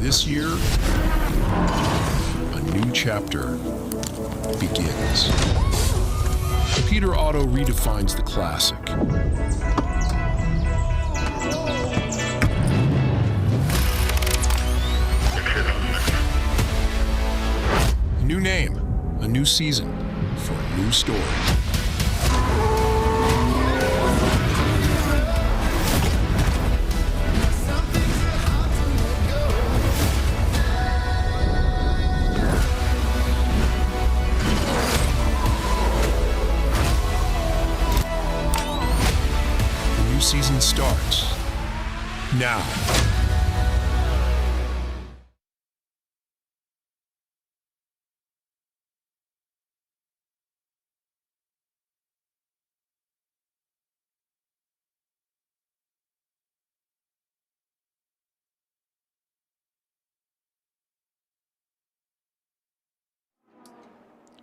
This year, a new chapter begins. Peter Otto redefines the classic. A new name, a new season, for a new story. Season starts now.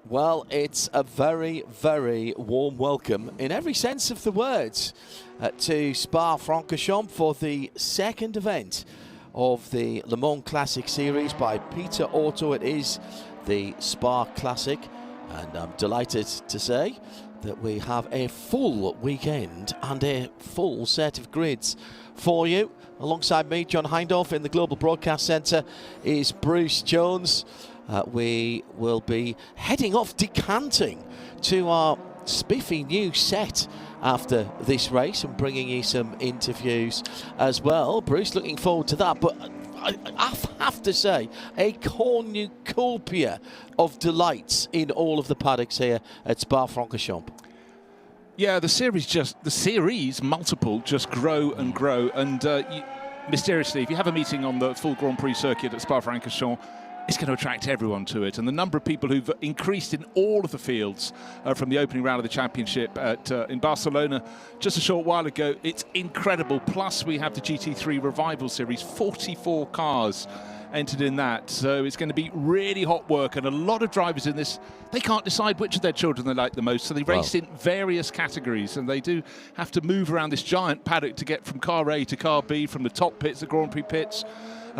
Well, it's a very, very warm welcome in every sense of the words to Spa-Francorchamps for the second event of the Le Mans Classic Series by Peter Otto. It is the Spa Classic, and I'm delighted to say that we have a full weekend and a full set of grids for you. Alongside me, John Hindhaugh, in the Global Broadcast Centre is Bruce Jones. We will be heading off decanting to our spiffy new set after this race and bringing you some interviews as well. Bruce, looking forward to that. But I have to say, a cornucopia of delights in all of the paddocks here at Spa-Francorchamps. Yeah, the series multiple just grow and grow. And mysteriously, if you have a meeting on the full Grand Prix circuit at Spa-Francorchamps, it's going to attract everyone to it. And the number of people who've increased in all of the fields from the opening round of the championship in Barcelona just a short while ago, it's incredible. Plus, we have the GT3 Revival Series, 44 cars entered in that. So it's going to be really hot work. And a lot of drivers in this, they can't decide which of their children they like the most. So they race in various categories. And they do have to move around this giant paddock to get from car A to car B, from the top pits, the Grand Prix pits,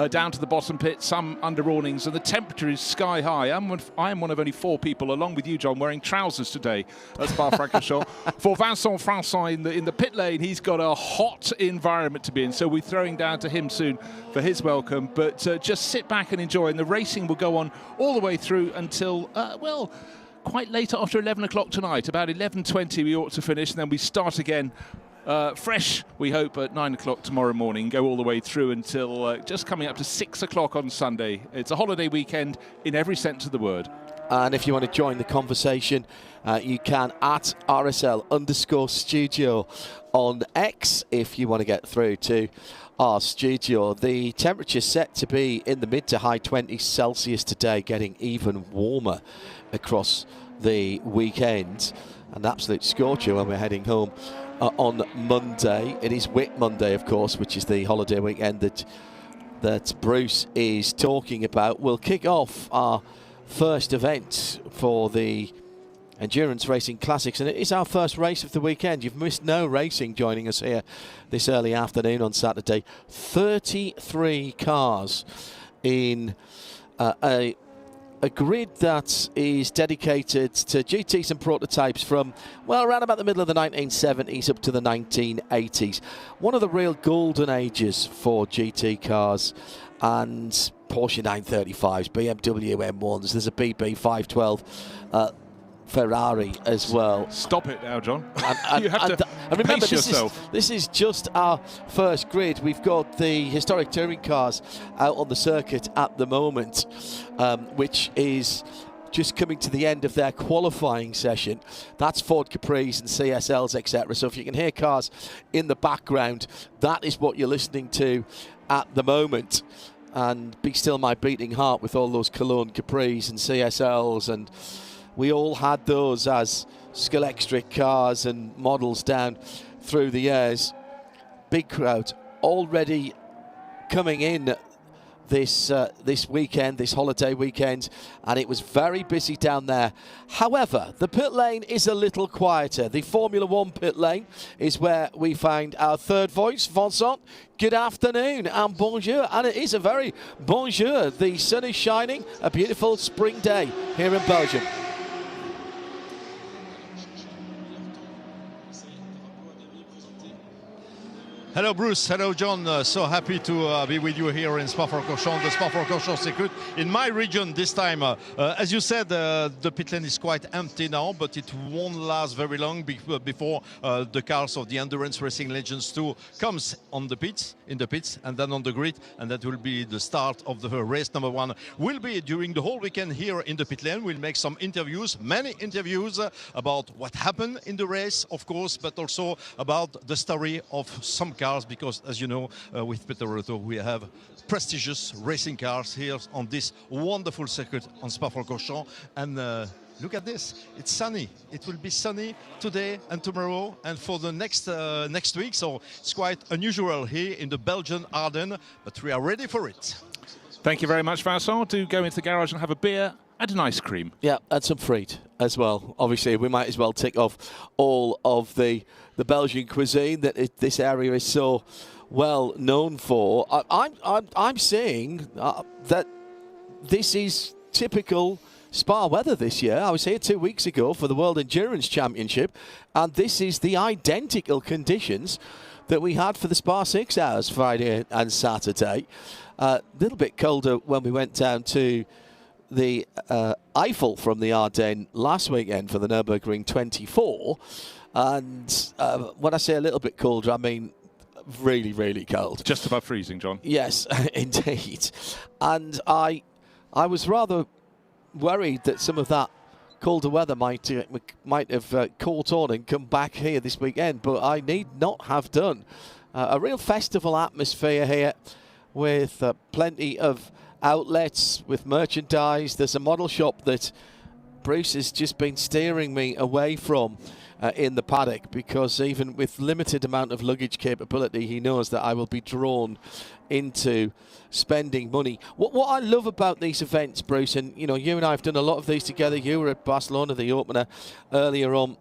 down to the bottom pit, some under awnings, and the temperature is sky high. I am one of only 4 people, along with you, John, wearing trousers today at Spa-Francorchamps. For Vincent Franssen in the pit lane, he's got a hot environment to be in, so we're throwing down to him soon for his welcome. But just sit back and enjoy, and the racing will go on all the way through until, well, quite late after 11 o'clock tonight. About 11:20 we ought to finish, and then we start again fresh, we hope, at 9 o'clock tomorrow morning, go all the way through until just coming up to 6 o'clock on Sunday. It's a holiday weekend in every sense of the word. And if you want to join the conversation, you can at RSL_studio on X if you want to get through to our studio. The temperature set to be in the mid to high 20s Celsius today, getting even warmer across the weekend. An absolute scorcher when we're heading home on Monday. It is Whit Monday, of course, which is the holiday weekend that Bruce is talking about. We'll kick off our first event for the Endurance Racing Classics, and it is our first race of the weekend. You've missed no racing joining us here this early afternoon on Saturday. 33 cars in a grid that is dedicated to GTs and prototypes from, well, around about the middle of the 1970s up to the 1980s. One of the real golden ages for GT cars, and Porsche 935s, BMW M1s, there's a BB 512, Ferrari as well. Stop it now, John. And, you have to remember, pace yourself. This is just our first grid. We've got the historic touring cars out on the circuit at the moment, which is just coming to the end of their qualifying session. That's Ford Capris and CSLs, etc. So if you can hear cars in the background, that is what you're listening to at the moment. And Be Still My Beating Heart with all those Cologne Capris and CSLs, and we all had those as Scalextric cars and models down through the years. Big crowd already coming in this weekend, this holiday weekend, and it was very busy down there. However, the pit lane is a little quieter. The Formula One pit lane is where we find our third voice, Vincent. Good afternoon and bonjour, and it is a very bonjour. The sun is shining, a beautiful spring day here in Belgium. Hello Bruce, hello John, so happy to be with you here in Spa-Francorchamps, the Spa-Francorchamps circuit. In my region this time, as you said, the pit lane is quite empty now, but it won't last very long before the cars of the Endurance Racing Legends 2 comes on the pits, in the pits, and then on the grid, and that will be the start of the race number 1. Will be during the whole weekend here in the pit lane. We'll make some interviews, many interviews about what happened in the race, of course, but also about the story of some cars, because as you know, with Peter Roto we have prestigious racing cars here on this wonderful circuit on Spa-Francorchamps. And look at this, it's sunny. It will be sunny today and tomorrow and for the next week, so it's quite unusual here in the Belgian Ardennes, but we are ready for it. Thank you very much, Vincent. Do go into the garage and have a beer and an ice cream. Yeah, and some frites as well. Obviously, we might as well tick off all of the Belgian cuisine that this area is so well known for. I'm seeing that this is typical Spa weather this year. I was here 2 weeks ago for the World Endurance Championship, and this is the identical conditions that we had for the Spa 6 Hours Friday and Saturday. A little bit colder when we went down to the Eiffel from the Ardennes last weekend for the Nürburgring 24. And when I say a little bit colder, I mean really, really cold. Just above freezing, John. Yes, indeed. And I was rather worried that some of that colder weather might have caught on and come back here this weekend, but I need not have done. A real festival atmosphere here with plenty of outlets with merchandise. There's a model shop that Bruce has just been steering me away from in the paddock, because even with limited amount of luggage capability, he knows that I will be drawn into spending money. What I love about these events, Bruce, and you know, you and I have done a lot of these together. You were at Barcelona, the opener, earlier on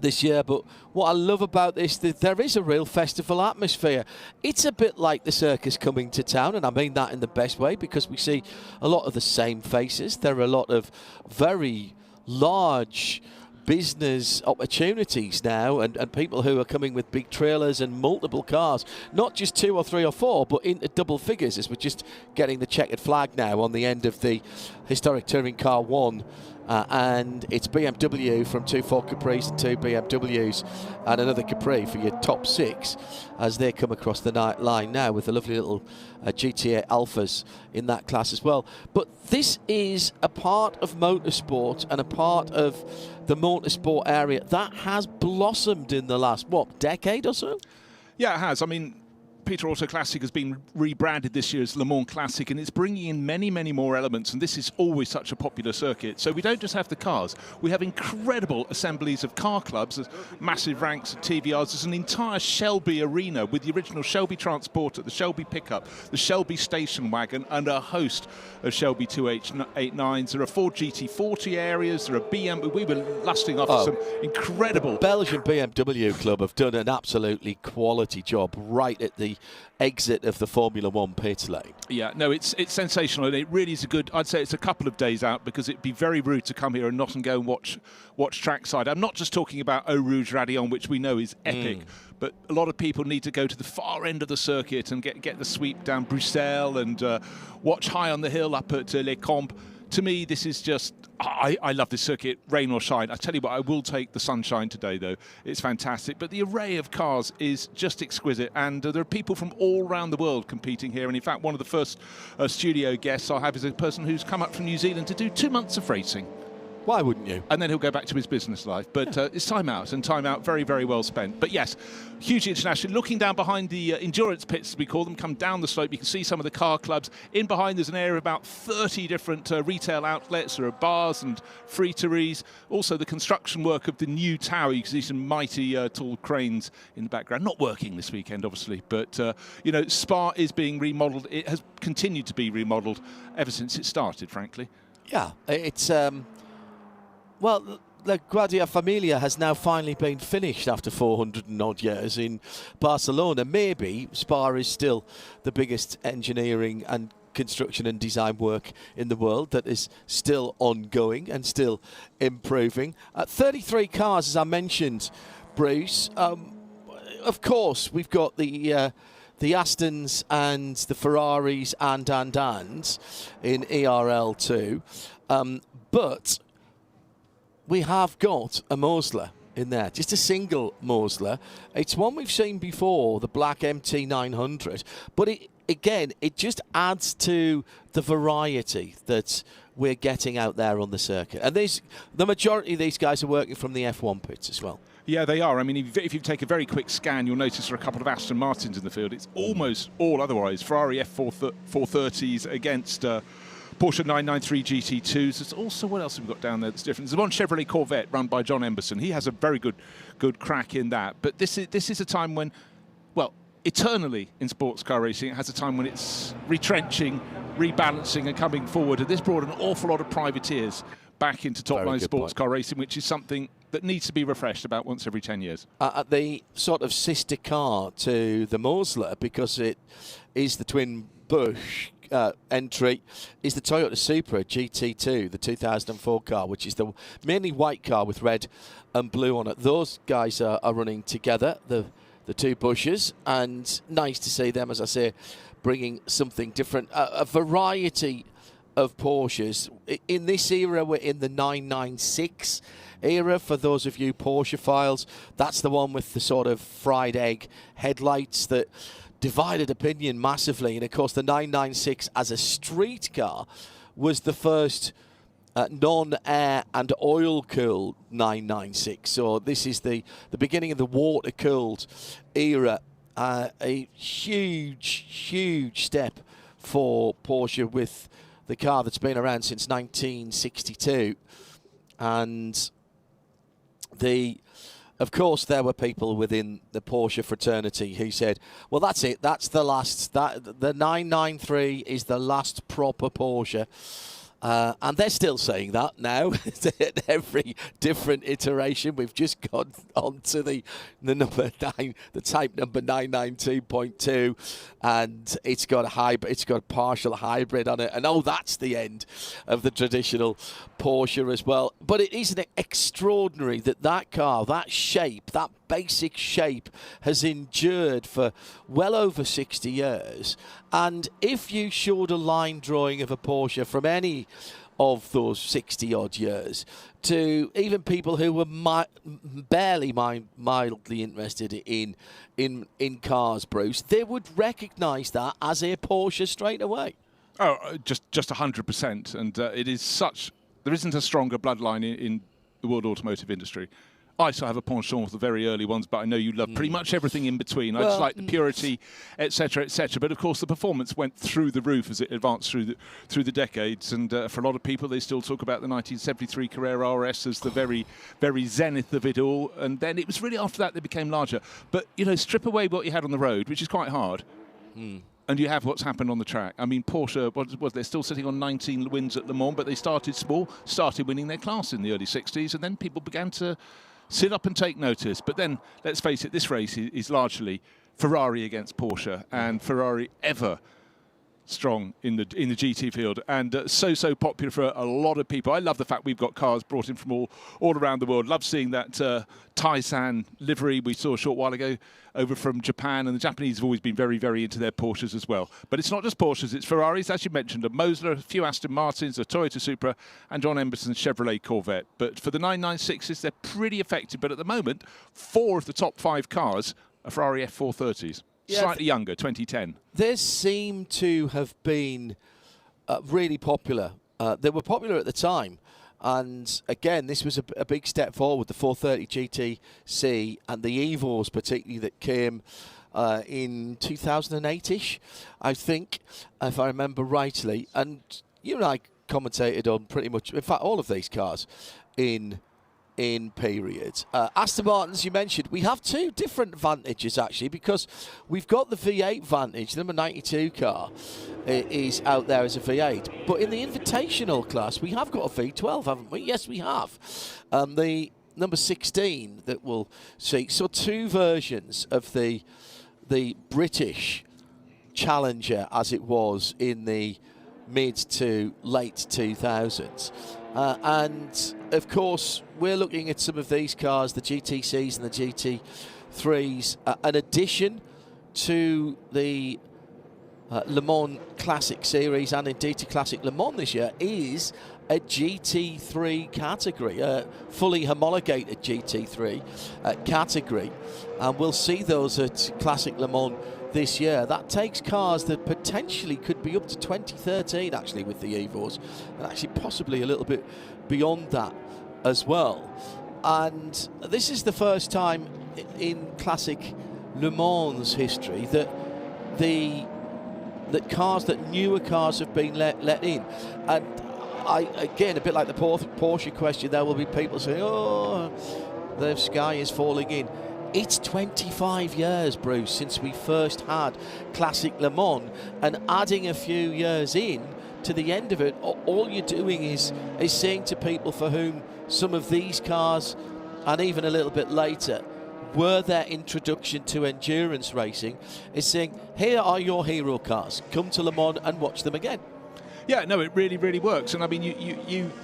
this year, but what I love about this, there is a real festival atmosphere. It's a bit like the circus coming to town, and I mean that in the best way, because we see a lot of the same faces. There are a lot of very large business opportunities now, and people who are coming with big trailers and multiple cars, not just 2 or 3 or 4, but into double figures, as we're just getting the checkered flag now on the end of the historic touring car 1. And it's BMW from 2 Ford Capris and 2 BMWs and another Capri for your top 6 as they come across the line now, with the lovely little GT3 Alphas in that class as well. But this is a part of motorsport and a part of the motorsport area that has blossomed in the last, decade or so? Yeah, it has. I mean, Peter Auto Classic has been rebranded this year as Le Mans Classic, and it's bringing in many, many more elements, and this is always such a popular circuit. So we don't just have the cars, we have incredible assemblies of car clubs, massive ranks of TVRs. There's an entire Shelby arena with the original Shelby Transporter, the Shelby Pickup, the Shelby Station Wagon, and a host of Shelby 289s. There are Ford GT40 areas, there are BMW. We were lusting after some incredible... Belgian BMW Club have done an absolutely quality job right at the exit of the Formula One pit lane. Yeah, no, it's sensational, and it really is a good, I'd say it's a couple of days out, because it'd be very rude to come here and not go and watch trackside. I'm not just talking about Eau Rouge Radion, which we know is epic, but a lot of people need to go to the far end of the circuit and get the sweep down Bruxelles and watch high on the hill up at Les Comps. To me, this is just, I love this circuit, rain or shine. I tell you what, I will take the sunshine today, though. It's fantastic. But the array of cars is just exquisite. And there are people from all around the world competing here. And in fact, one of the first studio guests I'll have is a person who's come up from New Zealand to do 2 months of racing. Why wouldn't you? And then he'll go back to his business life. But it's time out, and time out very, very well spent. But yes, hugely international. Looking down behind the endurance pits, as we call them, come down the slope, you can see some of the car clubs. In behind, there's an area of about 30 different retail outlets. There are bars and friteries. Also, the construction work of the new tower. You can see some mighty tall cranes in the background. Not working this weekend, obviously, but, you know, Spa is being remodelled. It has continued to be remodelled ever since it started, frankly. Yeah, it's... Well, the Guardia Familia has now finally been finished after 400 and odd years in Barcelona. Maybe Spa is still the biggest engineering and construction and design work in the world that is still ongoing and still improving. 33 cars, as I mentioned, Bruce. Of course, we've got the Astons and the Ferraris and in ERL2. But we have got a Mosler in there, just a single Mosler. It's one we've seen before, the black MT900, but it just adds to the variety that we're getting out there on the circuit. And the majority of these guys are working from the F1 pits as well. Yeah, they are. I mean, if you take a very quick scan, you'll notice there are a couple of Aston Martins in the field. It's almost all otherwise. Ferrari F430s against Porsche 993 GT2s. There's also, what else have we got down there that's different? There's one Chevrolet Corvette run by John Emberson. He has a very good crack in that. But this is a time when, well, eternally in sports car racing, it has a time when it's retrenching, rebalancing and coming forward. And this brought an awful lot of privateers back into top-line sports car racing, which is something that needs to be refreshed about once every 10 years. The sort of sister car to the Mosler, because it is the twin Busch entry, is the Toyota Supra GT2, the 2004 car, which is the mainly white car with red and blue on it. Those guys are running together, the two Bushes, and nice to see them, as I say, bringing something different. A variety of Porsches. In this era, we're in the 996 era. For those of you Porsche files, that's the one with the sort of fried egg headlights that divided opinion massively. And of course, the 996 as a street car was the first non-air and oil-cooled 996. So this is the beginning of the water-cooled era. A huge step for Porsche with the car that's been around since 1962. And of course, there were people within the Porsche fraternity who said, well, that's it. That's the last. The 993 is the last proper Porsche. And they're still saying that now. At every different iteration, we've just gone on to the number 9, the type number 992.2, and it's got a hybrid, it's got a partial hybrid on it. And that's the end of the traditional Porsche as well. But it is extraordinary that car, that shape, that basic shape, has endured for well over 60 years. And if you showed a line drawing of a Porsche from any of those 60-odd years to even people who were barely mildly interested in cars, Bruce, they would recognise that as a Porsche straight away. Oh, just 100%. And it is such... There isn't a stronger bloodline in the world automotive industry. I still have a penchant for the very early ones, but I know you love pretty much everything in between. I just like the purity, etc., etc. But of course, the performance went through the roof as it advanced through the decades. And for a lot of people, they still talk about the 1973 Carrera RS as the very, very zenith of it all. And then it was really after that they became larger. But you know, strip away what you had on the road, which is quite hard. And you have what's happened on the track. I mean, Porsche, they're still sitting on 19 wins at Le Mans, but they started small, started winning their class in the early 60s, and then people began to sit up and take notice. But then, let's face it, this race is largely Ferrari against Porsche, and Ferrari ever strong in the GT field, and so popular for a lot of people. I love the fact we've got cars brought in from all around the world. Love seeing that Taisan livery we saw a short while ago over from Japan, and the Japanese have always been very, very into their Porsches as well. But it's not just Porsches, it's Ferraris, as you mentioned, a Mosler, a few Aston Martins, a Toyota Supra, and John Emberson's Chevrolet Corvette. But for the 996s, they're pretty effective. But at the moment, 4 of the top 5 cars are Ferrari F430s. Yeah, slightly younger, 2010. They seem to have been really popular. They were popular at the time, And again, this was a big step forward, the 430 GTC and the Evors particularly that came in 2008-ish, I think, if I remember rightly. And you and I commentated on pretty much, in fact, all of these cars in periods. Aston Martins, you mentioned, we have two different Vantages actually, because we've got the V8 Vantage, the number 92 car is out there as a V8, but in the Invitational class we have got a V12, haven't we? Yes, we have. The number 16 that we'll see, so two versions of the British Challenger as it was in the mid to late 2000s. And of course, we're looking at some of these cars, the GTCs and the GT3s, an addition to the Le Mans Classic Series, and indeed to Classic Le Mans this year, is a GT3 category, a fully homologated GT3 category. And we'll see those at Classic Le Mans this year. That takes cars that potentially could be up to 2013 actually with the Evors, and actually possibly a little bit beyond that as well. And this is the first time in Classic Le Mans history that newer cars have been let in. And again, a bit like the Porsche question, there will be people saying, oh, the sky is falling in. It's 25 years, Bruce, since we first had Classic Le Mans, and adding a few years in to the end of it, all you're doing is saying to people for whom some of these cars, and even a little bit later, were their introduction to endurance racing, is saying, here are your hero cars, come to Le Mans and watch them again. Yeah, no, it really, really works. And I mean,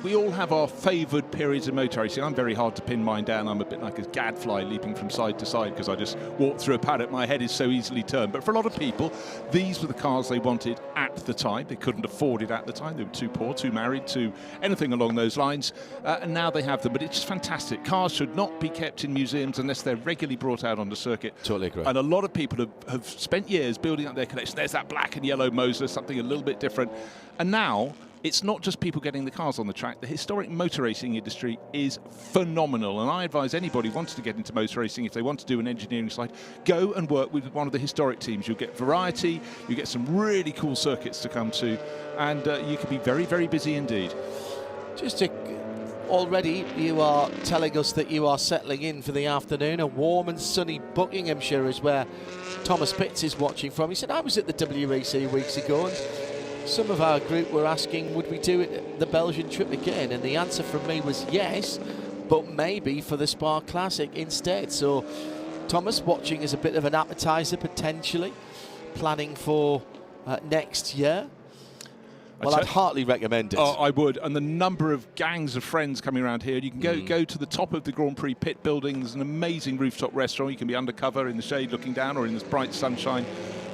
we all have our favoured periods of motor racing. I'm very hard to pin mine down. I'm a bit like a gadfly leaping from side to side because I just walk through a paddock. My head is so easily turned. But for a lot of people, these were the cars they wanted at the time. They couldn't afford it at the time. They were too poor, too married, too anything along those lines. And now they have them. But it's just fantastic. Cars should not be kept in museums unless they're regularly brought out on the circuit. Totally agree. And a lot of people have spent years building up their collection. There's that black and yellow Moser, something a little bit different. And now, it's not just people getting the cars on the track. The historic motor racing industry is phenomenal. And I advise anybody who wants to get into motor racing, if they want to do an engineering side, go and work with one of the historic teams. You'll get variety, you get some really cool circuits to come to, and you can be very, very busy indeed. Already you are telling us that you are settling in for the afternoon. A warm and sunny Buckinghamshire is where Thomas Pitts is watching from. He said, I was at the WEC weeks ago, and some of our group were asking, would we do it the Belgian trip again? And the answer from me was yes, but maybe for the Spa Classic instead. So Thomas watching as a bit of an appetizer potentially, planning for next year. Well, I'd heartily recommend it. Oh, I would. And the number of gangs of friends coming around here. You can go to the top of the Grand Prix pit building. There's an amazing rooftop restaurant. You can be undercover in the shade looking down, or in this bright sunshine.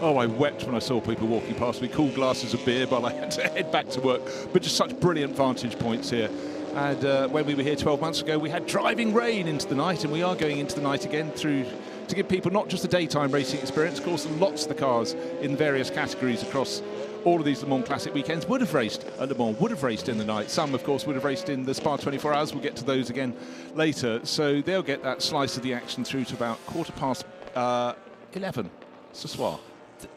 Oh, I wept when I saw people walking past me, cool glasses of beer, but I had to head back to work. But just such brilliant vantage points here. And when we were here 12 months ago, we had driving rain into the night, and we are going into the night again to give people not just a daytime racing experience. Of course, lots of the cars in various categories across all of these Le Mans Classic weekends would have raced at Le Mans, would have raced in the night. Some, of course, would have raced in the Spa 24 Hours. We'll get to those again later. So they'll get that slice of the action through to about 11:15. Ce soir.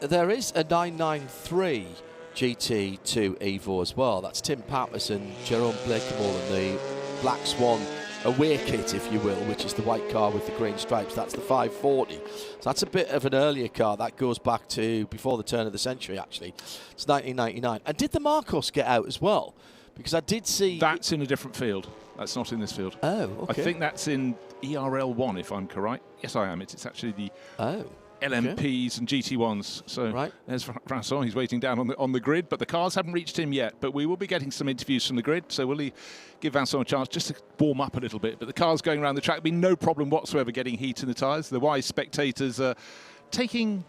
There is a 993 GT2 Evo as well. That's Tim Pappas and Jerome Blakemore and the Black Swan away kit, if you will, which is the white car with the green stripes. That's the 540. So that's a bit of an earlier car. That goes back to before the turn of the century, actually. It's 1999. And did the Marcos get out as well? Because I did see... That's in a different field. That's not in this field. Oh, okay. I think that's in ERL1, if I'm correct. Yes, I am. It's actually the... LMPs and GT1s. So right. There's Vincent. He's waiting down on the grid, but the cars haven't reached him yet. But we will be getting some interviews from the grid, so we'll give Vincent a chance just to warm up a little bit. But the cars going around the track, be no problem whatsoever getting heat in the tyres. The wise spectators are taking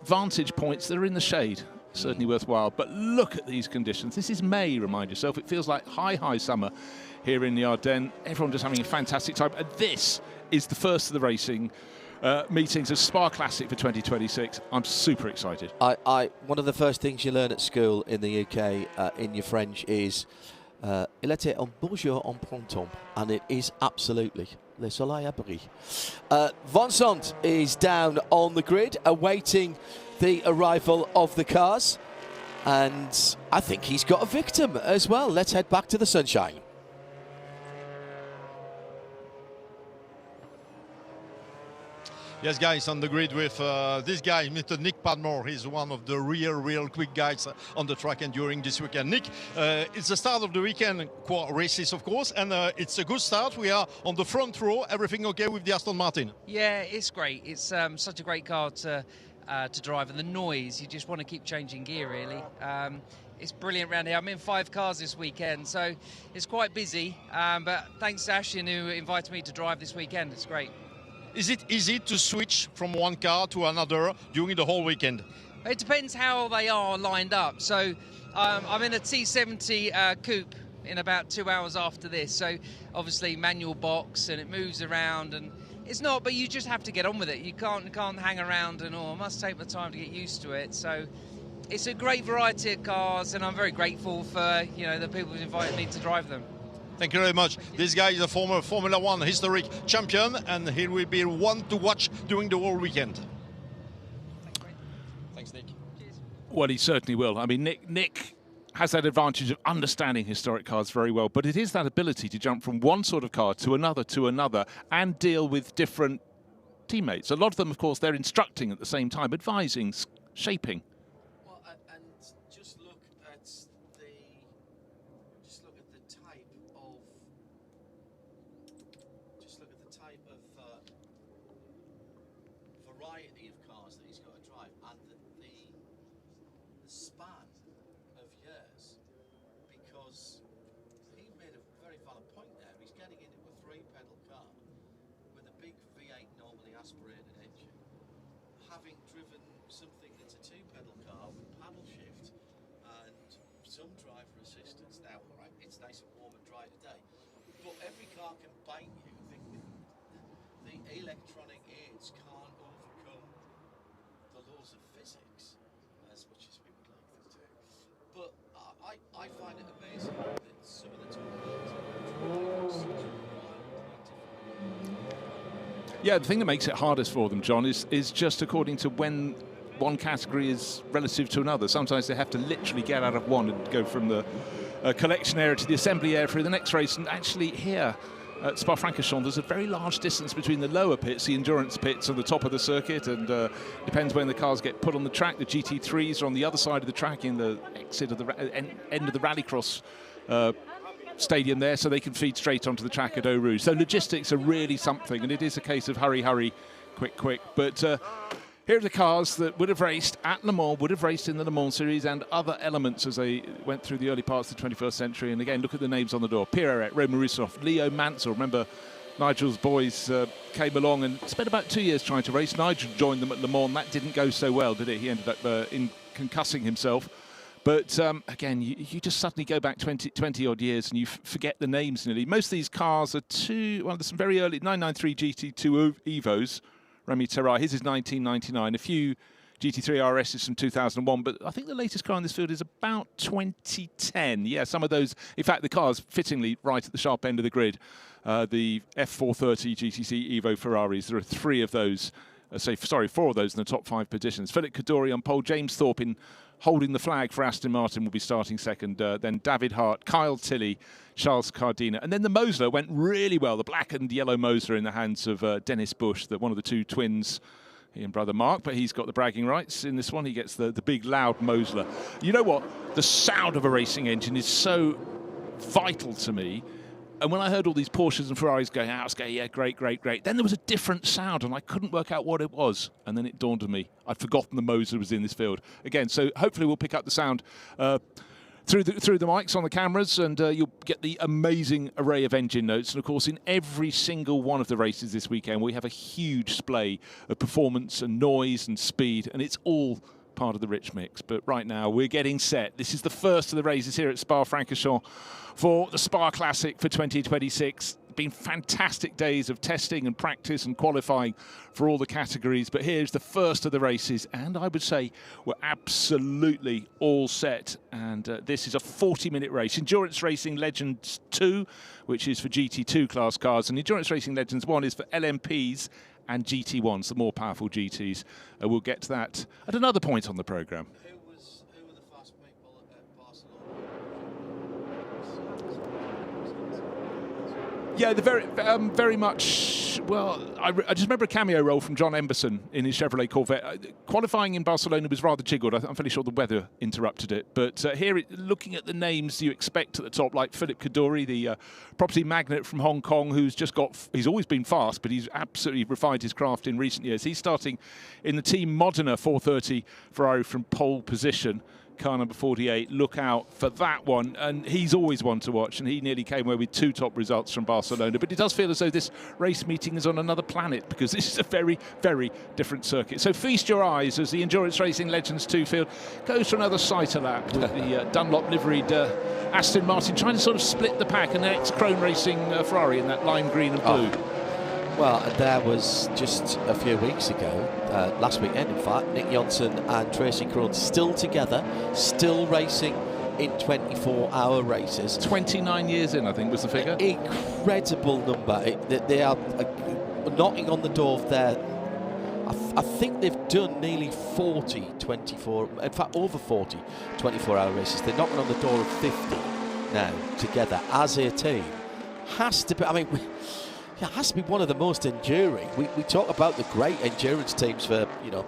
vantage points that are in the shade. Certainly worthwhile. But look at these conditions. This is May, remind yourself. It feels like high summer here in the Ardennes. Everyone just having a fantastic time. And this is the first of the racing meetings of Spa Classic for 2026. I'm super excited. One of the first things you learn at school in the UK in your French is Il était un beau jour en printemps, and it is absolutely le soleil a brillé. Vincent is down on the grid, awaiting the arrival of the cars, and I think he's got a victim as well. Let's head back to the sunshine. Yes, guys, on the grid with this guy, Mr. Nick Padmore. He's one of the real quick guys on the track and during this weekend. Nick, it's the start of the weekend races, of course, and it's a good start. We are on the front row. Everything okay with the Aston Martin? Yeah, it's great. It's such a great car to drive, and the noise, you just want to keep changing gear, really. It's brilliant around here. I'm in 5 cars this weekend, so it's quite busy, but thanks to Ashton, who invited me to drive this weekend. It's great. Is it easy to switch from one car to another during the whole weekend? It depends how they are lined up. So I'm in a T70 coupe in about 2 hours after this. So obviously manual box, and it moves around, and it's not, but you just have to get on with it. You can't hang around and, I must take my time to get used to it. So it's a great variety of cars, and I'm very grateful for, the people who've invited me to drive them. Thank you very much. This guy is a former Formula One historic champion, and he will be one to watch during the whole weekend. Thanks, Nick. Cheers. Well, he certainly will. I mean, Nick has that advantage of understanding historic cars very well, but it is that ability to jump from one sort of car to another, and deal with different teammates. A lot of them, of course, they're instructing at the same time, advising, shaping. Well, and just look at the type of variety of cars that he's got to drive, and the span of years, because he made a very valid point there. He's getting into a 3-pedal car with a big V8 normally aspirated engine, having driven something that's a 2-pedal car with paddle shift and some driver assistance. Now, right, it's nice and warm and dry today, but every car can bite you. The electronic aids can't overcome the laws of physics as much as we would like them to. But I find it amazing that some of the top cars are such a Yeah, the thing that makes it hardest for them, John, is just according to when one category is relative to another. Sometimes they have to literally get out of one and go from the collection area to the assembly area for the next race. And actually here at Spa-Francorchamps, there's a very large distance between the lower pits, the endurance pits, and the top of the circuit, and depends when the cars get put on the track. The GT3s are on the other side of the track in the exit of the end of the rallycross stadium there, so they can feed straight onto the track at Eau Rouge. So logistics are really something, and it is a case of hurry, hurry, quick, quick. But here are the cars that would have raced at Le Mans, would have raced in the Le Mans series and other elements as they went through the early parts of the 21st century. And again, look at the names on the door. Pierre Eret, Romain Roussel, Leo Mansell. Remember, Nigel's boys came along and spent about 2 years trying to race. Nigel joined them at Le Mans. That didn't go so well, did it? He ended up concussing himself. But again, you just suddenly go back 20 odd years and you forget the names nearly. Most of these cars are there's some very early 993 GT2 Evos. Remy Terrai, his is 1999. A few GT3 RSs from 2001, but I think the latest car in this field is about 2010. Yeah, some of those. In fact, the car's fittingly right at the sharp end of the grid. The F430 GTC Evo Ferraris. There are 4 of those in the top 5 positions. Philip Kadori on pole. James Thorpe holding the flag for Aston Martin will be starting second. Then David Hart, Kyle Tilley, Charles Cardina. And then the Mosler went really well. The black and yellow Mosler in the hands of Dennis Bush, one of the 2 twins, he and brother Mark, but he's got the bragging rights in this one. He gets the big, loud Mosler. You know what? The sound of a racing engine is so vital to me. And when I heard all these Porsches and Ferraris going out, I was going, yeah, great, great, great. Then there was a different sound, and I couldn't work out what it was. And then it dawned on me. I'd forgotten the Mosler was in this field. Again, so hopefully we'll pick up the sound through the mics on the cameras, and you'll get the amazing array of engine notes. And, of course, in every single one of the races this weekend, we have a huge display of performance and noise and speed, and it's all part of the rich mix. But right now, we're getting set. This is the first of the races here at Spa-Francorchamps for the Spa Classic for 2026. been fantastic days of testing and practice and qualifying for all the categories, but here's the first of the races, and I would say we're absolutely all set. And this is a 40-minute race. Endurance Racing Legends 2, which is for GT2 class cars, and Endurance Racing Legends 1 is for LMPs and GT1s, the more powerful GTs. We'll get to that at another point on the programme. Who were the fast people at Barcelona? Yeah, the very much. Well, I just remember a cameo role from John Emberson in his Chevrolet Corvette. Qualifying in Barcelona was rather jiggled. I'm fairly sure the weather interrupted it. But here, looking at the names you expect at the top, like Philip Kaduri, the property magnate from Hong Kong, he's always been fast, but he's absolutely refined his craft in recent years. He's starting in the Team Modena 430 Ferrari from pole position. Car number 48, look out for that one, and he's always one to watch, and he nearly came away with 2 top results from Barcelona. But it does feel as though this race meeting is on another planet, because this is a very, very different circuit. So feast your eyes as the Endurance Racing Legends 2 field goes for another sighter lap with the Dunlop liveried Aston Martin trying to sort of split the pack, and the ex-Chrome Racing Ferrari in that lime green and blue. Well, there was just a few weeks ago, last weekend in fact, Nick Johnson and Tracy Krohn still together, still racing in 24-hour races. 29 years in, I think, was the figure. Incredible number. They are knocking on the door of their... I think they've done nearly 40 24... In fact, over 40 24-hour races. They're knocking on the door of 50 now together as a team. Has to be... I mean... It has to be one of the most enduring. We talk about the great endurance teams for, you know,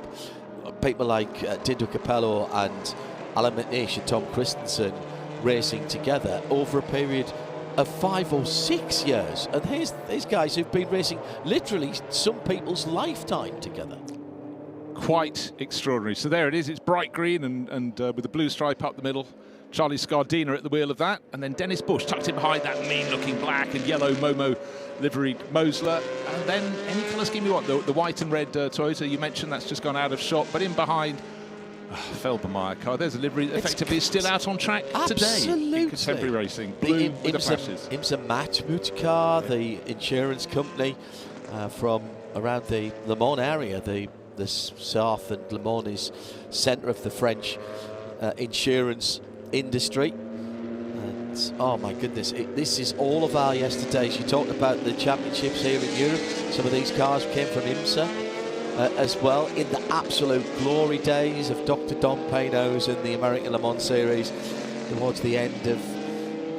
people like Dindo Capello and Alan McNeish and Tom Christensen racing together over a period of 5 or 6 years. And here's these guys who've been racing literally some people's lifetime together. Quite extraordinary. So there it is. It's bright green and with a blue stripe up the middle. Charlie Scardina at the wheel of that, and then Dennis Bush tucked in behind that mean-looking black and yellow Momo liveried Mosler. And then any colour scheme you want, the white and red Toyota you mentioned, that's just gone out of shot. But in behind, Felbermeyer car. There's a livery that effectively is still out on track today in contemporary racing. Blue with the flashes. Imsa Matmut car, the insurance company from around the Le Mans area, the south, and Le Mans is centre of the French insurance industry. And oh my goodness, this is all of our yesterdays. You talked about the championships here in Europe. Some of these cars came from IMSA as well in the absolute glory days of Dr. Don Pano's and the American Le Mans series towards the end of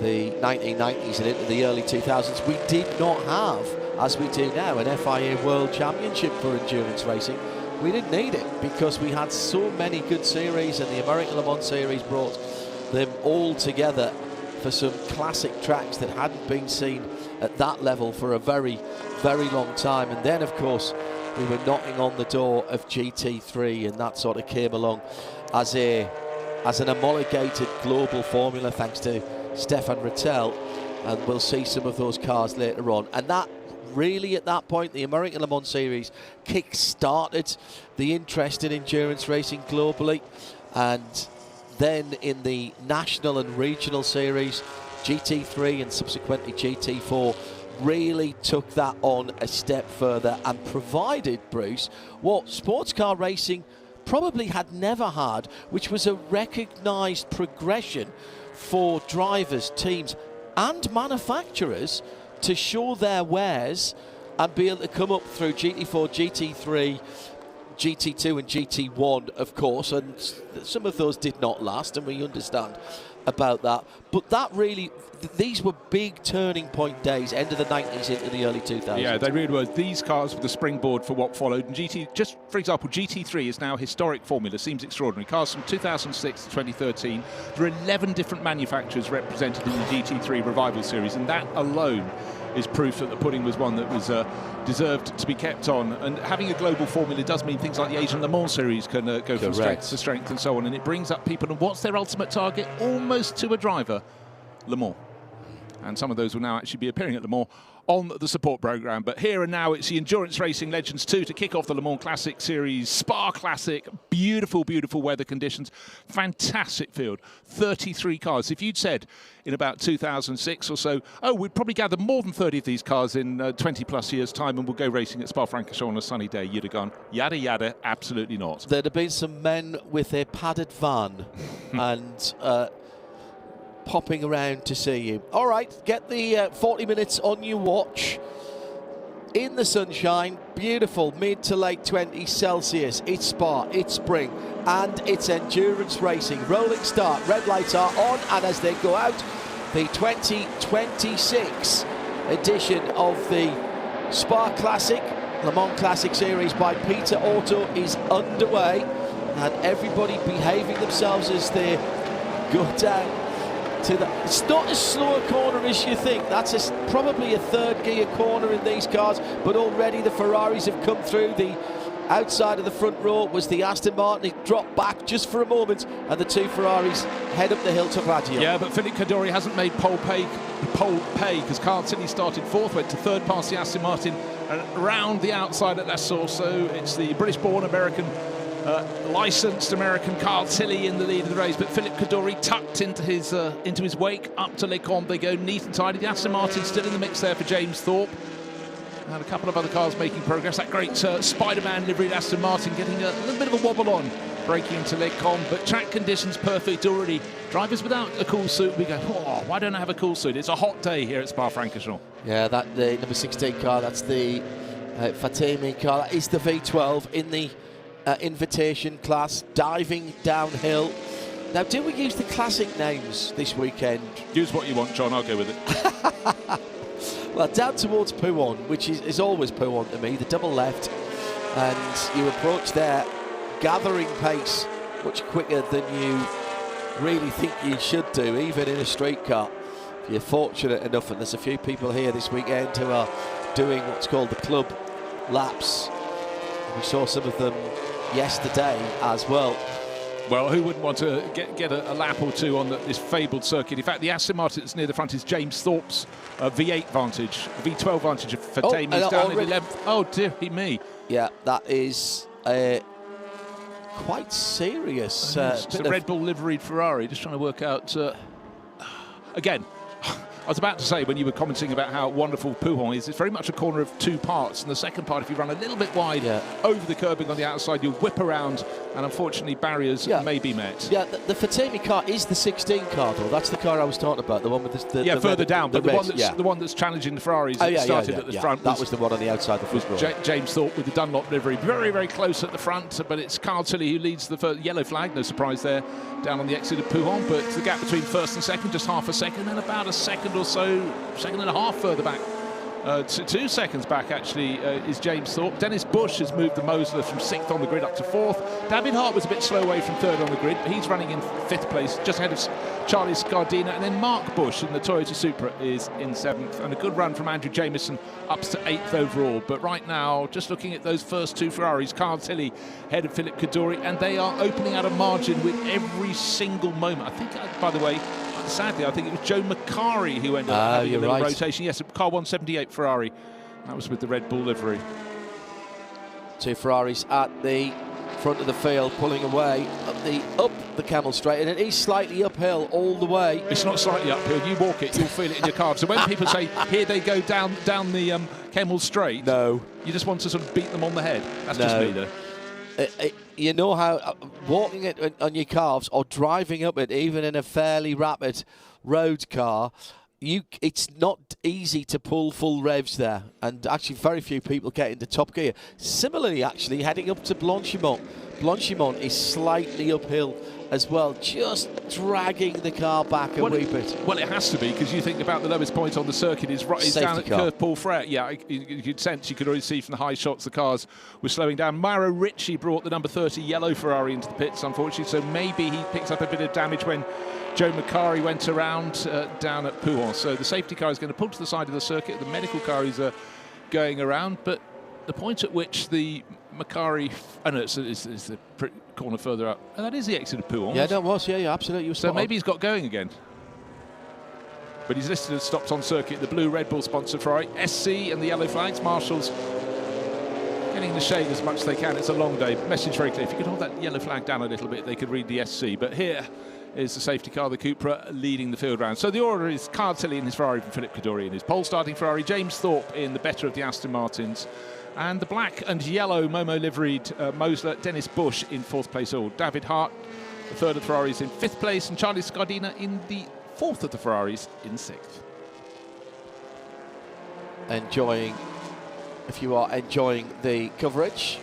the 1990s and into the early 2000s. We did not have, as we do now, an FIA World Championship for endurance racing. We didn't need it because we had so many good series, and the American Le Mans series brought them all together for some classic tracks that hadn't been seen at that level for a very, very long time. And then, of course, we were knocking on the door of GT3, and that sort of came along as an homologated global formula, thanks to Stefan Rattel, and we'll see some of those cars later on. And that really, at that point, the American Le Mans series kick-started the interest in endurance racing globally. And then in the national and regional series, GT3 and subsequently GT4 really took that on a step further and provided, Bruce, what sports car racing probably had never had, which was a recognised progression for drivers, teams and manufacturers to show their wares and be able to come up through GT4, GT3, GT2 and GT1, of course, and some of those did not last, and we understand about that. But that really, these were big turning point days, end of the 90s into the early 2000s. Yeah, they really were. These cars were the springboard for what followed. And just for example, GT3 is now a historic formula. Seems extraordinary. Cars from 2006 to 2013. There are 11 different manufacturers represented in the GT3 Revival Series, and that alone is proof that the pudding was one that was deserved to be kept on. And having a global formula does mean things like the Asian Le Mans series can go from strength to strength and so on. And it brings up people. And what's their ultimate target? Almost to a driver, Le Mans. And some of those will now actually be appearing at Le Mans on the support programme. But here and now, it's the Endurance Racing Legends 2 to kick off the Le Mans Classic Series. Spa Classic, beautiful, beautiful weather conditions, fantastic field, 33 cars. If you'd said in about 2006 or so, oh, we'd probably gather more than 30 of these cars in 20 plus years' time and we'll go racing at Spa-Francorchamps on a sunny day, you'd have gone, yada, yada, absolutely not. There'd have been some men with a padded van and popping around to see you. All right, get the 40 minutes on your watch. In the sunshine, beautiful, mid to late 20s Celsius. It's Spa, it's spring, and it's endurance racing. Rolling start, red lights are on, and as they go out, the 2026 edition of the Spa Classic, Le Mans Classic Series by Peter Auto is underway, and everybody behaving themselves as they go down to the, it's not as slow a corner as you think. That's probably a third gear corner in these cars, but already the Ferraris have come through. The outside of the front row was the Aston Martin. It dropped back just for a moment, and the two Ferraris head up the hill to Gladio. Yeah, but Philippe Cadore hasn't made pole pay because Carl Tilly started fourth, went to third past the Aston Martin and around the outside at Lasso. So it's the British-born American licensed American Carl Tilly in the lead of the race, but Philippe Cadore tucked into his wake. Up to Les Combes they go, neat and tidy. The Aston Martin still in the mix there for James Thorpe, and a couple of other cars making progress. That great Spider-Man liveried Aston Martin getting a little bit of a wobble on, braking into Les Combes, but track conditions perfect already. Drivers without a cool suit, we go, oh, why don't I have a cool suit? It's a hot day here at Spa-Francorchamps. Yeah, that the number 16 car, that's the Fatemi car. That is the V12 in the invitation class, diving downhill. Now, do we use the classic names this weekend? Use what you want, John, I'll go with it. Well, down towards Pouhon, which is always Pouhon to me, the double left, and you approach there gathering pace much quicker than you really think you should do, even in a street car. If you're fortunate enough, and there's a few people here this weekend who are doing what's called the club laps. We saw some of them yesterday as well. Well, who wouldn't want to get a lap or two on this fabled circuit? In fact, the Aston Martin that's near the front is James Thorpe's V8 Vantage, V12 Vantage for Tame. He's down in 11th. Oh, dear me. Yeah, that is quite serious. It's a Red Bull liveried Ferrari. Just trying to work out... again, I was about to say, when you were commenting about how wonderful Pouhon is, it's very much a corner of two parts. And the second part, if you run a little bit wide over the curbing on the outside, you'll whip around, and unfortunately barriers may be met. Yeah, the Fatemi car is the 16 car, though. That's the car I was talking about, the one with the further red, down, but the one that's challenging the Ferraris started at the front. That was the one on the outside, the front row. James Thorpe with the Dunlop livery, very, very close at the front, but it's Carl Tilly who leads the first yellow flag, no surprise there, down on the exit of Pouhon, but the gap between first and second, just half a second, and about a second or so, second and a half further back, 2 seconds back actually, is James Thorpe. Dennis Bush has moved the Mosler from 6th on the grid up to 4th. David Hart was a bit slow away from 3rd on the grid, but he's running in 5th place, just ahead of Charlie Scardina, and then Mark Bush in the Toyota Supra is in 7th, and a good run from Andrew Jamieson up to 8th overall. But right now, just looking at those first two Ferraris, Carl Tilly ahead of Philippe Cadore, and they are opening out a margin with every single moment. I think, by the way, sadly, I think it was Joe Macari who ended up having a little rotation. Yes, car 178 Ferrari. That was with the Red Bull livery. Two Ferraris at the front of the field, pulling away up the Camel Straight, and it is slightly uphill all the way. It's not slightly uphill. You walk it, you'll feel it in your calves. So when people say, here they go down the Camel Straight, no, you just want to sort of beat them on the head. That's just me, though. You know how walking it on your calves or driving up it, even in a fairly rapid road car, it's not easy to pull full revs there, and actually very few people get into top gear. Similarly, actually, heading up to Blanchimont. Blanchimont is slightly uphill as well, just dragging the car back a wee bit. Well, it has to be, because you think about the lowest point on the circuit is down at Curve Paul Frere. Yeah, you could sense, you could already see from the high shots the cars were slowing down. Mauro Ricci brought the number 30 yellow Ferrari into the pits, unfortunately, so maybe he picked up a bit of damage when Joe Macari went around down at Pouhon. So the safety car is going to pull to the side of the circuit. The medical car is going around, but the point at which the Macari, oh no, it's the corner further up. And that is the exit of Pouhon. Yeah, that was, yeah, absolutely. So maybe he's got going again. but he's listed as stopped on circuit. The blue Red Bull sponsored Ferrari, SC and the yellow flags. Marshall's getting the shade as much as they can. It's a long day. Message very clear. If you could hold that yellow flag down a little bit, they could read the SC. But here is the safety car, the Cupra, leading the field round. So the order is Carl Tilley in his Ferrari from Philip Cadori in his pole starting Ferrari, James Thorpe in the better of the Aston Martins, and the black and yellow Momo liveried Mosler, Dennis Bush in 4th place all. David Hart, the 3rd of the Ferraris, in 5th place, and Charlie Scardina in the 4th of the Ferraris in 6th. If you are enjoying the coverage,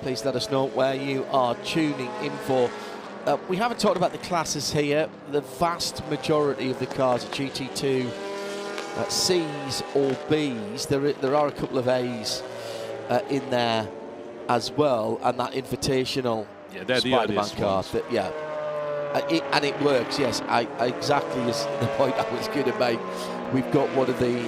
please let us know where you are tuning in for. We haven't talked about the classes here. The vast majority of the cars are GT2 C's or B's. There are a couple of A's in there as well, and that invitational Spider-Man car. And it works, yes. Exactly as the point I was going to make. We've got one of the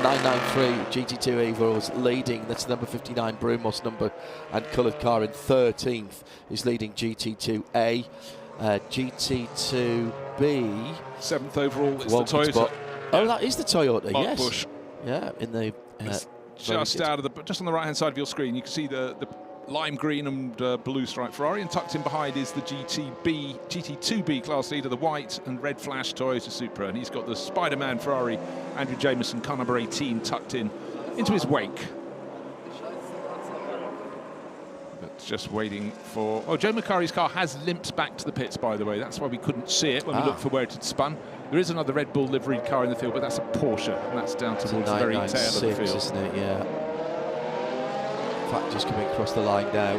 993 GT2 Evos leading. That's number 59 Brumos number and coloured car in 13th. Is leading GT2A. GT2B. 7th overall is the Toyota. Spot. Oh, that is the Toyota, Mark yes. Bush. Yeah, in the... just on the right-hand side of your screen, you can see the lime green and blue stripe Ferrari, and tucked in behind is the GT2B class leader, the white and red flash Toyota Supra, and he's got the Spider-Man Ferrari, Andrew Jameson, car number 18, tucked in into his wake. But just waiting for... Oh, Joe Macari's car has limped back to the pits, by the way. That's why we couldn't see it when we looked for where it had spun. There is another Red Bull liveried car in the field, but that's a Porsche, and that's down towards the very tail of the field. Isn't it? Yeah. In fact, just coming across the line now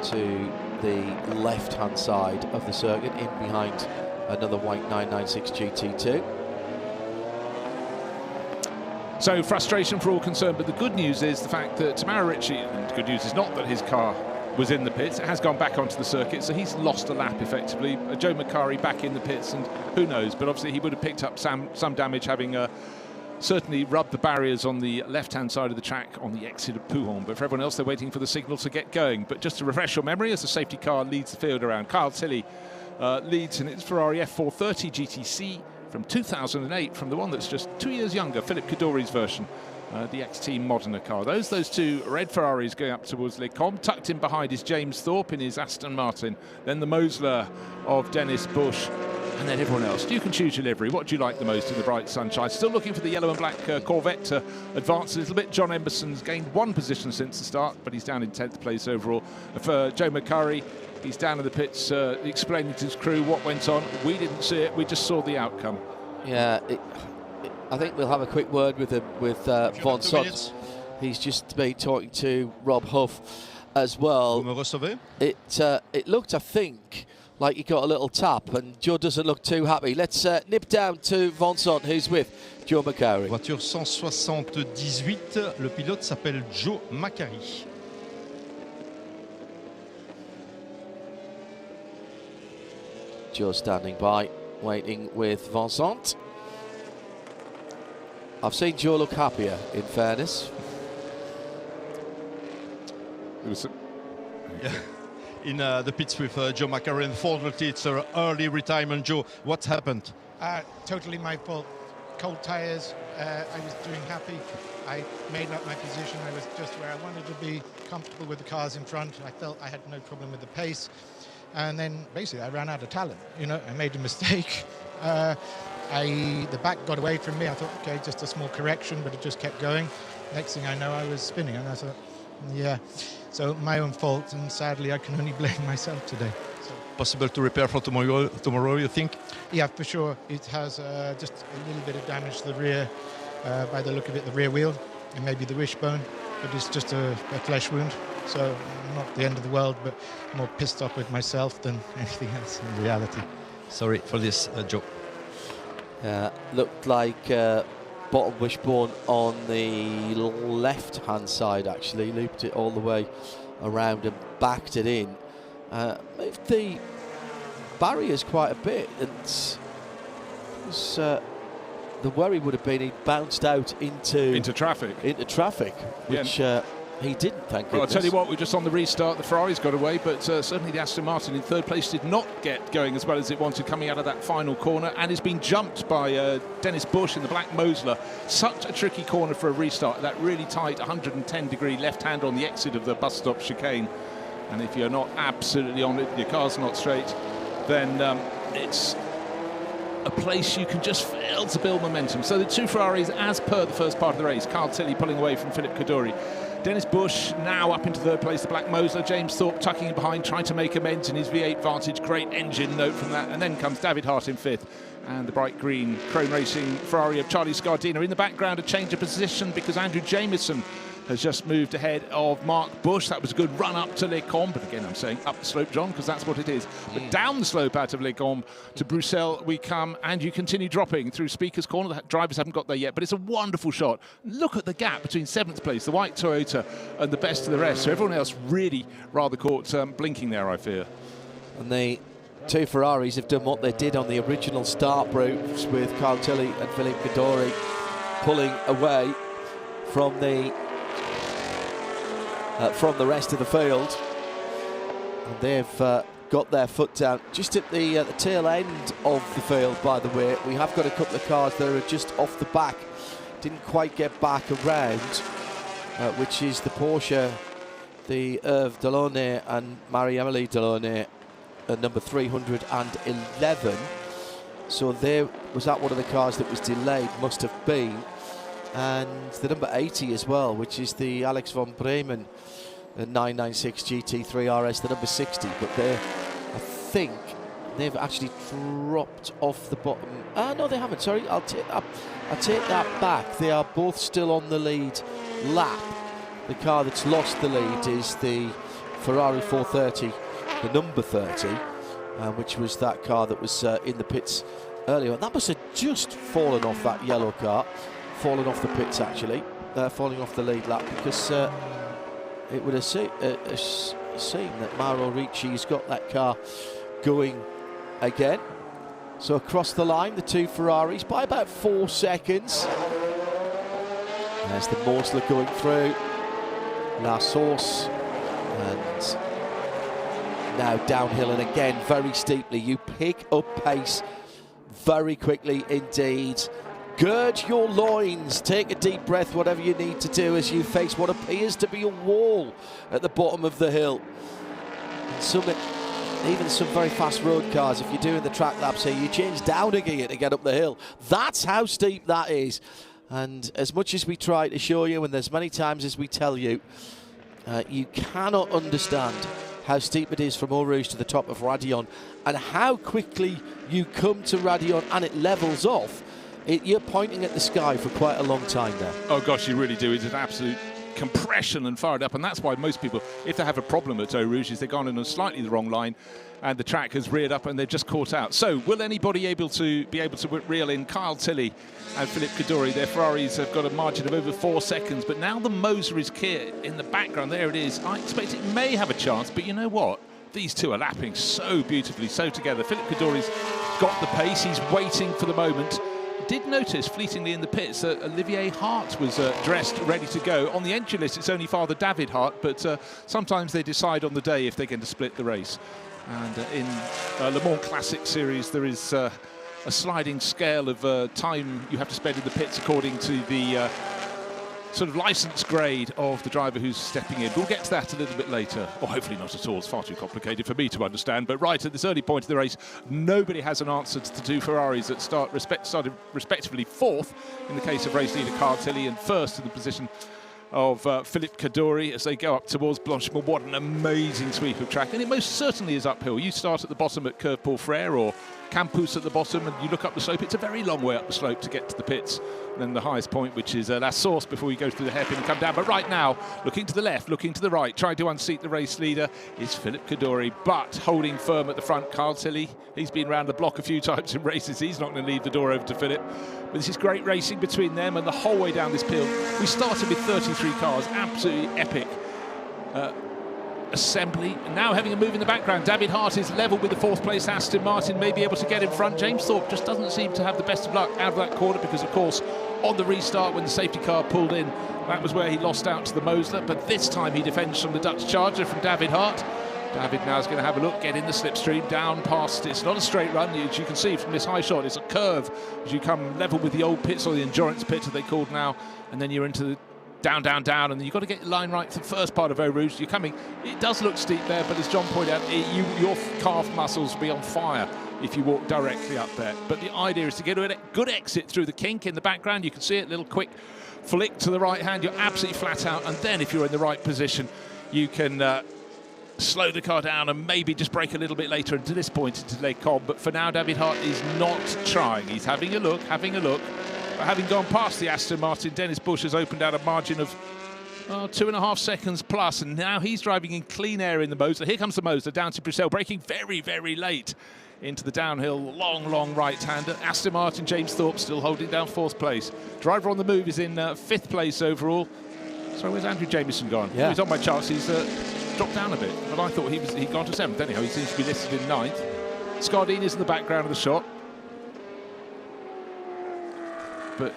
to the left-hand side of the circuit, in behind another white 996 GT2. So frustration for all concerned, but the good news is the fact that Tamara Ritchie, and the good news is not that his car was in the pits, it has gone back onto the circuit, so he's lost a lap effectively. Joe Macari back in the pits, and who knows, but obviously he would have picked up some damage, having certainly rubbed the barriers on the left-hand side of the track on the exit of Pouhon. But for everyone else, they're waiting for the signal to get going. But just to refresh your memory, as the safety car leads the field around, Carl Tilley leads in its Ferrari F430 GTC from 2008, from the one that's just 2 years younger, Philip Cadori's version, the X-Team Modena car. Those two red Ferraris going up towards Les Combes. Tucked in behind is James Thorpe in his Aston Martin, then the Mosler of Dennis Bush, and then everyone else. You can choose your livery. What do you like the most in the bright sunshine? Still looking for the yellow and black Corvette to advance a little bit. John Emberson's gained 1 position since the start, but he's down in 10th place overall. For Joe Macari, he's down in the pits explaining to his crew what went on. We didn't see it, we just saw the outcome. Yeah, I think we'll have a quick word with him, with Vincent. He's just been talking to Rob Huff as well. It looked, I think, like he got a little tap, and Joe doesn't look too happy. Let's nip down to Vincent, who's with Joe Macari. Voiture 178, le pilote s'appelle Joe Macari. Joe standing by, waiting with Vincent. I've seen Joe look happier, in fairness. Yeah. In the pits with Joe Macari, unfortunately it's an early retirement. Joe, what happened? Totally my fault. Cold tyres, I was doing happy. I made up my position. I was just where I wanted to be, comfortable with the cars in front. I felt I had no problem with the pace. And then basically I ran out of talent. You know, I made a mistake. The back got away from me. I thought, okay, just a small correction, but it just kept going. Next thing I know, I was spinning, and I thought, yeah. So my own fault, and sadly I can only blame myself today. So. Possible to repair for tomorrow, you think? Yeah, for sure. It has just a little bit of damage to the rear, by the look of it, the rear wheel, and maybe the wishbone, but it's just a flesh wound. So not the end of the world, but more pissed off with myself than anything else in reality. Sorry for this, Joe. Looked like bottom wishbone on the left-hand side, actually. Looped it all the way around and backed it in. Moved the barriers quite a bit, and the worry would have been he bounced out into traffic. Which He didn't, thank goodness. Well, I'll tell you what, we're just on the restart. The Ferrari's got away, but certainly the Aston Martin in third place did not get going as well as it wanted coming out of that final corner, and has been jumped by Dennis Bush in the Black Mosler. Such a tricky corner for a restart. That really tight 110-degree left hand on the exit of the bus stop chicane. And if you're not absolutely on it, your car's not straight, then it's a place you can just fail to build momentum. So the two Ferraris, as per the first part of the race, Carl Tilley pulling away from Philip Kaddouri. Dennis Bush now up into third place, the Black Mosler. James Thorpe tucking in behind, trying to make amends in his V8 Vantage. Great engine note from that. And then comes David Hart in fifth. And the bright green Chrome Racing Ferrari of Charlie Scardina. In the background, a change of position because Andrew Jamieson has just moved ahead of Mark Bush. That was a good run up to Les Combes, but again I'm saying up the slope, John, because that's what it is. But down the slope out of Les Combes to Bruxelles we come, and you continue dropping through Speaker's Corner. The drivers haven't got there yet, but it's a wonderful shot. Look at the gap between 7th place, the white Toyota, and the best of the rest. So everyone else really rather caught blinking there, I fear. And the two Ferraris have done what they did on the original start routes with Carl Tilley and Philippe Kaddouri pulling away from the rest of the field, and they've got their foot down just at the tail end of the field. By the way, we have got a couple of cars that are just off the back, didn't quite get back around, which is the Porsche, the Hervé Delaunay and Marie-Amélie Delaunay, number 311. So there was that one of the cars that was delayed, must have been. And the number 80 as well, which is the Alex von Bremen 996 GT3 RS, the number 60. But I think they've actually dropped off the bottom. No, they haven't. Sorry, I'll take that back. They are both still on the lead lap. The car that's lost the lead is the Ferrari 430, the number 30, which was that car that was in the pits earlier. That must have just fallen off that yellow car. Falling off the pits, actually, falling off the lead lap, because it would have seemed that Mauro Ricci's got that car going again. So across the line, the two Ferraris by about 4 seconds. There's the Mosler going through, La Source, and now downhill, and again very steeply. You pick up pace very quickly indeed. Gird your loins, take a deep breath, whatever you need to do as you face what appears to be a wall at the bottom of the hill. Even some very fast road cars, if you're doing the track laps here, you change down a gear to get up the hill. That's how steep that is. And as much as we try to show you, and as many times as we tell you, you cannot understand how steep it is from Eau Rouge to the top of Raidillon, and how quickly you come to Raidillon and it levels off. You're pointing at the sky for quite a long time there. Oh gosh, you really do. It's an absolute compression and fired up, and that's why most people, if they have a problem at Eau Rouge, is they've gone in on slightly the wrong line and the track has reared up and they've just caught out. So will anybody be able to reel in Kyle Tilley and Philippe Kaddouri? Their Ferraris have got a margin of over 4 seconds, but now the Moser is clear in the background. There it is. I expect it may have a chance, but you know what? These two are lapping so beautifully, so together. Philippe Kaddouri's got the pace. He's waiting for the moment. Did notice fleetingly in the pits that Olivier Hart was dressed, ready to go. On the entry list, it's only Father David Hart, but sometimes they decide on the day if they're going to split the race. And in Le Mans Classic Series, there is a sliding scale of time you have to spend in the pits according to the sort of license grade of the driver who's stepping in. We'll get to that a little bit later, or hopefully not at all. It's far too complicated for me to understand. But right at this early point of the race, nobody has an answer to the two Ferraris that started respectively fourth in the case of race leader Carl Tilley, and first in the position of Philippe Kaddouri as they go up towards Blanchimont. What an amazing sweep of track, and it most certainly is uphill. You start at the bottom at Curve Paul Frere or Campus at the bottom, and you look up the slope. It's a very long way up the slope to get to the pits. And then the highest point, which is La Source, before you go through the hairpin and come down. But right now, looking to the left, looking to the right, trying to unseat the race leader is Philippe Kaddouri, but holding firm at the front, Carl Tilley. He's been around the block a few times in races. He's not going to leave the door over to Philippe. But this is great racing between them, and the whole way down this field. We started with 33 cars, absolutely epic assembly. And now having a move in the background, David Hart is level with the fourth place Aston Martin, may be able to get in front. James Thorpe just doesn't seem to have the best of luck out of that corner because, of course, On the restart, when the safety car pulled in, that was where he lost out to the Mosler, but this time he defends from the Dutch Charger from David Hart. David now is going to have a look, get in the slipstream, down past. It's not a straight run, as you can see from this high shot. It's a curve as you come level with the old pits, or the endurance pits, as they called now, and then you're into the down, down, down, and you've got to get your line right for the first part of Eau Rouge. You're coming, it does look steep there, but as John pointed out, your calf muscles will be on fire if you walk directly up there. But the idea is to get a good exit through the kink in the background. You can see it, little quick flick to the right hand. You're absolutely flat out, and then if you're in the right position, you can slow the car down and maybe just brake a little bit later into this point into Les Combes. But for now, David Hart is not trying. He's having a look. But having gone past the Aston Martin, Dennis Bush has opened out a margin of 2.5 seconds plus, and now he's driving in clean air in the Mosler. Here comes the Mosler down to Bruxelles, braking very, very late into the downhill, long right-hander. Aston Martin, James Thorpe still holding down 4th place. Driver on the move is in 5th place overall. So where's Andrew Jamieson gone? Yeah. He's on my charts. He's dropped down a bit, but I thought he'd gone to 7th. Anyhow, he seems to be listed in 9th. Scardini's in the background of the shot, but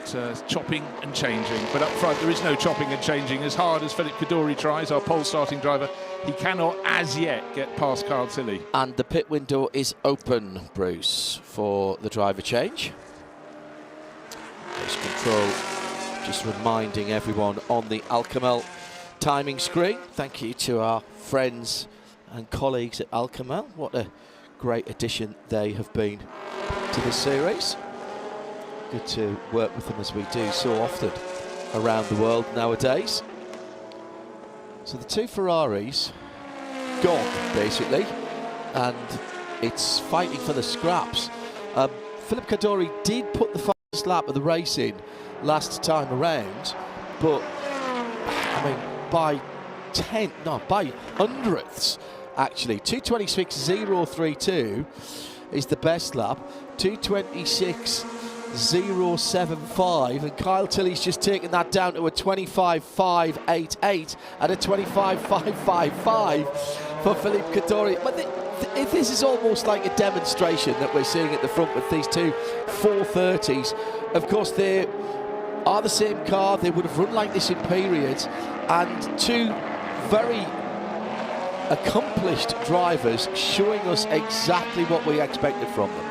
chopping and changing. But up front, there is no chopping and changing. As hard as Philippe Kaddouri tries, our pole starting driver, he cannot as yet get past Carl Tilley. And the pit window is open, Bruce, for the driver change. Race control just reminding everyone on the Alcamel timing screen. Thank you to our friends and colleagues at Alcamel. What a great addition they have been to this series. Good to work with them as we do so often around the world nowadays. So the 2 Ferraris gone, basically, and it's fighting for the scraps. Philippe Kaddouri did put the fastest lap of the race in last time around, but I mean by hundredths actually. 2:26.032 is the best lap. 2:26.075, and Kyle Tilley's just taken that down to a 25.588 and a 25.555 for Philippe Kaddouri. But this is almost like a demonstration that we're seeing at the front with these 2 430s. Of course, they are the same car. They would have run like this in periods, and 2 very accomplished drivers showing us exactly what we expected from them.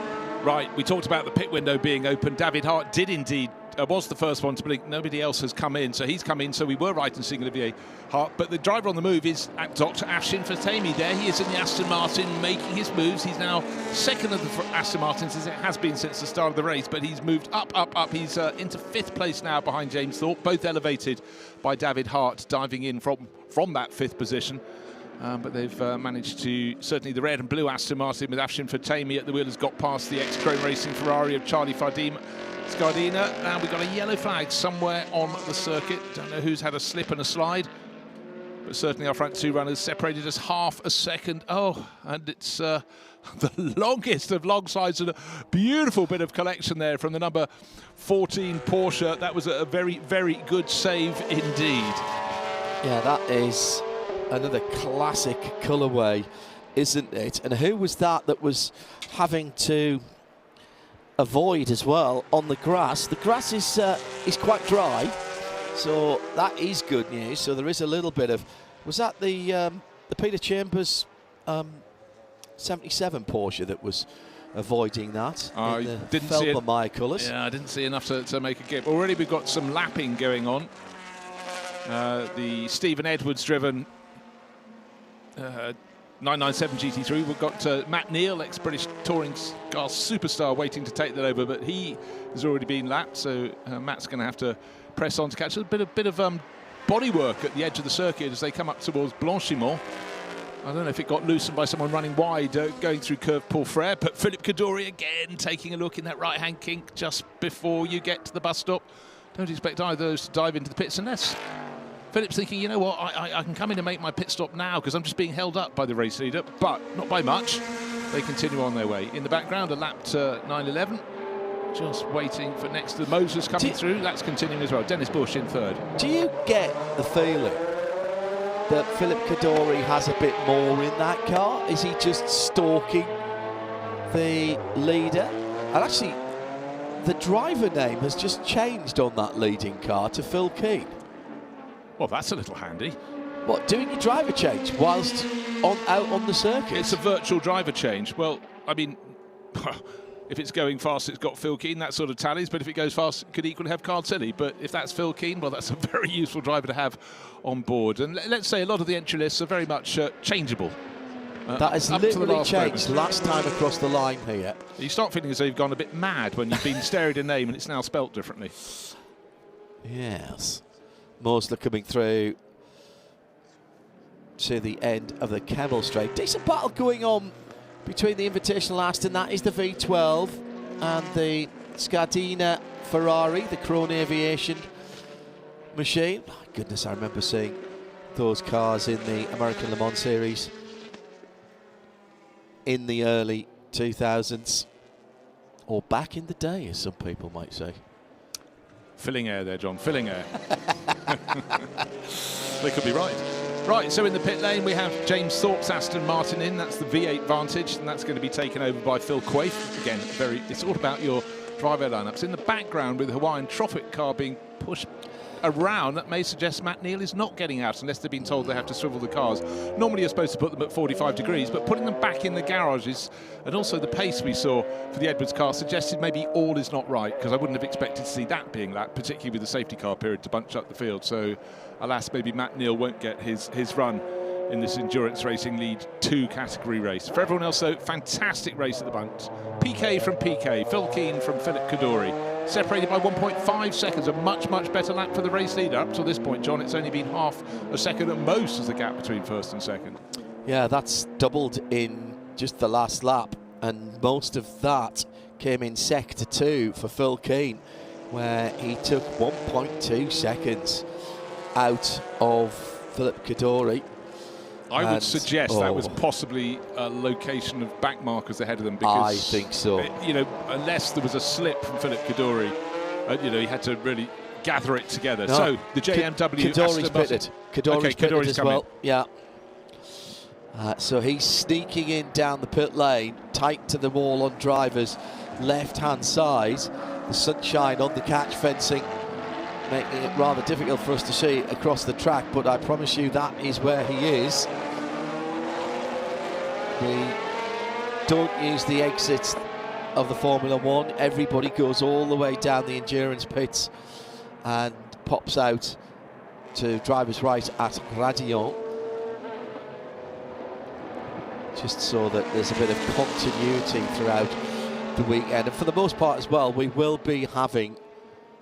Right, we talked about the pit window being open. David Hart did indeed, was the first one to blink. Nobody else has come in, so he's come in, so we were right in seeing Olivier Hart. But the driver on the move is Dr. Afshin Fatemi. There he is in the Aston Martin making his moves. He's now 2nd of the Aston Martins, as it has been since the start of the race, but he's moved up. He's into 5th place now behind James Thorpe, both elevated by David Hart diving in from that 5th position. But they've managed to, certainly the red and blue Aston Martin with Afshin Fatemi at the wheel has got past the ex-Chrome Racing Ferrari of Charlie Scardina. Now we've got a yellow flag somewhere on the circuit. Don't know who's had a slip and a slide, but certainly our front 2 runners separated us half a second. Oh, and it's the longest of long slides, and a beautiful bit of collection there from the number 14 Porsche. That was a very, very good save indeed. Yeah, that is another classic colourway, isn't it? And who was that was having to avoid as well on the grass? The grass is quite dry, so that is good news. So there is a little bit of, was that the Peter Chambers 77 Porsche that was avoiding that? I didn't see it. Felbermeyer colours. Yeah, I didn't see enough to make a gap. Already we've got some lapping going on. The Stephen Edwards driven 997 GT3. We've got Matt Neal, ex-British touring car superstar, waiting to take that over, but he has already been lapped, so Matt's going to have to press on to catch a bit of body work at the edge of the circuit as they come up towards Blanchimont. I don't know if it got loosened by someone running wide going through Curve Paul Frere, but Philippe Kaddouri again taking a look in that right-hand kink just before you get to the bus stop. Don't expect either of those to dive into the pits unless Philip's thinking, you know what, I can come in and make my pit stop now because I'm just being held up by the race leader, but not by much. They continue on their way. In the background, a lapped 911, just waiting for next to the Moses coming through. That's continuing as well. Dennis Bush in 3rd. Do you get the feeling that Philippe Kaddouri has a bit more in that car? Is he just stalking the leader? And actually, the driver name has just changed on that leading car to Phil Keane. Well, that's a little handy. What, doing your driver change whilst out on the circuit? It's a virtual driver change. Well, I mean, if it's going fast, it's got Phil Keane, that sort of tallies, but if it goes fast, it could equally have Cardsilly. But if that's Phil Keane, well, that's a very useful driver to have on board. And let's say a lot of the entry lists are very much changeable. That has literally changed last time across the line here. You start feeling as though you've gone a bit mad when you've been staring at a name and it's now spelt differently. Yes. Mosler coming through to the end of the Kemmel Straight. Decent battle going on between the Invitational Aston, that is the V12, and the Scardina Ferrari, the Krone Aviation machine. My goodness, I remember seeing those cars in the American Le Mans Series in the early 2000s, or back in the day, as some people might say. Filling air there, John, filling air. They could be right. Right, so in the pit lane we have James Thorpe's Aston Martin in. That's the V8 Vantage, and that's going to be taken over by Phil Quaife. Again, it's all about your driver lineups. In the background with the Hawaiian Trophic car being pushed around, that may suggest Matt Neal is not getting out unless they've been told they have to swivel the cars. Normally you're supposed to put them at 45 degrees, but putting them back in the garages, and also the pace we saw for the Edwards car suggested maybe all is not right, because I wouldn't have expected to see that being lapped, particularly with the safety car period to bunch up the field. So alas, maybe Matt Neal won't get his run in this Endurance Racing Lead 2 category race. For everyone else though, fantastic race at the bunch. PK from PK, Phil Keane from Philip Kadori, separated by 1.5 seconds, a much better lap for the race leader. Up to this point, John, it's only been half a second at most as the gap between first and second. Yeah, that's doubled in just the last lap, and most of that came in Sector 2 for Phil Keane, where he took 1.2 seconds out of Philip Kadori. I would suggest that was possibly a location of back markers ahead of them, because I think so. You know, unless there was a slip from Philip Kadori, you know, he had to really gather it together. No. So the JMW Kadori's pitted. Kadori's pitted as well. Yeah. So he's sneaking in down the pit lane, tight to the wall on driver's left-hand side. The sunshine on the catch fencing, making it rather difficult for us to see across the track, but I promise you that is where he is. We don't use the exits of the Formula One. Everybody goes all the way down the endurance pits and pops out to driver's right at Radillon, just so that there's a bit of continuity throughout the weekend. And for the most part as well, we will be having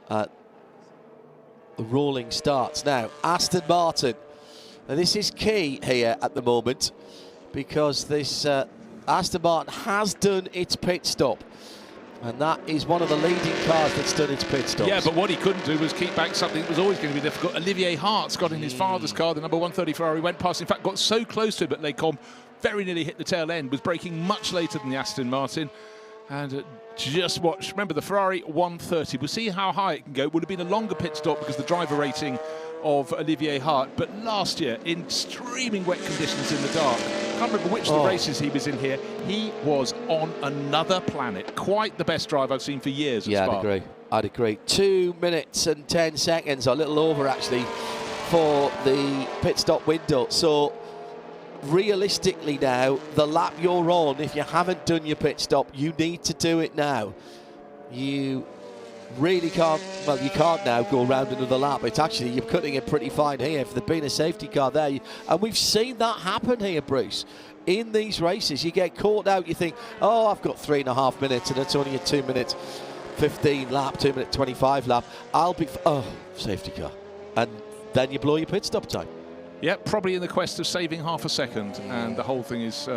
the rolling starts. Now, Aston Martin. Now, this is key here at the moment, because this Aston Martin has done its pit stop, and that is one of the leading cars that's done its pit stops. Yeah, but what he couldn't do was keep back something that was always going to be difficult. Olivier Hart's got in his father's car, the number 130 Ferrari, went past, in fact got so close to him at Les Combes, very nearly hit the tail end, was braking much later than the Aston Martin. And just watch, remember the Ferrari 130, we'll see how high it can go. It would have been a longer pit stop because the driver rating of Olivier Hart, but last year in streaming wet conditions in the dark, I can't remember which of the races he was in here, he was on another planet. Quite the best drive I've seen for years at Spa. I'd agree. 2 minutes and 10 seconds, a little over actually, for the pit stop window. So realistically now, the lap you're on, if you haven't done your pit stop, you need to do it now. You really can't, well, you can't now go around another lap. It's actually, you're cutting it pretty fine here. If there'd been a safety car there, and we've seen that happen here, Bruce, in these races. You get caught out, you think, oh, I've got 3.5 minutes, and it's only a 2 minute 15 lap, 2 minute 25 lap. I'll be, safety car. And then you blow your pit stop time. Yeah, probably in the quest of saving half a second, and the whole thing is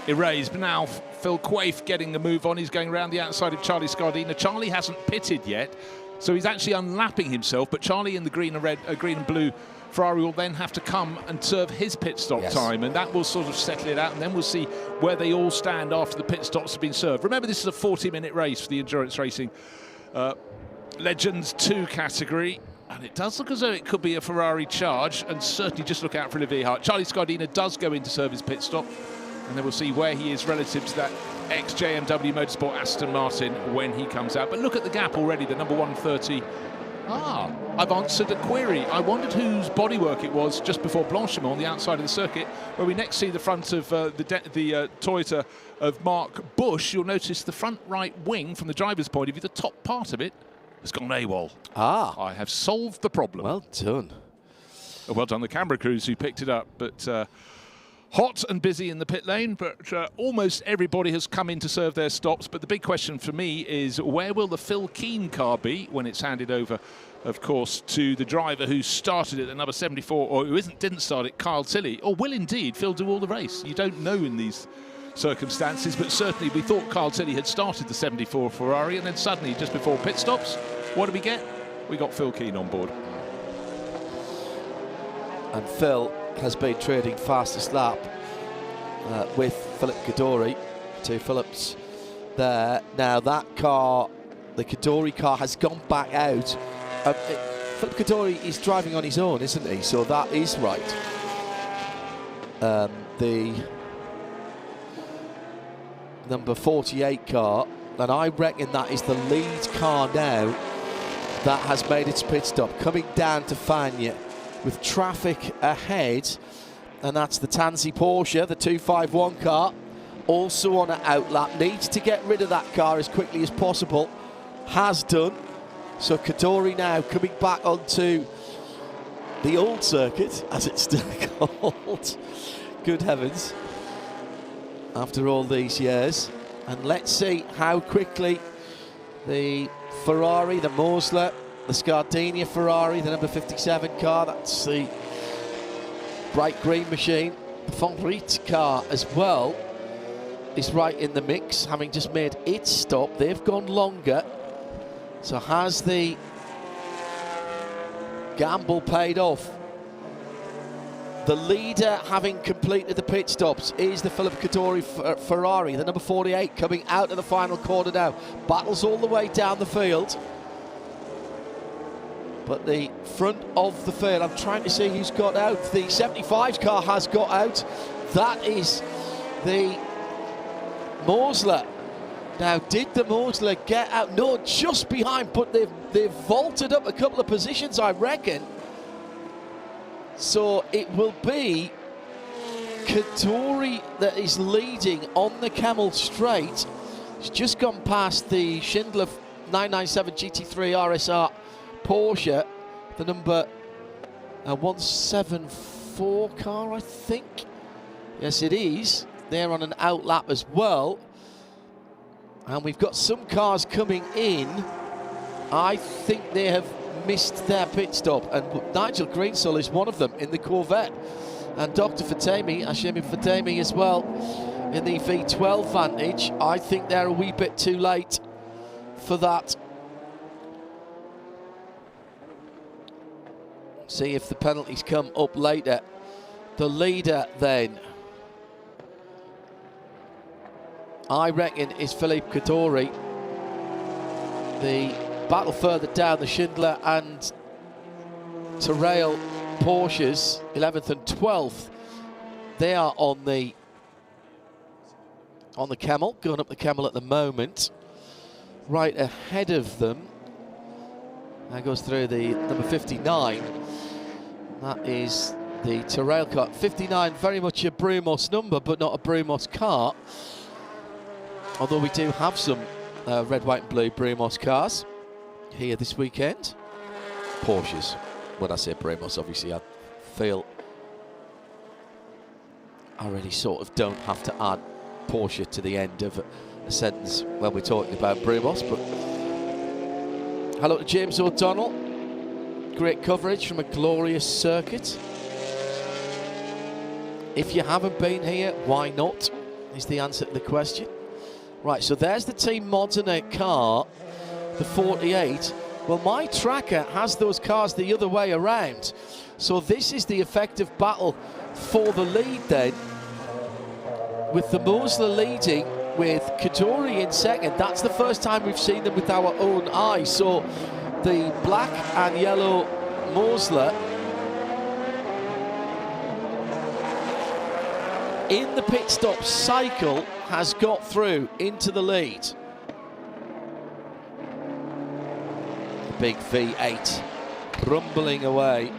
erased. But now Phil Quaife getting the move on. He's going around the outside of Charlie Scardina. Charlie hasn't pitted yet, so he's actually unlapping himself. But Charlie in the green and blue Ferrari will then have to come and serve his pit stop time, and that will sort of settle it out. And then we'll see where they all stand after the pit stops have been served. Remember, this is a 40-minute race for the Endurance Racing Legends 2 category. And it does look as though it could be a Ferrari charge, and certainly just look out for Olivier Hart. Charlie Scardina does go in to serve his pit stop, and then we'll see where he is relative to that ex-JMW Motorsport Aston Martin when he comes out. But look at the gap already, the number 130. I've answered a query. I wondered whose bodywork it was just before Blanchimont on the outside of the circuit. Where we next see the front of the Toyota of Mark Bush, you'll notice the front right wing, from the driver's point of view, the top part of it has gone AWOL. I have solved the problem. Well done. Well done, the camera crews who picked it up. But hot and busy in the pit lane, but almost everybody has come in to serve their stops. But the big question for me is, where will the Phil Keane car be when it's handed over, of course, to the driver who started it at number 74, or who didn't start it, Kyle Tilley, or will indeed Phil do all the race? You don't know in these circumstances, but certainly we thought Kyle Tilley had started the 74 Ferrari, and then suddenly, just before pit stops, what did we get? We got Phil Keane on board. And Phil has been trading fastest lap with Philip Kadori, 2 Phillips there. Now that car, the Kadori car, has gone back out. Philip Kadori is driving on his own, isn't he? So that is right. The number 48 car, and I reckon that is the lead car now that has made its pit stop, coming down to Fagnes with traffic ahead, and that's the Tansy Porsche, the 251 car, also on an outlap. Needs to get rid of that car as quickly as possible, has done. So Kadori now coming back onto the old circuit, as it's still called. Good heavens, after all these years. And let's see how quickly the Ferrari, the Mosler, the Scardini Ferrari, the number 57 car, that's the bright green machine. The Fonrit car as well is right in the mix, having just made its stop. They've gone longer. So has the gamble paid off? The leader, having completed the pit stops, is the Philip Kadori Ferrari, the number 48, coming out of the final corner now. Battles all the way down the field. But the front of the field, I'm trying to see who's got out. The 75 car has got out. That is the Mosler. Now, did the Mosler get out? No, just behind, but they've vaulted up a couple of positions, I reckon. So it will be Kadori that is leading on the Camel Straight. He's just gone past the Schindler 997 GT3 RSR Porsche, the number 174 car, I think. Yes, it is. They're on an outlap as well. And we've got some cars coming in. I think they have missed their pit stop, and Nigel Greensill is one of them in the Corvette. And Dr. Fatemi, Hashemi Fatemi as well, in the V12 Vantage. I think they're a wee bit too late for that. See if the penalties come up later. The leader then, I reckon, is Philippe Kadori. The battle further down, the Schindler and Terrail Porsches, 11th and 12th. They are on the Camel, going up the Camel at the moment. Right ahead of them, that goes through the number 59. That is the Terrail car. 59, very much a Brumos number, but not a Brumos car. Although we do have some red, white and blue Brumos cars here this weekend. Porsches. When I say Brumos, obviously I feel I really sort of don't have to add Porsche to the end of a sentence when we're talking about Brumos. But hello to James O'Donnell. Great coverage from a glorious circuit. If you haven't been here, why not, is the answer to the question. Right, so there's the Team Modena car, the 48. Well, my tracker has those cars the other way around. So this is the effective battle for the lead then, with the Mosler leading, with Kadori in second. That's the first time we've seen them with our own eyes. So the black and yellow Mosler in the pit stop cycle has got through into the lead. The big V8 rumbling away.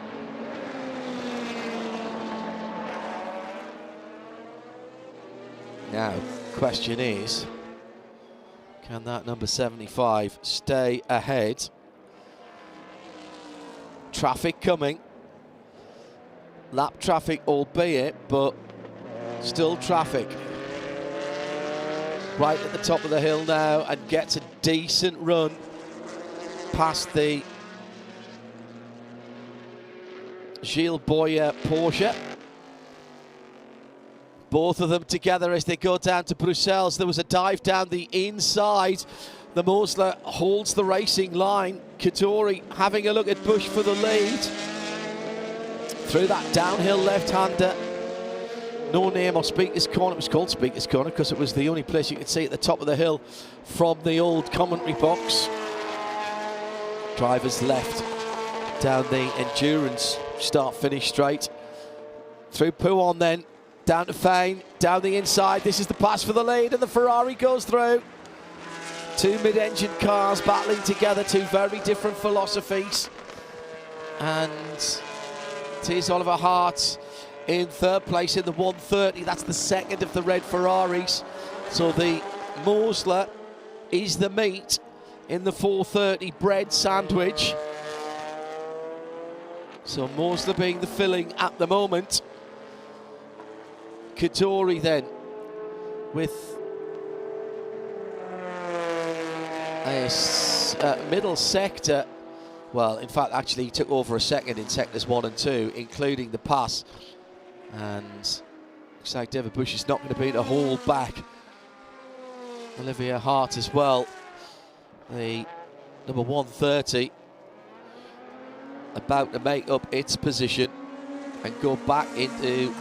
Now, question is, can that number 75 stay ahead? Traffic coming. Lap traffic, albeit, but still traffic. Right at the top of the hill now, and gets a decent run past the Gilles Boyer Porsche. Both of them together as they go down to Bruxelles. There was a dive down the inside. The Mosler holds the racing line. Kadori having a look at Bush for the lead. Through that downhill left-hander. No name or Speaker's Corner. It was called Speaker's Corner because it was the only place you could see at the top of the hill from the old commentary box. Drivers left down the endurance start-finish straight. Through Pouon then. Down to Fane, down the inside. This is the pass for the lead, and the Ferrari goes through. Two mid-engine cars battling together, two very different philosophies. And it is Oliver Hart in third place in the 130. That's the second of the red Ferraris. So the Mosler is the meat in the 430 bread sandwich. So Mosler being the filling at the moment. Kadori then with a middle sector. Well, in fact, actually he took over a second in sectors 1 and 2, including the pass. And looks like David Bush is not going to be able to hold back Olivia Hart as well. The number 130 about to make up its position and go back into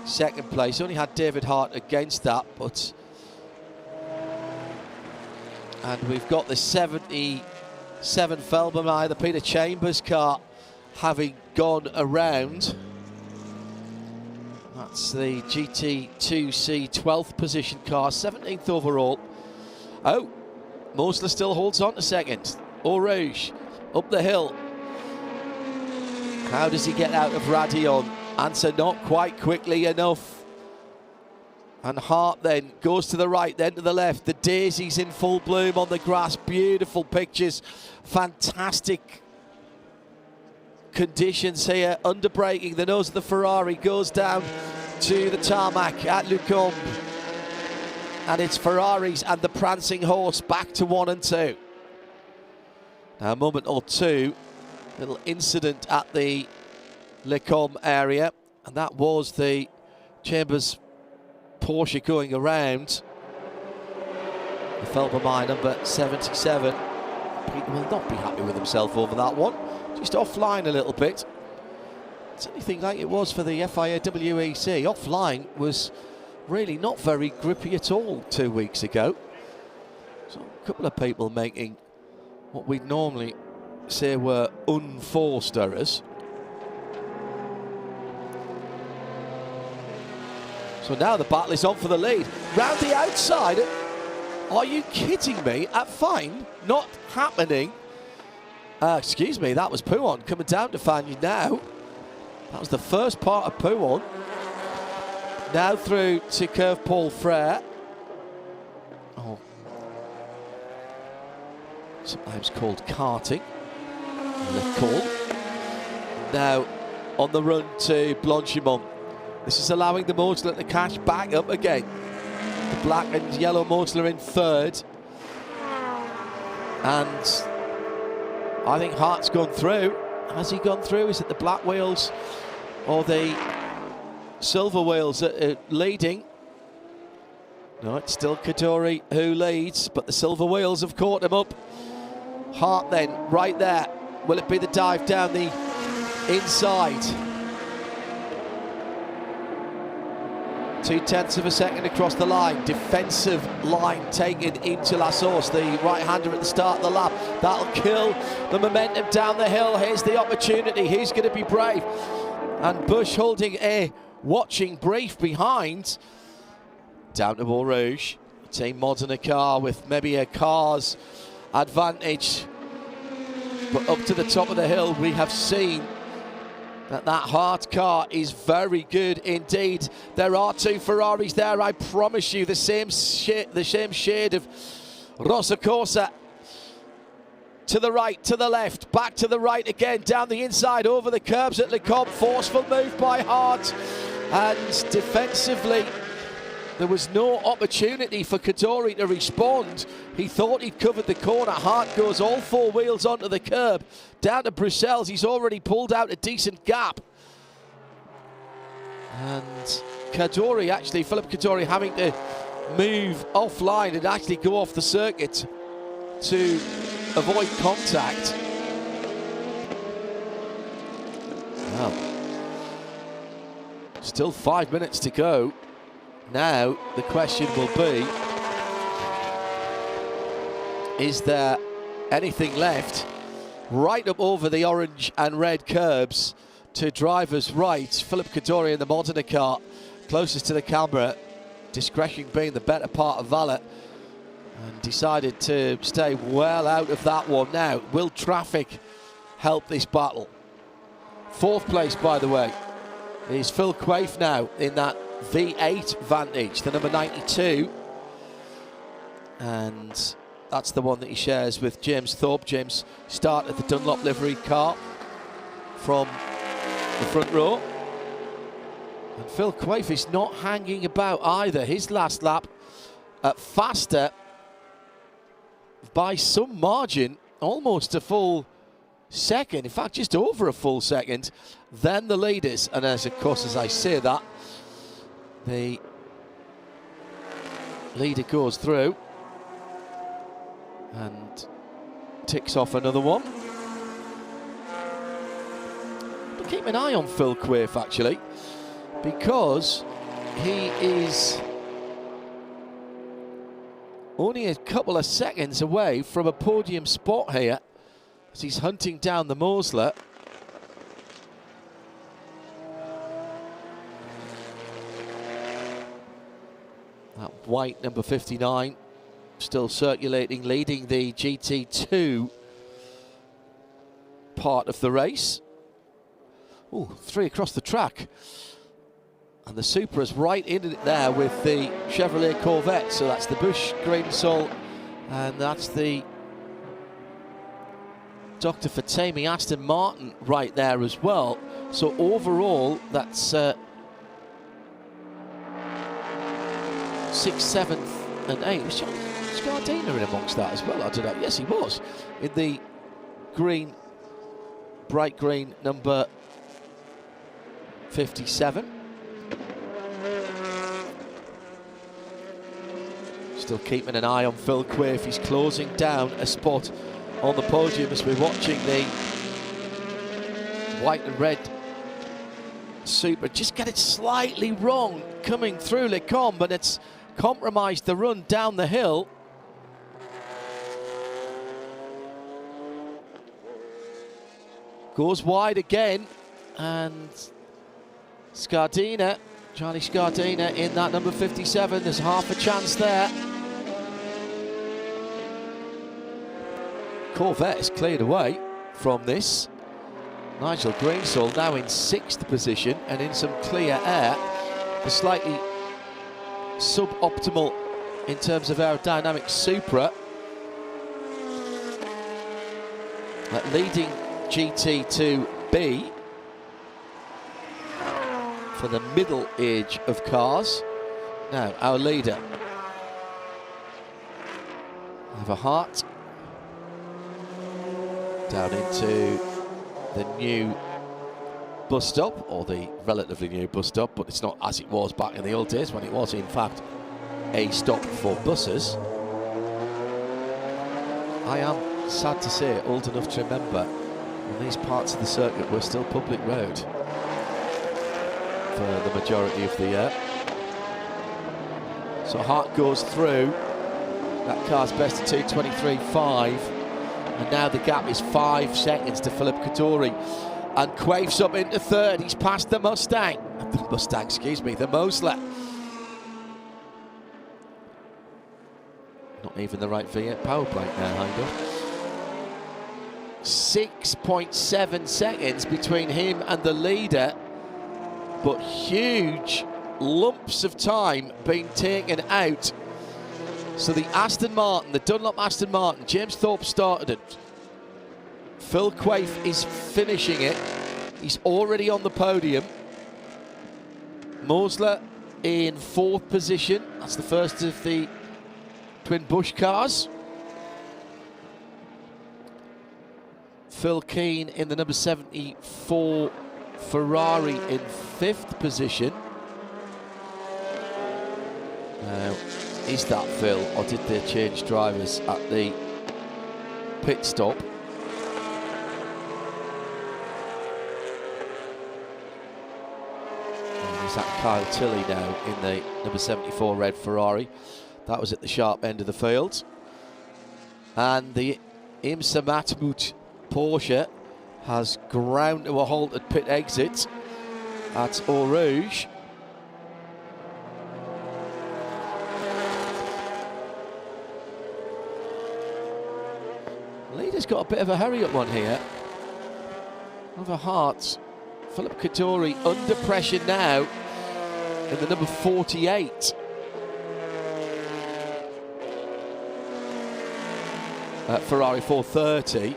second place. Only had David Hart against that, but and we've got the 77 Felbermeyer, the Peter Chambers car, having gone around. That's the GT3 12th position car, 17th overall. Oh, Mosler still holds on to second. Eau Rouge up the hill. How does he get out of Radillon? Answer, not quite quickly enough. And Hart then goes to the right, then to the left. The daisies in full bloom on the grass. Beautiful pictures. Fantastic conditions here. Under braking, the nose of the Ferrari goes down to the tarmac at Lucombe. And it's Ferraris and the prancing horse back to 1 and 2. Now a moment or two, little incident at the Lecombe area, and that was the Chambers Porsche going around. The Felbermeyer number 77. Peter will not be happy with himself over that one. Just offline a little bit. It's anything like it was for the FIA WEC. Offline was really not very grippy at all 2 weeks ago. So a couple of people making what we'd normally say were unforced errors. So now the battle is on for the lead. Round the outside. Are you kidding me? At Fine, not happening. Excuse me, that was Pouon coming down to Fagnes now. That was the first part of Pouon. Now through to Curve Paul Frere. Oh. Sometimes called karting. The call. Now on the run to Blanchimont. This is allowing the Mosler to catch back up again. The black and yellow Mosler in third. And I think Hart's gone through. Has he gone through? Is it the black wheels or the silver wheels that are leading? No, it's still Kadori who leads, but the silver wheels have caught him up. Hart then, right there. Will it be the dive down the inside? 0.2 of a second across the line. Defensive line taken into La Source, the right-hander at the start of the lap. That'll kill the momentum down the hill. Here's the opportunity. Who's going to be brave? And Bush holding a watching brief behind. Down to Beau Rouge. Team Modena car with maybe a car's advantage. But up to the top of the hill, we have seen that hard car is very good indeed. There are two Ferraris there, I promise you. The same shade of Rosa Corsa. To the right, to the left, back to the right again, down the inside, over the curbs at Le Combe. Forceful move by Hart. And defensively, there was no opportunity for Kadori to respond. He thought he'd covered the corner. Hart goes all four wheels onto the curb. Down to Bruxelles, he's already pulled out a decent gap. And Kadori, actually, Philip Kadori having to move offline and actually go off the circuit to avoid contact. Well, still 5 minutes to go. Now, the question will be, is there anything left right up over the orange and red curbs to driver's right? Philip Kadori in the Modena car, closest to the camera, discretion being the better part of valor, and decided to stay well out of that one. Now, will traffic help this battle? Fourth place, by the way, is Phil Quaife now in that V8 Vantage, the number 92, and that's the one that he shares with James Thorpe. James started the Dunlop livery car from the front row, and Phil Quaife is not hanging about either. His last lap faster by some margin, almost a full second, in fact just over a full second, than the leaders. And as of course, as I say that, the leader goes through and ticks off another one. But keep an eye on Phil Quaife, actually, because he is only a couple of seconds away from a podium spot here as he's hunting down the Mosler. That white number 59 still circulating, leading the GT2 part of the race. Oh, three across the track. And the Supra's right in it there with the Chevrolet Corvette. So that's the Busch Green Sol, and that's the Dr. Fatemi Aston Martin right there as well. So overall, that's 6th, 7th and 8th. Was Scardina in amongst that as well? I don't know. Yes, he was. In the green, bright green number 57. Still keeping an eye on Phil Quaife. He's closing down a spot on the podium as we're watching the white and red Supra just get it slightly wrong coming through Le Combe, but it's compromised the run down the hill. Goes wide again, and Scardina, Charlie Scardina in that number 57. There's half a chance there. Corvette is cleared away from this. Nigel Greensall now in 6th position and in some clear air. The slightly suboptimal in terms of aerodynamic Supra. That leading GT2B for the middle age of cars. Now our leader, have a Hart down into the new bus stop, or the relatively new bus stop, but it's not as it was back in the old days when it was in fact a stop for buses. I am, sad to say, old enough to remember when these parts of the circuit were still public road for the majority of the year. So Hart goes through. That car's best at 2:23.5. And now the gap is 5 seconds to Philip Kadori. And Quaife's up into 3rd. He's passed the Mustang. The Mosler. even the right V8 power plant now, Hindhaugh. 6.7 seconds between him and the leader, but huge lumps of time being taken out. So the Aston Martin, the Dunlop Aston Martin, James Thorpe started it. Phil Quaife is finishing it. He's already on the podium. Mosler in 4th position. That's the first of the twin Busch cars. Phil Keane in the number 74 Ferrari in 5th position. Now, is that Phil, or did they change drivers at the pit stop? And is that Kyle Tilley now in the number 74 red Ferrari? That was at the sharp end of the field. And the IMSA Matmut Porsche has ground to a halt at pit exit at Eau Rouge. Leader's got a bit of a hurry-up one here. Over Hart. Philip Kadori under pressure now in the number 48. Ferrari 430.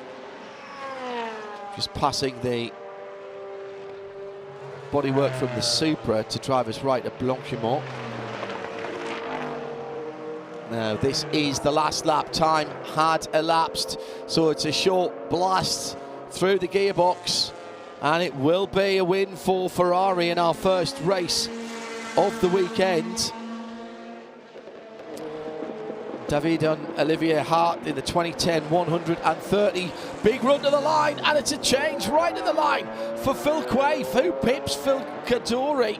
Just passing the bodywork from the Supra to driver's right at Blanchimont. Now this is the last lap. Time had elapsed, so it's a short blast through the gearbox, and it will be a win for Ferrari in our first race of the weekend. David and Olivier Hart in the 2010 130. Big run to the line, and it's a change right at the line for Phil Quaife, who pips Phil Kadori.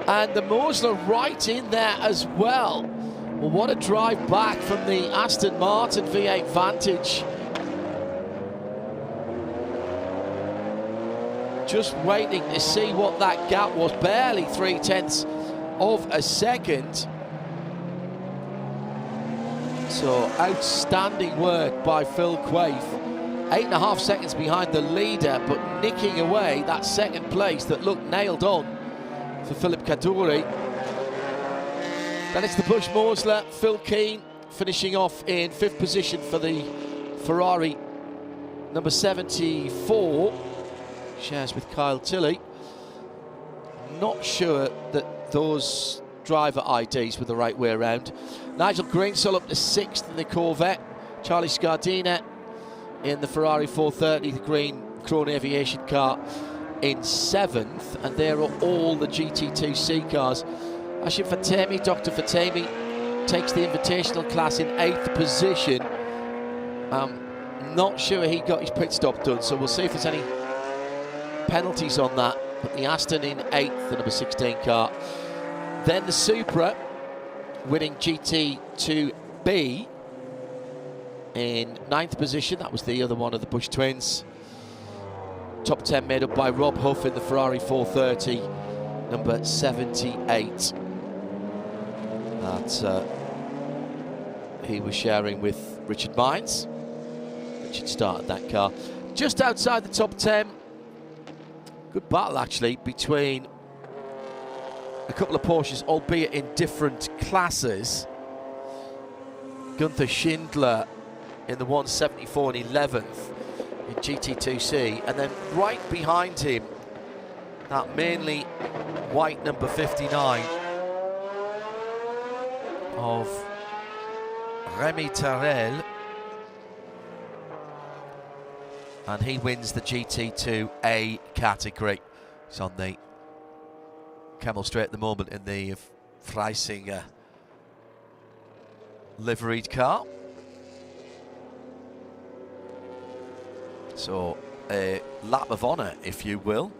And the Mosler right in there as well. Well, what a drive back from the Aston Martin V8 Vantage. Just waiting to see what that gap was. Barely 0.3 of a second. So outstanding work by Phil Quaife. 8.5 seconds behind the leader, but nicking away that second place that looked nailed on for Philip Kadori. Then it's the Busch Mosler. Phil Keane finishing off in 5th position for the Ferrari number 74. Shares with Kyle Tilley. Not sure that those driver IDs were the right way around. Nigel Greensill up to 6th in the Corvette. Charlie Scardina in the Ferrari 430, the green Krone Aviation car, in 7th. And there are all the GT2C cars. Hashim Fatemi, Dr. Fatemi, takes the Invitational class in 8th position. Not sure he got his pit stop done, so we'll see if there's any penalties on that. But the Aston in 8th, the number 16 car. Then the Supra winning GT2B in 9th position. That was the other one of the Busch twins. Top 10 made up by Rob Huff in the Ferrari 430, number 78. That he was sharing with Richard Mines. Richard started that car. Just outside the top 10. Good battle actually between a couple of Porsches, albeit in different classes. Gunther Schindler in the 174 and 11th in GT2C, and then right behind him, that mainly white number 59 of Remy Tarel, and he wins the GT2A category. He's on the Camel Straight at the moment in the Freisinger liveried car. So a lap of honour, if you will.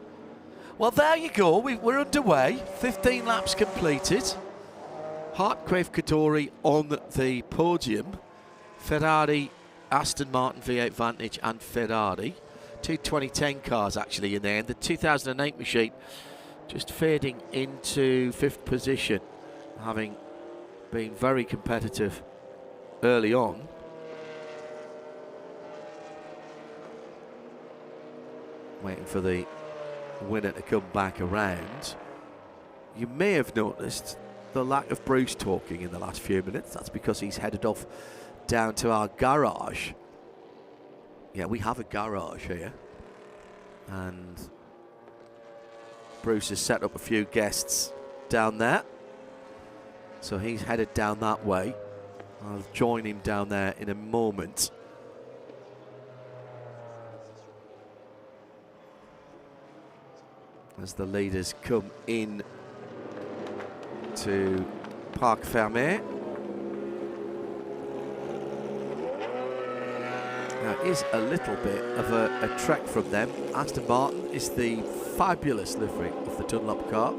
Well, there you go. We're underway. 15 laps completed. Hart, Quaife, Kadori on the podium. Ferrari, Aston Martin V8 Vantage and Ferrari. Two 2010 cars actually in there. And the 2008 machine just fading into 5th position, having been very competitive early on. Waiting for the winner to come back around. You may have noticed the lack of Bruce talking in the last few minutes. That's because he's headed off down to our garage. Yeah, we have a garage here. And Bruce has set up a few guests down there. So he's headed down that way. I'll join him down there in a moment. As the leaders come in to Parc Fermé. Now it is a little bit of a trek from them. Aston Martin is the fabulous livery of the Dunlop car.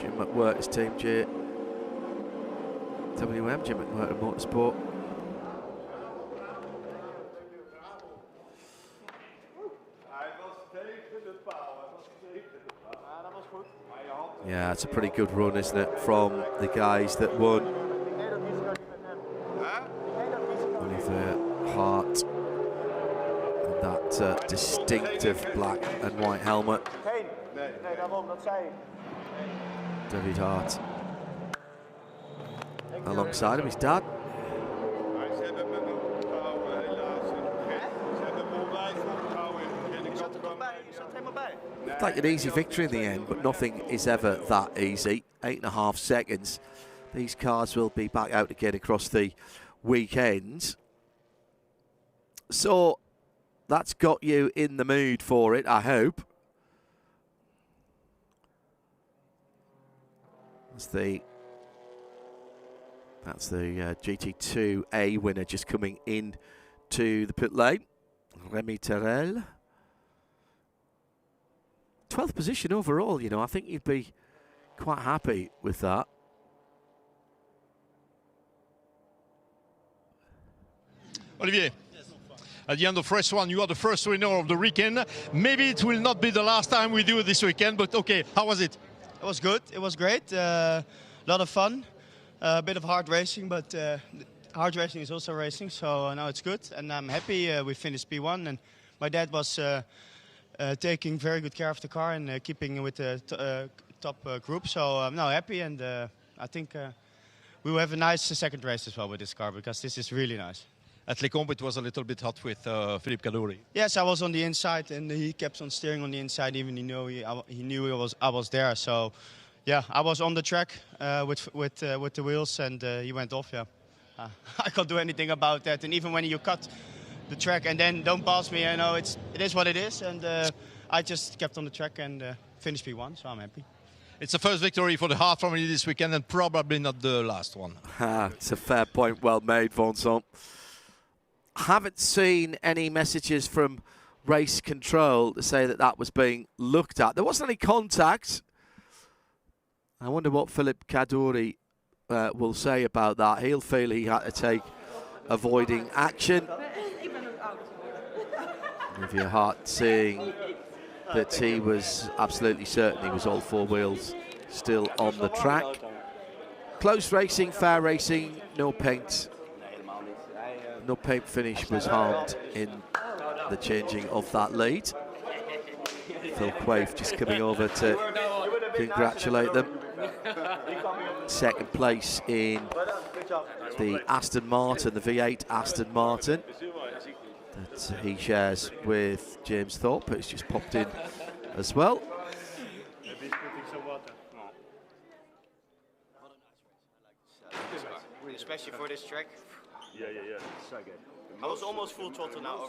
Jim McWhirter's team, WM, Jim McWhirter Motorsport. Yeah, it's a pretty good run, isn't it, from the guys that won. Oliver Hart and that distinctive black and white helmet. David Hart alongside him, his dad. Looked like an easy victory in the end, but nothing is ever that easy. 8.5 seconds. These cars will be back out again across the weekend. So that's got you in the mood for it, I hope. That's the GT2A winner just coming in to the pit lane. Remy Terrell. 12th position overall, you know, I think you'd be quite happy with that. Olivier, at the end of race one, you are the first winner of the weekend. Maybe it will not be the last time we do it this weekend, but okay, how was it? It was good, it was great. A lot of fun, a bit of hard racing, but hard racing is also racing, so now it's good. And I'm happy we finished P1, and my dad was taking very good care of the car and keeping with the top group. So I'm now happy, and I think we will have a nice second race as well with this car, because this is really nice. At Les Combes, it was a little bit hot with Philippe Cadori. Yes, I was on the inside, and he kept on steering on the inside, even he knew I was there. So, yeah, I was on the track with the wheels, and he went off. Yeah, I can't do anything about that. And even when you cut the track and then don't pass me, I know it is what it is. And I just kept on the track and finished P1, so I'm happy. It's the first victory for the Hart family this weekend, and probably not the last one. It's a fair point, well made, Vincent. Haven't seen any messages from race control to say that was being looked at. There wasn't any contact. I wonder what Philippe Cadori will say about that. He'll feel he had to take avoiding action. Olivia Hart saying that he was absolutely certain he was all four wheels still on the track. Close racing, fair racing, no paint. No paint finish was harmed in the changing of that lead. Phil Quaife just coming over to congratulate them. Second place in the Aston Martin, the V8 Aston Martin that he shares with James Thorpe, who's just popped in as well. Especially for this track. Yeah. So good. I was almost full throttle now.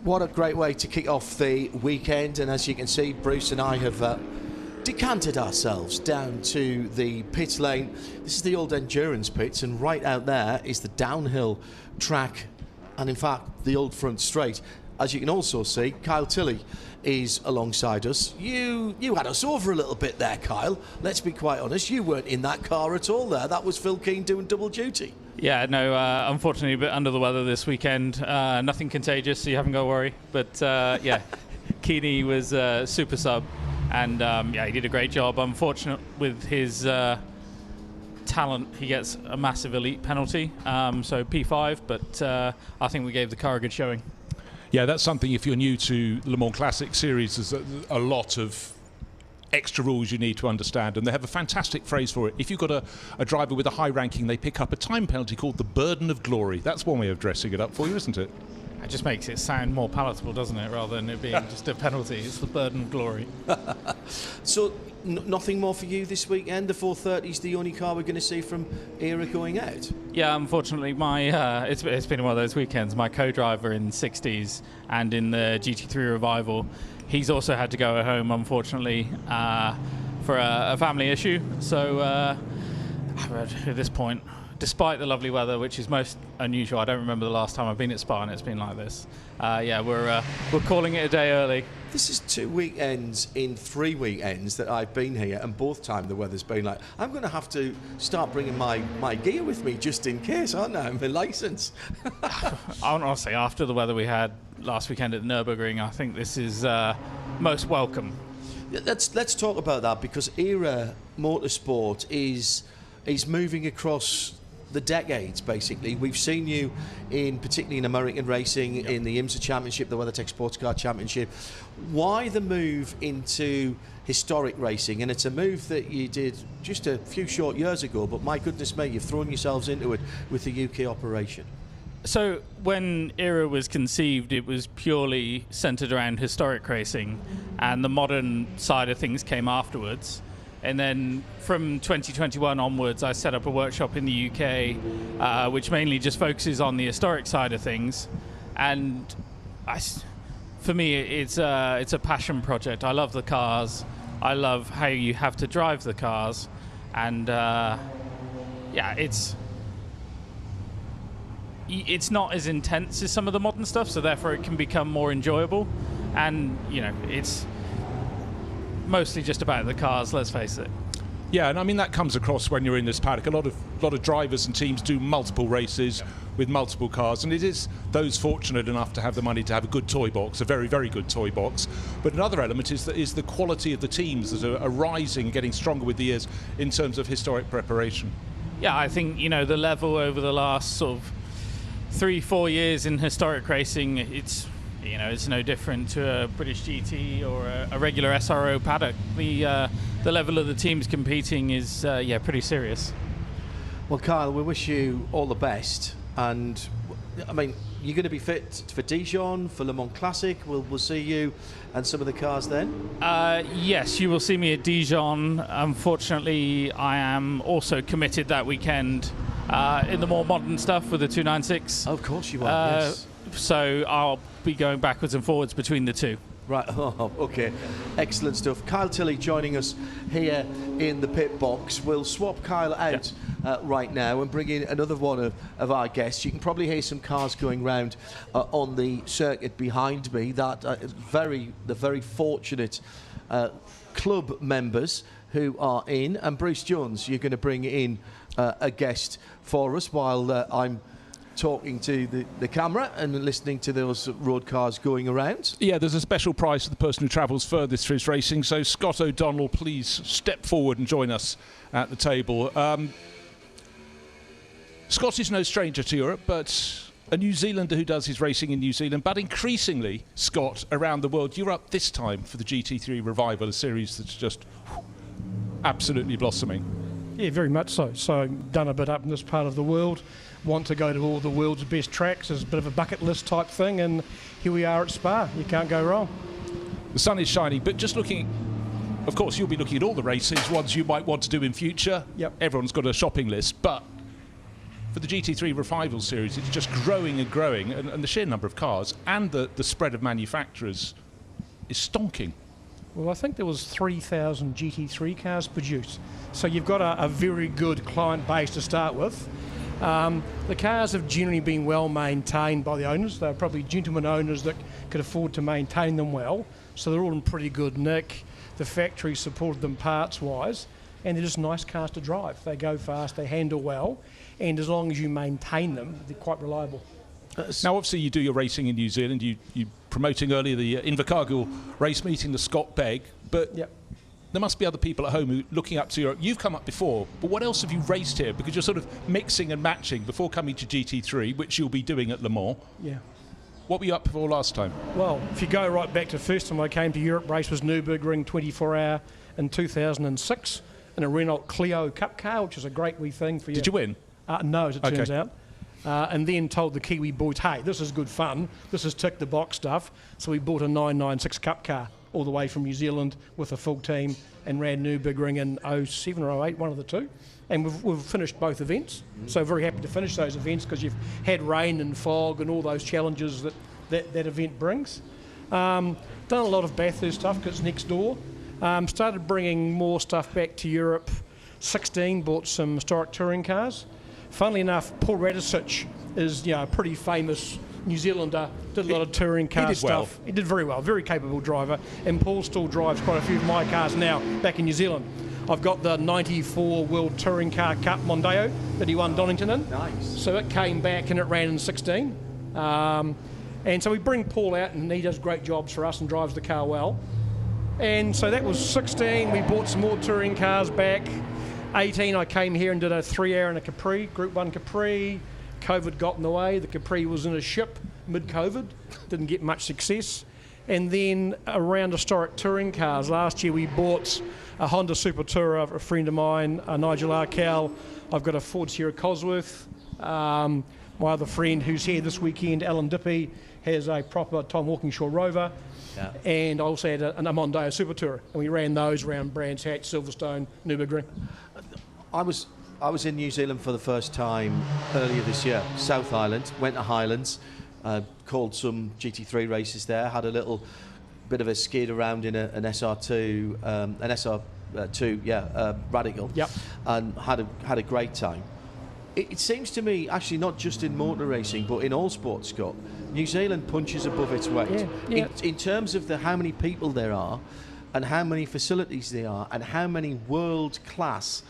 what a great way to kick off the weekend. And as you can see, Bruce and I have decanted ourselves down to the pit lane. This is the old endurance pits, and right out there is the downhill track, and in fact the old front straight. As you can also see, Kyle Tilley is alongside us. You had us over a little bit there, Kyle. Let's be quite honest, you weren't in that car at all there. That was Phil Keane doing double duty. Yeah, no, unfortunately a bit under the weather this weekend. Nothing contagious, so you haven't got to worry. But yeah, Keeney was super sub, and yeah, he did a great job. Unfortunate with his talent, he gets a massive elite penalty, so P5, but I think we gave the car a good showing. Yeah, that's something, if you're new to the Le Mans Classic Series, there's a lot of extra rules you need to understand, and they have a fantastic phrase for it. If you've got a driver with a high ranking, they pick up a time penalty called the burden of glory. That's one way of dressing it up for you, isn't it? It just makes it sound more palatable, doesn't it, rather than it being just a penalty. It's the burden of glory. So nothing more for you this weekend? The 430 is the only car we're going to see from Era going out? Yeah, unfortunately, my it's been one of those weekends. My co-driver in SIXTIES and in the GT3 Revival, he's also had to go home, unfortunately, for a family issue. So at this point, despite the lovely weather, which is most unusual, I don't remember the last time I've been at Spa and it's been like this. Yeah, we're calling it a day early. This is 2 weekends in 3 weekends that I've been here, and both times the weather's been like, I'm going to have to start bringing my gear with me just in case, aren't I? My licence. Honestly, after the weather we had last weekend at the Nürburgring, I think this is most welcome. Let's talk about that, because Era Motorsport is moving across the decades, basically. We've seen you particularly in American racing, in the IMSA Championship, the WeatherTech Sports Car Championship. Why the move into historic racing? And it's a move that you did just a few short years ago, but my goodness me, you've thrown yourselves into it with the UK operation. So when Era was conceived, it was purely centered around historic racing, and the modern side of things came afterwards. And then from 2021 onwards, I set up a workshop in the UK, which mainly just focuses on the historic side of things. And for me, it's a passion project. I love the cars. I love how you have to drive the cars. And yeah, it's not as intense as some of the modern stuff, so therefore it can become more enjoyable. And, you know, it's mostly just about the cars, let's face it. Yeah, and I mean that comes across when you're in this paddock. A lot of drivers and teams do multiple races with multiple cars, and it is those fortunate enough to have the money to have a good toy box, a very, very good toy box. But another element is the quality of the teams that are rising, getting stronger with the years in terms of historic preparation. Yeah, I think, you know, the level over the last sort of 3-4 years in historic racing, it's no different to a British GT or a regular SRO paddock. The level of the teams competing is pretty serious. Well, Kyle, we wish you all the best, and I mean, you're going to be fit for Dijon, for Le Mans Classic. We'll see you and some of the cars then. Yes, you will see me at Dijon. Unfortunately, I am also committed that weekend in the more modern stuff with the 296. Of course you are. Yes. So I'll be going backwards and forwards between the two. Right, okay. Excellent stuff. Kyle Tilley joining us here in the pit box. We'll swap Kyle out right now and bring in another one of our guests. You can probably hear some cars going round on the circuit behind me. That the very fortunate club members who are in. And Bruce Jones, you're going to bring in a guest for us while I'm talking to the camera and listening to those road cars going around. Yeah, there's a special prize for the person who travels furthest for his racing. So Scott O'Donnell, please step forward and join us at the table. Scott is no stranger to Europe, but a New Zealander who does his racing in New Zealand, but increasingly, Scott, around the world. You're up this time for the GT3 Revival, a series that's just absolutely blossoming. Yeah, very much so. So done a bit up in this part of the world. Want to go to all the world's best tracks as a bit of a bucket list type thing, and here we are at Spa. You can't go wrong. The sun is shining, but just looking, of course, you'll be looking at all the races, ones you might want to do in future. Yep. Everyone's got a shopping list, but for the GT3 Revival Series, it's just growing and growing, and the sheer number of cars and the spread of manufacturers is stonking. Well, I think there was 3,000 GT3 cars produced. So you've got a very good client base to start with. The cars have generally been well maintained by the owners. They're probably gentlemen owners that could afford to maintain them well. So they're all in pretty good nick. The factory supported them parts-wise, and they're just nice cars to drive. They go fast, they handle well, and as long as you maintain them, they're quite reliable. Now, obviously, you do your racing in New Zealand. You promoting earlier the Invercargill race meeting, the Scott Begg, but there must be other people at home who looking up to Europe. You've come up before, but what else have you raced here? Because you're sort of mixing and matching before coming to GT3, which you'll be doing at Le Mans. Yeah. What were you up for last time? Well, if you go right back to the first time I came to Europe, race was Nürburgring 24-hour in 2006 in a Renault Clio Cup car, which is a great wee thing for you. Did you win? No, as it turns out. And then told the Kiwi boys, hey, this is good fun. This is tick the box stuff. So we bought a 996 Cup car all the way from New Zealand with a full team and ran Nürburgring in 07 or 08, one of the two. And we've finished both events. So very happy to finish those events because you've had rain and fog and all those challenges that event brings. Done a lot of Bathurst stuff because it's next door. Started bringing more stuff back to Europe. 16, bought some historic touring cars. Funnily enough, Paul Radisich is a pretty famous New Zealander, did a lot of touring car stuff. Well. He did very well, very capable driver, and Paul still drives quite a few of my cars now back in New Zealand. I've got the 94 World Touring Car Cup Mondeo that he won Donington in. Nice. So it came back and it ran in 16. And so we bring Paul out and he does great jobs for us and drives the car well. And so that was 16. We bought some more touring cars back. 18, I came here and did a 3-hour in a Capri, Group 1 Capri. COVID got in the way. The Capri was in a ship mid-COVID. Didn't get much success. And then around historic touring cars, last year we bought a Honda Super Tourer, a friend of mine, Nigel Arkell. I've got a Ford Sierra Cosworth. My other friend who's here this weekend, Alan Dippy, has a proper Tom Walkinshaw Rover. Yeah. And I also had a Mondeo Super Tourer, and we ran those around Brands Hatch, Silverstone, Nürburgring. I was in New Zealand for the first time earlier this year, South Island, went to Highlands, called some GT3 races there, had a little bit of a skid around in an SR2, Radical, and had a great time. It seems to me, actually, not just in motor racing, but in all sports, Scott, New Zealand punches above its weight. Yeah. In terms of how many people there are, and how many facilities there are, and how many world-class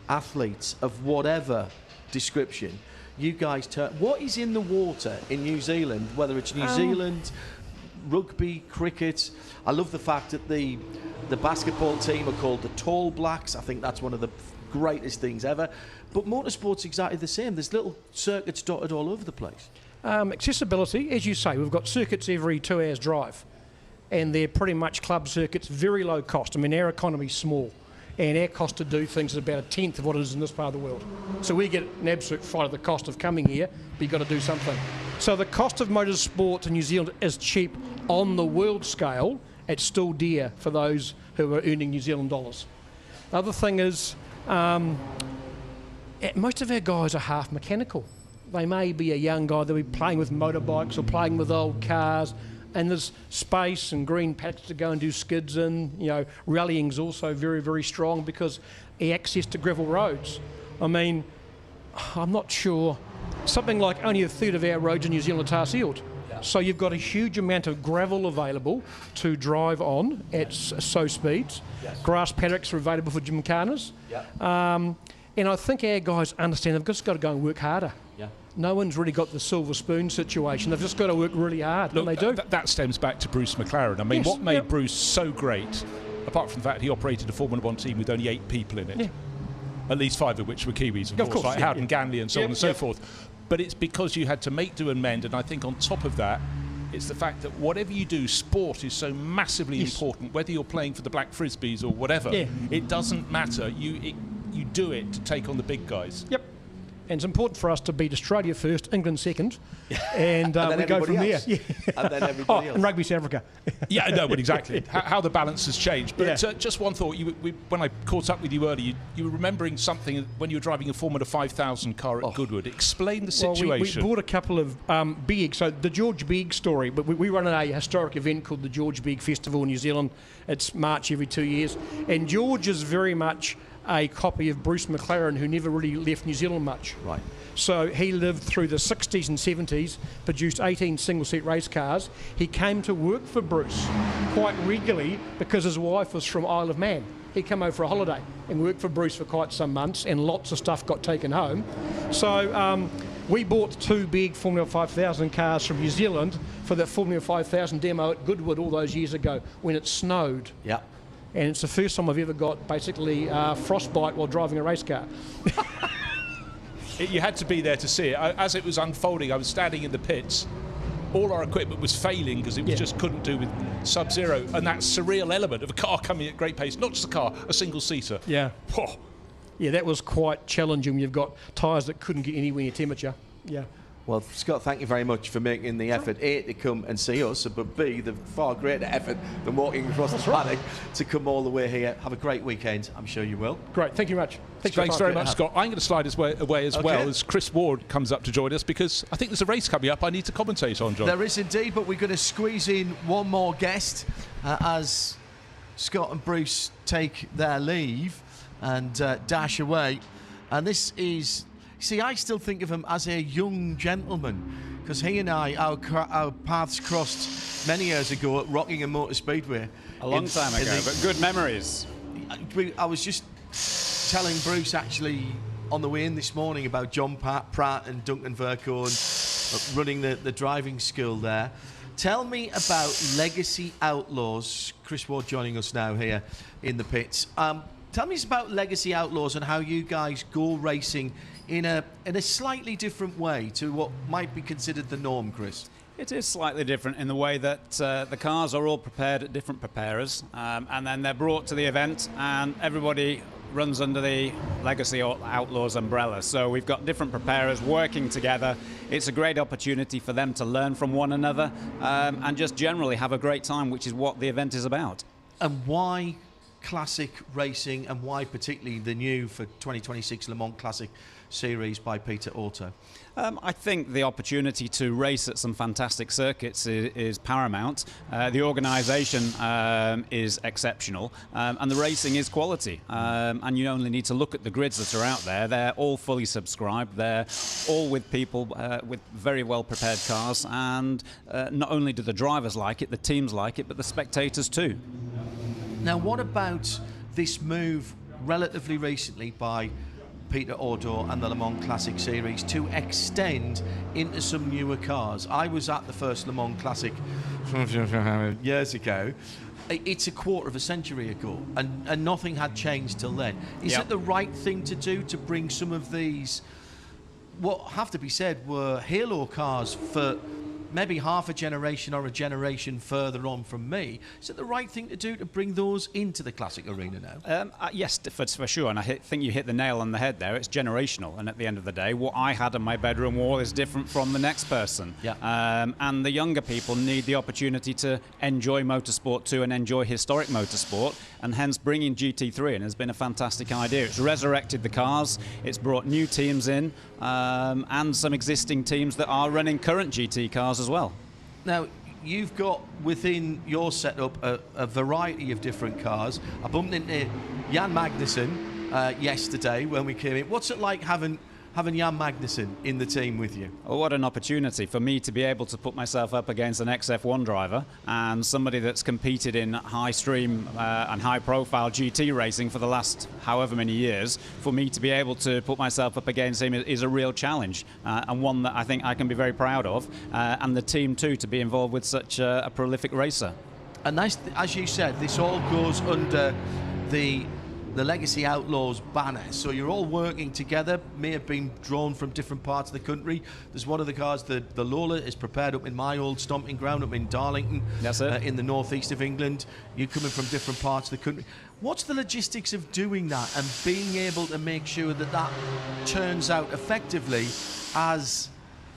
athletes of whatever description, you guys what is in the water in New Zealand, whether it's New Zealand, rugby, cricket. I love the fact that the basketball team are called the Tall Blacks. I think that's one of the greatest things ever. But motorsport's exactly the same. There's little circuits dotted all over the place. Accessibility, as you say, we've got circuits every 2 hours drive, and they're pretty much club circuits, very low cost. I mean, our economy's small, and our cost to do things is about a tenth of what it is in this part of the world. So we get an absolute fright of the cost of coming here, but you've got to do something. So the cost of motorsport in New Zealand is cheap on the world scale. It's still dear for those who are earning New Zealand dollars. The other thing is, most of our guys are half mechanical. They may be a young guy, they'll be playing with motorbikes or playing with old cars, and there's space and green paddocks to go and do skids in. Rallying's also very, very strong because access to gravel roads. I mean, I'm not sure. Something like only a third of our roads in New Zealand are tar sealed. Yeah. So you've got a huge amount of gravel available to drive on at slow speeds. Yes. Grass paddocks are available for gymkhanas. Yeah. And I think our guys understand they've just got to go and work harder. Yeah. No one's really got the silver spoon situation. They've just got to work really hard, and they do. That stems back to Bruce McLaren. I mean, what made Bruce so great, apart from the fact he operated a Formula One team with only 8 people in it, at least 5 of which were Kiwis, of course, like Howden Ganley and so on and so forth. But it's because you had to make, do and mend, and I think on top of that, it's the fact that whatever you do, sport is so massively important, whether you're playing for the Black Frisbees or whatever, it doesn't matter. You do it to take on the big guys. Yep. And it's important for us to beat Australia first, England second, and we go from there. Yeah. And then everybody else. And Rugby South Africa. Yeah, no, but exactly how the balance has changed. But Yeah. just one thought: when I caught up with you earlier, you were remembering something when you were driving a Formula 5000 car at Goodwood. Explain the situation. Well, we bought a couple of Bieg. So the George Bieg story. But we run a historic event called the George Bieg Festival in New Zealand. It's March every 2 years, and George is very much a copy of Bruce McLaren, who never really left New Zealand much. Right. So he lived through the 60s and 70s, produced 18 single-seat race cars. He came to work for Bruce quite regularly because his wife was from Isle of Man. He'd come over for a holiday and worked for Bruce for quite some months, and lots of stuff got taken home. So we bought 2 big Formula 5000 cars from New Zealand for that Formula 5000 demo at Goodwood all those years ago when it snowed. Yeah. And it's the first time I've ever got basically frostbite while driving a race car. You had to be there to see it. As it was unfolding, I was standing in the pits. All our equipment was failing because it just couldn't do with sub-zero. And that surreal element of a car coming at great pace, not just a car, a single-seater. Yeah. Whoa. Yeah, that was quite challenging when you've got tyres that couldn't get anywhere near temperature. Yeah. Well, Scott, thank you very much for making the effort, A, to come and see us, but B, the far greater effort than walking across the paddock to come all the way here. Have a great weekend. I'm sure you will. Great. Thank you much. Thanks very much, Scott. I'm going to slide away as well as Chris Ward comes up to join us, because I think there's a race coming up I need to commentate on, John. There is indeed, but we're going to squeeze in one more guest as Scott and Bruce take their leave and dash away. And this is... See, I still think of him as a young gentleman, because he and I, our paths crossed many years ago at Rockingham Motor Speedway. A long time ago, but good memories. I was just telling Bruce, actually, on the way in this morning about John Pratt and Duncan Vercoen running the driving school there. Tell me about Legacy Outlaws. Chris Ward joining us now here in the pits. Tell me about Legacy Outlaws and how you guys go racing in a slightly different way to what might be considered the norm, Chris. It is slightly different in the way that the cars are all prepared at different preparers, and then they're brought to the event, and everybody runs under the Legacy Outlaws umbrella. So we've got different preparers working together. It's a great opportunity for them to learn from one another and just generally have a great time, which is what the event is about. And why classic racing, and why particularly the new for 2026 Le Mans Classic Series by Peter Auto? I think the opportunity to race at some fantastic circuits is paramount. The organisation is exceptional, and the racing is quality. And you only need to look at the grids that are out there. They're all fully subscribed. They're all with people with very well prepared cars, and not only do the drivers like it, the teams like it, but the spectators too. Now, what about this move relatively recently by Peter Auto and the Le Mans Classic Series to extend into some newer cars? I was at the first Le Mans Classic years ago. It's a quarter of a century ago, and nothing had changed till then. Is it the right thing to do to bring some of these, what have to be said, were halo cars for maybe half a generation or a generation further on from me? Is it the right thing to do to bring those into the classic arena now? Yes, for sure, and I think you hit the nail on the head there. It's generational, and at the end of the day, what I had on my bedroom wall is different from the next person. And the younger people need the opportunity to enjoy motorsport too, and enjoy historic motorsport, and hence bringing GT3 in has been a fantastic idea. It's resurrected the cars, it's brought new teams in, and some existing teams that are running current GT cars as well. Now, you've got within your setup a variety of different cars. I bumped into Jan Magnussen yesterday when we came in. What's it like having Jan Magnussen in the team with you? Oh, what an opportunity for me to be able to put myself up against an ex-F1 driver and somebody that's competed in high stream and high profile GT racing for the last however many years. For me to be able to put myself up against him is a real challenge, and one that I think I can be very proud of, and the team too, to be involved with such a prolific racer. And as you said, this all goes under the the Legacy Outlaws banner. So you're all working together, may have been drawn from different parts of the country. There's one of the cars, the Lola, is prepared up in my old stomping ground, up in Darlington. That's it. In the northeast of England. You're coming from different parts of the country. What's the logistics of doing that and being able to make sure that that turns out effectively as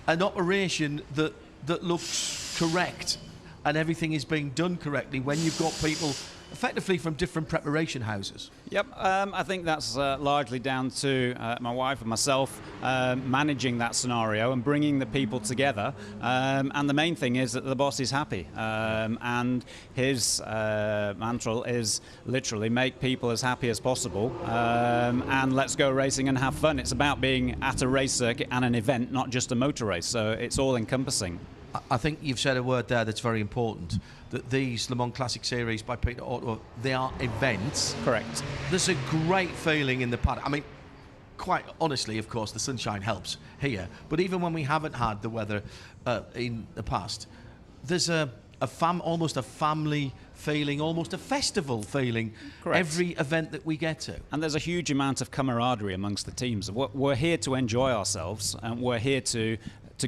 an operation that looks correct and everything is being done correctly when you've got people effectively from different preparation houses? Yep, I think that's largely down to my wife and myself managing that scenario and bringing the people together. And the main thing is that the boss is happy. And his mantra is literally make people as happy as possible and let's go racing and have fun. It's about being at a race circuit and an event, not just a motor race. So it's all encompassing. I think you've said a word there that's very important, that these Le Mans Classic Series by Peter Otto, they are events. Correct. There's a great feeling in the paddock. I mean, quite honestly, of course, the sunshine helps here, but even when we haven't had the weather in the past, there's almost a family feeling, almost a festival feeling. Correct. Every event that we get to. And there's a huge amount of camaraderie amongst the teams. We're here to enjoy ourselves, and we're here to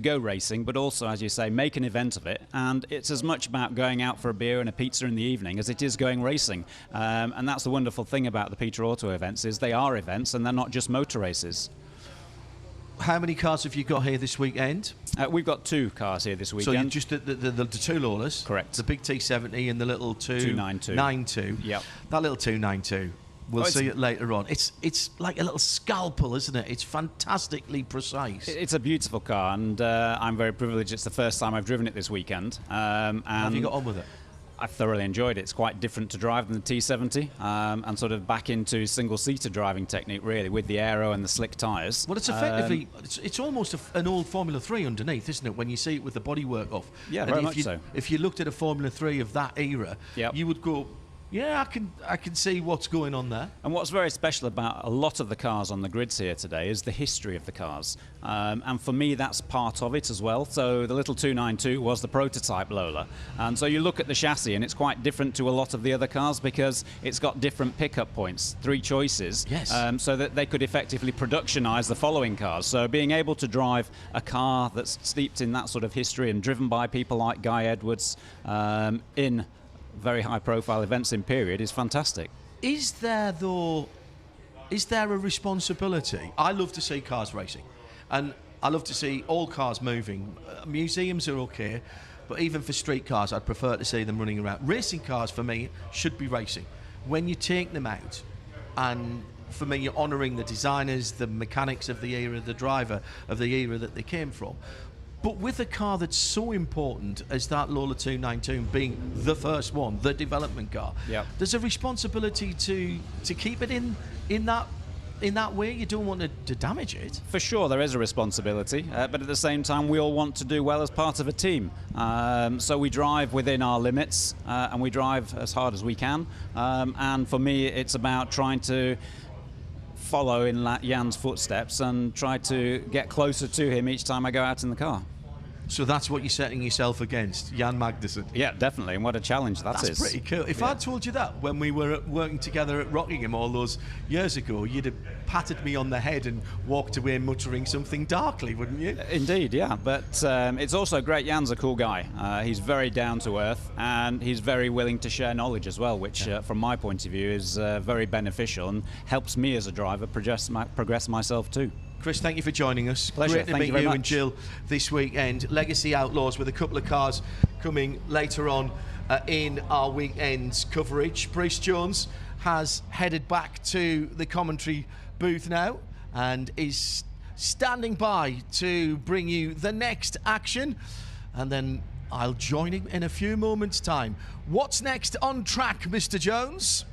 go racing, but also, as you say, make an event of it. And it's as much about going out for a beer and a pizza in the evening as it is going racing. And that's the wonderful thing about the Peter Auto events, is they are events and they're not just motor races. How many cars have you got here this weekend? We've got 2 cars here this weekend. So you just the 2 Lawless? Correct. The big T70 and the little 292. Yep. That little 292. We'll see it later on. It's like a little scalpel, isn't it? It's fantastically precise. It's a beautiful car, and I'm very privileged. It's the first time I've driven it this weekend. And have you got on with it? I've thoroughly enjoyed it. It's quite different to drive than the T70, and sort of back into single-seater driving technique, really, with the aero and the slick tyres. Well, it's effectively, it's almost an old Formula 3 underneath, isn't it, when you see it with the bodywork off? Yeah, very much so. If you looked at a Formula 3 of that era, you would go, yeah, I can see what's going on there. And what's very special about a lot of the cars on the grids here today is the history of the cars. And for me, that's part of it as well. So the little 292 was the prototype Lola. And so you look at the chassis and it's quite different to a lot of the other cars because it's got different pickup points, 3 choices. Yes. So that they could effectively productionize the following cars. So being able to drive a car that's steeped in that sort of history and driven by people like Guy Edwards in very high-profile events in period is fantastic. Is there a responsibility? I love to see cars racing, and I love to see all cars moving. Museums are okay, but even for street cars, I'd prefer to see them running around. Racing cars, for me, should be racing. When you take them out, and for me, you're honouring the designers, the mechanics of the era, the driver of the era that they came from. But with a car that's so important as that Lola 292 being the first one, the development car, there's a responsibility to keep it in that way. You don't want to damage it. For sure, there is a responsibility, but at the same time, we all want to do well as part of a team. So we drive within our limits, and we drive as hard as we can. And for me, it's about trying to follow in Jan's footsteps and try to get closer to him each time I go out in the car. So that's what you're setting yourself against, Jan Magnussen. Yeah, definitely, and what a challenge that is. That's pretty cool. If I'd told you that when we were working together at Rockingham all those years ago, you'd have patted me on the head and walked away muttering something darkly, wouldn't you? Indeed, yeah. But it's also great. Jan's a cool guy. He's very down to earth, and he's very willing to share knowledge as well, which, from my point of view, is very beneficial and helps me as a driver progress myself too. Chris, thank you for joining us. Pleasure. Great to meet you and Jill this weekend. Legacy Outlaws with a couple of cars coming later on in our weekend's coverage. Bruce Jones has headed back to the commentary booth now and is standing by to bring you the next action. And then I'll join him in a few moments' time. What's next on track, Mr. Jones?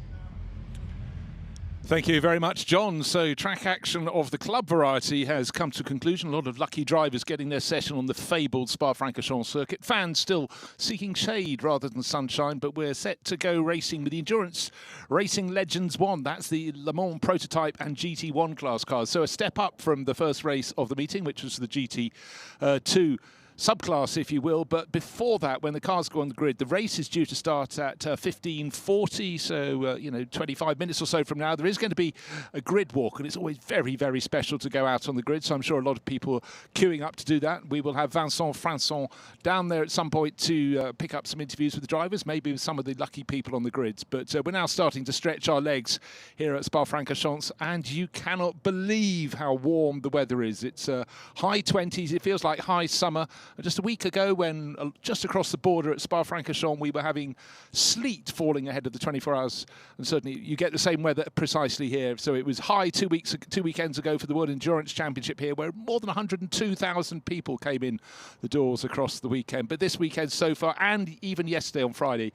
Thank you very much, John. So track action of the club variety has come to conclusion. A lot of lucky drivers getting their session on the fabled Spa-Francorchamps circuit. Fans still seeking shade rather than sunshine, but we're set to go racing with the Endurance Racing Legends 1. That's the Le Mans prototype and GT1 class cars. So a step up from the first race of the meeting, which was the GT2 subclass, if you will. But before that, when the cars go on the grid, the race is due to start at 15:40, so 25 minutes or so from now. There is going to be a grid walk, and it's always very, very special to go out on the grid, so I'm sure a lot of people are queuing up to do that. We will have Vincent Franssen down there at some point to pick up some interviews with the drivers, maybe with some of the lucky people on the grids. But we're now starting to stretch our legs here at Spa-Francorchamps, and you cannot believe how warm the weather is. It's high 20s. It feels like high summer. Just a week ago, when just across the border at Spa-Francorchamps, we were having sleet falling ahead of the 24 hours, and certainly you get the same weather precisely here. So it was high 2 weekends ago for the World Endurance Championship here, where more than 102,000 people came in the doors across the weekend. But this weekend so far, and even yesterday on Friday,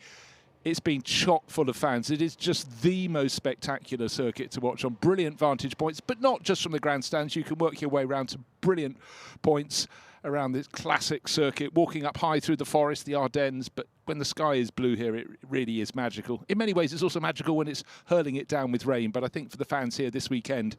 it's been chock full of fans. It is just the most spectacular circuit to watch on brilliant vantage points, but not just from the grandstands. You can work your way around to brilliant points around this classic circuit, walking up high through the forest, the Ardennes. But when the sky is blue here, it really is magical. In many ways, it's also magical when it's hurling it down with rain. But I think for the fans here this weekend,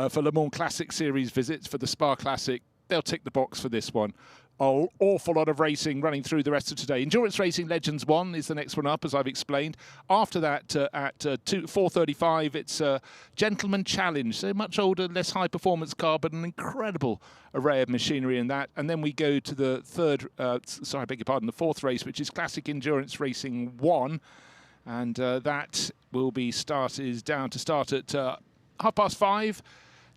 for Le Mans Classic Series visits, for the Spa Classic, they'll tick the box for this one. An awful lot of racing running through the rest of today. Endurance Racing Legends 1 is the next one up, as I've explained. After that, at 4:35, it's a Gentleman Challenge. So much older, less high-performance car, but an incredible array of machinery in that. And then we go to the the fourth race, which is Classic Endurance Racing 1. And that will be down to start at 5:30.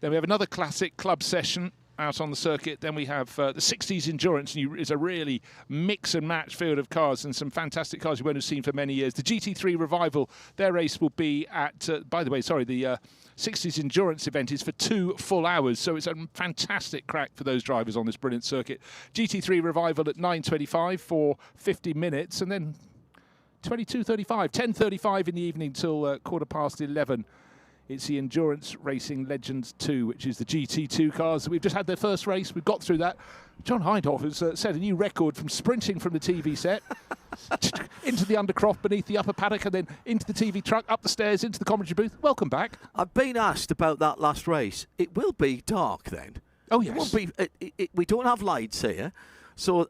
Then we have another Classic Club session out on the circuit. Then we have the 60s Endurance. It's a really mix and match field of cars, and some fantastic cars you won't have seen for many years. The GT3 Revival, their race will be at, the 60s Endurance event is for 2 full hours, so it's a fantastic crack for those drivers on this brilliant circuit. GT3 Revival at 9:25 for 50 minutes, and then 10:35 in the evening till 11:15. It's the Endurance Racing Legends 2, which is the GT2 cars. We've just had their first race. We've got through that. John Hindhaugh has set a new record from sprinting from the TV set into the undercroft beneath the upper paddock, and then into the TV truck, up the stairs, into the commentary booth. Welcome back. I've been asked about that last race. It will be dark then. Oh, yes. It won't be, we don't have lights here.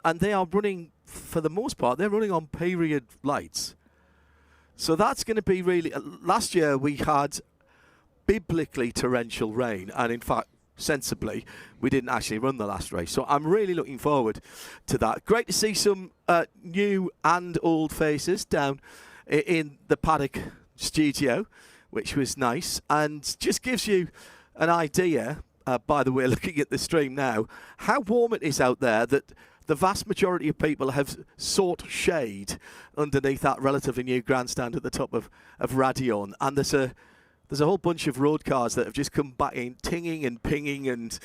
And they are running, for the most part, they're running on period lights. So that's going to be really... last year we had biblically torrential rain, and in fact, sensibly, we didn't actually run the last race. So I'm really looking forward to that. Great to see some new and old faces down in the paddock studio, which was nice, and just gives you an idea, by the way, looking at the stream now, how warm it is out there, that the vast majority of people have sought shade underneath that relatively new grandstand at the top of Radion, and there's a whole bunch of road cars that have just come back in, tinging and pinging, and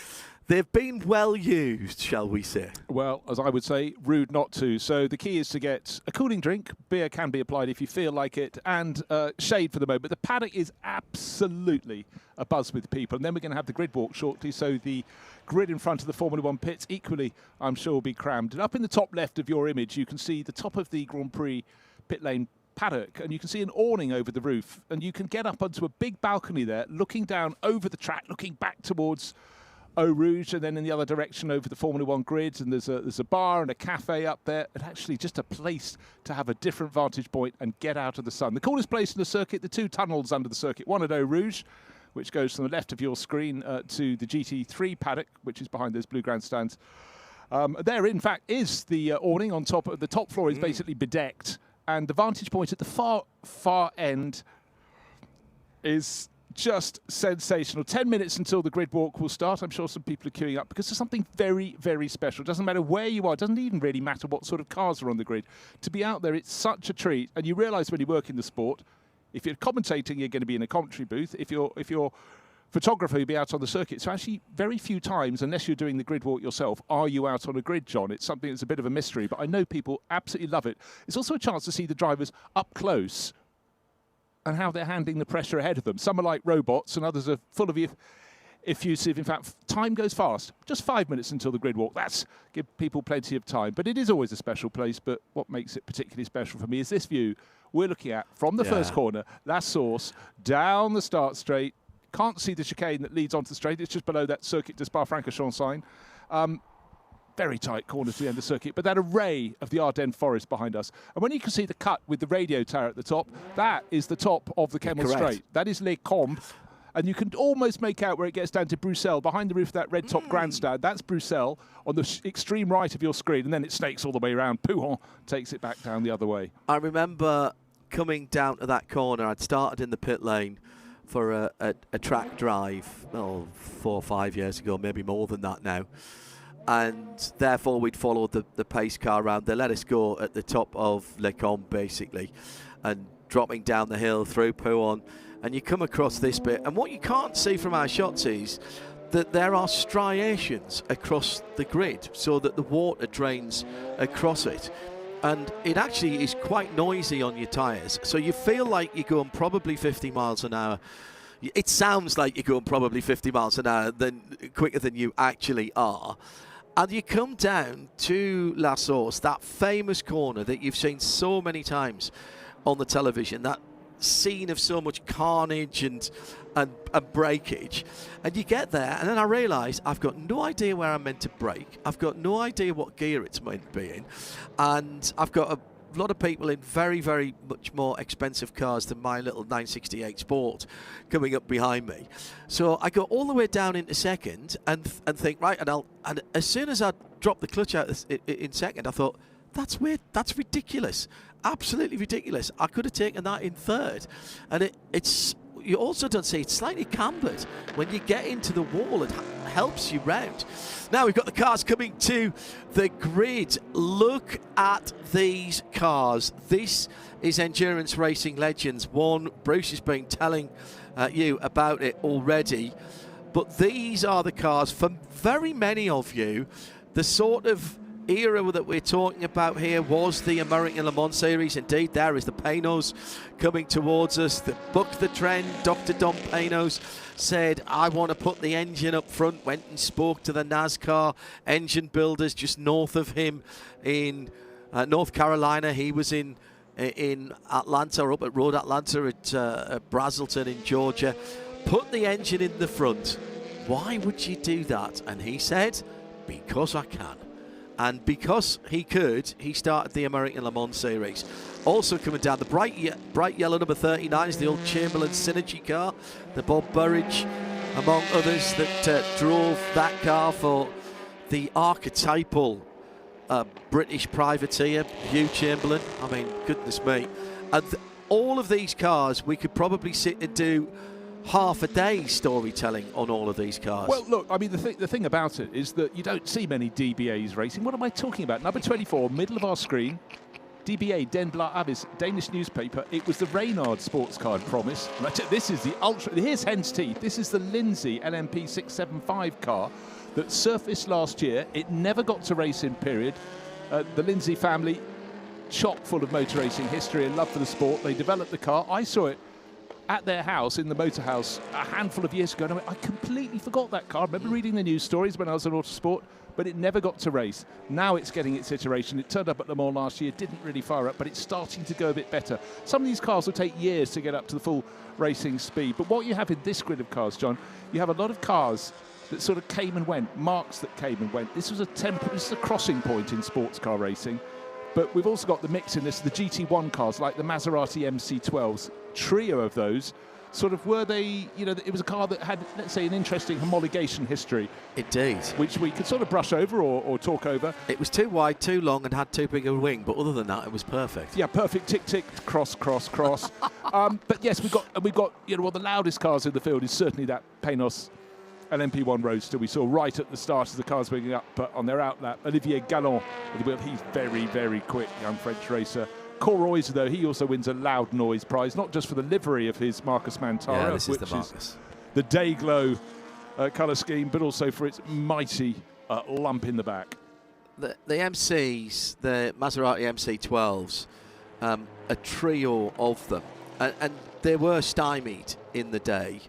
they've been well used, shall we say. Well, as I would say, rude not to. So the key is to get a cooling drink. Beer can be applied if you feel like it, and shade for the moment. But the paddock is absolutely abuzz with people. And then we're going to have the grid walk shortly. So the grid in front of the Formula One pits, equally, I'm sure, will be crammed. And up in the top left of your image, you can see the top of the Grand Prix pit lane paddock, and you can see an awning over the roof, and you can get up onto a big balcony there, looking down over the track, looking back towards Eau Rouge, and then in the other direction over the Formula One grids. And there's a bar and a cafe up there, and actually just a place to have a different vantage point and get out of the sun. The coolest place in the circuit, the 2 tunnels under the circuit, one at Eau Rouge, which goes from the left of your screen to the GT3 paddock, which is behind those blue grandstands. There, in fact, is the awning on top. The top floor is basically bedecked, and the vantage point at the far end is just sensational. 10 minutes until the grid walk will start. I'm sure some people are queuing up because there's something very, very special. It doesn't matter where you are. It doesn't even really matter what sort of cars are on the grid. To be out there, it's such a treat. And you realise when you work in the sport, if you're commentating, you're going to be in a commentary booth. If you're photographer, you'll be out on the circuit. So actually, very few times, unless you're doing the grid walk yourself, are you out on a grid, John. It's something that's a bit of a mystery, but I know people absolutely love it. It's also a chance to see the drivers up close and how they're handling the pressure ahead of them. Some are like robots, and others are full of effusive. In fact, time goes fast. Just 5 minutes until the grid walk. That's give people plenty of time. But it is always a special place. But what makes it particularly special for me is this view we're looking at from the first corner, La Source, down the start straight. Can't see the chicane that leads onto the straight. It's just below that Circuit de Spa-Francorchamps sign. very tight corner to the end of the circuit, but that array of the Ardennes forest behind us. And when you can see the cut with the radio tower at the top, that is the top of the Kemmel Straight. That is Les Combes. And you can almost make out where it gets down to Bruxelles, behind the roof of that red top grandstand. That's Bruxelles on the extreme right of your screen, and then it snakes all the way around. Pouhon takes it back down the other way. I remember coming down to that corner. I'd started in the pit lane for a track drive 4 or 5 years ago, maybe more than that now. And therefore we'd followed the pace car around. They let us go at the top of Les Combes, basically, and dropping down the hill through Pouhon. And you come across this bit, and what you can't see from our shots is that there are striations across the grid so that the water drains across it. And it actually is quite noisy on your tyres. So you feel like you're going probably 50 miles an hour. It sounds like you're going probably 50 miles an hour quicker than you actually are. And you come down to La Source, that famous corner that you've seen so many times on the television, that scene of so much carnage and breakage, and you get there, and then I realise I've got no idea where I'm meant to brake. I've got no idea what gear it's meant to be in, and I've got a lot of people in very, very much more expensive cars than my little 968 Sport coming up behind me. So I go all the way down into second and think, right, and as soon as I dropped the clutch out in second, I thought, that's weird, that's ridiculous. Absolutely ridiculous. I could have taken that in third. And it's you also don't see it's slightly cambered. When you get into the wall, it helps you round. Now we've got the cars coming to the grid. Look at these cars. This is Endurance Racing Legends 1. Bruce has been telling you about it already. But these are the cars, for very many of you, the sort of era that we're talking about here was the American Le Mans Series. Indeed, there is the Panos coming towards us that bucked the trend. Dr. Don Panos said, I want to put the engine up front, went and spoke to the NASCAR engine builders just north of him in North Carolina. He was in Atlanta, or up at Road Atlanta at Brazelton in Georgia. Put the engine in the front. Why would you do that? And he said, because I can. And because he could, he started the American Le Mans Series. Also coming down, the bright yellow number 39 is the old Chamberlain Synergy car. The Bob Burridge, among others, that drove that car for the archetypal British privateer, Hugh Chamberlain. I mean, goodness me. And all of these cars, we could probably sit and do half a day storytelling on all of these cars. Well, look, I mean, the thing about it is that you don't see many DBAs racing. What am I talking about? Number 24, middle of our screen, DBA, Den Blad Avis, Danish newspaper. It was the Reynard sports car, I promise. This is the Ultra. Here's Hen's Teeth. This is the Lindsay LMP 675 car that surfaced last year. It never got to race in period. The Lindsay family, chock full of motor racing history and love for the sport. They developed the car. I saw it at their house, in the motor house, a handful of years ago. And I completely forgot that car. I remember reading the news stories when I was on Autosport, but it never got to race. Now it's getting its iteration. It turned up at Le Mans last year, didn't really fire up, but it's starting to go a bit better. Some of these cars will take years to get up to the full racing speed. But what you have in this grid of cars, John, you have a lot of cars that sort of came and went, marks that came and went. This was this is a crossing point in sports car racing. But we've also got the mix in this, the GT1 cars, like the Maserati MC12s. Trio of those, sort of, were they, you know, it was a car that had, let's say, an interesting homologation history. Indeed. Which we could sort of brush over or talk over. It was too wide, too long, and had too big a wing, but other than that, it was perfect. Yeah, perfect. Tick, tick, cross, cross, cross. But yes, we've got, you know, one of the loudest cars in the field is certainly that Panos LMP1 Roadster we saw right at the start as the cars bringing up on their outlap. Olivier Gallon, he's very, very quick, young French racer. Coroy's, though, he also wins a loud noise prize, not just for the livery of his Marcus Mantara, which is the Dayglow colour scheme, but also for its mighty lump in the back. The MCs, the Maserati MC12s, a trio of them, and they were stymied in the day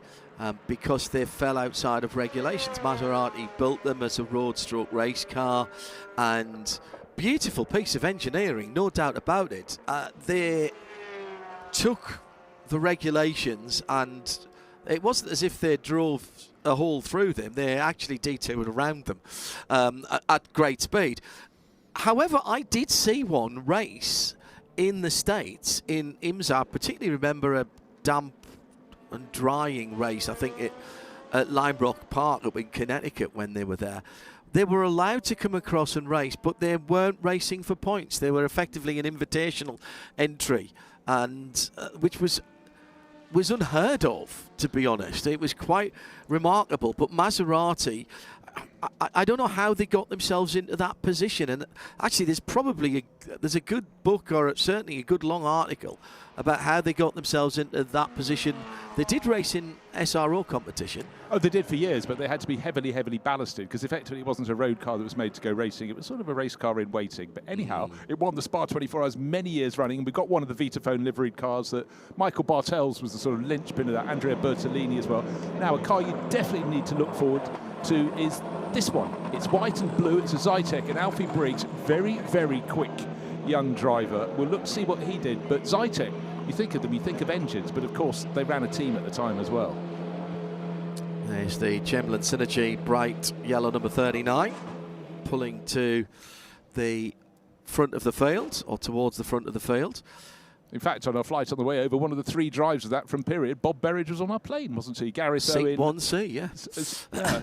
because they fell outside of regulations. Maserati built them as a road stroke race car, and beautiful piece of engineering, no doubt about it. They took the regulations and it wasn't as if they drove a hole through them. They actually detoured around them at great speed. However, I did see one race in the States, in IMSA. I particularly remember a damp and drying race, I think at Limebrook Park up in Connecticut when they were there. They were allowed to come across and race, but they weren't racing for points. They were effectively an invitational entry, and which was unheard of, to be honest. It was quite remarkable. But Maserati, I don't know how they got themselves into that position. And actually, there's a good book, or certainly a good long article about how they got themselves into that position. They did race in SRO competition. Oh, they did for years, but they had to be heavily, heavily ballasted because effectively it wasn't a road car that was made to go racing. It was sort of a race car in waiting. But anyhow, it won the Spa 24 Hours many years running. And we got one of the Vitaphone liveried cars that Michael Bartels was the sort of linchpin of that, Andrea Bertolini as well. Now, a car you definitely need to look forward to is this one. It's white and blue. It's a Zytek, and Alfie Briggs, very, very quick young driver. We'll look to see what he did. But Zytek, you think of them, you think of engines, but of course they ran a team at the time as well. There's the Chamberlain Synergy bright yellow number 39 pulling to the front of the field, or towards the front of the field. In fact, on our flight on the way over, one of the 3 drives of that from period, Bob Berridge was on our plane, wasn't he? Gareth Owen. 1C, yeah. Yeah.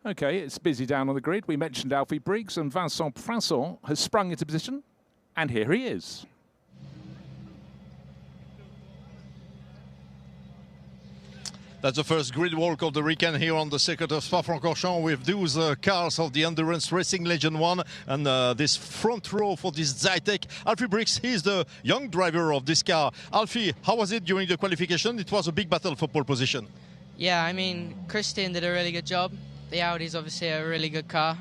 Okay, it's busy down on the grid. We mentioned Alfie Briggs, and Vincent Franssen has sprung into position, and here he is. That's the first grid walk of the weekend here on the Circuit of Spa-Francorchamps with those cars of the Endurance Racing Legend 1 and this front row for this Zytek. Alfie Briggs, he's the young driver of this car. Alfie, how was it during the qualification? It was a big battle for pole position. Yeah, I mean, Christian did a really good job. The Audi's obviously a really good car,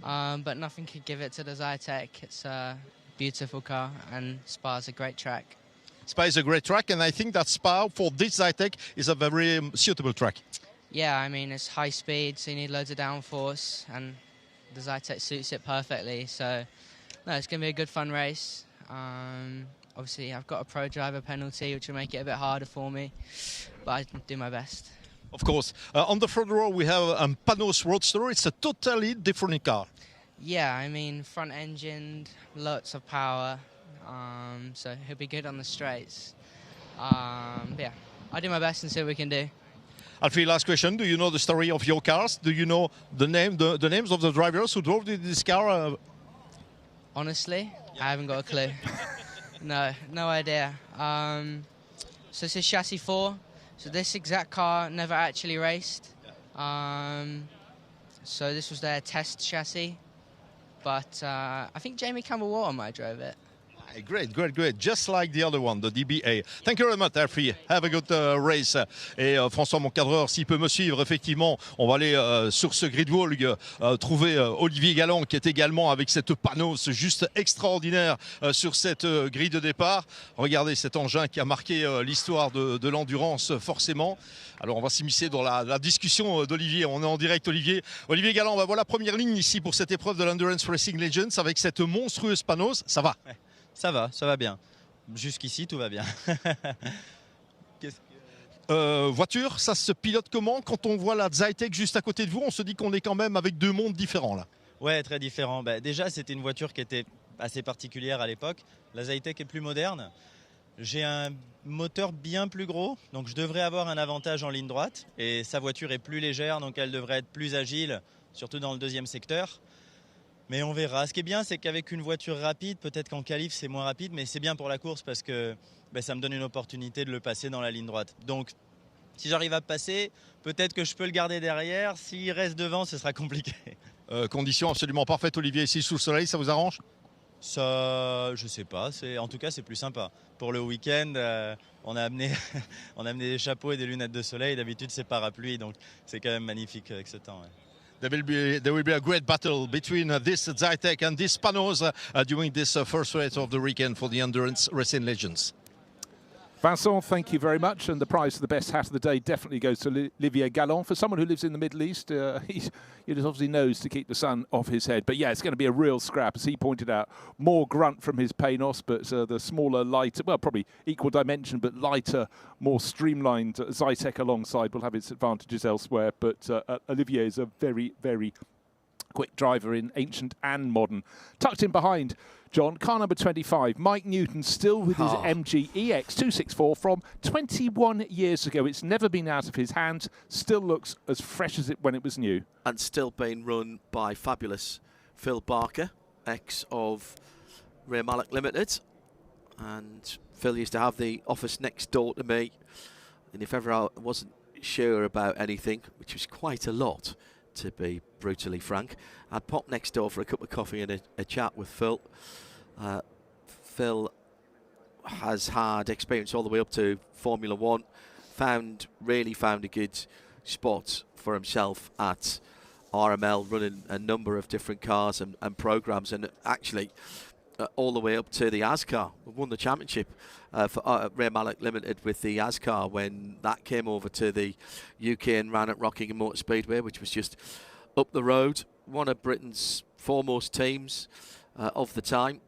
but nothing could give it to the Zytek. It's a beautiful car, and Spa's a great track. Spa is a great track, and I think that Spa for this Zytek is a very suitable track. Yeah, I mean, it's high speed, so you need loads of downforce, and the Zytek suits it perfectly. So, no, it's going to be a good, fun race. Obviously, I've got a pro driver penalty, which will make it a bit harder for me, but I can do my best. Of course. On the front row, we have Panos Roadster. It's a totally different car. Yeah, I mean, front engined, lots of power. So he'll be good on the straights. But yeah, I'll do my best and see what we can do. Alfie, last question. Do you know the story of your cars? Do you know the names of the drivers who drove this car? Honestly, I haven't got a clue. No idea. So this is chassis 4. So this exact car never actually raced. So this was their test chassis. But I think Jamie Campbell-Walton might drove it. Great, great, great. Just like the other one, the DBA. Thank you very much, Alfie. Have a good race. Et François, mon cadreur, s'il peut me suivre, effectivement, on va aller sur ce grid walk trouver Olivier Galland, qui est également avec cette Panos juste extraordinaire sur cette grille de départ. Regardez cet engin qui a marqué l'histoire de l'endurance, forcément. Alors, on va s'immiscer dans la discussion d'Olivier. On est en direct, Olivier. Olivier Galland, voilà la première ligne ici pour cette épreuve de l'Endurance Racing Legends avec cette monstrueuse Panos. Ça va? Ouais. Ça va bien. Jusqu'ici, tout va bien. Voiture, ça se pilote comment? Quand on voit la Zytek juste à côté de vous, on se dit qu'on est quand même avec 2 mondes différents là. Ouais, très différents. Déjà, c'était une voiture qui était assez particulière à l'époque. La Zytek est plus moderne. J'ai un moteur bien plus gros, donc je devrais avoir un avantage en ligne droite. Et sa voiture est plus légère, donc elle devrait être plus agile, surtout dans le 2e secteur. Mais on verra. Ce qui est bien, c'est qu'avec une voiture rapide, peut-être qu'en qualif c'est moins rapide, mais c'est bien pour la course parce que ça me donne une opportunité de le passer dans la ligne droite. Donc si j'arrive à passer, peut-être que je peux le garder derrière. S'il reste devant, ce sera compliqué. Conditions absolument parfaites, Olivier, ici sous le soleil, ça vous arrange? Ça, je sais pas. En tout cas, c'est plus sympa. Pour le week-end, on a amené des chapeaux et des lunettes de soleil. D'habitude, c'est parapluie, donc c'est quand même magnifique avec ce temps. Ouais. There will be a great battle between this Zytek and this Panos during this first race of the weekend for the Endurance Racing Legends. Vincent, thank you very much. And the prize for the best hat of the day definitely goes to Olivier Gallon. For someone who lives in the Middle East, he obviously knows to keep the sun off his head. But yeah, it's going to be a real scrap. As he pointed out, more grunt from his Panos, but the smaller, lighter, well, probably equal dimension, but lighter, more streamlined Zytek alongside will have its advantages elsewhere. But Olivier is a very, very quick driver in ancient and modern. Tucked in behind, John, car number 25, Mike Newton, still with his MG EX264 from 21 years ago. It's never been out of his hands, still looks as fresh as when it was new. And still being run by fabulous Phil Barker, ex of Ray Mallock Limited. And Phil used to have the office next door to me. And if ever I wasn't sure about anything, which was quite a lot, to be brutally frank, I'd pop next door for a cup of coffee and a chat with Phil. Phil has had experience all the way up to Formula One, really found a good spot for himself at RML, running a number of different cars and programs, and actually all the way up to the ASCAR. We won the championship for Ray Mallock Limited with the ASCAR when that came over to the UK and ran at Rockingham Motor Speedway, which was just up the road. One of Britain's foremost teams of the time.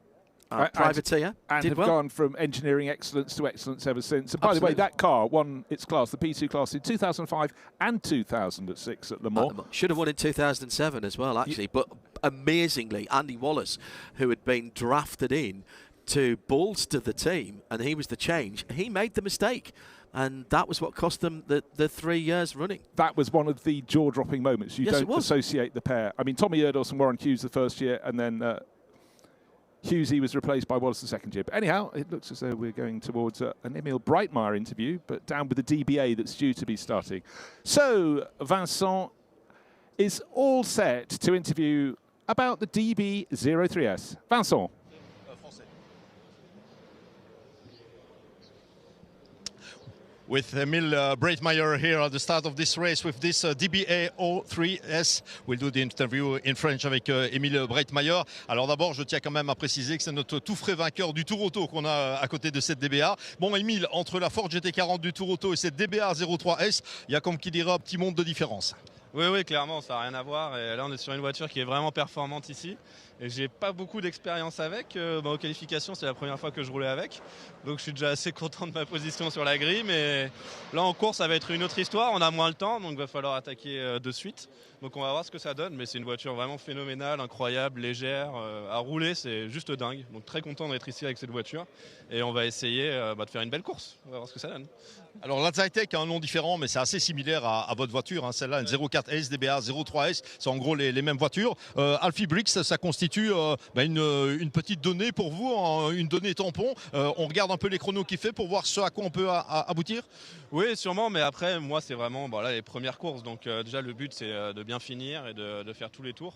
Privateer. And have gone from engineering excellence to excellence ever since. And by the way, that car won its class, the P2 class, in 2005 and 2006 at Le Mans. Should have won in 2007 as well, actually. But amazingly, Andy Wallace, who had been drafted in to bolster the team, and he was the change, he made the mistake. And that was what cost them the 3 years running. That was one of the jaw-dropping moments. You don't associate the pair. I mean, Tommy Erdos and Warren Hughes the first year, and then Hughesy was replaced by Wallace the second year. But anyhow, it looks as though we're going towards an Emil Breitmeyer interview, but down with the DBA that's due to be starting. So Vincent is all set to interview about the DB03S. Vincent. With Emil Breitmeyer here at the start of this race with this DBA 03S. We'll do the interview in French avec Emil Breitmeyer. Alors d'abord, je tiens quand même à préciser que c'est notre tout frais vainqueur du Tour Auto qu'on a à côté de cette DBA. Bon, Emil, entre la Ford GT40 du Tour Auto et cette DBA 03S, il y a comme qui dirait un petit monde de différence. Oui, clairement, ça n'a rien à voir. Et là, on est sur une voiture qui est vraiment performante ici. Et j'ai pas beaucoup d'expérience avec. Aux qualifications, c'est la première fois que je roulais avec. Donc je suis déjà assez content de ma position sur la grille. Mais là, en course, ça va être une autre histoire. On a moins le temps, donc il va falloir attaquer de suite. Donc on va voir ce que ça donne. Mais c'est une voiture vraiment phénoménale, incroyable, légère. À rouler, c'est juste dingue. Donc très content d'être ici avec cette voiture. Et on va essayer de faire une belle course. On va voir ce que ça donne. Alors la Zytek a un nom différent, mais c'est assez similaire à votre voiture. Hein. Celle-là, une 04S, DBA 03S, c'est en gros les mêmes voitures. Alfie Bricks, ça constitue une petite donnée pour vous, une donnée tampon. On regarde un peu les chronos qu'il fait pour voir ce à quoi on peut aboutir. Oui, sûrement, mais après, moi, c'est vraiment là, les premières courses. Donc déjà, le but, c'est de bien finir et de faire tous les tours.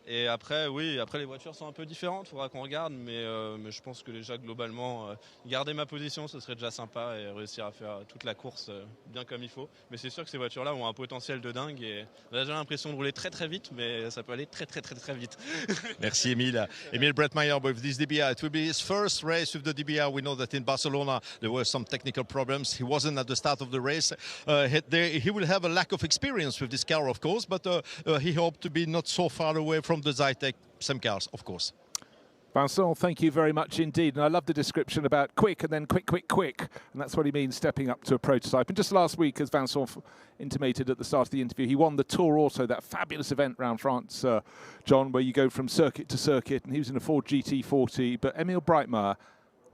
Et après, les voitures sont un peu différentes, il faudra qu'on regarde, mais je pense que déjà, globalement, garder ma position, ce serait déjà sympa et réussir à faire toute la course bien comme il faut. Mais c'est sûr que ces voitures-là ont un potentiel de dingue et on a déjà l'impression de rouler très très vite, mais ça peut aller très très très très vite. Merci Emil. Emil Breitmeyer with this DBA. It will be his first race with the DBA. We know that in Barcelona there were some technical problems. He wasn't at the start of the race. He will have a lack of experience with this car, of course, but he hoped to be not so far away from the Zytek, some cars, of course. Vincent, thank you very much indeed. And I love the description about quick and then quick. And that's what he means, stepping up to a prototype. And just last week, as Vincent intimated at the start of the interview, he won the Tour Auto, that fabulous event around France, John, where you go from circuit to circuit. And he was in a Ford GT40. But Emil Breitmeyer,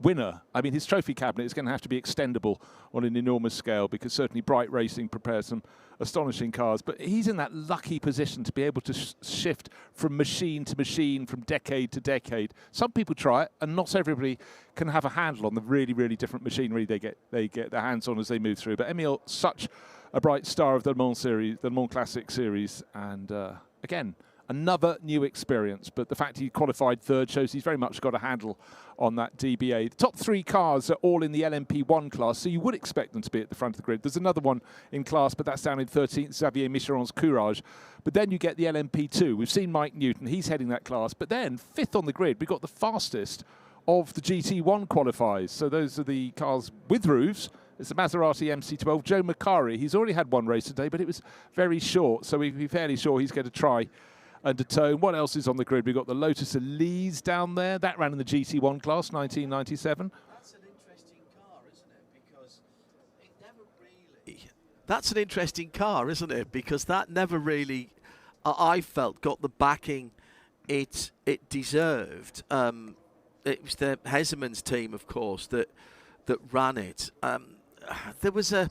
winner. I mean, his trophy cabinet is going to have to be extendable on an enormous scale because certainly Bright Racing prepares some astonishing cars. But he's in that lucky position to be able to shift from machine to machine, from decade to decade. Some people try it, and not everybody can have a handle on the really, really different machinery they get their hands on as they move through. But Emil, such a bright star of the Le Mans series, the Le Mans Classic series, and again, another new experience, but the fact he qualified third shows he's very much got a handle on that DBA. The top three cars are all in the LMP1 class, so you would expect them to be at the front of the grid. There's another one in class, but that's down in 13th, Xavier Micheron's Courage. But then you get the LMP2. We've seen Mike Newton, he's heading that class. But then, fifth on the grid, we've got the fastest of the GT1 qualifiers. So those are the cars with roofs. It's the Maserati MC12. Joe Macari, he's already had one race today, but it was very short, so we'd be fairly sure he's going to try undertone. What else is on the grid? We've got the Lotus Elise down there. That ran in the GT1 class, 1997. That's an interesting car, isn't it? Because it never really... That's an interesting car, isn't it? Because that never really, I felt, got the backing it deserved. It was the Hesemans team, of course, that ran it. There was a...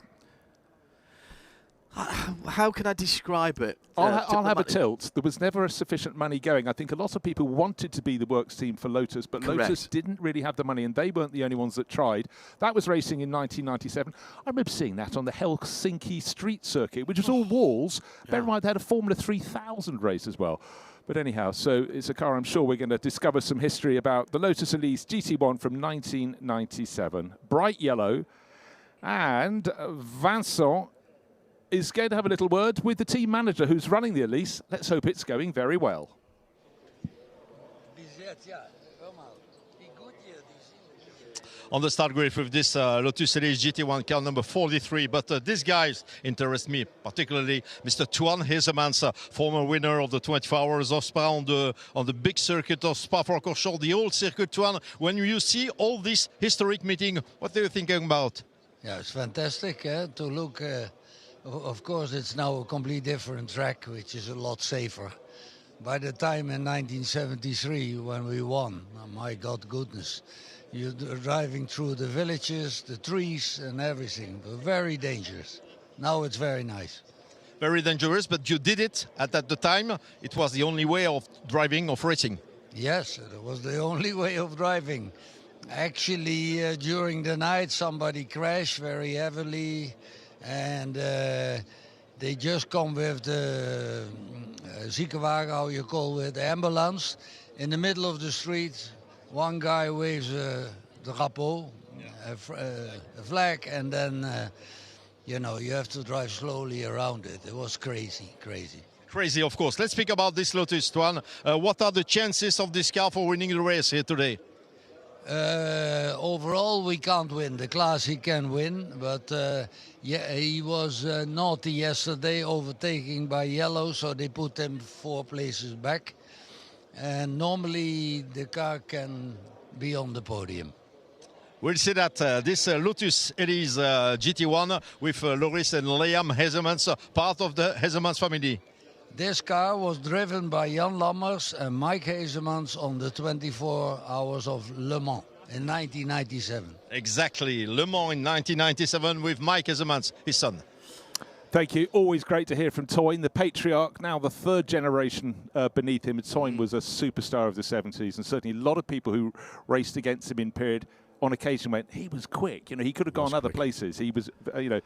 How can I describe it? I'll have a tilt. There was never sufficient money going. I think a lot of people wanted to be the works team for Lotus, but Correct. Lotus didn't really have the money, and they weren't the only ones that tried. That was racing in 1997. I remember seeing that on the Helsinki street circuit, which was all walls. Bear in mind, they had a Formula 3000 race as well. But anyhow, so it's a car I'm sure we're going to discover some history about. The Lotus Elise GT1 from 1997. Bright yellow. And Vincent is going to have a little word with the team manager who's running the Elise. Let's hope it's going very well. On the start grid with this Lotus Elise GT1 car number 43. But these guys interest me, particularly Mr. Toine Hesemans, former winner of the 24 Hours of Spa on the big circuit of Spa-Francorchamps, the old Circuit Toine. When you see all this historic meeting, what are you thinking about? Yeah, it's fantastic to look. Of course, it's now a completely different track, which is a lot safer. By the time in 1973, when we won, oh my God, goodness, you're driving through the villages, the trees and everything. Very dangerous. Now it's very nice. Very dangerous, but you did it at the time. It was the only way of driving, of racing. Yes, it was the only way of driving. Actually, during the night, somebody crashed very heavily. And they just come with the ziekenwagen, how you call it, the ambulance, in the middle of the street. One guy waves the drapeau, a flag, and then, you know, you have to drive slowly around it. It was crazy, crazy. Crazy, of course. Let's speak about this Lotus Toine. What are the chances of this car for winning the race here today? Overall, we can't win. The class he can win, but yeah, he was naughty yesterday, overtaking by yellow, so they put him 4 places back. And normally the car can be on the podium. We'll see that this Lotus Elise GT1 with Loris and Liam Hesemans, part of the Hesemans family. This car was driven by Jan Lammers and Mike Hesemans on the 24 Hours of Le Mans in 1997. Exactly, Le Mans in 1997 with Mike Hesemans, his son. Thank you. Always great to hear from Toine, the patriarch, now the 3rd generation beneath him. Toine was a superstar of the 70s, and certainly a lot of people who raced against him in period on occasion went, he was quick. You know, he could have gone other places. He was, you know,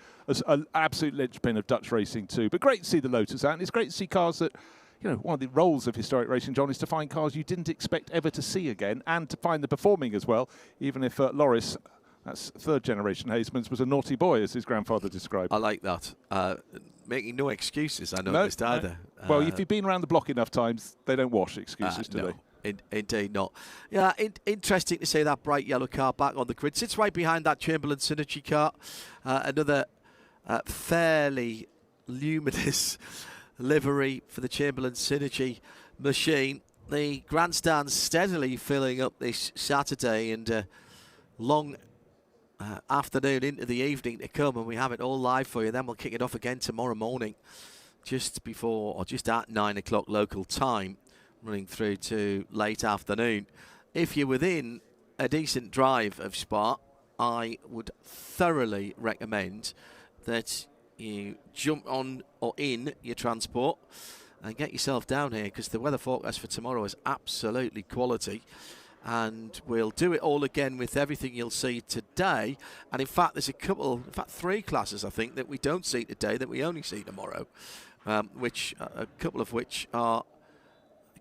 an absolute linchpin of Dutch racing too. But great to see the Lotus out, and it's great to see cars that, you know, one of the roles of historic racing, John, is to find cars you didn't expect ever to see again, and to find them performing as well, even if Loris, that's 3rd generation Hesemans, was a naughty boy, as his grandfather described. I like that. Making no excuses, I noticed either. Well, if you've been around the block enough times, they don't wash excuses, do they? Indeed not. Yeah, interesting to see that bright yellow car back on the grid. Sits right behind that Chamberlain Synergy car. Another fairly luminous livery for the Chamberlain Synergy machine. The grandstand steadily filling up this Saturday, and long afternoon into the evening to come, and we have it all live for you. Then we'll kick it off again tomorrow morning, just before or just at 9 o'clock local time, running through to late afternoon. If you're within a decent drive of Spa, I would thoroughly recommend that you jump on or in your transport and get yourself down here, because the weather forecast for tomorrow is absolutely quality. And we'll do it all again with everything you'll see today. And in fact, there's in fact 3 classes, I think, that we don't see today, that we only see tomorrow, which a couple of which are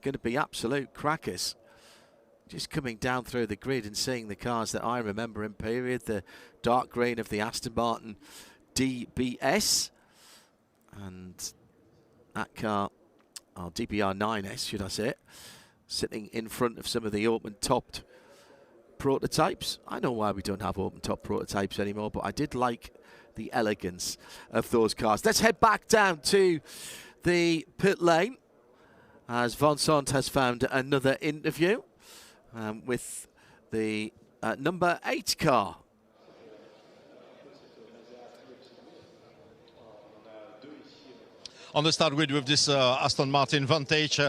going to be absolute crackers. Just coming down through the grid and seeing the cars that I remember in period, the dark green of the Aston Martin DBS, and that car, or DBR 9S should I say, sitting in front of some of the open topped prototypes. I know why we don't have open-top prototypes anymore, but I did like the elegance of those cars. Let's head back down to the pit lane as Vincent has found another interview with the number 8 car. On the start grid with this Aston Martin Vantage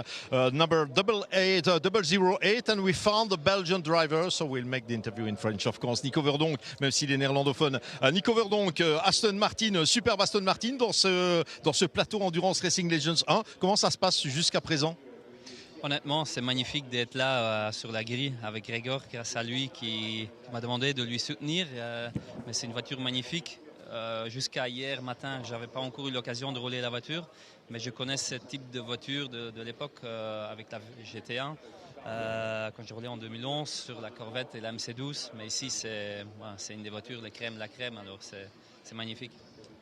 number 008, and we found the Belgian driver, so we'll make the interview in French, of course. Nico Verdonck, même s'il est néerlandophone. Nico Verdonck, Aston Martin, superbe Aston Martin dans ce plateau Endurance Racing Legends 1. Comment ça se passe jusqu'à présent? Honnêtement, c'est magnifique d'être là sur la grille avec Gregor, grâce à lui qui m'a demandé de lui soutenir. Mais c'est une voiture magnifique. Jusqu'à hier matin, je n'avais pas encore eu l'occasion de rouler la voiture, mais je connais ce type de voiture de l'époque avec la GT1, quand j'ai roulé en 2011 sur la Corvette et la MC12. Mais ici, c'est une des voitures, la crème, alors c'est magnifique.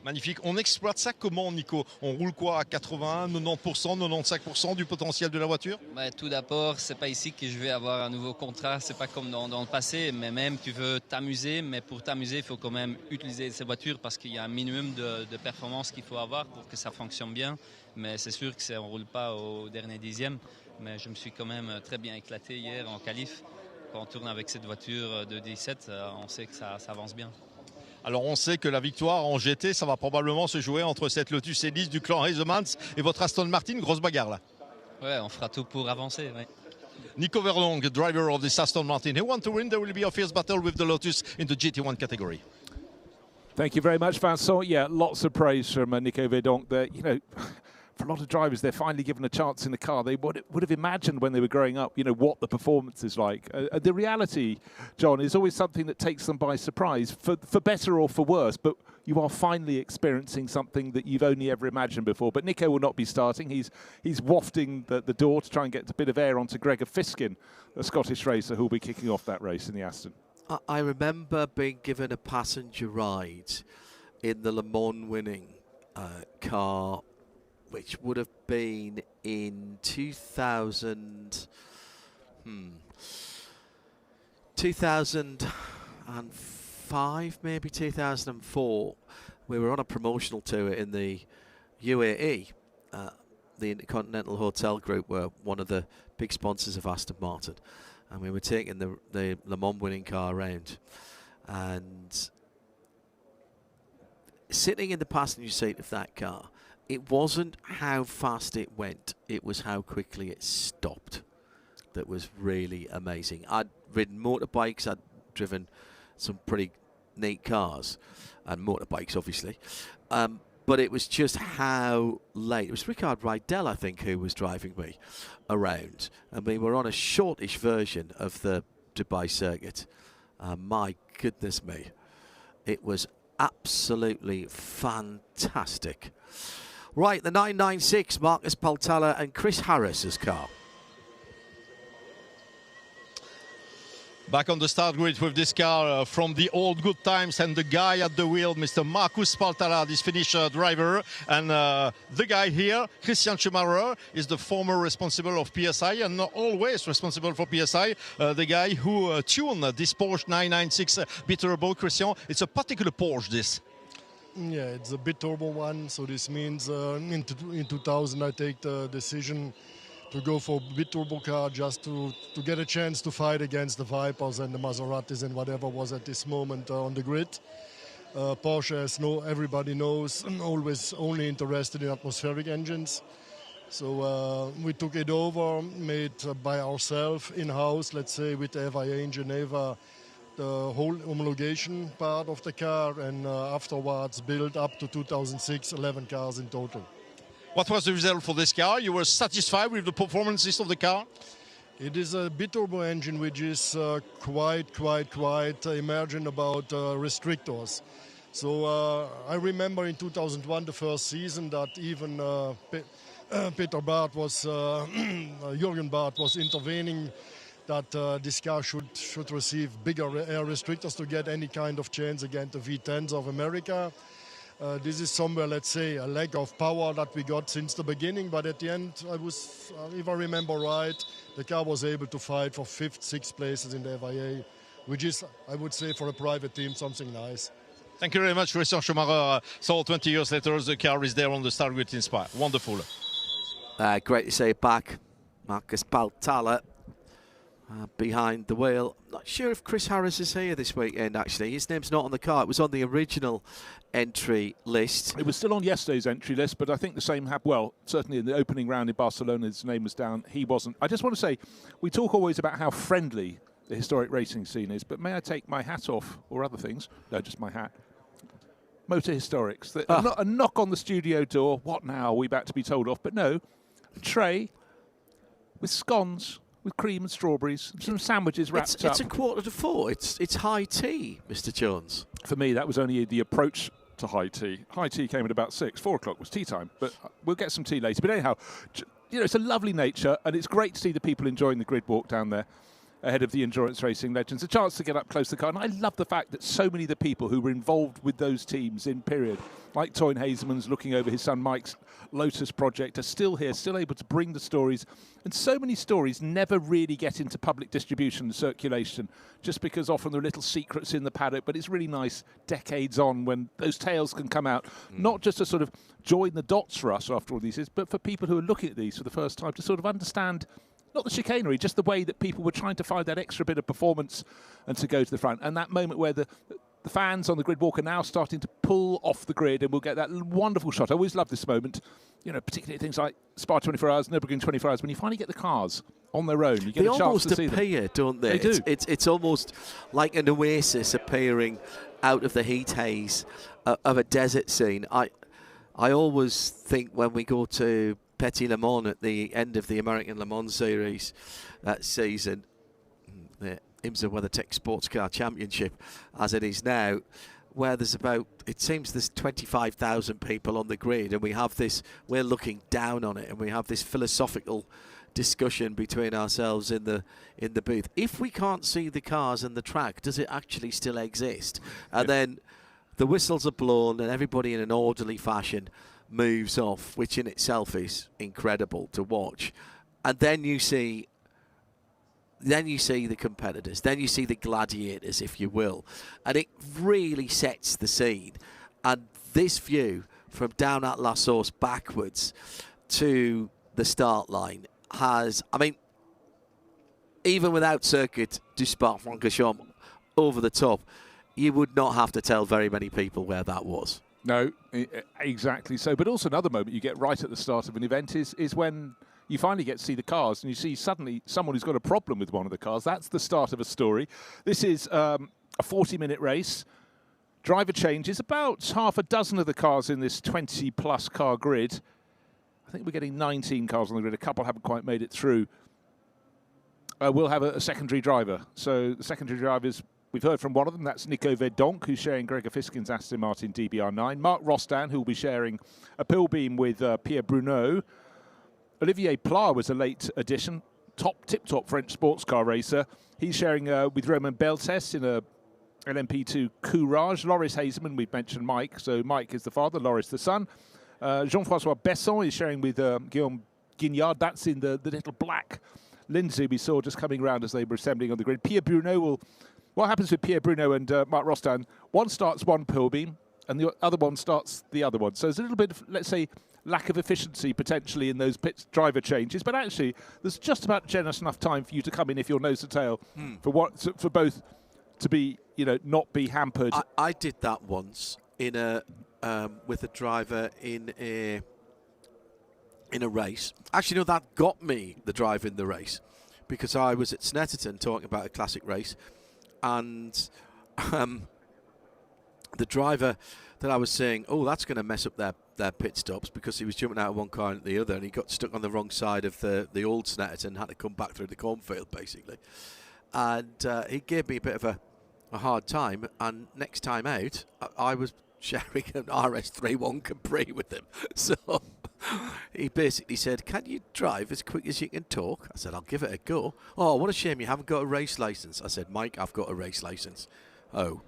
Magnifique. On exploite ça comment, Nico? On roule quoi à 80, 90%, 95% du potentiel de la voiture? Tout d'abord, c'est pas ici que je vais avoir un nouveau contrat. C'est pas comme dans le passé, mais même tu veux t'amuser. Mais pour t'amuser, il faut quand même utiliser ces voitures parce qu'il y a un minimum de performance qu'il faut avoir pour que ça fonctionne bien. Mais c'est sûr que on roule pas au dernier dixième. Mais je me suis quand même très bien éclaté hier en qualif. Quand on tourne avec cette voiture de 17, on sait que ça avance bien. Alors on sait que la victoire en GT, ça va probablement se jouer entre cette Lotus Elise du clan Heisemans et votre Aston Martin. Grosse bagarre là. Ouais, on fera tout pour avancer. Ouais. Nico Verdonck, driver of this Aston Martin. He wants to win. There will be a fierce battle with the Lotus in the GT1 category. Thank you very much, Vincent. Yeah, lots of praise from Nico Verdonck there. You know, for a lot of drivers, they're finally given a chance in the car. They would have imagined when they were growing up, you know, what the performance is like. The reality, John, is always something that takes them by surprise, for better or for worse. But you are finally experiencing something that you've only ever imagined before. But Nico will not be starting. He's wafting the door to try and get a bit of air onto Gregor Fiskin, a Scottish racer who will be kicking off that race in the Aston. I remember being given a passenger ride in the Le Mans winning car, which would have been in 2005, maybe 2004. We were on a promotional tour in the UAE. The Intercontinental Hotel Group were one of the big sponsors of Aston Martin. And we were taking the Le Mans winning car around. And sitting in the passenger seat of that car, it wasn't how fast it went, it was how quickly it stopped that was really amazing. I'd ridden motorbikes, I'd driven some pretty neat cars, and motorbikes obviously, but it was just how late. It was Ricard Rydell, I think, who was driving me around, and we were on a shortish version of the Dubai circuit. My goodness me, it was absolutely fantastic. Right, the 996, Marcus Paltala and Chris Harris's car. Back on the start grid with this car from the old good times, and the guy at the wheel, Mr. Marcus Paltala, this Finnish driver, and the guy here, Christian Schumacher, is the former responsible of PSI and not always responsible for PSI, the guy who tuned this Porsche 996 biturbo. Christian, it's a particular Porsche, this. Yeah, it's a biturbo one, so this means in 2000 I take the decision to go for a biturbo car just to get a chance to fight against the Vipers and the Maseratis and whatever was at this moment on the grid. Porsche, as everybody knows, always only interested in atmospheric engines. So we took it over, made by ourselves in-house, let's say, with the FIA in Geneva, the whole homologation part of the car, and afterwards built up to 2006, 11 cars in total. What was the result for this car? You were satisfied with the performances of the car? It is a biturbo engine which is quite emergent about restrictors. So I remember in 2001, the first season, that even Peter Barth was, Jürgen Barth was intervening that this car should receive bigger air restrictors to get any kind of chance against the V10s of America. This is somewhere, let's say, a lack of power that we got since the beginning, but at the end, if I remember right, the car was able to fight for 5th, 6th places in the FIA which is, I would say, for a private team, something nice. Thank you very much, Vincent Schumacher. So 20 years later, the car is there on the start grid in Spa. Wonderful. Great to see it back. Marcus Baltala behind the wheel. Not sure if Chris Harris is here this weekend, actually. His name's not on the car. It was on the original entry list. It was still on yesterday's entry list, but I think the same happened. Well, certainly in the opening round in Barcelona, his name was down. He wasn't. I just want to say, we talk always about how friendly the historic racing scene is, but may I take my hat off, or other things? No, just my hat. Motor Historics. A knock on the studio door. What now? Are we about to be told off? But no, a tray with scones, with cream and strawberries, and some sandwiches wrapped up. It's 3:45. It's high tea, Mr. Jones. For me, that was only the approach to high tea. High tea came at about 6. 4 o'clock was tea time, but we'll get some tea later. But anyhow, you know, it's a lovely nature, and it's great to see the people enjoying the grid walk down there ahead of the endurance racing legends. A chance to get up close to the car. And I love the fact that so many of the people who were involved with those teams in period, like Toyn Hazeman's looking over his son Mike's Lotus project, are still here, still able to bring the stories. And so many stories never really get into public distribution and circulation, just because often there are little secrets in the paddock. But it's really nice decades on when those tales can come out, not just to sort of join the dots for us after all these years, but for people who are looking at these for the first time to sort of understand not the chicanery, just the way that people were trying to find that extra bit of performance and to go to the front. And that moment where the fans on the grid walk are now starting to pull off the grid, and we'll get that wonderful shot. I always love this moment, you know, particularly things like Spa 24 Hours, Nürburgring 24 Hours, when you finally get the cars on their own. You get a chance to see them. They almost appear, don't they? They do. It's almost like an oasis appearing out of the heat haze of a desert scene. I always think when we go to Petit Le Mans at the end of the American Le Mans series that season, the IMSA WeatherTech Sports Car Championship as it is now, where there's about, it seems there's 25,000 people on the grid, and we have this, we're looking down on it, and we have this philosophical discussion between ourselves in the booth. If we can't see the cars and the track, does it actually still exist? And then the whistles are blown and everybody in an orderly fashion moves off, which in itself is incredible to watch. And then you see the competitors, then you see the gladiators, if you will, and it really sets the scene. And this view from down at La Source backwards to the start line has, I mean, even without Circuit de Spa-Francorchamps over the top, you would not have to tell very many people where that was. No, exactly so. But also another moment you get right at the start of an event is when you finally get to see the cars and you see suddenly someone who's got a problem with one of the cars. That's the start of a story. This is a 40-minute race. Driver changes. About half a dozen of the cars in this 20-plus car grid. I think we're getting 19 cars on the grid. A couple haven't quite made it through. We'll have a secondary driver. So the secondary drivers, we've heard from one of them. That's Nico Verdonk, who's sharing Gregor Fiskin's Aston Martin DBR9. Mark Rostan, who will be sharing a Pilbeam with Pierre Bruneau. Olivier Pla was a late addition, tip-top French sports car racer. He's sharing with Roman Beltes in a LMP2 Courage. Loris Hazeman, we've mentioned Mike, so Mike is the father, Loris the son. Jean-François Besson is sharing with Guillaume Guignard. That's in the little black Lindsay we saw just coming around as they were assembling on the grid. Pierre Bruneau will... What happens with Pierre Bruneau and Mark Rostan? One starts one Pilbeam, and the other one starts the other one. So there's a little bit of, let's say, lack of efficiency potentially in those pit driver changes, but actually there's just about generous enough time for you to come in if you're nose to tail for both to be, you know, not be hampered. I did that once in a with a driver in a race. Actually, no, that got me the drive in the race because I was at Snetterton talking about a classic race, and the driver that I was saying, oh, that's going to mess up their pit stops, because he was jumping out of one car into the other and he got stuck on the wrong side of the old Snetterton and had to come back through the cornfield, basically. And he gave me a bit of a hard time, and next time out, I was sharing an RS31 Capri with him. So he basically said, can you drive as quick as you can talk? I said, I'll give it a go. Oh, what a shame you haven't got a race licence. I said, Mike, I've got a race licence. Oh.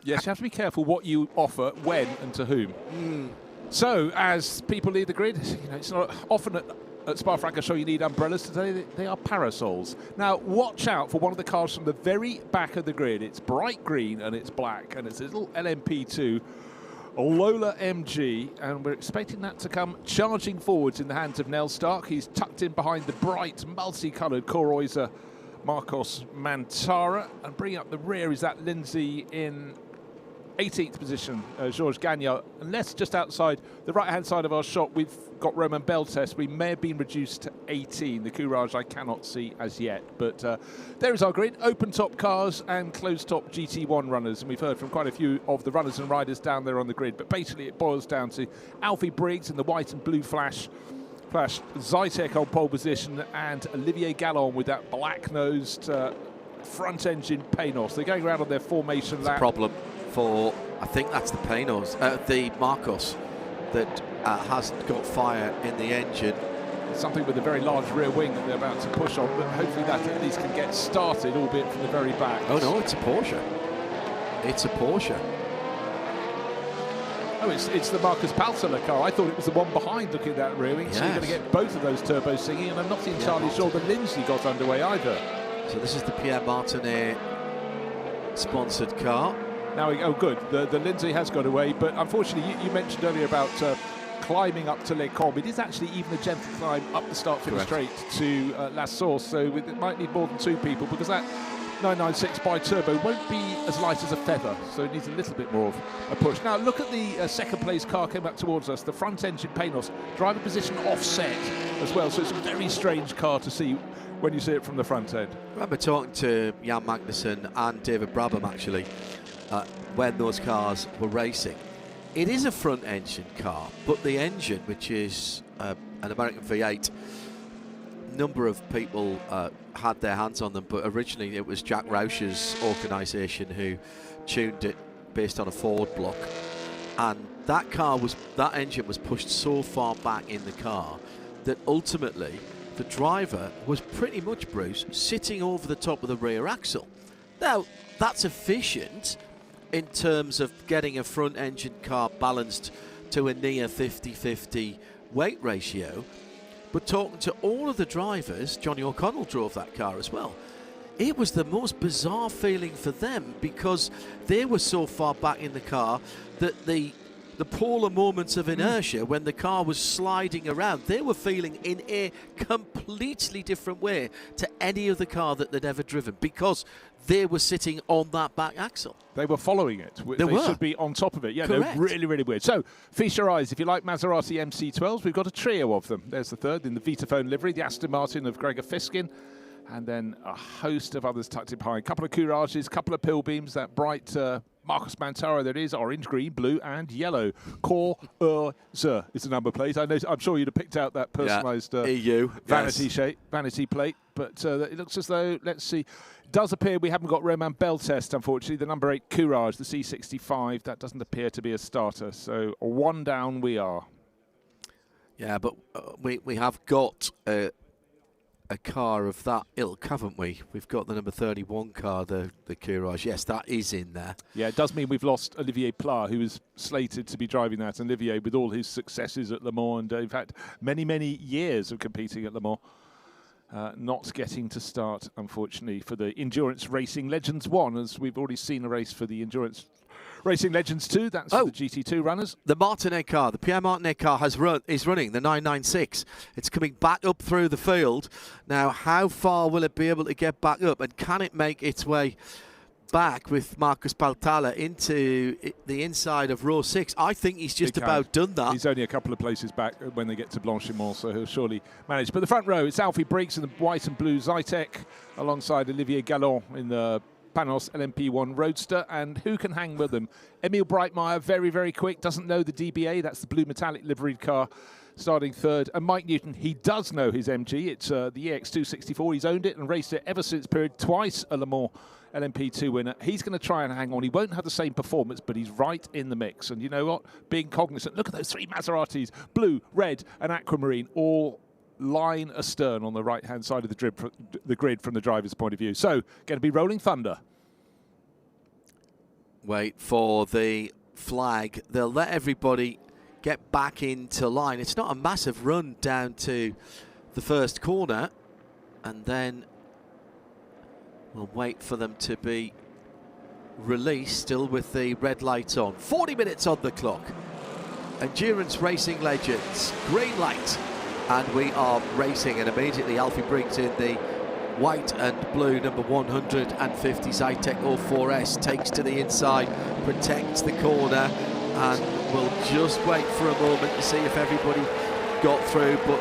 Yes, you have to be careful what you offer, when and to whom. So, as people leave the grid, you know, it's not often at Spa-Francorchamps you need umbrellas. Today they are parasols. Now, watch out for one of the cars from the very back of the grid. It's bright green and it's black, and it's a little LMP2 Lola MG, and we're expecting that to come charging forwards in the hands of Nell Stark. He's tucked in behind the bright, multicoloured Coroiser Marcos Mantara, and bringing up the rear is that Lindsay in 18th position, Georges Gagnard. Unless just outside the right-hand side of our shot, we've got Roman Beltest. We may have been reduced to 18. The Courage I cannot see as yet. But there is our grid. Open-top cars and closed-top GT1 runners. And we've heard from quite a few of the runners and riders down there on the grid. But basically it boils down to Alfie Briggs in the white and blue Flash, Zytek on pole position, and Olivier Gallon with that black-nosed front-engine Panos. They're going around on their formation lap. Problem for, I think that's the Panos, the Marcos, that hasn't got fire in the engine. Something with a very large rear wing that they're about to push on, but hopefully that at least can get started, albeit from the very back. Oh no, it's a Porsche. It's a Porsche. Oh, it's the Marcus Paltella car. I thought it was the one behind looking at that rear wing, so you're going to get both of those turbos singing, and I'm not entirely sure that Lindsay got underway either. So this is the Pierre Martinet sponsored car. Now, oh good, the Lindsay has got away, but unfortunately you mentioned earlier about climbing up to Les Combes. It is actually even a gentle climb up the start-finish straight to La Source, so it might need more than two people, because that 996 bi-turbo won't be as light as a feather, so it needs a little bit more of a push. Now look at the second place car came up towards us, the front engine Panos, driver position offset as well, so it's a very strange car to see when you see it from the front end. I remember talking to Jan Magnussen and David Brabham actually when those cars were racing. It is a front engine car, but the engine, which is an American V8, number of people had their hands on them, but originally it was Jack Roush's organisation who tuned it based on a Ford block, and that engine was pushed so far back in the car that ultimately the driver was pretty much, Bruce, sitting over the top of the rear axle. Now that's efficient in terms of getting a front engine car balanced to a near 50-50 weight ratio. But talking to all of the drivers, Johnny O'Connell drove that car as well, it was the most bizarre feeling for them, because they were so far back in the car that the polar moments of inertia when the car was sliding around, they were feeling in a completely different way to any other car that they'd ever driven, because they were sitting on that back axle. They were following it. They should be on top of it. Yeah, correct. No, really, really weird. So, feast your eyes. If you like Maserati MC12s, we've got a trio of them. There's the third in the Vitaphone livery, the Aston Martin of Gregor Fiskin, and then a host of others tucked in behind. A couple of Courages, a couple of Pilbeams, that bright Marcos Mantara that is, orange, green, blue, and yellow. Coroiser is the number plate. I'm sure you'd have picked out that personalised EU vanity shape, vanity plate, but it looks as though, let's see, it does appear we haven't got Roman Beltest, unfortunately. The number 8 Courage, the C65, that doesn't appear to be a starter, so one down we are. Yeah, but we have got a car of that ilk, haven't we? We've got the number 31 car, the Courage. Yes, that is in there. Yeah, it does mean we've lost Olivier Pla, who was slated to be driving that. And Olivier, with all his successes at Le Mans, and in fact, many, many years of competing at Le Mans, not getting to start, unfortunately, for the Endurance Racing Legends 1, as we've already seen a race for the Endurance Racing Legends 2. That's for the GT2 runners. The Martinet car, the Pierre Martinet car is running, the 996. It's coming back up through the field. Now, how far will it be able to get back up, and can it make its way back with Marcus Paltalla into the inside of row 6? I think he's just about done that. He's only a couple of places back when they get to Blanchimont, so he'll surely manage. But the front row, it's Alfie Briggs in the white and blue Zytek, alongside Olivier Gallon in the Panos LMP1 Roadster, and who can hang with them? Emil Breitmeyer, very, very quick, doesn't know the DBA, that's the blue metallic liveried car, starting third. And Mike Newton, he does know his MG, it's the EX264, he's owned it and raced it ever since period, twice a Le Mans LMP2 winner. He's going to try and hang on. He won't have the same performance, but he's right in the mix. And you know what? Being cognizant, look at those 3 Maseratis, blue, red and aquamarine, all line astern on the right-hand side of the grid from the driver's point of view. So, going to be rolling thunder. Wait for the flag. They'll let everybody get back into line. It's not a massive run down to the first corner, and then we'll wait for them to be released, still with the red light on. 40 minutes on the clock. Endurance racing legends, green light, and we are racing, and immediately Alfie Briggs in the white and blue number 150 Zytek 04S takes to the inside, protects the corner, and we'll just wait for a moment to see if everybody got through, but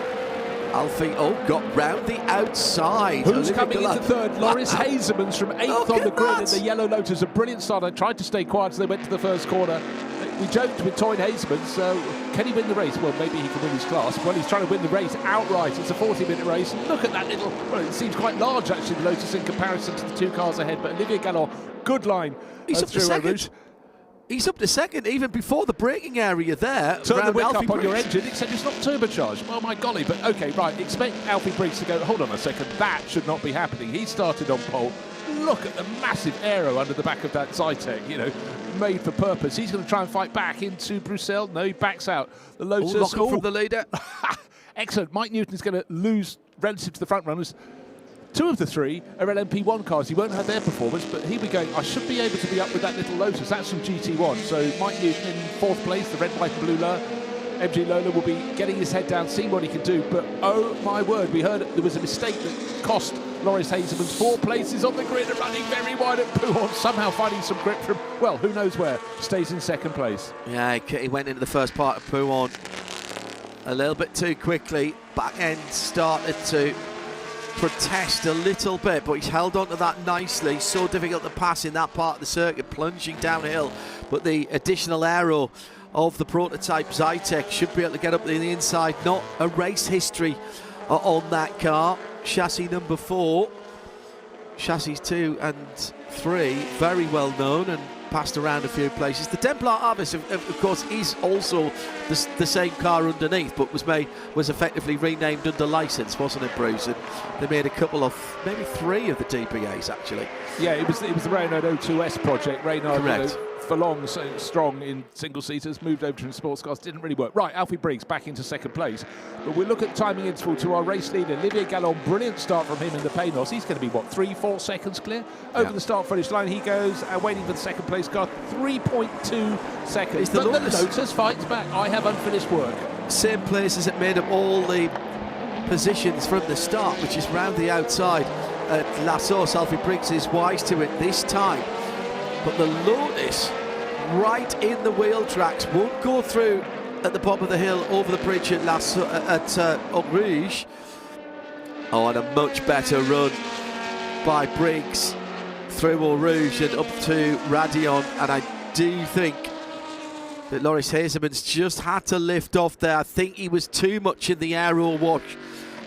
Alfie, got round the outside. Who's coming into third? Loris Hazeman's from 8th on the grid in the yellow Lotus. A brilliant start. I tried to stay quiet as they went to the first corner. We joked with Toyn Hazeman, so can he win the race? Well, maybe he can win his class. Well, he's trying to win the race outright. It's a 40-minute race. Look at that little, well, it seems quite large, actually, the Lotus in comparison to the two cars ahead. But Olivier Gallon, good line. He's up to second. He's up to second, even before the braking area there. Turn the wick up on your engine, except it's not turbocharged. Oh, my golly. But, OK, right, expect Alfie Briggs to go, hold on a second, that should not be happening. He started on pole. Look at the massive aero under the back of that Zytek, you know, made for purpose. He's going to try and fight back into Bruxelles. No, he backs out. The Lotus. From the leader. Excellent. Mike Newton's going to lose relative to the front runners. Two of the three are LMP1 cars. He won't have their performance, but he'll be going, I should be able to be up with that little Lotus. That's from GT1. So Mike Newton in 4th place, the red, white and blue Lola. MG Lola will be getting his head down, seeing what he can do. But, oh, my word, we heard there was a mistake that cost Loris Hazeman's 4 places on the grid and running very wide at Pouhon, somehow finding some grip from, well, who knows where, stays in 2nd place. Yeah, he went into the first part of Pouhon a little bit too quickly. Back end started to protest a little bit, but he's held on to that nicely. So difficult to pass in that part of the circuit, plunging downhill. But the additional aero of the prototype Zytek should be able to get up to the inside. Not a race history on that car. Chassis number 4, chassis 2 and 3, very well known and passed around a few places. The Templar Avis, of course, is also the same car underneath, but was effectively renamed under license, wasn't it, Bruce? And they made a couple of, maybe 3 of the DPAs actually. Yeah, it was the Reynard O2S project. Reynard, correct. For long, strong in single-seaters, moved over to sports cars, didn't really work. Right, Alfie Briggs back into 2nd place. But we'll look at timing interval to our race leader, Olivier Gallon. Brilliant start from him in the Paynos. He's going to be, what, 3-4 seconds clear? Over the start-finish line he goes, waiting for the 2nd place car, 3.2 seconds. But the Lotus fights back. I have unfinished work. Same place as it made up all the positions from the start, which is round the outside at La Source. Alfie Briggs is wise to it this time. But the Lotus, right in the wheel tracks, won't go through at the bottom of the hill over the bridge at Eau Rouge. Oh, and a much better run by Briggs through Eau Rouge and up to Radion. And I do think that Loris Hazeman's just had to lift off there. I think he was too much in the aero wash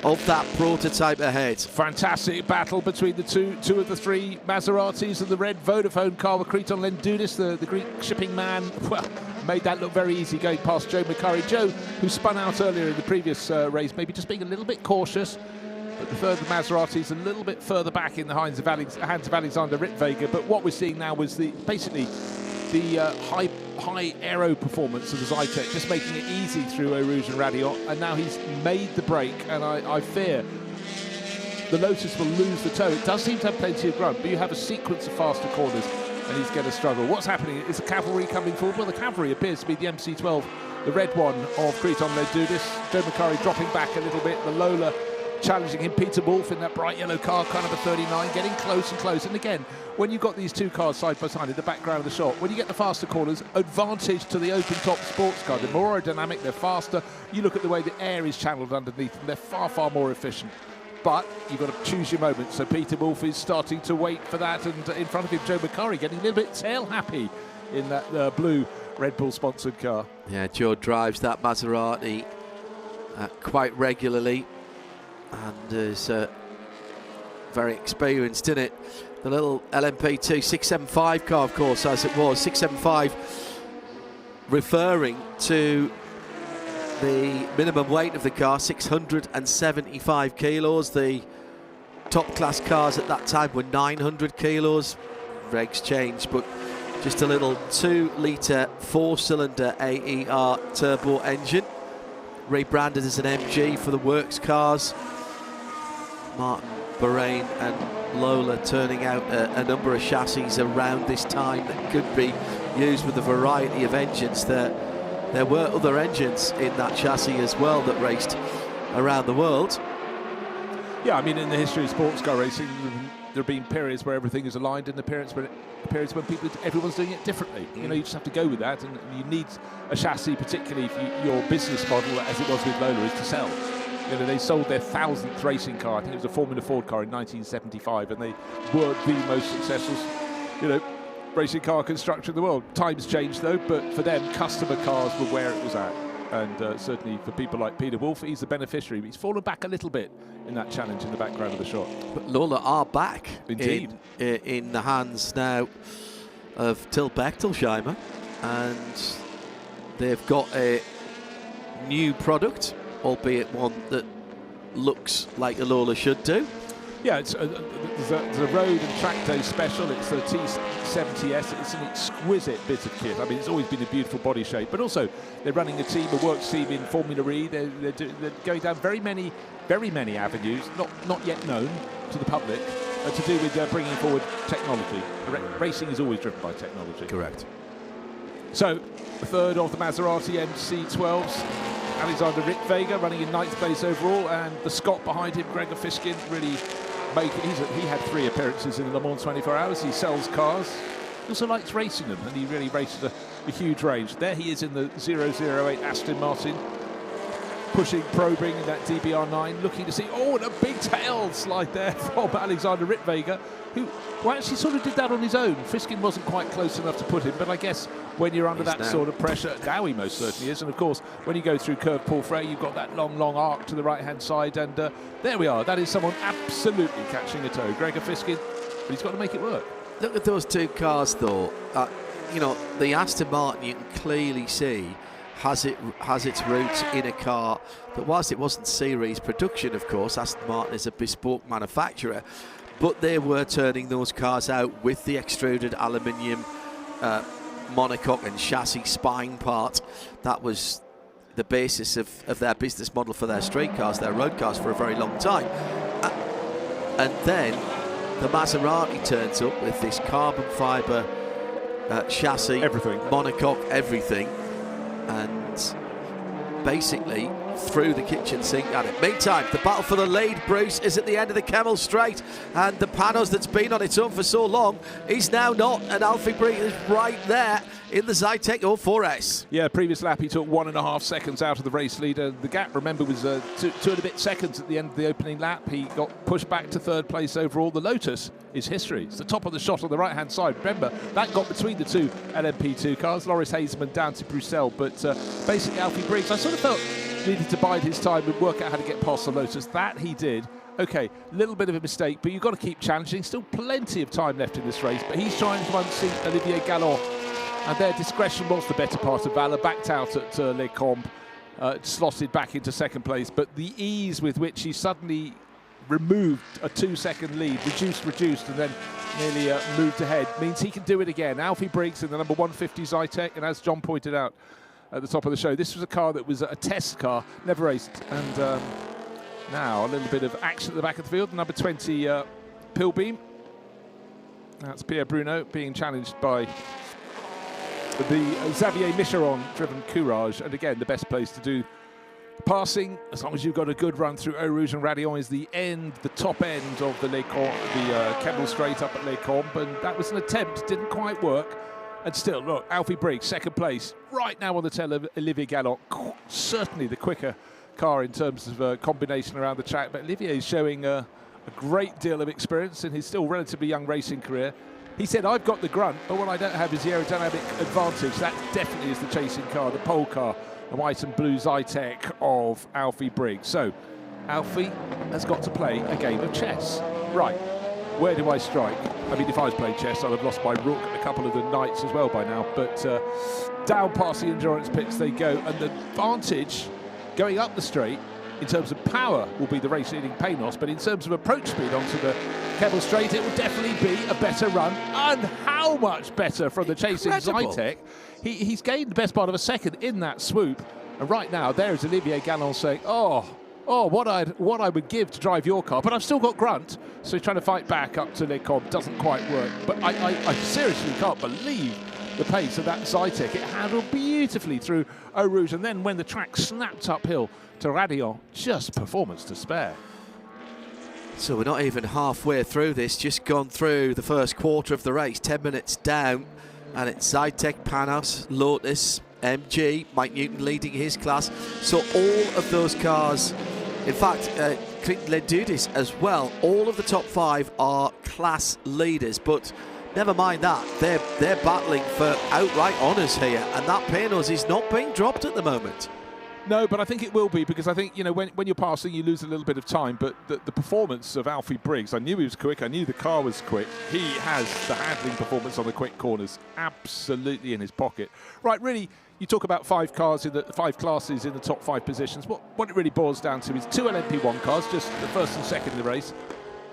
of that prototype ahead. Fantastic battle between the two of the 3 Maseratis and the red Vodafone car with Kriton Lendoudis, the Greek shipping man. Well, made that look very easy going past Joe McCurry. Joe, who spun out earlier in the previous race, maybe just being a little bit cautious. But the further Maserati's a little bit further back in the hands of Alexander Rittweger. But what we're seeing now was basically the high aero performance of the Zytek, just making it easy through Eau Rouge and Radion, and now he's made the break, and I fear the Lotus will lose the toe. It does seem to have plenty of grunt, but you have a sequence of faster corners, and he's going to struggle. What's happening? Is the cavalry coming forward? Well, the cavalry appears to be the MC12, the red one of Kriton Lendoudis. Joe McCurry dropping back a little bit, the Lola challenging him. Peter Wolf in that bright yellow car, car number 39, getting close and close. And again, when you've got these 2 cars side by side in the background of the shot, when you get the faster corners, advantage to the open top sports car. They're more aerodynamic, they're faster. You look at the way the air is channeled underneath them, they're far, far more efficient. But you've got to choose your moments. So Peter Wolf is starting to wait for that, and in front of him, Joe McCurry getting a little bit tail happy in that blue Red Bull sponsored car. Yeah, Joe drives that Maserati quite regularly and is very experienced in it. The little LMP2 675 car, of course, as it was, 675 referring to the minimum weight of the car, 675 kilos. The top class cars at that time were 900 kilos. Regs changed, but just a little 2-litre 4-cylinder AER turbo engine, rebranded as an MG for the works cars. Martin Bahrain and Lola turning out a number of chassis around this time that could be used with a variety of engines. There were other engines in that chassis as well that raced around the world. Yeah, I mean, in the history of sports car racing, there have been periods where everything is aligned and the periods when everyone's doing it differently. You know, you just have to go with that, and you need a chassis, particularly if your business model, as it was with Lola, is to sell. You know, they sold their 1,000th racing car. I think it was a Formula Ford car in 1975, and they were the most successful, racing car constructor in the world. Times changed though, but for them, customer cars were where it was at. And certainly for people like Peter Wolff, he's the beneficiary. He's fallen back a little bit in that challenge in the background of the shot. But Lola are back indeed in the hands now of Till Bechtelsheimer, and they've got a new product, albeit one that looks like a Lola should do. Yeah, there's a road and track day special. It's the T70S. It's an exquisite bit of kit. I mean, it's always been a beautiful body shape, but also they're running a works team in Formula E. They're going down very many avenues, not yet known to the public, to do with bringing forward technology. Racing is always driven by technology. Correct. So, the third of the Maserati MC12s. Alexander Rittweger running in 9th place overall, and the Scot behind him, Gregor Fiskin, really he had 3 appearances in Le Mans 24 Hours. He sells cars. He also likes racing them, and he really races a huge range. There he is in the 008 Aston Martin, probing in that DBR9, looking to see, and a big tail slide there from Alexander Rittweger, who actually sort of did that on his own. Fiskin wasn't quite close enough to put him, but I guess when you're under that sort of pressure, now he most certainly is. And of course, when you go through Curve Paul Frey, you've got that long arc to the right-hand side, and there we are. That is someone absolutely catching a toe. Gregor Fiskin, but he's got to make it work. Look at those two cars, though. The Aston Martin, you can clearly see, has its roots in a car that, whilst it wasn't series production, of course, Aston Martin is a bespoke manufacturer, but they were turning those cars out with the extruded aluminium monocoque and chassis spine part. That was the basis of their business model for their street cars, their road cars, for a very long time. And then the Maserati turns up with this carbon fibre chassis, everything, monocoque, everything, and basically threw the kitchen sink at it. Meantime, the battle for the lead, Bruce, is at the end of the Kemmel Straight, and the Panos that's been on its own for so long is now not, and Alfie Briggs is right there in the Zytek 04S. Yeah, previous lap he took 1.5 seconds out of the race leader. The gap, remember, was 2 and a bit seconds at the end of the opening lap. He got pushed back to 3rd place overall. The Lotus is history. It's the top of the shot on the right-hand side. Remember, that got between the 2 LMP2 cars. Loris Hazeman down to Bruxelles, but basically Alfie Briggs, I sort of felt needed to bide his time and work out how to get past the Lotus. That he did. Okay, little bit of a mistake, but you've got to keep challenging. Still plenty of time left in this race, but he's trying to unseat Olivier Gallon, and their discretion was the better part of valour. Backed out at Les Combes, slotted back into 2nd place, but the ease with which he suddenly removed a 2-second lead, reduced, and then nearly moved ahead, means he can do it again. Alfie Briggs in the number 150 Zytek, and as John pointed out at the top of the show, this was a car that was a test car, never raced, and now a little bit of action at the back of the field. Number 20 Pilbeam, that's Pierre Bruno being challenged by the Xavier Micheron driven Courage, and again the best place to do passing, as long as you've got a good run through Eau Rouge and Radeon, is the top end of the Kemmel Straight up at Les Combes, and that was an attempt, didn't quite work. And still, look, Alfie Briggs, 2nd place, right now on the tail of Olivier Gallon. Certainly the quicker car in terms of combination around the track, but Olivier is showing a great deal of experience in his still relatively young racing career. He said, I've got the grunt, but what I don't have is the aerodynamic advantage. That definitely is the chasing car, the pole car, the white and blue Zytek of Alfie Briggs. So, Alfie has got to play a game of chess. Right, where do I strike? I mean, if I was playing chess, I'd have lost my rook and a couple of the knights as well by now. But down past the endurance pits they go, and the advantage going up the straight in terms of power will be the race-leading Panos, but in terms of approach speed onto the Kemmel Straight, it will definitely be a better run, and how much better from the chasing Zytek. He's gained the best part of a second in that swoop, and right now there is Olivier Gallon saying, oh, oh, what I would give to drive your car, but I've still got grunt. So he's trying to fight back up to Lecombe. Doesn't quite work. But I seriously can't believe the pace of that Zytek. It handled beautifully through Eau Rouge, and then when the track snapped uphill to Radillon, just performance to spare. So we're not even halfway through this, just gone through the first quarter of the race, 10 minutes down, and it's Zytek, Panos, Lotus, MG, Mike Newton leading his class. So all of those cars, in fact, Clinton Lendudis as well, all of the top 5 are class leaders, but never mind that, they're battling for outright honours here, and that Panos is not being dropped at the moment. No, but I think it will be, because I think, you know, when you're passing, you lose a little bit of time. But the performance of Alfie Briggs, I knew he was quick. I knew the car was quick. He has the handling performance on the quick corners absolutely in his pocket. Right, really, you talk about 5 cars in the 5 classes in the top 5 positions. What it really boils down to is 2 LMP1 cars, just the first and second in the race.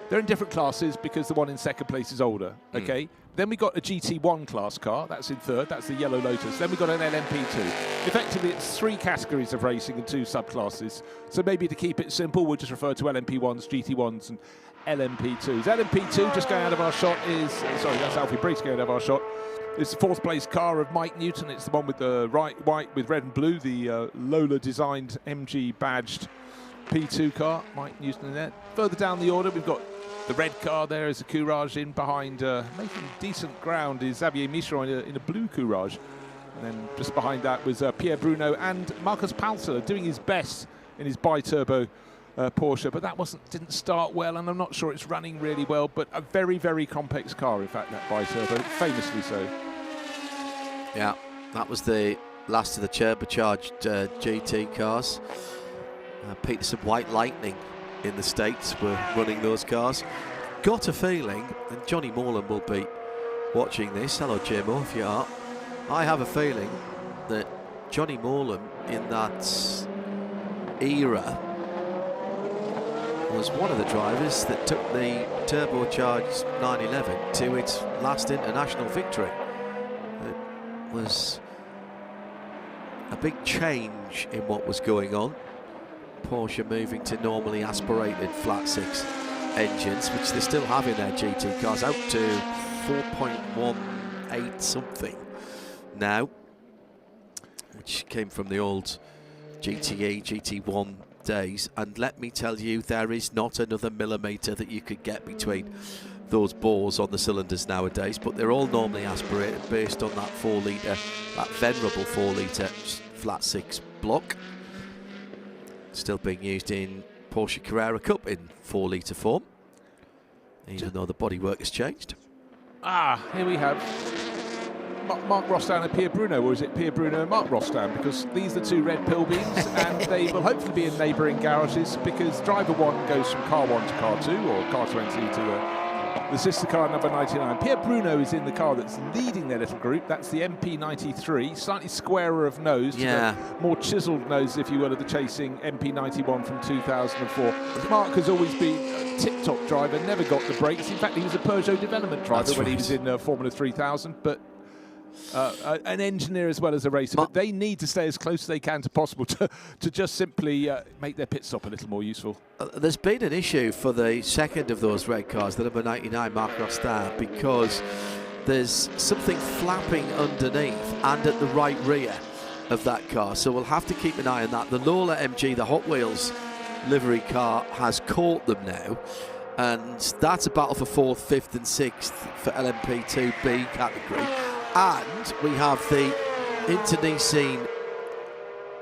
They're in different classes because the one in second place is older, okay? Then we got a GT1 class car, that's in third, that's the Yellow Lotus. Then we got an LMP2. Effectively, it's 3 categories of racing and 2 subclasses. So maybe to keep it simple, we'll just refer to LMP1s, GT1s, and LMP2s. LMP2, just going out of our shot, is, sorry, that's Alfie Briggs going out of our shot. It's the 4th place car of Mike Newton. It's the one with the white with red and blue, the Lola designed MG badged P2 car, Mike Newton in there. Further down the order, we've got the red car there is a Courage in behind, making decent ground is Xavier Michon in a blue Courage. And then just behind that was Pierre Bruno and Marcus Palser doing his best in his bi-turbo Porsche, but that didn't start well, and I'm not sure it's running really well, but a very, very complex car, in fact, that bi-turbo, famously so. Yeah, that was the last of the turbocharged GT cars. Peterson White Lightning in the States were running those cars. Got a feeling, and Johnny Morland will be watching this, hello JMO if you are, I have a feeling that Johnny Morland in that era was one of the drivers that took the turbocharged 911 to its last international victory. It was a big change in what was going on. Porsche moving to normally aspirated flat 6 engines, which they still have in their GT cars, out to 4.18 something now, which came from the old GTE, GT1 days. And let me tell you, there is not another millimetre that you could get between those bores on the cylinders nowadays, but they're all normally aspirated based on that 4 litre, that venerable 4 litre flat 6 block. Still being used in Porsche Carrera Cup in 4 litre form, even though the bodywork has changed. Here we have Mark Rostan and Pierre Bruno, or is it Pierre Bruno and Mark Rostan? Because these are 2 red pill beams, and they will hopefully be in neighbouring garages, because driver 1 goes from car 1 to car 2, or car 20 to the sister car number 99. Pierre Bruno is in the car that's leading their little group. That's the MP93, slightly squarer of nose, more chiselled nose, if you will, of the chasing MP91 from 2004. Mark has always been a tip-top driver, never got the brakes. In fact, he was a Peugeot development driver when he was in Formula 3000, but an engineer as well as a racer. But they need to stay as close as they can to possible to just simply make their pit stop a little more useful. There's been an issue for the second of those red cars, the number 99 Marc Rostin, because there's something flapping underneath and at the right rear of that car, so we'll have to keep an eye on that. The Lola MG, the Hot Wheels livery car, has caught them now, and that's a battle for 4th, 5th and 6th for LMP2B category. And we have the internecine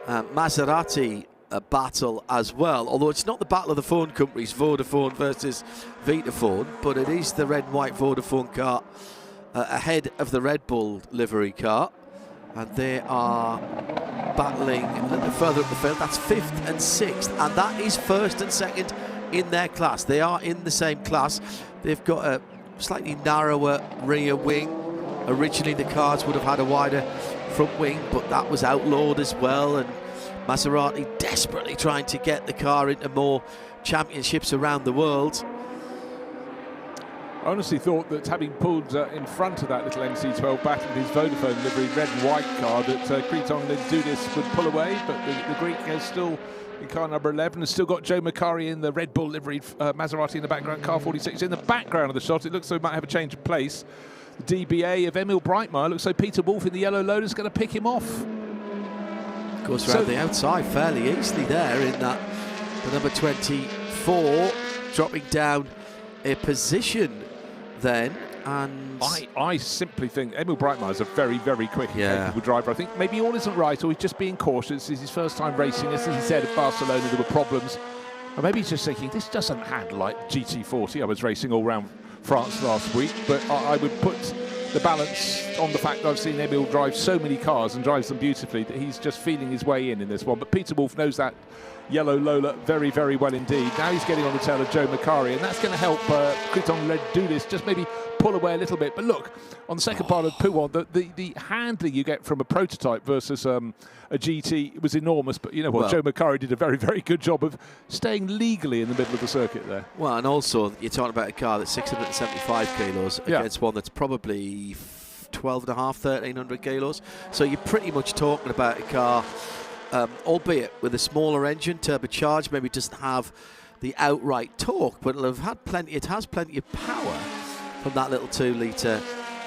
Maserati battle as well, although it's not the battle of the phone companies, Vodafone versus Vitafone, but it is the red and white Vodafone car ahead of the Red Bull livery car, and they are battling further up the field. That's 5th and 6th, and that is 1st and 2nd in their class. They are in the same class. They've got a slightly narrower rear wing. Originally the cars would have had a wider front wing, but that was outlawed as well, and Maserati desperately trying to get the car into more championships around the world. I honestly thought that having pulled in front of that little MC12 battle with his Vodafone livery red and white car, that Creton Ledudis would pull away, but the Greek has still, in car number 11, has still got Joe Macari in the Red Bull livery, Maserati in the background, car 46 in the background of the shot. It looks like we might have a change of place. The DBA of Emil Breitmeier, looks like Peter Wolf in the yellow Lotus is going to pick him off. Goes around the outside fairly easily there in that, the number 24 dropping down a position then, and I simply think Emil Breitmeier is a very, very quick and capable driver. I think maybe all isn't right, or he's just being cautious. It's his first time racing. As he said at Barcelona, there were problems. Or maybe he's just thinking, this doesn't handle like GT40. I was racing all around France last week, but I would put the balance on the fact that I've seen Emil drive so many cars and drives them beautifully that he's just feeling his way in this one. But Peter Wolf knows that yellow Lola very, very well indeed. Now he's getting on the tail of Joe Macari, and that's going to help Creton Ledudis just maybe pull away a little bit. But look, on the second part of Pouon, the handling you get from a prototype versus a GT was enormous. But you know what, well, Joe Macari did a very, very good job of staying legally in the middle of the circuit there. Well, and also you're talking about a car that's 675 kilos against one that's probably 12.5, 1,300 kilos. So you're pretty much talking about a car, albeit with a smaller engine, turbocharged, maybe doesn't have the outright torque, but it'll have had plenty. It has plenty of power from that little 2-litre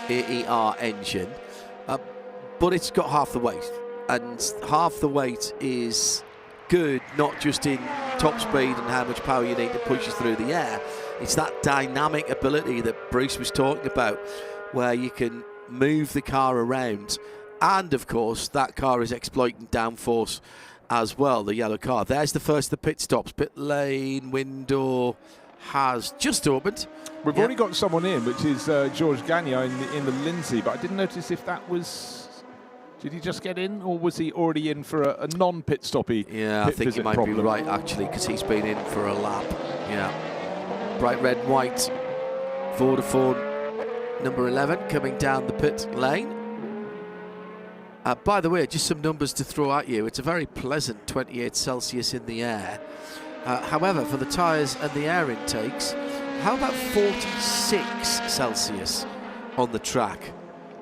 AER engine, but it's got half the weight, and half the weight is good, not just in top speed and how much power you need to push you through the air. It's that dynamic ability that Bruce was talking about, where you can move the car around, and of course that car is exploiting downforce as well, the yellow car. There's the first of the pit stops. Pit lane window has just opened. We've already got someone in, which is Georges Gagnon in the Lindsay, but I didn't notice if that was... Did he just get in, or was he already in for a non-pit stoppy? Yeah, I think you might be right, actually, because he's been in for a lap. Yeah. Bright red and white Vodafone number 11 coming down the pit lane. By the way, just some numbers to throw at you. It's a very pleasant 28 Celsius in the air. However, for the tyres and the air intakes, how about 46 Celsius on the track?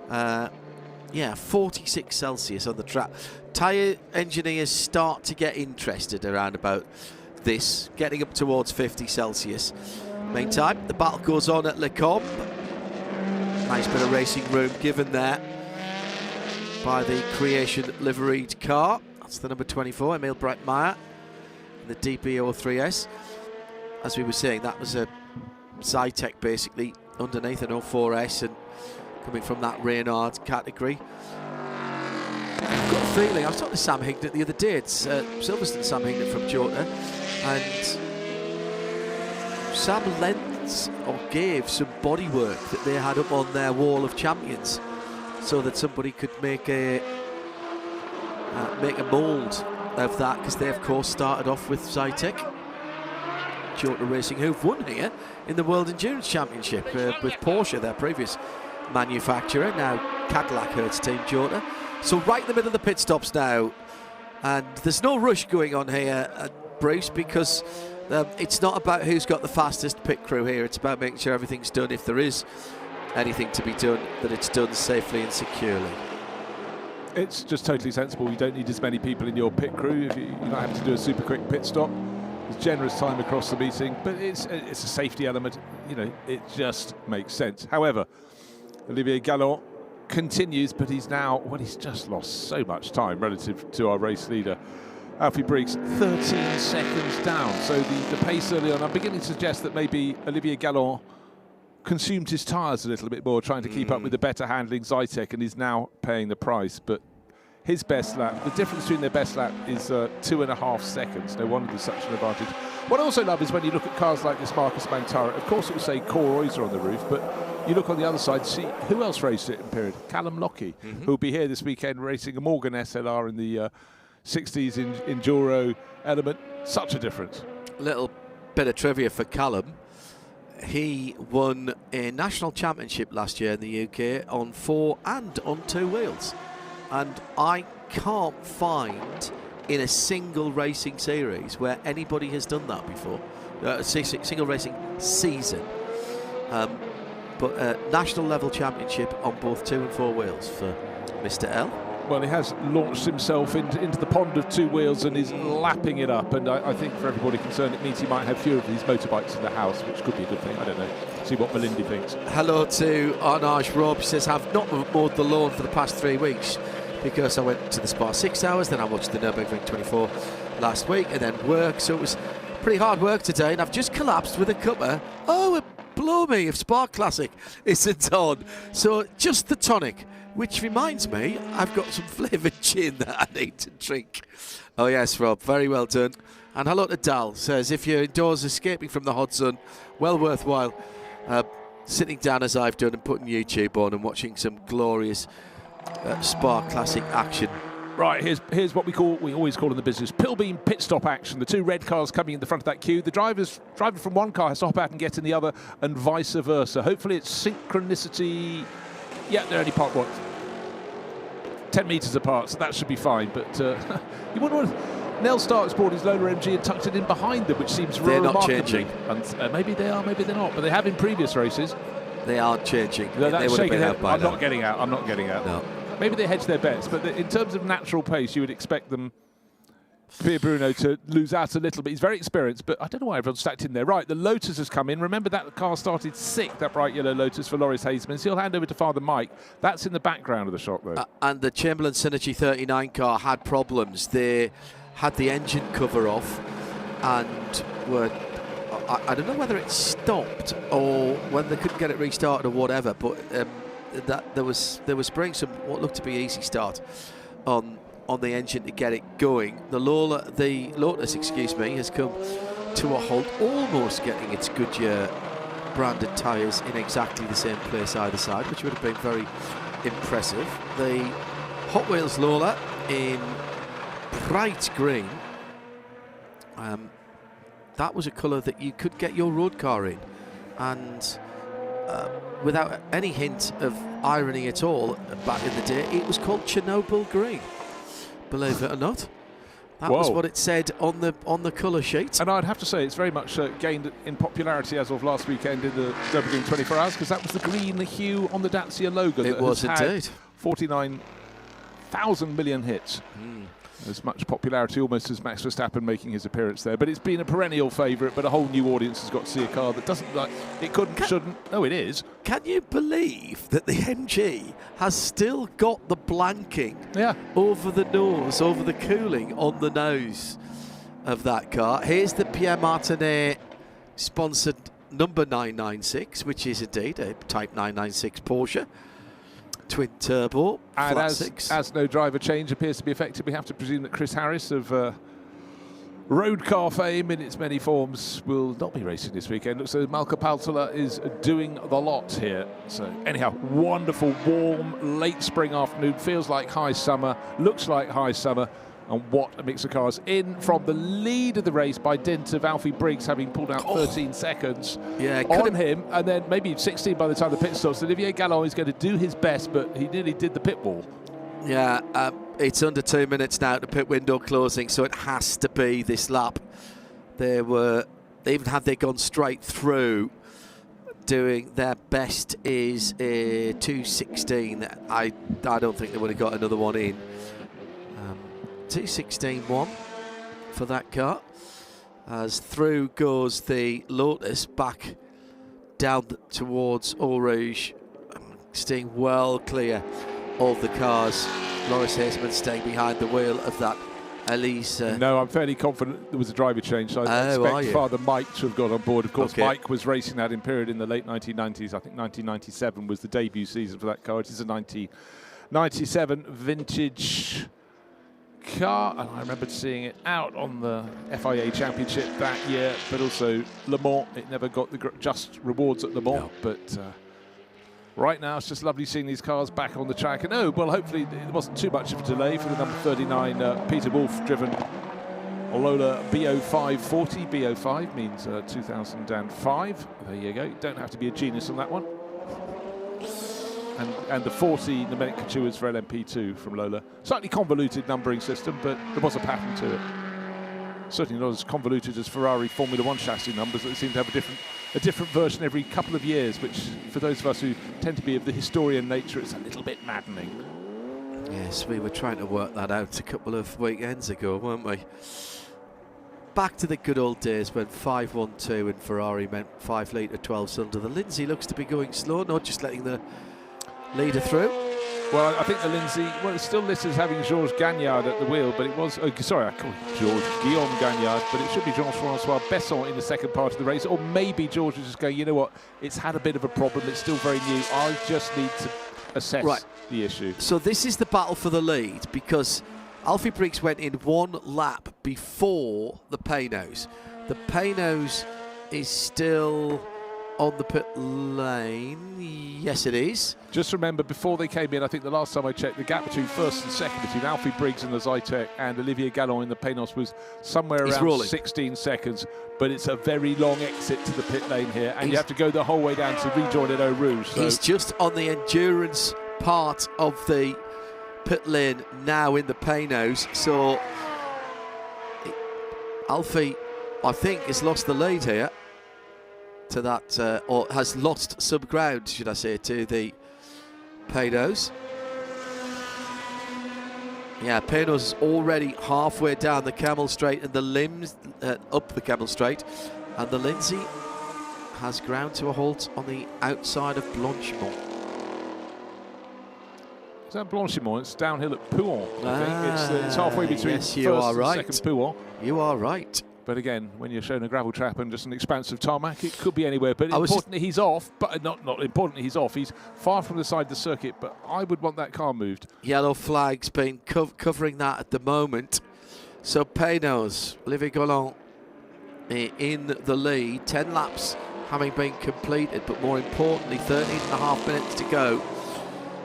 Yeah, 46 Celsius on the track. Tyre engineers start to get interested around about this, getting up towards 50 Celsius. Meantime, the battle goes on at Le Combe. Nice bit of racing room given there by the Creation liveried car. That's the number 24, Emil Breitmeier, the DB03S. As we were saying, that was a Zytec basically underneath an 04S, and coming from that Reynard category. I've got a feeling, I was talking to Sam Hignett the other day, it's Silverstone Sam Hignett from Jota, and Sam lent or gave some bodywork that they had up on their wall of champions, so that somebody could make a mould of that, because they of course started off with Zytec. Jota Racing, who've won here in the World Endurance Championship with Porsche, their previous manufacturer. Now Cadillac Hertz Team Jota. So right in the middle of the pit stops now, and there's no rush going on here, Bruce, because it's not about who's got the fastest pit crew here. It's about making sure everything's done, if there is anything to be done, that it's done safely and securely. It's just totally sensible. You don't need as many people in your pit crew if you're not having to do a super quick pit stop. There's generous time across the meeting, but it's a safety element. You know, it just makes sense. However, Olivier Galland continues, but he's just lost so much time relative to our race leader, Alfie Briggs, 13 seconds down. So the pace early on, I'm beginning to suggest that maybe Olivier Galland consumed his tyres a little bit more, trying to keep up with the better handling Zytec, and is now paying the price. But his best lap, the difference between their best lap is 2.5 seconds. No wonder there's such an advantage. What I also love is when you look at cars like this Marcus Mantara, of course it will say Core Oyster on the roof, but you look on the other side, see who else raced it in period? Callum Lockie, who'll be here this weekend racing a Morgan SLR in the 60s Enduro element. Such a difference. Little bit of trivia for Callum. He won a national championship last year in the UK on 4 and on 2 wheels. And I can't find in a single racing series where anybody has done that before. A single racing season. But national level championship on both 2 and 4 wheels for Mr. L. Well, he has launched himself into the pond of 2 wheels and is lapping it up. And I think for everybody concerned, it means he might have fewer of these motorbikes in the house, which could be a good thing. I don't know. See what Melindy thinks. Hello to Arnage Rob. He says, I've not mowed the lawn for the past 3 weeks because I went to the Spa 6 hours, then I watched the Nürburgring 24 last week, and then work. So it was pretty hard work today, and I've just collapsed with a cuppa. Oh, blow me if Spa Classic isn't on. So just the tonic, which reminds me, I've got some flavoured gin that I need to drink. Oh yes, Rob, very well done. And hello to Dal, says, if you're indoors escaping from the hot sun, well worthwhile sitting down as I've done and putting YouTube on and watching some glorious Spa Classic action. Right, here's what we always call in the business Pilbeam pit stop action. The 2 red cars coming in the front of that queue. The driver from one car has to hop out and get in the other, and vice versa. Hopefully it's synchronicity. Yeah, they're only part 10 metres apart, so that should be fine. But you wonder what Nell Stark's brought his Lola MG and tucked it in behind them, which seems they're remarkably. Not changing. And maybe they are, maybe they're not. But they have in previous races. They aren't changing. No, they would have been out by I'm not getting out. I'm not getting out. No. Maybe they hedge their bets, but in terms of natural pace, you would expect them, Pierre Bruno, to lose out a little bit. He's very experienced, but I don't know why everyone's stacked in there. Right, the Lotus has come in. Remember that car started 6th, that bright yellow Lotus for Loris Hazeman. So he'll hand over to Father Mike. That's in the background of the shot, though. And the Chamberlain Synergy 39 car had problems. They had the engine cover off and were... I don't know whether it stopped or whether they couldn't get it restarted or whatever, but that they were spraying some what looked to be easy start on the engine to get it going. The Lotus, has come to a halt, almost getting its Goodyear branded tyres in exactly the same place either side, which would have been very impressive. The Hot Wheels Lola in bright green. That was a colour that you could get your road car in, and without any hint of irony at all back in the day, it was called Chernobyl green, believe it or not. That was what it said on the colour sheet. And I'd have to say it's very much gained in popularity as of last weekend in the Nürburgring 24 Hours, because that was the green hue on the Dacia logo. It was indeed. 49,000 million hits. As much popularity almost as Max Verstappen making his appearance there. But it's been a perennial favourite, but a whole new audience has got to see a car that doesn't like it shouldn't. Oh, it is. Can you believe that the MG has still got the blanking over the nose, over the cooling on the nose of that car? Here's the Pierre Martinet sponsored number 996, which is indeed a Type 996 Porsche. Twin turbo, and flat six. As no driver change appears to be effective, we have to presume that Chris Harris of road car fame in its many forms will not be racing this weekend. Looks like Malka Paltula is doing the lot here. So anyhow, wonderful, warm, late spring afternoon. Feels like high summer, looks like high summer. And what a mix of cars. In from the lead of the race by dint of Alfie Briggs having pulled out 13 seconds on him, and then maybe 16 by the time the pit stops. Olivier Gallon is going to do his best, but he nearly did the pit wall. Yeah, it's under 2 minutes now to pit window closing, so it has to be this lap. Even had they gone straight through, doing their best is a 2:16. I don't think they would have got another one in. 2:16.1 for that car, as through goes the Lotus back down towards Eau Rouge, staying well clear of the cars. Loris Hazeman staying behind the wheel of that Elise. No, I'm fairly confident there was a driver change, so I expect Father Mike to have got on board. Of course, Mike was racing that in period in the late 1990s. I think 1997 was the debut season for that car. It is a 1997 vintage car, and I remember seeing it out on the FIA Championship that year, but also Le Mans. It never got the just rewards at Le Mans, but right now it's just lovely seeing these cars back on the track. And hopefully there wasn't too much of a delay for the number 39 Peter Wolf driven Lola BO540. BO5 means 2005. There you go. You don't have to be a genius on that one. And the 40 nomenclatures for LMP2 from Lola. Slightly convoluted numbering system, but there was a pattern to it. Certainly not as convoluted as Ferrari Formula One chassis numbers that seem to have a different a different version every couple of years, which for those of us who tend to be of the historian nature, it's a little bit maddening. Yes, we were trying to work that out a couple of weekends ago, weren't we? Back to the good old days when 512 in Ferrari meant 5 litre 12 cylinder. The Lindsay looks to be going slow, not just letting the leader through. Well, I think the Lindsay, well, it's still listed as having Georges Gagnard at the wheel, but it was, sorry, I call it Guillaume Gagnard, but it should be Jean-Francois Besson in the second part of the race, or maybe George was just going, you know what, it's had a bit of a problem, it's still very new, I just need to assess the issue. So this is the battle for the lead, because Alfie Briggs went in 1 lap before the Paynos. The Paynos is still on the pit lane. Yes, it is. Just remember, before they came in, I think the last time I checked, the gap between first and second between Alfie Briggs in the Zytek and Olivier Gallon in the Paynos was somewhere around 16 seconds. But it's a very long exit to the pit lane here, and you have to go the whole way down to rejoin at Eau Rouge. So he's just on the endurance part of the pit lane now in the Paynos. So Alfie, I think, has lost the lead here to that, or has lost some ground, should I say, to the Paynos. Yeah, Paynos is already halfway down the Camel Straight, and the limbs up the Camel Straight, and the Lindsay has ground to a halt on the outside of Blanchimont. Is that Blanchimont? It's downhill at Pouhon, I think. It's halfway between first and second Pouhon. You are right. But again, when you're shown a gravel trap and just an expansive tarmac, it could be anywhere. But importantly, he's off. But not importantly, he's off. He's far from the side of the circuit. But I would want that car moved. Yellow flag's been covering that at the moment. So Paynos, Olivier Gallon in the lead. 10 laps having been completed, but more importantly, 13.5 minutes to go.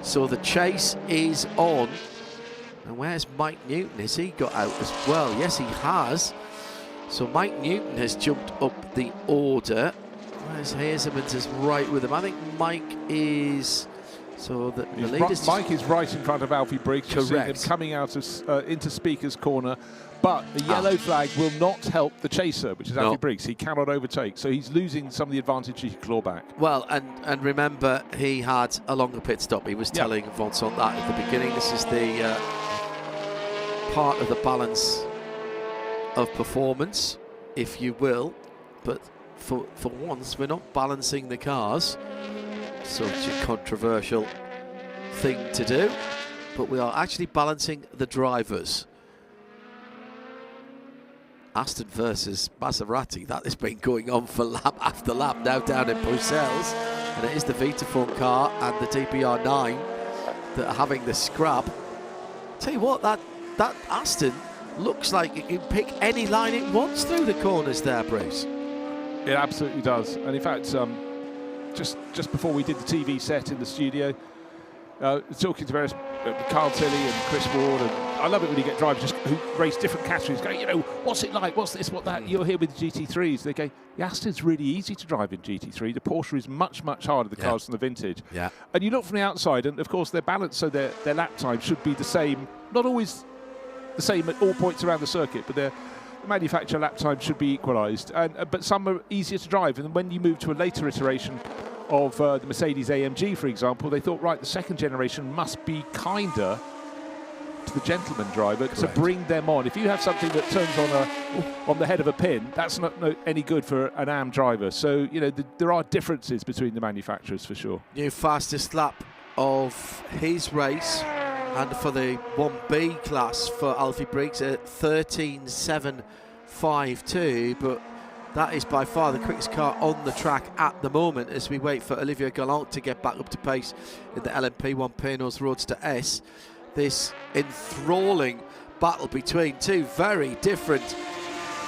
So the chase is on. And where's Mike Newton? Has he got out as well? Yes, he has. So Mike Newton has jumped up the order. Where's Hazemans is right with him. I think Mike is... So the leaders... Mike is right in front of Alfie Briggs. Correct. You're seeing him coming out of, into Speaker's corner. But the yellow flag will not help the chaser, which is Alfie Briggs. He cannot overtake. So he's losing some of the advantage he can claw back. Well, and remember, he had a longer pit stop. He was telling Vincent that at the beginning. This is the part of the balance of performance, if you will, but for once we're not balancing the cars. Such a controversial thing to do, but we are actually balancing the drivers. Aston versus Maserati, that has been going on for lap after lap now down in Brussels, and it is the Vitaphone car and the DPR9 that are having the scrap. Tell you what, that Aston looks like it can pick any line it wants through the corners there, Bruce. It absolutely does. And in fact, just before we did the TV set in the studio, talking to various Carl Tilley and Chris Ward, and I love it when you get drivers who race different categories going, you know, what's it like, what's this, what that. You're here with the GT3s. They go, the Aston's really easy to drive in GT3. The Porsche is much, much harder, the cars from the vintage. Yeah. And you look from the outside, and of course they're balanced, so their lap time should be the same, not always the same at all points around the circuit, but the manufacturer lap time should be equalised. But some are easier to drive, and when you move to a later iteration of the Mercedes AMG, for example, they thought, right, the second generation must be kinder to the gentleman driver to bring them on. If you have something that turns on the head of a pin, that's not any good for an AM driver. So, you know, there are differences between the manufacturers for sure. New fastest lap of his race, and for the 1B class for Alfie Briggs at 13.752, but that is by far the quickest car on the track at the moment as we wait for Olivier Gallon to get back up to pace in the LMP1 Paynos Roadster S. This enthralling battle between two very different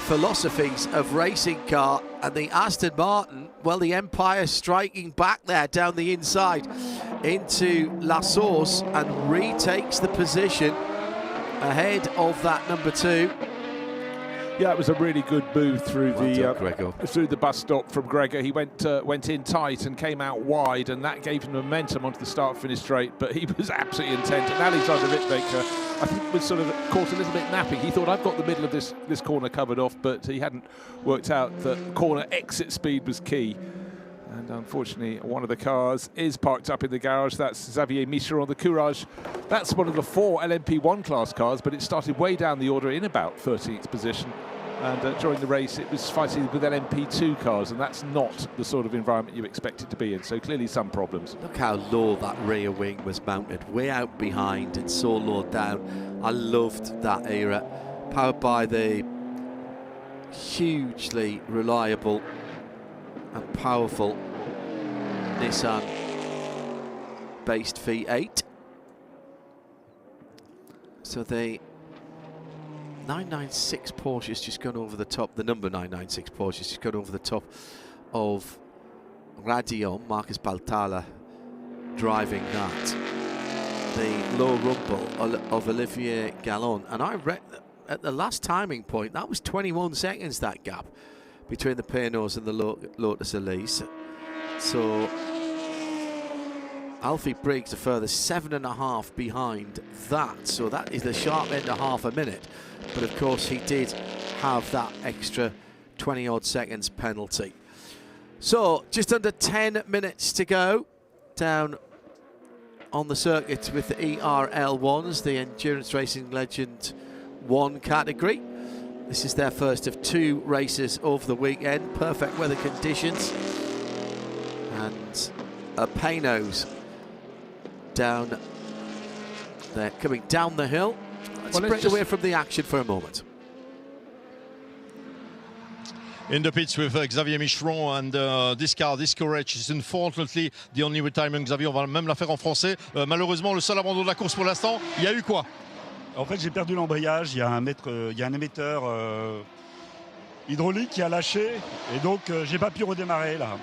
philosophies of racing car, and the Aston Martin, well, the Empire striking back there down the inside into La Source and retakes the position ahead of that number 2. Yeah, it was a really good move through Gregor. through the bus stop from Gregor. He went in tight and came out wide, and that gave him momentum onto the start-finish straight. But he was absolutely intent. And Alexander Wittmaker, I think, was sort of caught a little bit napping. He thought, I've got the middle of this corner covered off, but he hadn't worked out that corner exit speed was key. And unfortunately, one of the cars is parked up in the garage. That's Xavier Micheron, the Courage. That's one of the 4 LMP1 class cars, but it started way down the order in about 13th position. And during the race, it was fighting with LMP2 cars, and that's not the sort of environment you expect it to be in. So clearly some problems. Look how low that rear wing was mounted, way out behind and so low down. I loved that era. Powered by the hugely reliable and powerful Nissan based V8. So the 996 Porsche's just gone over the top, the number 996 Porsche's just gone over the top of Radion, Marcus Baltala driving that. The low rumble of Olivier Gallon, and I read at the last timing point that was 21 seconds, that gap between the Peugeots and the Lotus Elise. So Alfie Briggs a further 7.5 behind that, so that is the sharp end of half a minute. But of course he did have that extra 20 odd seconds penalty. So just under 10 minutes to go down on the circuit with the ERL1s, the Endurance Racing Legend 1 category. This is their first of 2 races over the weekend. Perfect weather conditions. And a Peugeot down there, coming down the hill. Let's break away from the action for a moment. In the pits with Xavier Micheron, and this car, this Courage, is unfortunately the only retirement. Xavier, on va même la faire en français. Malheureusement, le seul abandon de la course pour l'instant. Il y a eu quoi? En fait, j'ai perdu l'embrayage. Il y a un émetteur hydraulique qui a lâché, et donc j'ai pas pu redémarrer là.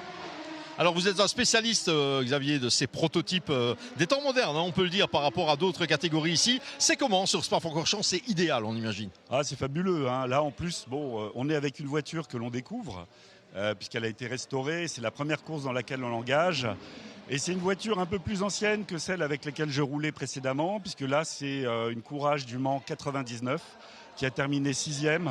Alors vous êtes un spécialiste, Xavier, de ces prototypes des temps modernes, hein, on peut le dire, par rapport à d'autres catégories ici. C'est comment sur Spa-Francorchamps? C'est idéal, on imagine. Ah, c'est fabuleux, hein. Là, en plus, bon, on est avec une voiture que l'on découvre, puisqu'elle a été restaurée. C'est la première course dans laquelle on l'engage. Et c'est une voiture un peu plus ancienne que celle avec laquelle je roulais précédemment, puisque là, c'est une Courage du Mans 99 qui a terminé 6e.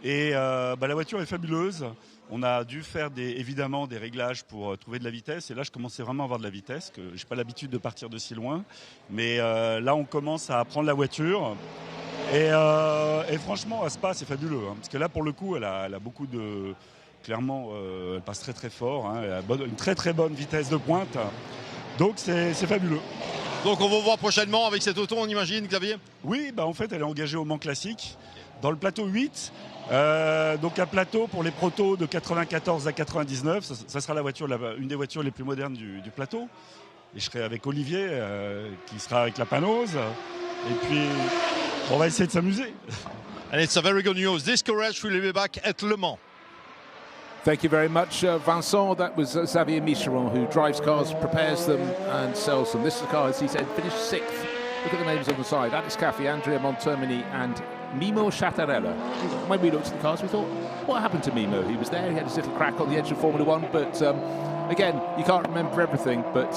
Et la voiture est fabuleuse. On a dû faire évidemment des réglages pour trouver de la vitesse. Et là, je commençais vraiment à avoir de la vitesse, que je n'ai pas l'habitude de partir de si loin. Mais là, on commence à prendre la voiture. Et franchement, à Spa, c'est fabuleux. Hein, parce que là, pour le coup, elle a beaucoup de... Clairement, elle passe très très fort. Hein, elle a une très très bonne vitesse de pointe. Donc, c'est fabuleux. Donc, on va voir prochainement avec cette auto, on imagine, Xavier? Oui, en fait, elle est engagée au Mans Classique. Dans le plateau 8, donc un plateau pour les protos de 94 à 99, ça sera une des voitures les plus modernes du plateau. Et je serai avec Olivier, qui sera avec la Panose. Et puis, on va essayer de s'amuser. And it's a very good news. This Courage will be back at Le Mans. Thank you very much, Vincent. That was Xavier Micheron, who drives cars, prepares them and sells them. This is a car, as he said, finished 6th. Look at the names on the side. Alex Caffey, Andrea Montermini and Mimo Chattarella. When we looked at the cars, we thought, what happened to Mimo? He was there, he had his little crack on the edge of Formula 1, but again, you can't remember everything, but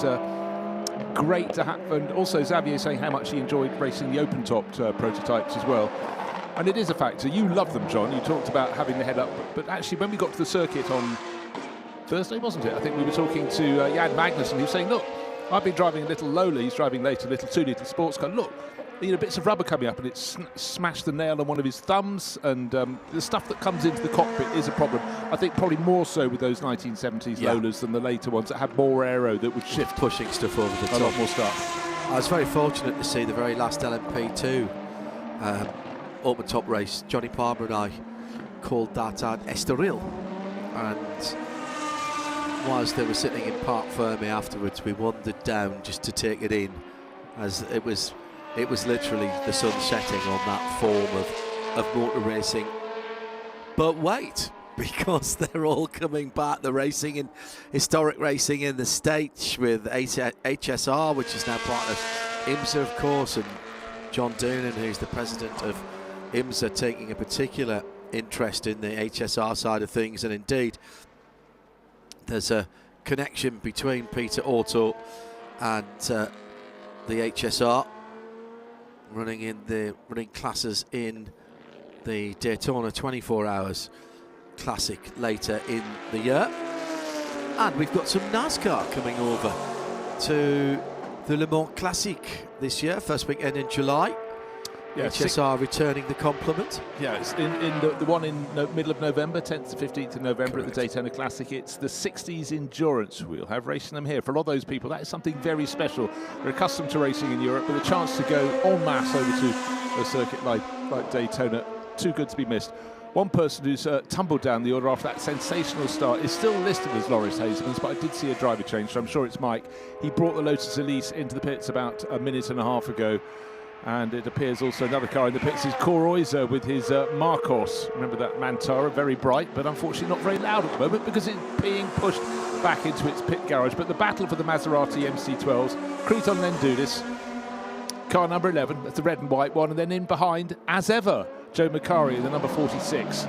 great to have. And also Xavier saying how much he enjoyed racing the open-topped prototypes as well. And it is a factor. You love them, John. You talked about having the head up, but actually when we got to the circuit on Thursday, wasn't it? I think we were talking to Jan Magnussen, he was saying, look, I've been driving a little Lola, he's driving later a little 2-litre sports car. Look, bits of rubber coming up, and it smashed the nail on one of his thumbs, and the stuff that comes into the cockpit is a problem. I think probably more so with those 1970s Lolas than the later ones that had more aero that would shift. Pushing stuff over the top. A lot more stuff. I was very fortunate to see the very last LMP2 open top race. Johnny Palmer and I called that at Estoril, and whilst they were sitting in Parc Fermé afterwards, we wandered down just to take it in, as it was literally the sun setting on that form of motor racing. But wait, because they're all coming back. The racing in historic racing in the States with HSR, which is now part of IMSA, of course, and John Doonan, who's the president of IMSA, taking a particular interest in the HSR side of things, and indeed there's a connection between Peter Auto and the HSR running classes in the Daytona 24 Hours Classic later in the year. And we've got some NASCAR coming over to the Le Mans Classic this year, first weekend in July. Yeah, HSR returning the compliment. Yeah, it's in the one in middle of November, 10th to 15th of November. Correct. At the Daytona Classic. It's the 60s Endurance. We'll have racing them here. For a lot of those people, that is something very special. They're accustomed to racing in Europe, but the chance to go en masse over to a circuit like Daytona, too good to be missed. One person who's tumbled down the order after that sensational start is still listed as Loris Hazemans, but I did see a driver change, so I'm sure it's Mike. He brought the Lotus Elise into the pits about a minute and a half ago. And it appears also another car in the pits is Corroiser with his Marcos. Remember that Mantara, very bright, but unfortunately not very loud at the moment because it's being pushed back into its pit garage. But the battle for the Maserati MC12s, Creton Lendudis, car number 11, that's the red and white one, and then in behind, as ever, Joe Macari in the number 46.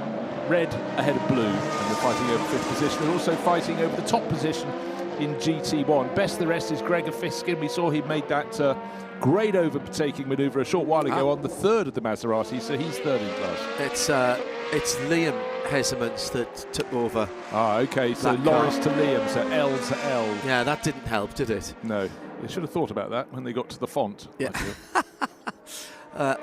Red ahead of blue, and they're fighting over fifth position. They're also fighting over the top position in GT1. Best of the rest is Gregor Fiskin. We saw he made that great overtaking manoeuvre a short while ago on the third of the Maserati, so he's third in class. It's Liam Hazemans that took over. Ah, okay, so Loris to Liam, so L to L. Yeah, that didn't help, did it? No, they should have thought about that when they got to the font. Yeah.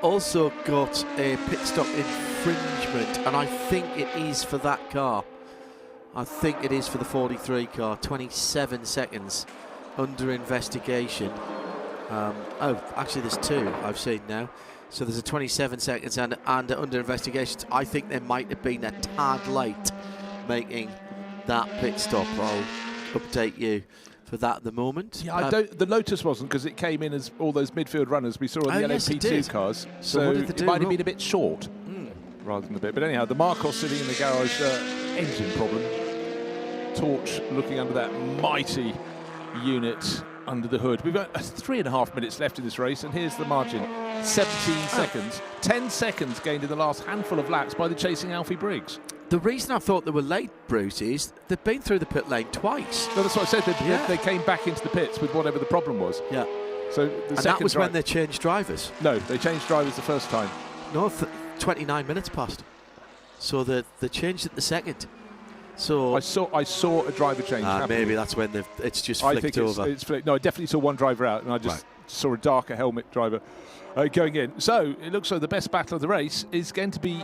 Also got a pit stop infringement, and I think it is for that car. I think it is for the 43 car, 27 seconds under investigation. Actually there's two I've seen now. So there's a 27 seconds and under investigation. I think there might have been a tad late making that pit stop. I'll update you for that at the moment. Yeah, the Lotus wasn't, because it came in as all those midfield runners we saw on the LMP2 cars. So it might have been a bit short rather than a bit. But anyhow, the Marcos sitting in the garage, engine problem. Torch looking under that mighty unit under the hood. We've got 3.5 minutes left in this race, and here's the margin. 17 seconds. 10 seconds gained in the last handful of laps by the chasing Alfie Briggs. The reason I thought they were late, Bruce, is they've been through the pit lane twice. No, that's what I said. They came back into the pits with whatever the problem was. Yeah. So and that was when they changed drivers. No, they changed drivers the first time. No, 29 minutes passed. So they changed it the second. So I saw a driver change. Maybe that's when it's just flicked over. It's flicked. No, I definitely saw one driver out, and I just saw a darker helmet driver going in. So it looks like the best battle of the race is going to be,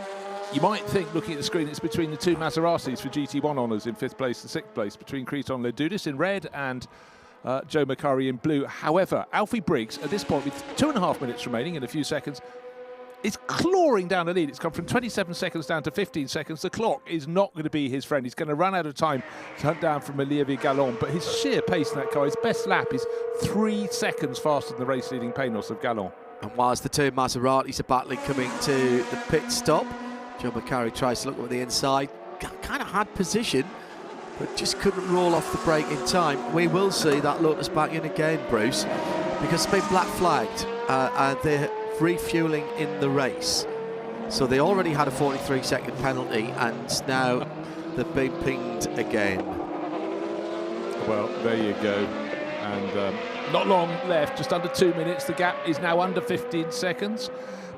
you might think, looking at the screen, it's between the two Maseratis for GT1 honours in 5th place and 6th place, between Creton Lendudis in red and Joe Macari in blue. However, Alfie Briggs, at this point, with 2.5 minutes remaining in a few seconds, is clawing down the lead. It's come from 27 seconds down to 15 seconds. The clock is not going to be his friend. He's going to run out of time to hunt down from Olivier Gallon, but his sheer pace in that car, his best lap is 3 seconds faster than the race-leading Panos of Gallon. And whilst the two Maseratis are battling coming to the pit stop, Joe Macari tries to look at the inside, kind of had position, but just couldn't roll off the brake in time. We will see that Lotus back in again, Bruce, because it's been black flagged, and they're refueling in the race. So they already had a 43-second penalty, and now they've been pinged again. Well, there you go. And not long left, just under 2 minutes. The gap is now under 15 seconds.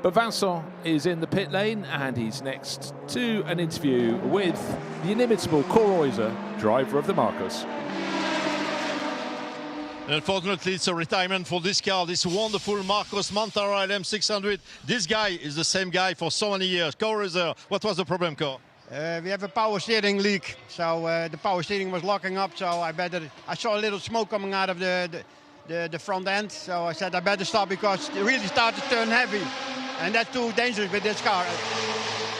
But Vincent is in the pit lane, and he's next to an interview with the inimitable Corroiser, driver of the Marcos. Unfortunately, it's a retirement for this car, this wonderful Marcos Mantara LM600. This guy is the same guy for so many years. Corroiser, what was the problem, Cor? We have a power steering leak, so the power steering was locking up, so I saw a little smoke coming out of the front end, so I said I better stop because it really started to turn heavy, and that's too dangerous with this car.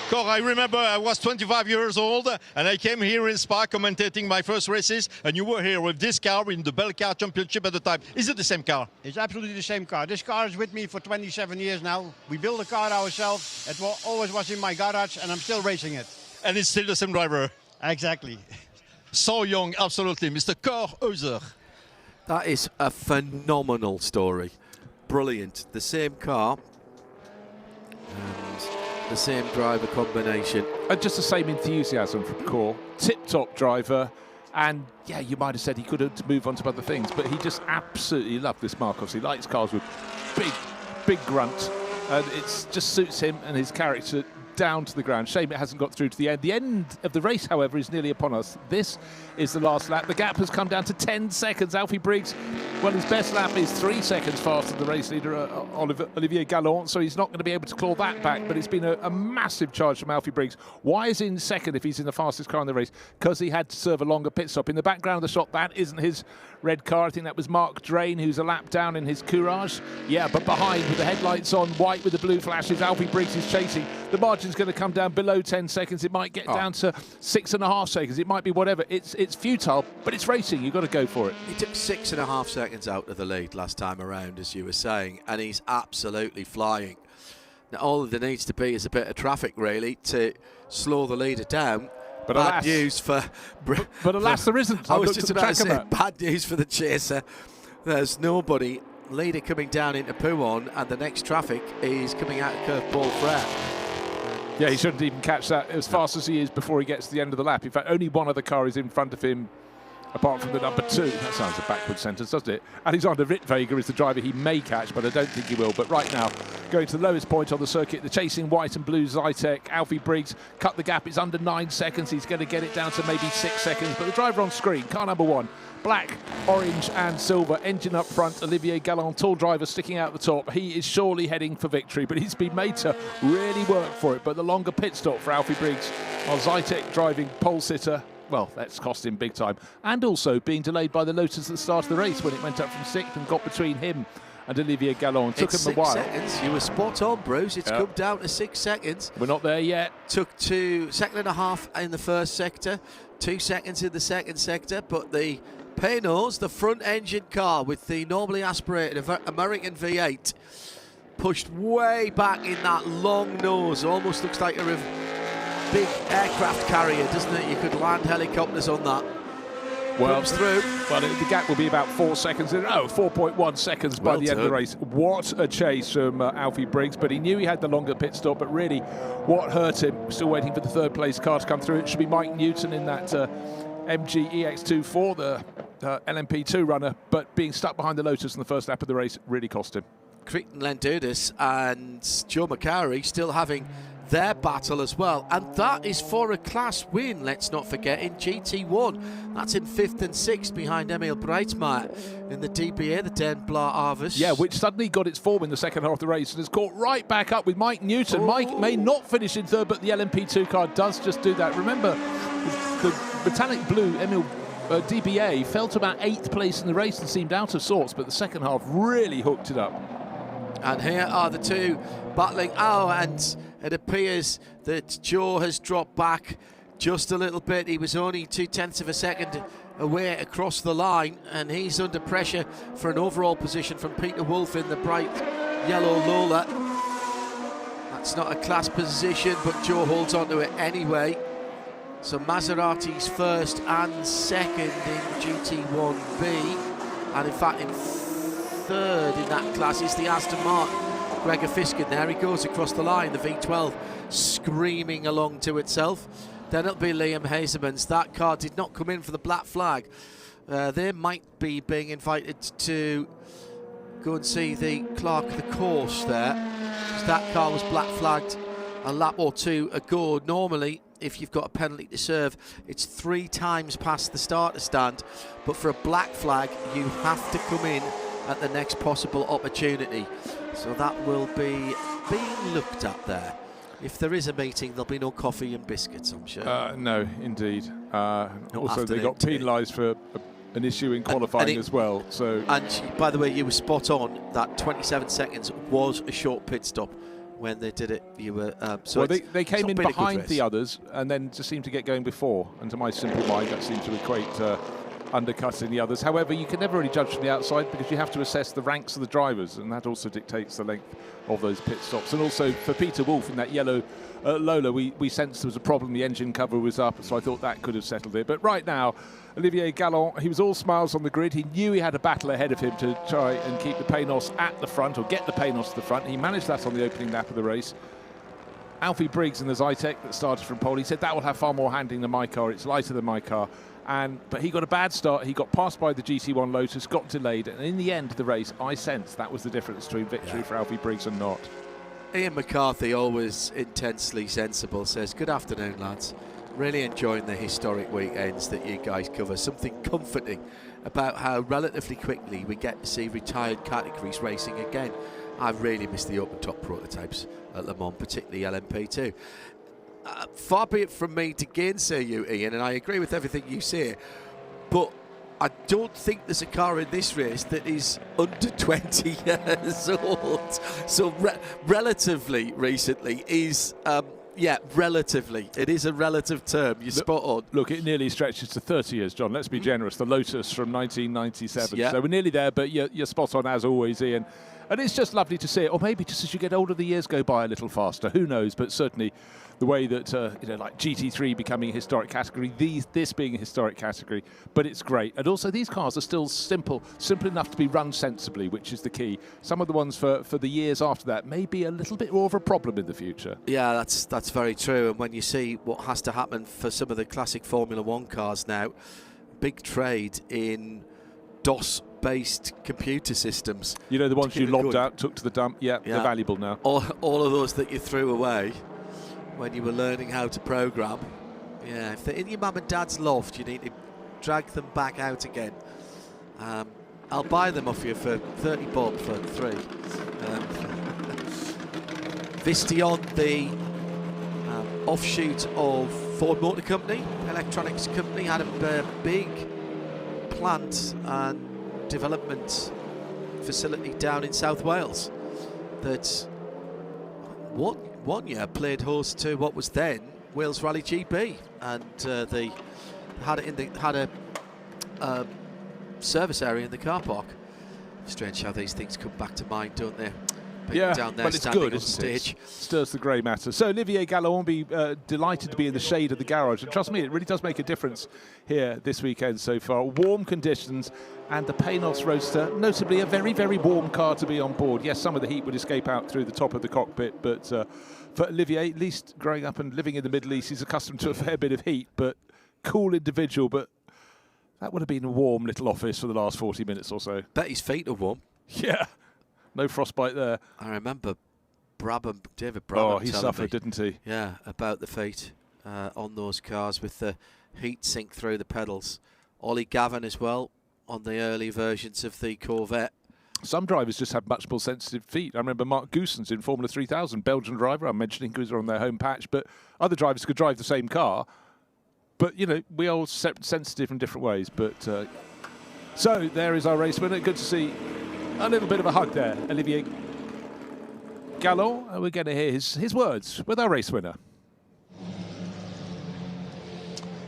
Cor, I remember I was 25 years old and I came here in Spa commentating my first races, and you were here with this car in the Bell Car Championship at the time. Is it the same car? It's absolutely the same car. This car is with me for 27 years now. We built the car ourselves. It always was in my garage, and I'm still racing it. And it's still the same driver? Exactly. So young, absolutely. Mr. Corroiser. That is a phenomenal story. Brilliant. The same car and the same driver combination. And just the same enthusiasm from Core. Tip-top driver. And, yeah, you might have said he could have moved on to other things, but he just absolutely loved this Marcos. He likes cars with big grunt. And it just suits him and his character down to the ground. Shame it hasn't got through to the end. The end of the race, however, is nearly upon us. This is the last lap. The gap has come down to 10 seconds. Alfie Briggs, well, his best lap is 3 seconds faster than the race leader, Olivier Galland, so he's not going to be able to claw that back, but it's been a massive charge from Alfie Briggs. Why is he in second if he's in the fastest car in the race? Because he had to serve a longer pit stop. In the background of the shot, that isn't his red car. I think that was Mark Drain, who's a lap down in his Courage. Yeah, but behind, with the headlights on, white with the blue flashes, Alfie Briggs is chasing. The margin's going to come down below 10 seconds. It might get down to 6.5 seconds. It might be whatever. It's futile, but it's racing. You've got to go for it. He took 6.5 seconds out of the lead last time around, as you were saying, and he's absolutely flying. Now, all there needs to be is a bit of traffic, really, to slow the leader down. But bad alas, news for... But alas, there isn't. I was just about to say, bad news for the chaser. There's nobody. Leader coming down into Pouhon, and the next traffic is coming out of Curve Ball Fret. Yeah, he shouldn't even catch that as fast as he is before he gets to the end of the lap. In fact, only one other car is in front of him, apart from the number 2. That sounds a backward sentence, doesn't it? Alexander Rittweger is the driver he may catch, but I don't think he will. But right now, going to the lowest point on the circuit, the chasing white and blue Zytek, Alfie Briggs, cut the gap. It's under 9 seconds. He's going to get it down to maybe 6 seconds. But the driver on screen, car number 1, black, orange and silver, engine up front, Olivier Galland, tall driver sticking out the top. He is surely heading for victory, but he's been made to really work for it. But the longer pit stop for Alfie Briggs, while Zytek driving pole sitter, well, that's cost him big time. And also being delayed by the Lotus at the start of the race when it went up from 6th and got between him and Olivier Galland. Took him a while. 6 seconds. You were spot on, Bruce. It's come down to 6 seconds. We're not there yet. Took 2.5 seconds in the first sector, 2 seconds in the second sector, but the Paynos, the front engine car with the normally aspirated American V8, pushed way back in that long nose. Almost looks like a big aircraft carrier, doesn't it? You could land helicopters on that. Well, comes through. Well, the gap will be about 4 seconds. 4.1 seconds by the end of the race. What a chase from Alfie Briggs, but he knew he had the longer pit stop, but really what hurt him, still waiting for the third place car to come through. It should be Mike Newton in that MG EX24, the LMP2 runner, but being stuck behind the Lotus in the first lap of the race really cost him. Crichton Lendudis and Joe Macari still having their battle as well, and that is for a class win, let's not forget, in GT1. That's in 5th and 6th behind Emil Breitmeier in the DBA, the Den Blas Arvis. Yeah, which suddenly got its form in the second half of the race and has caught right back up with Mike Newton. Mike may not finish in third, but the LMP2 car does just do that. Remember, the metallic blue Emil DBA fell to about 8th place in the race and seemed out of sorts, but the second half really hooked it up. And here are the two battling. Oh, and it appears that Joe has dropped back just a little bit. He was only 0.2 of a second away across the line, and he's under pressure for an overall position from Peter Wolf in the bright yellow Lola. That's not a class position, but Joe holds on to it anyway. So Maserati's first and second in GT1B, and in fact in third in that class is the Aston Martin. Gregor Fiskin there, he goes across the line, the V12 screaming along to itself. Then it'll be Liam Hazeman's. That car did not come in for the black flag. They might be being invited to go and see the clerk of the course there, because that car was black flagged a lap or two ago. Normally, if you've got a penalty to serve, it's 3 times past the starter stand, but for a black flag you have to come in at the next possible opportunity. So that will be being looked at there. If there is a meeting, there'll be no coffee and biscuits, I'm sure. No, indeed. Also, they got penalised for an issue in qualifying as well. So, and by the way, you were spot on. That 27 seconds was a short pit stop when they did it. You were so well, they came in behind the others and then just seemed to get going before. And to my simple mind, that seemed to equate undercutting the others. However, you can never really judge from the outside because you have to assess the ranks of the drivers, and that also dictates the length of those pit stops. And also for Peter Wolf in that yellow Lola, we sensed there was a problem. The engine cover was up, so I thought that could have settled it. But right now, Olivier Galland, he was all smiles on the grid. He knew he had a battle ahead of him to try and keep the Paynos at the front, or get the Paynos to the front. He managed that on the opening lap of the race. Alfie Briggs in the Zytek that started from pole, he said that will have far more handling than my car. It's lighter than my car. But he got a bad start. He got passed by the GT1 Lotus, got delayed, and in the end of the race, I sensed that was the difference between victory for Alfie Briggs and not. Ian McCarthy, always intensely sensible, says, "Good afternoon, lads. Really enjoying the historic weekends that you guys cover. Something comforting about how relatively quickly we get to see retired categories racing again. I've really missed the open top prototypes at Le Mans, particularly LMP2. Far be it from me to gainsay you, Ian, and I agree with everything you say, but I don't think there's a car in this race that is under 20 years old. So relatively recently is... relatively. It is a relative term. You're spot on. Look, it nearly stretches to 30 years, John. Let's be generous. The Lotus from 1997. Yeah. So we're nearly there, but you're spot on as always, Ian. And it's just lovely to see it. Or maybe just as you get older, the years go by a little faster. Who knows? But certainly the way that, like GT3 becoming a historic category, this being a historic category, but it's great. And also these cars are still simple enough to be run sensibly, which is the key. Some of the ones for the years after that may be a little bit more of a problem in the future. Yeah, that's very true. And when you see what has to happen for some of the classic Formula One cars now, big trade in DOS-based computer systems. You know, the ones you lobbed out, took to the dump, they're valuable now. All of those that you threw away when you were learning how to program. Yeah, if they're in your mum and dad's loft, you need to drag them back out again. I'll buy them off you for 30 bob for 3. Vistion, the offshoot of Ford Motor Company, electronics company, had a big plant and development facility down in South Wales that one year played host to what was then Wales Rally GP, and they had a service area in the car park. Strange how these things come back to mind, don't they? Down there, but it's good, isn't it? Stirs the grey matter. So Olivier Gallon will be delighted to be in the shade of the garage. And trust me, it really does make a difference here this weekend so far. Warm conditions and the Panos Roadster, notably a very, very warm car to be on board. Yes, some of the heat would escape out through the top of the cockpit, but for Olivier, at least growing up and living in the Middle East, he's accustomed to a fair bit of heat, but cool individual. But that would have been a warm little office for the last 40 minutes or so. Bet his feet are warm. Yeah. No frostbite there. I remember David Brabham. Oh, he suffered, didn't he? Yeah, about the feet on those cars with the heat sink through the pedals. Ollie Gavin as well on the early versions of the Corvette. Some drivers just have much more sensitive feet. I remember Mark Goossens in Formula 3000, Belgian driver, I'm mentioning because they're on their home patch, but other drivers could drive the same car. But, you know, we are all sensitive in different ways. But so there is our race winner. Good to see a little bit of a hug there, Olivier Gallon. We're going to hear his words with our race winner.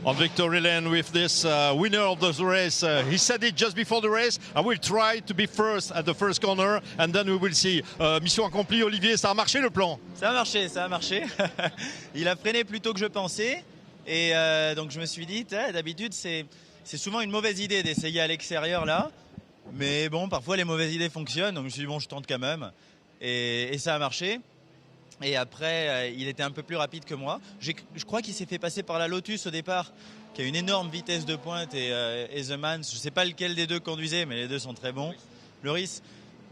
On victory lane with this winner of the race. He said it just before the race. I will try to be first at the first corner and then we will see. Mission accomplie, Olivier, ça a marché le plan? Ça a marché. Il a freiné plus tôt que je pensais. Et donc je me suis dit, d'habitude c'est souvent une mauvaise idée d'essayer à l'extérieur là. Mais bon, parfois les mauvaises idées fonctionnent, donc je me suis dit bon, je tente quand même. Et ça a marché. Et après, il était un peu plus rapide que moi. Je crois qu'il s'est fait passer par la Lotus au départ, qui a une énorme vitesse de pointe, et The Man, je ne sais pas lequel des deux conduisait, mais les deux sont très bons. Loris.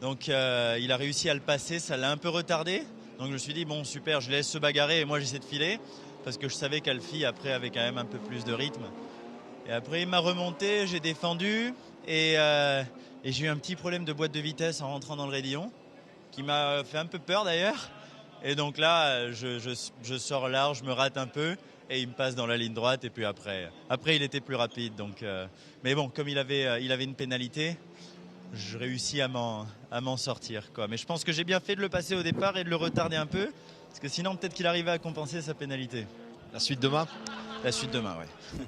Donc il a réussi à le passer, ça l'a un peu retardé. Donc je me suis dit bon, super, je laisse se bagarrer et moi j'essaie de filer, parce que je savais qu'Alfie après avait quand même un peu plus de rythme. Et après il m'a remonté, j'ai défendu, et j'ai eu un petit problème de boîte de vitesse en rentrant dans le raidillon, qui m'a fait un peu peur d'ailleurs. Et donc là, je sors large, je me rate un peu, et il me passe dans la ligne droite, et puis après il était plus rapide. Donc, mais bon, comme il avait une pénalité, je réussis à m'en sortir, quoi. Mais je pense que j'ai bien fait de le passer au départ et de le retarder un peu, parce que sinon peut-être qu'il arrivait à compenser sa pénalité. La suite demain? La suite demain, oui.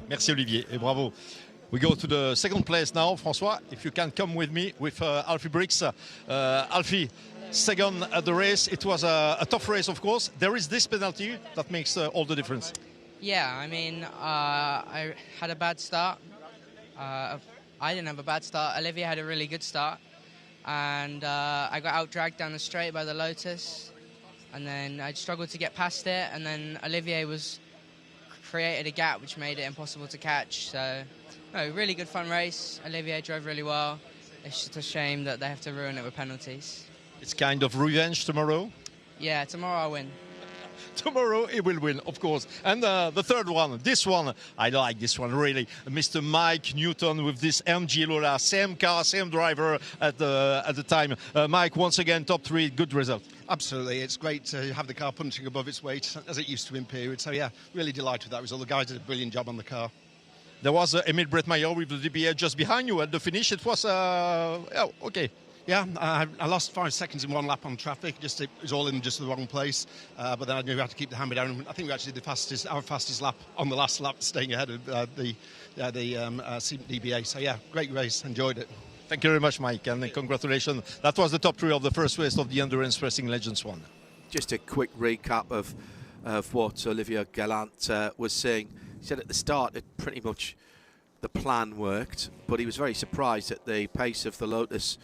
Merci Olivier, et bravo. We go to the second place now, François. If you can come with me with Alfie Briggs. Alfie, second at the race. It was a tough race, of course. There is this penalty that makes all the difference. Yeah, I mean, I had a bad start. I didn't have a bad start. Olivier had a really good start. And I got out-dragged down the straight by the Lotus. and then I struggled to get past it, and then Olivier created a gap which made it impossible to catch. So, no, really good fun race. Olivier drove really well. It's just a shame that they have to ruin it with penalties. It's kind of revenge tomorrow. Yeah, tomorrow I'll win. Tomorrow he will win, of course. And the third one, this one, I like this one really. Mr. Mike Newton with this MG Lola, same car, same driver at the time. Mike, once again, top 3, good result. Absolutely, it's great to have the car punching above its weight as it used to in period. So yeah, really delighted with that result. The guys did a brilliant job on the car. There was Emile Bretmayer with the DBA just behind you at the finish. It was okay. Yeah, I lost 5 seconds in one lap on traffic. It was all in just the wrong place. But then I knew we had to keep the hammer down. I think we actually did our fastest lap on the last lap, staying ahead of the DBA. So yeah, great race. Enjoyed it. Thank you very much, Mike, and congratulations. That was the top 3 of the first race of the Endurance Racing Legends one. Just a quick recap of what Olivier Gallant was saying. He said at the start that pretty much the plan worked, but he was very surprised at the pace of the Lotus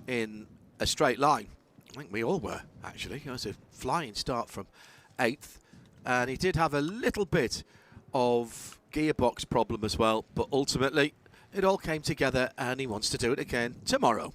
in a straight line. I think we all were, actually. It was a flying start from 8th, and he did have a little bit of gearbox problem as well, but ultimately it all came together, and he wants to do it again tomorrow.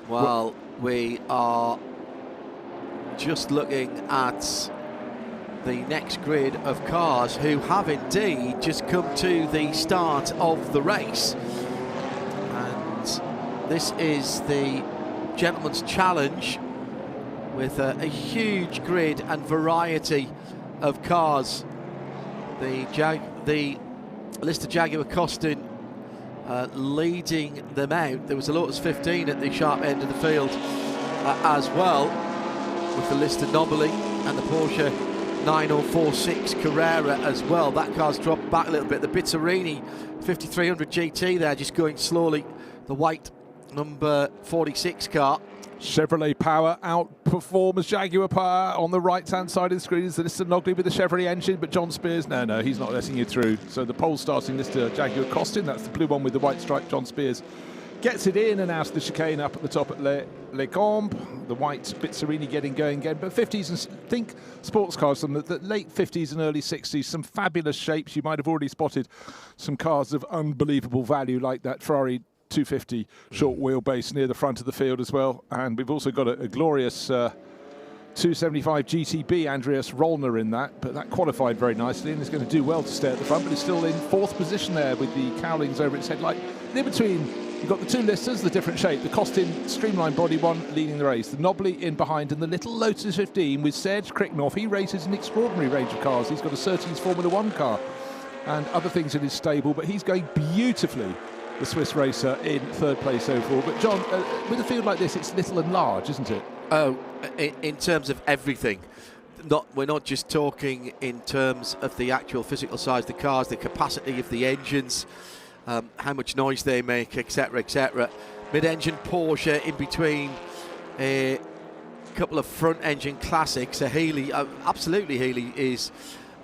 Well, we are just looking at the next grid of cars who have indeed just come to the start of the race. And this is the Gentleman's Challenge with a huge grid and variety of cars. The Lister Jaguar Costin leading them out. There was a Lotus 15 at the sharp end of the field as well, with the Lister Nobili and the Porsche 9046 Carrera as well. That car's dropped back a little bit. The Bizzarini 5300 GT there just going slowly. The white number 46 car. Chevrolet Power outperforms Jaguar Power on the right-hand side of the screen. Is the Lister Nobili with the Chevrolet engine, but John Spears, no, he's not letting you through. So the pole starting Lister Jaguar Costin, that's the blue one with the white stripe, John Spears Gets it in and out of the chicane up at the top at Les Combes. The white Bizzarini getting going again. But 50s, and think sports cars from the late 50s and early 60s. Some fabulous shapes. You might have already spotted some cars of unbelievable value like that Ferrari 250 short wheelbase near the front of the field as well. And we've also got a glorious 275 GTB Andreas Rollner in that, but that qualified very nicely and is going to do well to stay at the front, but it's still in 4th position there with the cowlings over its headlight. And in between, you've got the 2 listers, the different shape, the Costin streamlined body one leading the race, the Nobly in behind, and the little Lotus 15 with Serge Kriknoff. He races an extraordinary range of cars. He's got a Surtees Formula 1 car and other things in his stable, but he's going beautifully, the Swiss racer, in 3rd place overall. But John, with a field like this, it's little and large, isn't it? Oh, in terms of everything. We're not just talking in terms of the actual physical size of the cars, the capacity of the engines, how much noise they make, etc., etc. Mid-engine Porsche in between a couple of front-engine classics. A Healey, absolutely Healey is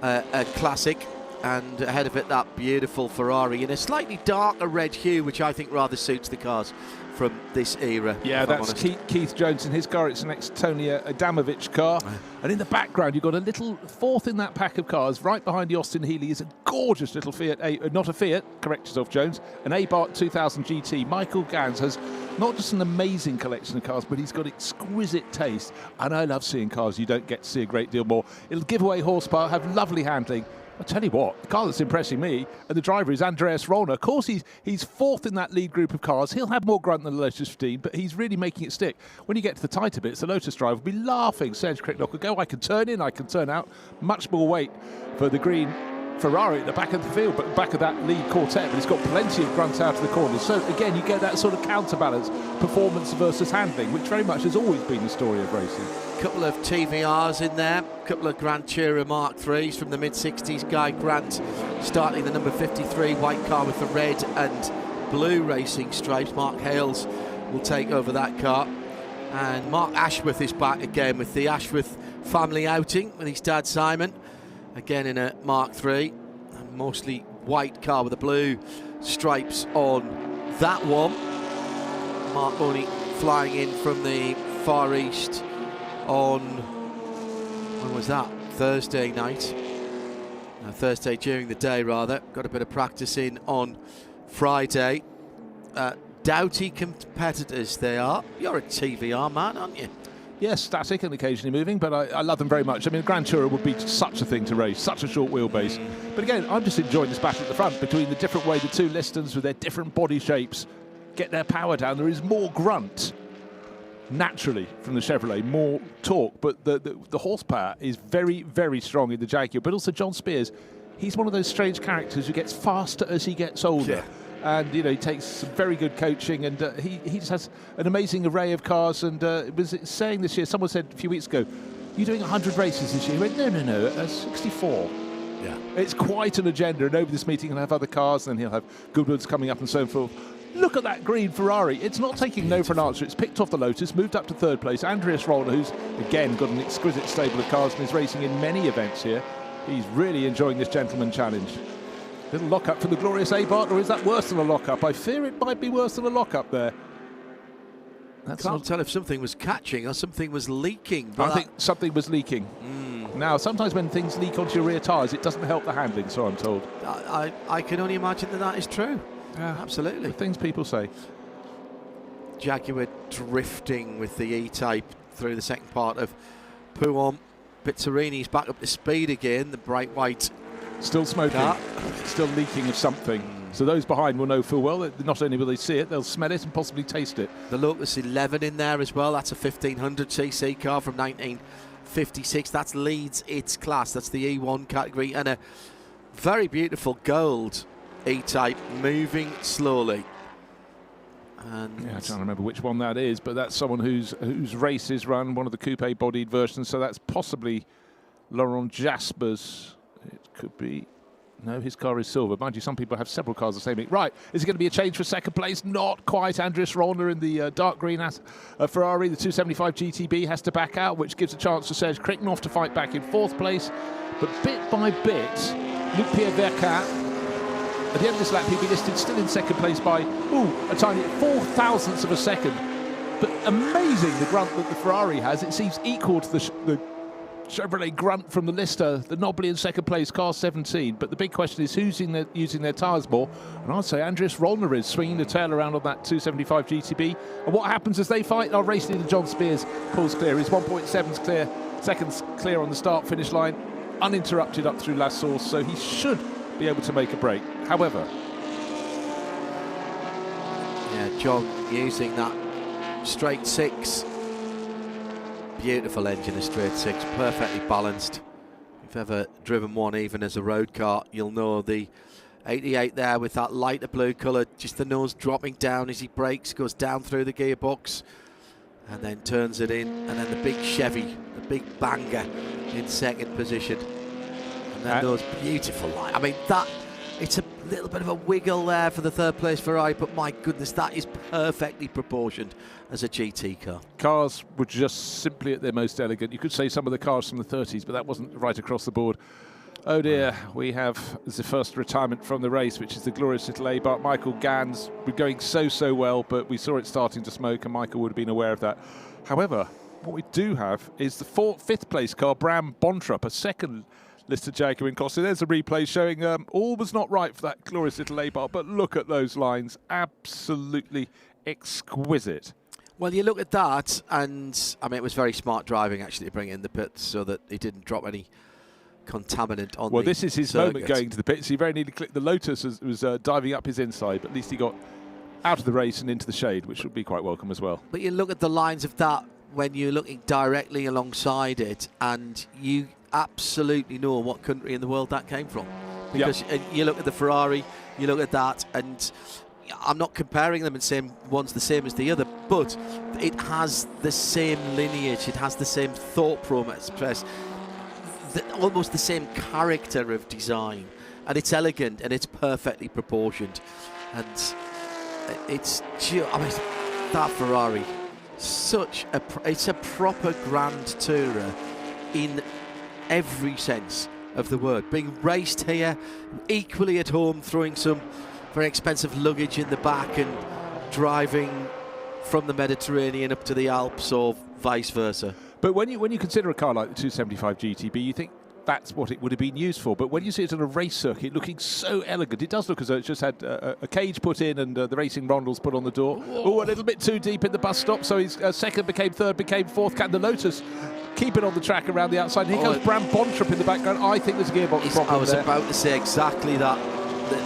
a classic, and ahead of it that beautiful Ferrari in a slightly darker red hue, which I think rather suits the cars from this era. Yeah, that's Keith Jones in his car. It's an ex-Tonia Adamovich car. And in the background, you've got a little 4th in that pack of cars. Right behind the Austin Healey is a gorgeous little Fiat, not a Fiat, correct yourself, Jones, an Abarth 2000 GT. Michael Gans has not just an amazing collection of cars, but he's got exquisite taste. And I love seeing cars you don't get to see a great deal more. It'll give away horsepower, have lovely handling. I'll tell you what, the car that's impressing me, and the driver is Andreas Rollner. Of course, he's 4th in that lead group of cars. He'll have more grunt than the Lotus 15, but he's really making it stick. When you get to the tighter bits, the Lotus driver will be laughing. Serge Kriknoff will go, I can turn in, I can turn out. Much more weight for the green Ferrari at the back of the field, but back of that lead quartet, but it's got plenty of grunt out of the corners. So again, you get that sort of counterbalance, performance versus handling, which very much has always been the story of racing. A couple of TVRs in there, a couple of Grand Tourer Mark IIIs from the mid-60s. Guy Grant starting the number 53 white car with the red and blue racing stripes. Mark Hales will take over that car. And Mark Ashworth is back again with the Ashworth family outing with his dad Simon. Again in a Mark III, a mostly white car with the blue stripes on that one. Mark only flying in from the Far East on, when was that? Thursday night. Thursday during the day, rather. Got a bit of practice in on Friday. Doughty competitors they are. You're a TVR man, aren't you? Yes, static and occasionally moving, but I love them very much. I mean, Grand Tourer would be such a thing to race, such a short wheelbase. But again, I'm just enjoying this battle at the front between the different way the 2 Listons with their different body shapes get their power down. There is more grunt naturally from the Chevrolet, more torque, but the horsepower is very, very strong in the Jaguar. But also John Spears, he's one of those strange characters who gets faster as he gets older. Yeah. And, you know, he takes some very good coaching, and he just has an amazing array of cars. And it was saying this year, someone said a few weeks ago, you're doing 100 races this year. He went, no, 64. Yeah. It's quite an agenda, and over this meeting he'll have other cars, and he'll have Goodwoods coming up and so forth. Look at that green Ferrari. It's not taking no for an answer. It's picked off the Lotus, moved up to 3rd place. Andreas Rollner, who's, again, got an exquisite stable of cars and is racing in many events here. He's really enjoying this gentleman challenge. Little lock-up for the glorious Abarth, or is that worse than a lock-up? I fear it might be worse than a lock-up there. Can't tell if something was catching or something was leaking. I think something was leaking. Now, sometimes when things leak onto your rear tyres, it doesn't help the handling, so I'm told. I can only imagine that is true. Yeah, absolutely. The things people say. Jaguar drifting with the E-Type through the second part of Pouhon. Pizzarini's back up to speed again, the bright white. Still smoking, still leaking of something. So those behind will know full well that not only will they see it, they'll smell it and possibly taste it. The Lotus 11 in there as well. That's a 1500cc car from 1956. That leads its class. That's the E1 category. And a very beautiful gold E-Type moving slowly. And yeah, I'm trying to remember which one that is, but that's someone whose races run one of the coupe-bodied versions. So that's possibly Laurent Jasper's. It could be. No, his car is silver. Mind you, some people have several cars the same make. Right, is it going to be a change for 2nd place? Not quite. Andreas Rollner in the dark green Ferrari. The 275 GTB has to back out, which gives a chance to Serge Kriknoff to fight back in 4th place. But bit by bit, Luc-Pierre Vercat at the end of this lap, he'd be listed still in second place by a tiny 0.004 of a second. But amazing the grunt that the Ferrari has. It seems equal to the Chevrolet grunt from the Lister, the Nobly in second place, car 17. But the big question is who's using their tyres more? And I'd say Andreas Rollner is swinging the tail around on that 275 GTB. And what happens as they fight? Our race leader John Spears pulls clear. He's 1.7's clear, seconds clear on the start-finish line, uninterrupted up through La Source, so he should be able to make a break. However, yeah, John using that straight six. Beautiful engine, a straight six, perfectly balanced. If you've ever driven one even as a road car, you'll know the 88 there with that lighter blue colour, just the nose dropping down as he brakes, goes down through the gearbox and then turns it in, and then the big Chevy, the big banger in second position. And then those beautiful lights. I mean, that, it's a little bit of a wiggle there for the third place Ferrari, but my goodness, that is perfectly proportioned as a GT car. Cars were just simply at their most elegant. You could say some of the cars from the 30s, but that wasn't right across the board. Oh dear, we have the first retirement from the race, which is the glorious little Abarth. Michael Gans, we're going so well, but we saw it starting to smoke, and Michael would have been aware of that. However, what we do have is the fifth place car, Bram Bontrup, a second listed Jaguar in Costa. There's a replay showing all was not right for that glorious little Abarth, but look at those lines, absolutely exquisite. Well, you look at that, and I mean, it was very smart driving actually to bring in the pits so that he didn't drop any contaminant on. Well, this is his circuit. moment going to the pits. He very nearly clicked. The Lotus was diving up his inside, but at least he got out of the race and into the shade, which would be quite welcome as well. But you look at the lines of that when you're looking directly alongside it, and you absolutely know what country in the world that came from. Because you look at the Ferrari, you look at that, and I'm not comparing them and saying one's the same as the other, but it has the same lineage, it has the same thought process, almost the same character of design, and it's elegant and it's perfectly proportioned, and it's, I mean, that Ferrari, it's a proper Grand Tourer in every sense of the word. Being raced here, equally at home, throwing some very expensive luggage in the back and driving from the Mediterranean up to the Alps or vice versa. But when you consider a car like the 275 GTB, you think that's what it would have been used for. But when you see it on a race circuit looking so elegant, it does look as though it's just had a cage put in and the racing rondels put on the door. Oh, a little bit too deep in the bus stop, so his second became third, became fourth. Can the Lotus keep it on the track around the outside? And here comes Bram Bontrup in the background. I think there's a gearbox problem I was there. about to say exactly that.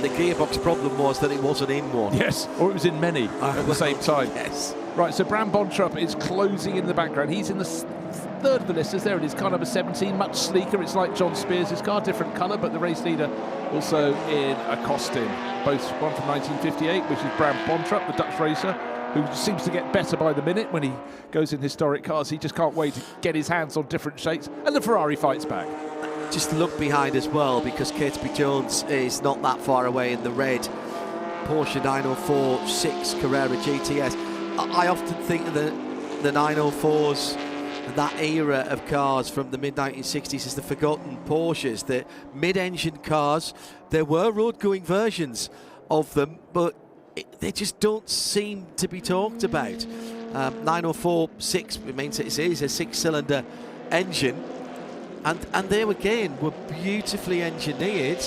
The gearbox problem was that it wasn't in one. Yes, or it was in many at the same time. Yes. Right, so Bram Bontrup is closing in the background. He's in the third of the listers. There it is, car number 17, much sleeker. It's like John Spears' car, different colour, but the race leader also in a costume. Both one from 1958, which is Bram Bontrup, the Dutch racer, who seems to get better by the minute when he goes in historic cars. He just can't wait to get his hands on different shapes, and the Ferrari fights back. Just look behind as well, because Catesby Jones is not that far away in the red Porsche 904 6 Carrera GTS. I often think of the 904s and that era of cars from the mid-1960s as the forgotten Porsches, the mid-engine cars. There were road-going versions of them, but they just don't seem to be talked about. 904 6 remains it is a six-cylinder engine. And they again were beautifully engineered.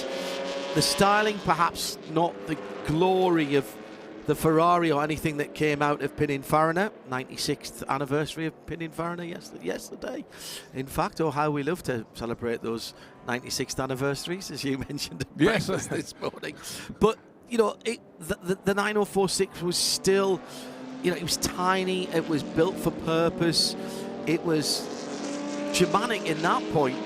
The styling, perhaps not the glory of the Ferrari or anything that came out of Pininfarina. 96th anniversary of Pininfarina yesterday. In fact, how we love to celebrate those 96th anniversaries, as you mentioned at breakfast this morning. But, you know, the 904-6 was still, you know, it was tiny, it was built for purpose, it was Germanic in that point,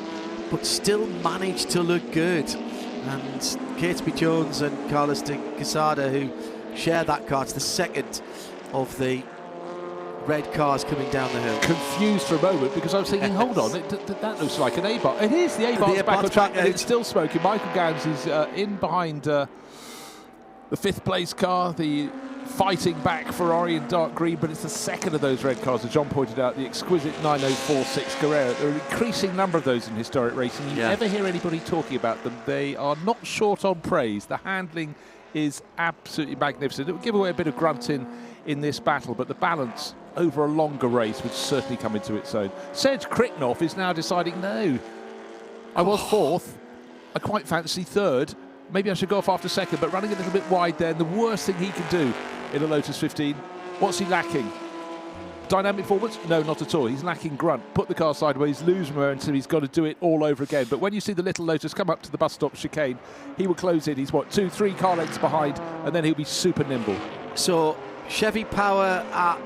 but still managed to look good. And Catesby Jones and Carlos de Quesada, who share that car, it's the second of the red cars coming down the hill. Confused for a moment because I was thinking, hold on, that looks like an Abarth. It is the Abarth's back on track, and it's still smoking. Michael Gans is in behind the fifth place car, the fighting back Ferrari in dark green, but it's the second of those red cars, as John pointed out, the exquisite 9046 Carrera. There are an increasing number of those in historic racing. You never hear anybody talking about them. They are not short on praise. The handling is absolutely magnificent. It would give away a bit of grunt in this battle, but the balance over a longer race would certainly come into its own. Serge Kriknoff is now deciding, no, I was fourth, I quite fancy third, maybe I should go off after second, but running a little bit wide there, and the worst thing he can do in a Lotus 15, what's he lacking? Dynamic performance? No, not at all. He's lacking grunt. Put the car sideways, lose momentum, he's got to do it all over again. But when you see the little Lotus come up to the bus stop chicane, he will close in. He's, what, 2-3 car lengths behind, and then he'll be super nimble. So, Chevy power at,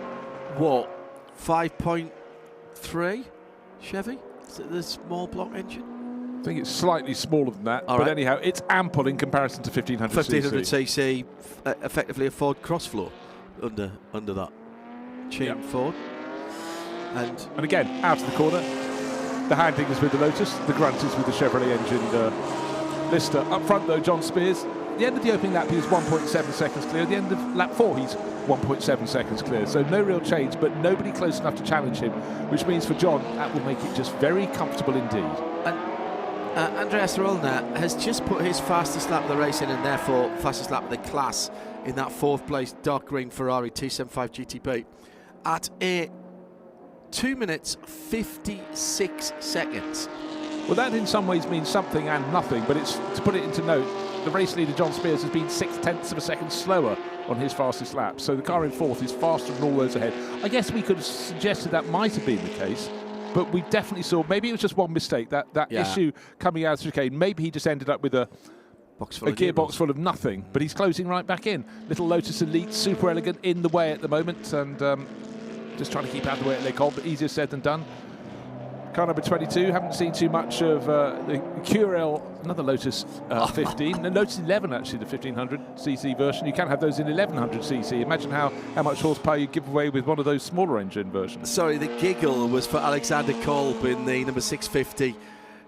what, 5.3? Chevy? Is it the small block engine? I think it's slightly smaller than that, but anyhow, it's ample in comparison to 1500cc. Effectively a Ford Crossflow under that tuned Ford. And again, out of the corner, the handling is with the Lotus, the grunt is with the Chevrolet engine Lister. Up front though, John Spears, at the end of the opening lap he was 1.7 seconds clear, at the end of lap 4 he's 1.7 seconds clear, so no real change, but nobody close enough to challenge him, which means for John that will make it just very comfortable indeed. Andreas Rollner has just put his fastest lap of the race in, and therefore fastest lap of the class in that 4th place dark green Ferrari 275 GTP at a 2 minutes 56 seconds. Well, that in some ways means something and nothing, but it's, to put it into note, the race leader John Spears has been 0.6 of a second slower on his fastest lap, so the car in 4th is faster than all those ahead. I guess we could have suggested that might have been the case, but we definitely saw, maybe it was just one mistake, that issue coming out of the chicane. Maybe he just ended up with a gearbox full of nothing, but he's closing right back in. Little Lotus Elite, super elegant, in the way at the moment, and just trying to keep out of the way at Le Col, but easier said than done. Car number 22, haven't seen too much of the Curel, another Lotus 15, no, Lotus 11 actually, the 1500cc version. You can have those in 1100cc. Imagine how much horsepower you give away with one of those smaller engine versions. Sorry, the giggle was for Alexander Kolb in the number 650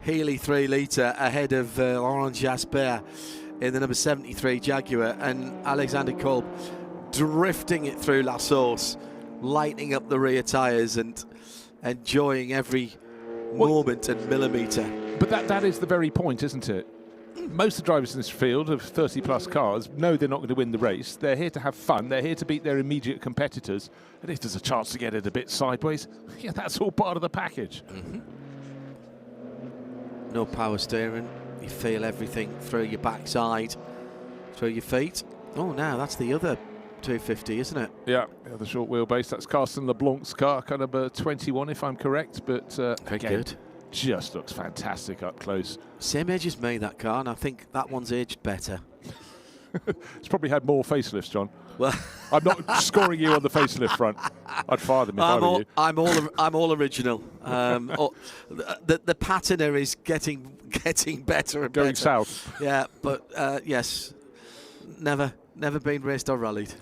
Healy 3 litre ahead of Laurent Jasper in the number 73 Jaguar, and Alexander Kolb drifting it through La Source, lighting up the rear tyres and enjoying every moment and millimetre. But that is the very point, isn't it? Most of the drivers in this field of 30-plus cars know they're not going to win the race. They're here to have fun. They're here to beat their immediate competitors. And if there's a chance to get it a bit sideways, yeah, that's all part of the package. No power steering. You feel everything through your backside, through your feet. Oh, now that's the other 250, isn't it? Yeah, the short wheelbase. That's Carsten LeBlanc's car number 21, if I'm correct. But again, good. Just looks fantastic up close. Same age as me, that car, and I think that one's aged better. It's probably had more facelifts, John. Well, I'm not scoring you on the facelift front. I'd fire them if I were you. I'm all original. The patterner is getting better and going better. South. Yeah, but yes, never been raced or rallied.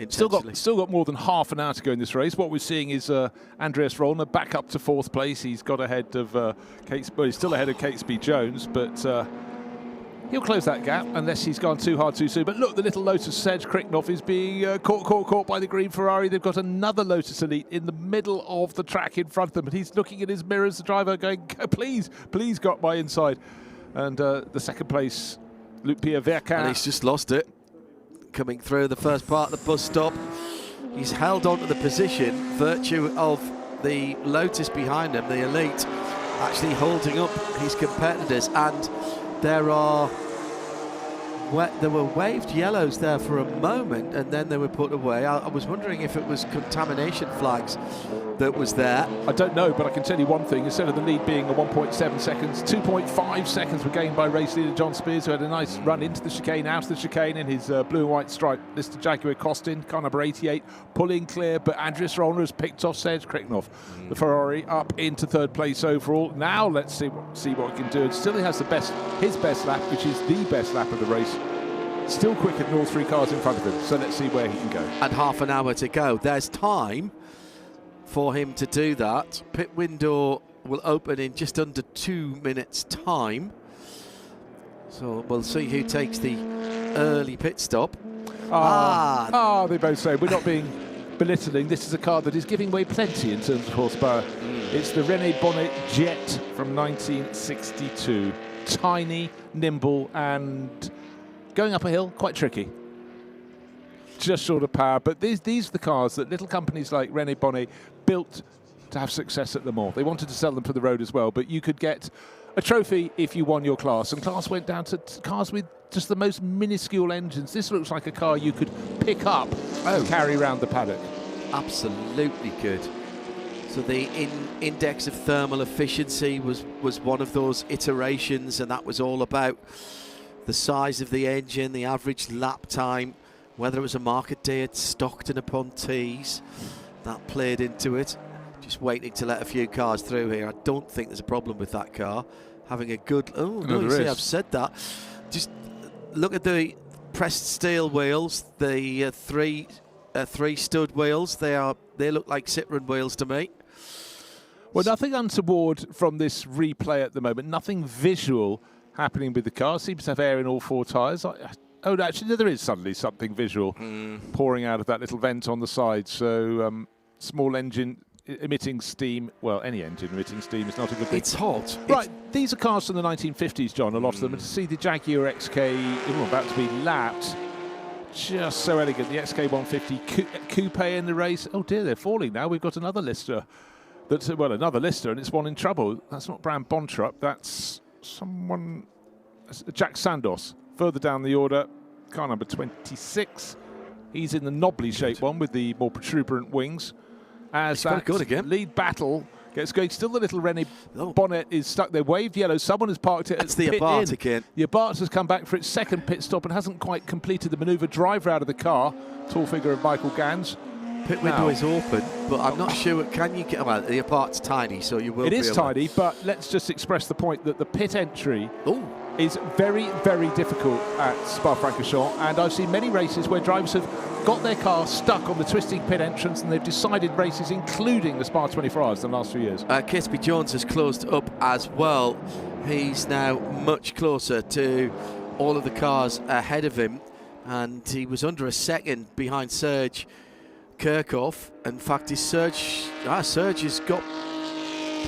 Still got more than half an hour to go in this race. What we're seeing is Andreas Rollner back up to 4th place. He's got ahead of he's still ahead of Catesby Jones, but he'll close that gap unless he's gone too hard too soon. But look, the little Lotus Serge Kriknoff is being caught by the green Ferrari. They've got another Lotus Elite in the middle of the track in front of them, and he's looking at his mirrors, the driver, going, please got my inside. And the 2nd place, Luc-Pierre Vercaer. And he's just lost it. Coming through the first part of the bus stop. He's held on to the position, virtue of the Lotus behind him, the Elite, actually holding up his competitors. And there were waved yellows there for a moment, and then they were put away. I was wondering if it was contamination flags that was there. I don't know, but I can tell you one thing. Instead of the lead being a 1.7 seconds, 2.5 seconds were gained by race leader John Spears, who had a nice run into the chicane, out of the chicane in his blue and white stripe Lister Jaguar Costin, car number 88, pulling clear, but Andreas Rollner has picked off Serge Kriknoff. The Ferrari up into 3rd place overall. Now let's see what he can do. And still he has his best lap, which is the best lap of the race. Still quicker than all 3 cars in front of him, so let's see where he can go. And half an hour to go. There's time for him to do that. Pit window will open in just under 2 minutes' time. So we'll see who takes the early pit stop. They both say we're not being belittling. This is a car that is giving away plenty in terms of horsepower. It's the René Bonnet Jet from 1962. Tiny, nimble, and going up a hill, quite tricky. Just short of power, but these are the cars that little companies like René Bonnet built to have success at Le Mans. They wanted to sell them for the road as well, but you could get a trophy if you won your class, and class went down to cars with just the most minuscule engines. This looks like a car you could pick up and carry around the paddock. Absolutely good. So the index of thermal efficiency was one of those iterations, and that was all about the size of the engine, the average lap time, whether it was a market day at Stockton upon Tees. That played into it. Just waiting to let a few cars through here. I don't think there's a problem with that car having a good... Oh, no, you see, I've said that. Just look at the pressed steel wheels, the three stud wheels. They look like Citroen wheels to me. Well, nothing untoward from this replay at the moment. Nothing visual happening with the car. Seems to have air in all four tyres. Oh, actually, there is suddenly something visual pouring out of that little vent on the side. So, small engine emitting steam. Well, any engine emitting steam is not a good thing. It's hot. Right, these are cars from the 1950s, John, a lot of them. And to see the Jaguar XK about to be lapped, just so elegant. The XK 150 coupe in the race. Oh, dear, they're falling now. We've got another lister. Another lister, and it's one in trouble. That's not Bram Bontrup. That's someone... Jack Sandos. Further down the order, car number 26. He's in the knobbly shaped one with the more protuberant wings. As that good again. Lead battle gets going. Still the little René Bonnet is stuck there. Waved yellow. Someone has parked it. It's the Abarth again. The Abarth has come back for its second pit stop and hasn't quite completed the manoeuvre. Driver out of the car. Tall figure of Michael Gans. Pit window is open, but I'm not sure. Can you get... Well, the Abarth's tiny, so you will It is tiny, but let's just express the point that the pit entry... Ooh. Is very, very difficult at Spa-Francorchamps, and I've seen many races where drivers have got their car stuck on the twisting pit entrance, and they've decided races, including the Spa 24 Hours, in the last few years. Catesby Jones has closed up as well. He's now much closer to all of the cars ahead of him, and he was under a second behind Serge Kirchhoff. In fact, Serge has got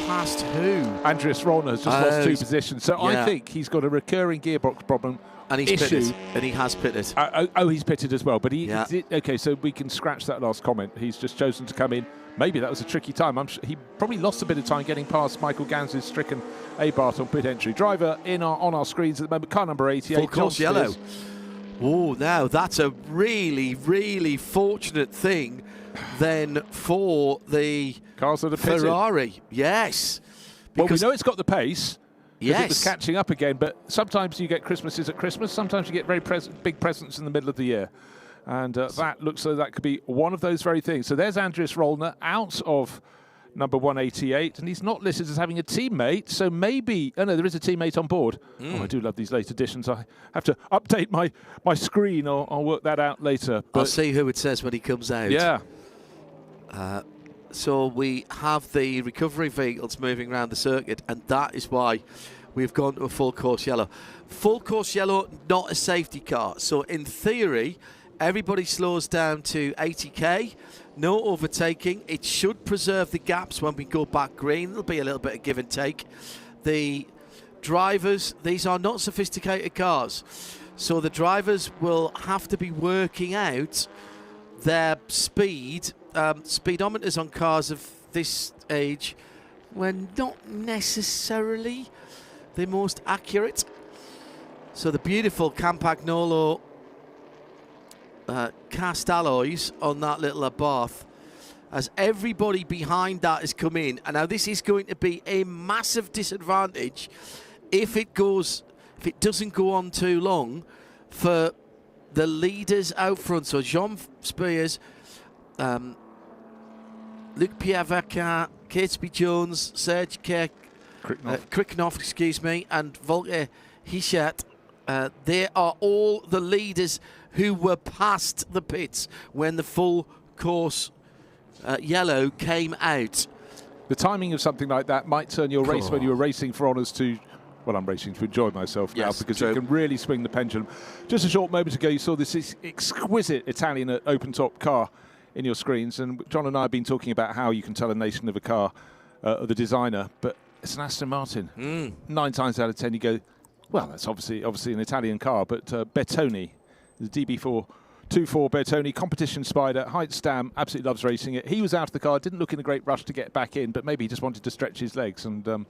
past who? Andreas Rollner has just lost 2 positions. So yeah. I think he's got a recurring gearbox problem. And he's pitted. And he has pitted. He's pitted as well. But okay, so we can scratch that last comment. He's just chosen to come in. Maybe that was a tricky time. He probably lost a bit of time getting past Michael Gans' stricken Abarth on pit entry. Driver on our screens at the moment, car number 88. Full course yellow. Oh, now that's a really, really fortunate thing then for the cars that are pitted. Ferrari. Yes. Well, we know it's got the pace. Yes. It was catching up again, but sometimes you get Christmases at Christmas, sometimes you get very big presents in the middle of the year. And that looks like that could be one of those very things. So there's Andreas Rollner out of number 188, and he's not listed as having a teammate, so maybe... Oh, no, there is a teammate on board. Oh, I do love these late editions. I have to update my screen, or I'll work that out later. But I'll see who it says when he comes out. Yeah. So we have the recovery vehicles moving around the circuit, and that is why we've gone to a full course yellow. Full course yellow, not a safety car. So in theory, everybody slows down to 80k, no overtaking. It should preserve the gaps when we go back green. There'll be a little bit of give and take. The drivers, these are not sophisticated cars, so the drivers will have to be working out their speed. Speedometers on cars of this age were not necessarily the most accurate. So the beautiful Campagnolo cast alloys on that little Abarth, as everybody behind that has come in. And now this is going to be a massive disadvantage if it doesn't go on too long for the leaders out front. So Jean Spears, Luc Pierre-Vacan, Catesby Jones, Serge Kriknoff, and Volker Hischert. They are all the leaders who were past the pits when the full course yellow came out. The timing of something like that might turn your race when you were racing for honours to Well, I'm racing to enjoy myself now, Yes, because true. you can really swing the pendulum. Just a short moment ago, you saw this exquisite Italian open-top car in your screens, and John and I have been talking about how you can tell a nation of a car, of the designer, but it's an Aston Martin. 9 times out of 10 you go, well, that's obviously an Italian car, but Bertoni, the DB4 2.4 Bertoni, competition spider, height stam, absolutely loves racing it. He was out of the car, didn't look in a great rush to get back in, but maybe he just wanted to stretch his legs, and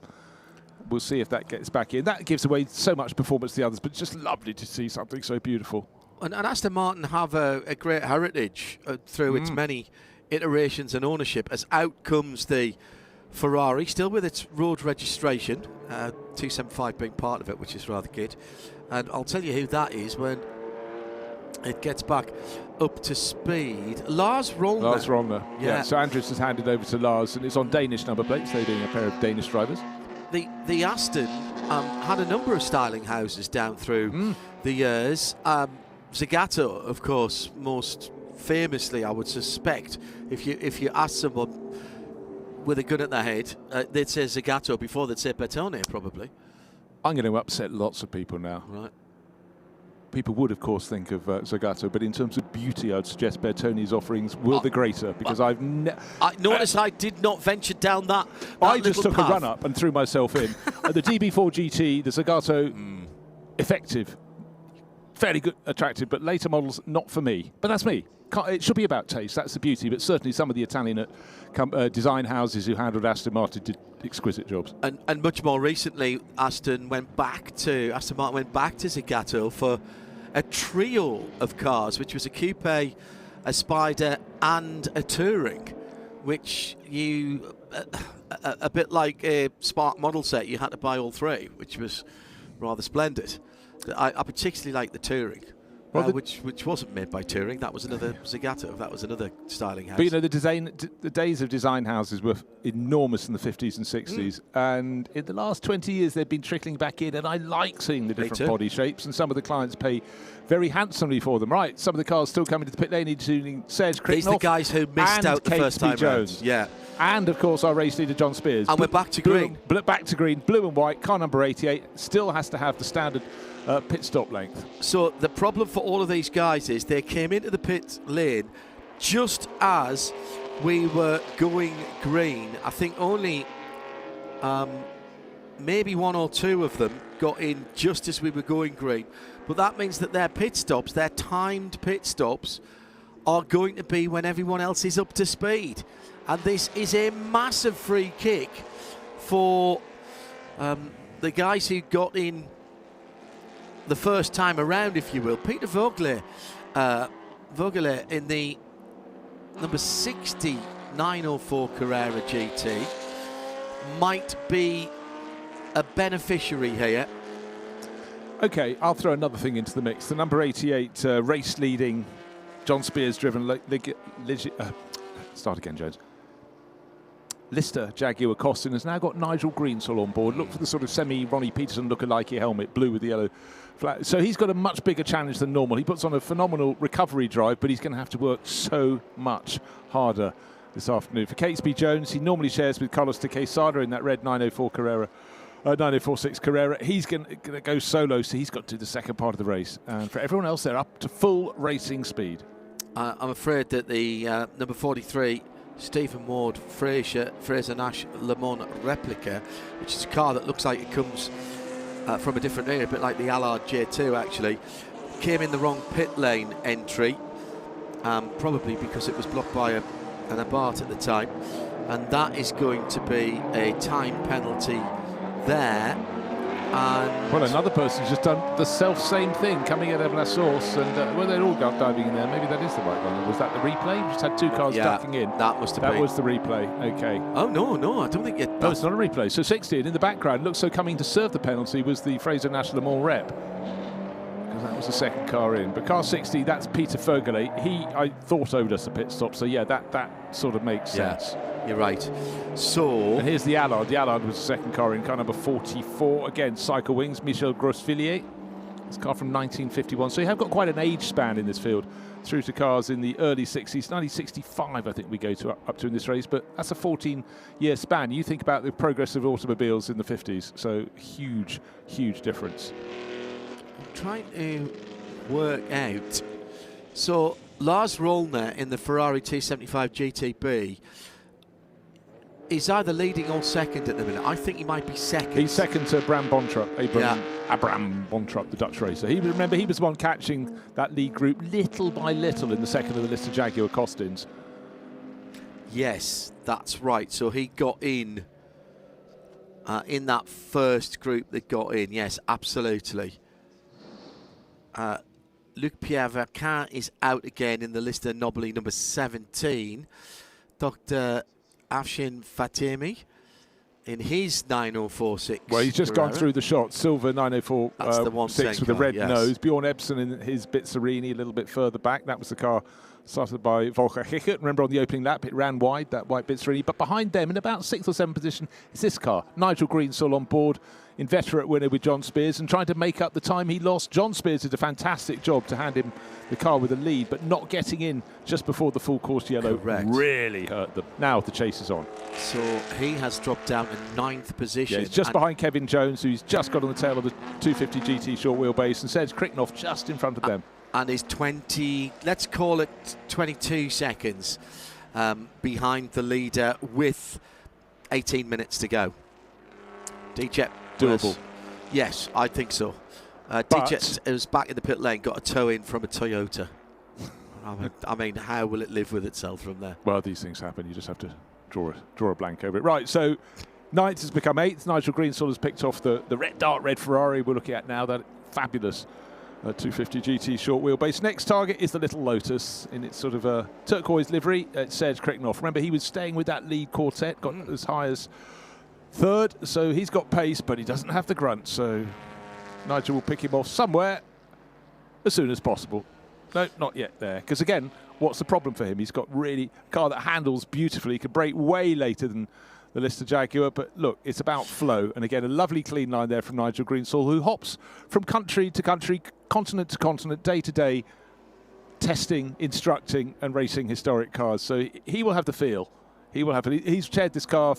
we'll see if that gets back in. That gives away so much performance to the others, but it's just lovely to see something so beautiful. And Aston Martin have a great heritage through its many iterations and ownership, as out comes the Ferrari, still with its road registration, 275 being part of it, which is rather good. And I'll tell you who that is when it gets back up to speed. Lars Rollner. Yeah. So Andrews has handed over to Lars, and it's on Danish number plates, they being a pair of Danish drivers. The Aston had a number of styling houses down through the years. Zagato, of course, most famously, I would suspect, if you ask someone with a gun at their head, they'd say Zagato before they'd say Bertone, probably. I'm going to upset lots of people now. Right. People would, of course, think of Zagato, but in terms of beauty, I'd suggest Bertoni's offerings were the greater, because I noticed I did not venture down that I just little took path. a run-up and threw myself in. The DB4 GT, the Zagato, effective, fairly good, attractive, but later models, not for me. But that's me. It should be about taste, that's the beauty, but certainly some of the Italian design houses who handled Aston Martin did exquisite jobs. And much more recently, Aston Martin went back to Zagato for a trio of cars, which was a coupe, a Spider, and a Touring, which a bit like a Spark model set, you had to buy all three, which was rather splendid. I particularly like the Touring. Which wasn't made by Touring. That was another Zagato. That was another styling house. But you know, the days of design houses were enormous in the 50s and 60s, and in the last 20 years they've been trickling back in, and I like seeing the different body shapes, and some of the clients pay very handsomely for them. Right, some of the cars still coming to the pit lane, including Serge Kricknoff. These are the guys who missed out the first time Jones. Yeah. And, of course, our race leader, John Spears. And we're back to green. Back to green, blue and white, car number 88, still has to have the standard pit stop length. So the problem for all of these guys is they came into the pit lane just as we were going green. I think only maybe one or two of them got in just as we were going green. But that means that their pit stops, their timed pit stops, are going to be when everyone else is up to speed. And this is a massive free kick for the guys who got in the first time around, if you will. Peter Vogler in the number 60 904 Carrera GT might be a beneficiary here. Okay, I'll throw another thing into the mix. The number 88 race-leading, John Spears-driven start again, Jones. Lister Jaguar Costin has now got Nigel Greensall on board. Look for the sort of semi-Ronnie Peterson look-alike helmet, blue with the yellow flag. So he's got a much bigger challenge than normal. He puts on a phenomenal recovery drive, but he's going to have to work so much harder this afternoon. For Catesby Jones, he normally shares with Carlos de Quesada in that red 904 Carrera. 9046 Carrera. He's going to go solo, so he's got to do the second part of the race. And for everyone else, they're up to full racing speed. I'm afraid that the number 43 Stephen Ward Fraser Nash Le Mans replica, which is a car that looks like it comes from a different area, a bit like the Allard J2 actually, came in the wrong pit lane entry, probably because it was blocked by an Abarth at the time, and that is going to be a time penalty there. And well, another person's just done the self-same thing coming out of La Source, and well, they're all diving in there. Maybe that is the right one. Was that the replay? We just had two cars ducking in. That must have been. That was the replay. Okay. Oh no, I don't think it. No, it's not a replay. So 60 in the background looks so coming to serve the penalty was the Fraser Nash Le Mans rep, because that was the second car in. But car 60, that's Peter Fergele. I thought owed us a pit stop. So yeah, that sort of makes sense. You're right. So... And here's the Allard. The Allard was the second car in, car number 44. Again, Cycle Wings, Michel Grosvilliers. It's a car from 1951. So you have got quite an age span in this field through to cars in the early 60s. 1965, I think we go to up to in this race, but that's a 14-year span. You think about the progress of automobiles in the 50s, so huge, huge difference. I'm trying to work out. So Lars Rollner in the Ferrari 275 GTB is either leading or second at the minute. I think he might be second. He's second to Bram Bontrop, Abraham Bontrop, the Dutch racer. He was the one catching that lead group little by little in the second of the list of Jaguar Costins. Yes, that's right. So he got in that first group that got in. Yes, absolutely. Luc-Pierre Verquin is out again in the list of Nobly number 17. Dr. Afshin Fatemi in his 9046. Well, he's just gone through the shot. Silver 904 with a red nose. Bjorn Ebsen in his Bizzarini a little bit further back. That was the car started by Volker Hickert. Remember on the opening lap, it ran wide, that white Bizzarini. But behind them, in about 6th or 7th position, is this car. Nigel Greensill on board, inveterate winner with John Spears, and trying to make up the time he lost. John Spears did a fantastic job to hand him the car with a lead, but not getting in just before the full course yellow really hurt them. Now the chase is on. So he has dropped down to 9th position. Yeah, he's just behind Kevin Jones, who's just got on the tail of the 250 GT short wheelbase, and Serge Kriknoff just in front of them. And is 20, let's call it 22 seconds behind the leader with 18 minutes to go. DJ doable. Yes, I think so. DJ was back in the pit lane, got a tow in from a Toyota. I mean, how will it live with itself from there? Well, these things happen. You just have to draw a blank over it. Right, so 9th has become 8th. Nigel Greensill has picked off the dark red Ferrari we're looking at now. That fabulous 250 GT short wheelbase. Next target is the Little Lotus in its sort of a turquoise livery. It's Serge Kriknoff. Remember, he was staying with that lead quartet, got as high as 3rd, so he's got pace, but he doesn't have the grunt, so Nigel will pick him off somewhere as soon as possible. No, not yet there, because again, what's the problem for him? He's got really a car that handles beautifully, can brake way later than the Lister Jaguar, but look, it's about flow, and again, a lovely clean line there from Nigel Greensill, who hops from country to country, continent to continent, day to day, testing, instructing, and racing historic cars. So he will have the feel. He's chaired this car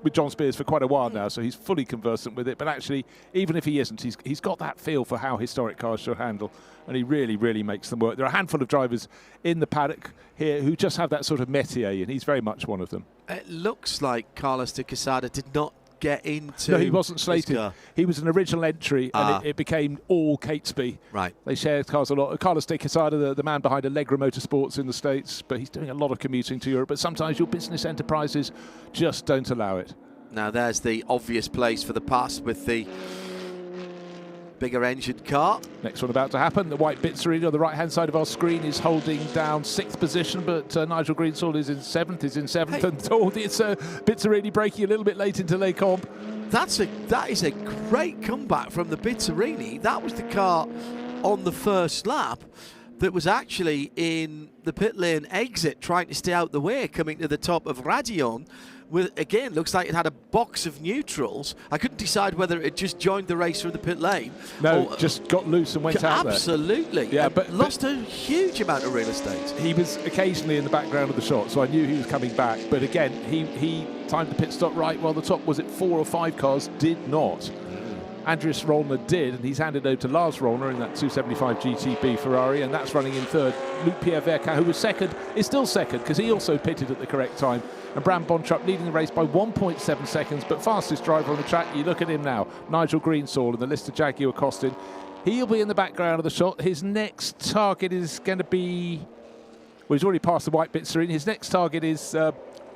with John Spears for quite a while now, so he's fully conversant with it. But actually, even if he isn't, he's got that feel for how historic cars should handle, and he really, really makes them work. There are a handful of drivers in the paddock here who just have that sort of métier, and he's very much one of them. It looks like Carlos de Quesada did not get into... No, he wasn't slated. He was an original entry, and it became all Catesby. Right. They shared cars a lot. Carlos de Quesada, the man behind Allegra Motorsports in the States, but he's doing a lot of commuting to Europe. But sometimes your business enterprises just don't allow it. Now there's the obvious place for the pass with the bigger engine car. Next one about to happen. The white Bizzarini on the right-hand side of our screen is holding down 6th position, but Nigel Greensill is in 7th. Hey. And it's Bizzarini braking a little bit late into Les Combes. That is a great comeback from the Bizzarini. That was the car on the first lap that was actually in the pit lane exit, trying to stay out the way, coming to the top of Radion. With, again, looks like it had a box of neutrals. I couldn't decide whether it just joined the race through the pit lane. No, just got loose and went out there. Absolutely. Yeah, but lost a huge amount of real estate. He was occasionally in the background of the shot, so I knew he was coming back. But again, he timed the pit stop right, while the top, was it 4 or 5 cars, did not. Andreas Rollner did, and he's handed over to Lars Rollner in that 275 GTB Ferrari, and that's running in 3rd. Luc-Pierre Verquin, who was 2nd, is still 2nd because he also pitted at the correct time. And Bram Bontrop leading the race by 1.7 seconds, but fastest driver on the track. You look at him now, Nigel Greensill in the Lister Jaguar Costin. He'll be in the background of the shot. His next target is going to be... Well, he's already passed the white Bizzarini. His next target is...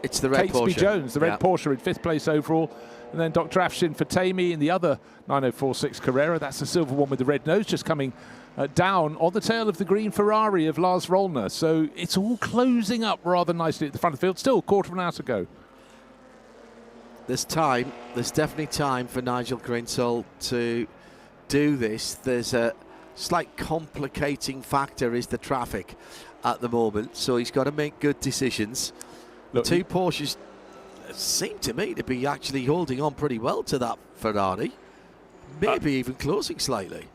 it's the red Porsche. Jones, the red Porsche in 5th place overall. And then Dr. Afshin Fatemi in the other 9046 Carrera. That's the silver one with the red nose, just coming down on the tail of the green Ferrari of Lars Rollner. So it's all closing up rather nicely at the front of the field. Still a quarter of an hour to go. There's time. There's definitely time for Nigel Greensill to do this. There's a slight complicating factor is the traffic at the moment. So he's got to make good decisions. Look, the 2 Porsches seem to me to be actually holding on pretty well to that Ferrari. Maybe even closing slightly.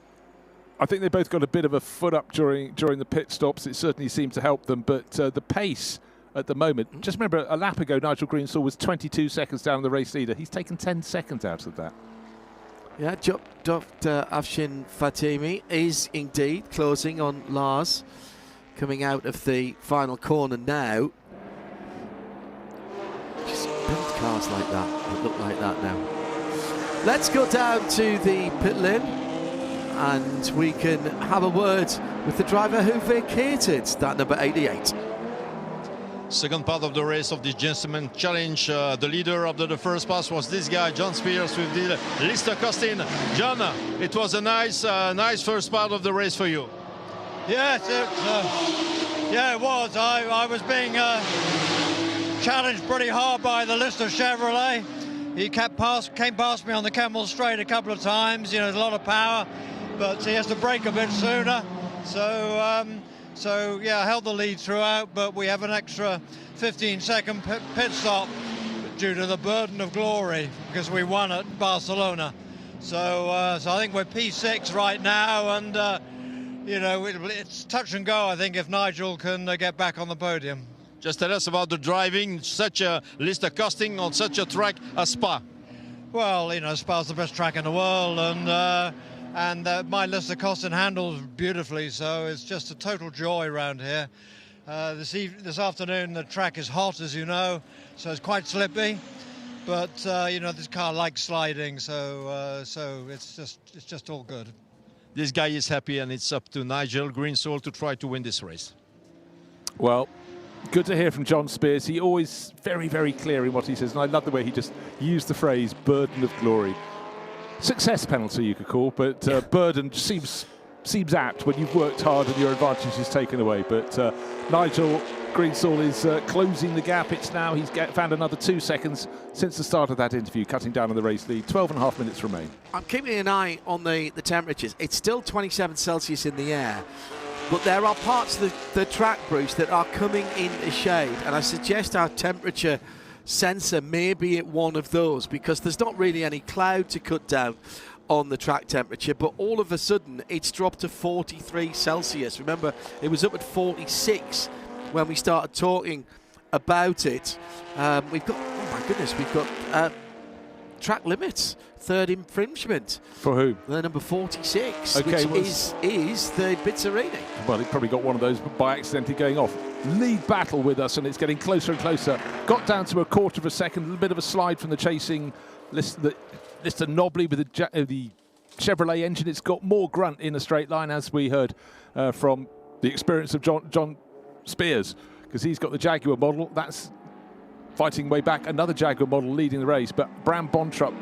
I think they both got a bit of a foot up during the pit stops. It certainly seemed to help them, but the pace at the moment, just remember a lap ago Nigel Greensill was 22 seconds down the race leader. He's taken 10 seconds out of that. Yeah, Dr. Afshin Fatemi is indeed closing on Lars, coming out of the final corner now. Just build cars like that, that look like that now. Let's go down to the pit lane and we can have a word with the driver who vacated that number 88. Second part of the race of this Gentleman Challenge. The leader of the first pass was this guy, John Spears, with the Lister Costin. John, it was a nice first part of the race for you. Yes, it was. I was being challenged pretty hard by the Lister Chevrolet. He came past me on the Camel Straight a couple of times. You know, there's a lot of power, but he has to brake a bit sooner. So yeah, I held the lead throughout, but we have an extra 15-second pit stop due to the burden of glory because we won at Barcelona. So I think we're P6 right now, and you know, it's touch and go. I think if Nigel can get back on the podium. Just tell us about the driving such a Lister Costing on such a track as Spa. Well, you know, Spa's the best track in the world, and my Lister Costin handles beautifully, so it's just a total joy around here. This afternoon the track is hot, as you know, so it's quite slippy, but you know, this car likes sliding, so it's just all good. This guy is happy, and it's up to Nigel Greensill to try to win this race. Well, good to hear from John Spears. He always very, very clear in what he says, and I love the way he just used the phrase burden of glory. Success penalty, you could call, but burden seems apt when you've worked hard and your advantage is taken away. But Nigel Greensill is closing the gap. It's now he's found another 2 seconds since the start of that interview, cutting down on the race lead. 12.5 minutes remain. I'm keeping an eye on the temperatures. It's still 27 Celsius in the air, but there are parts of the track, Bruce, that are coming into shade, and I suggest our temperature sensor may be at one of those because there's not really any cloud to cut down on the track temperature, but all of a sudden it's dropped to 43 Celsius. Remember, it was up at 46 when we started talking about it. We've got, oh my goodness, we've got track limits, third infringement. For who? The number 46, okay, which is the Bizzarini. Well, he probably got one of those by accidentally going off. Lead battle with us, and it's getting closer and closer. Got down to a quarter of a second, a little bit of a slide from the chasing Lister Nobly with the Chevrolet engine. It's got more grunt in a straight line, as we heard from the experience of John Spears, because he's got the Jaguar model. That's fighting way back. Another Jaguar model leading the race, but Bram Bontrup,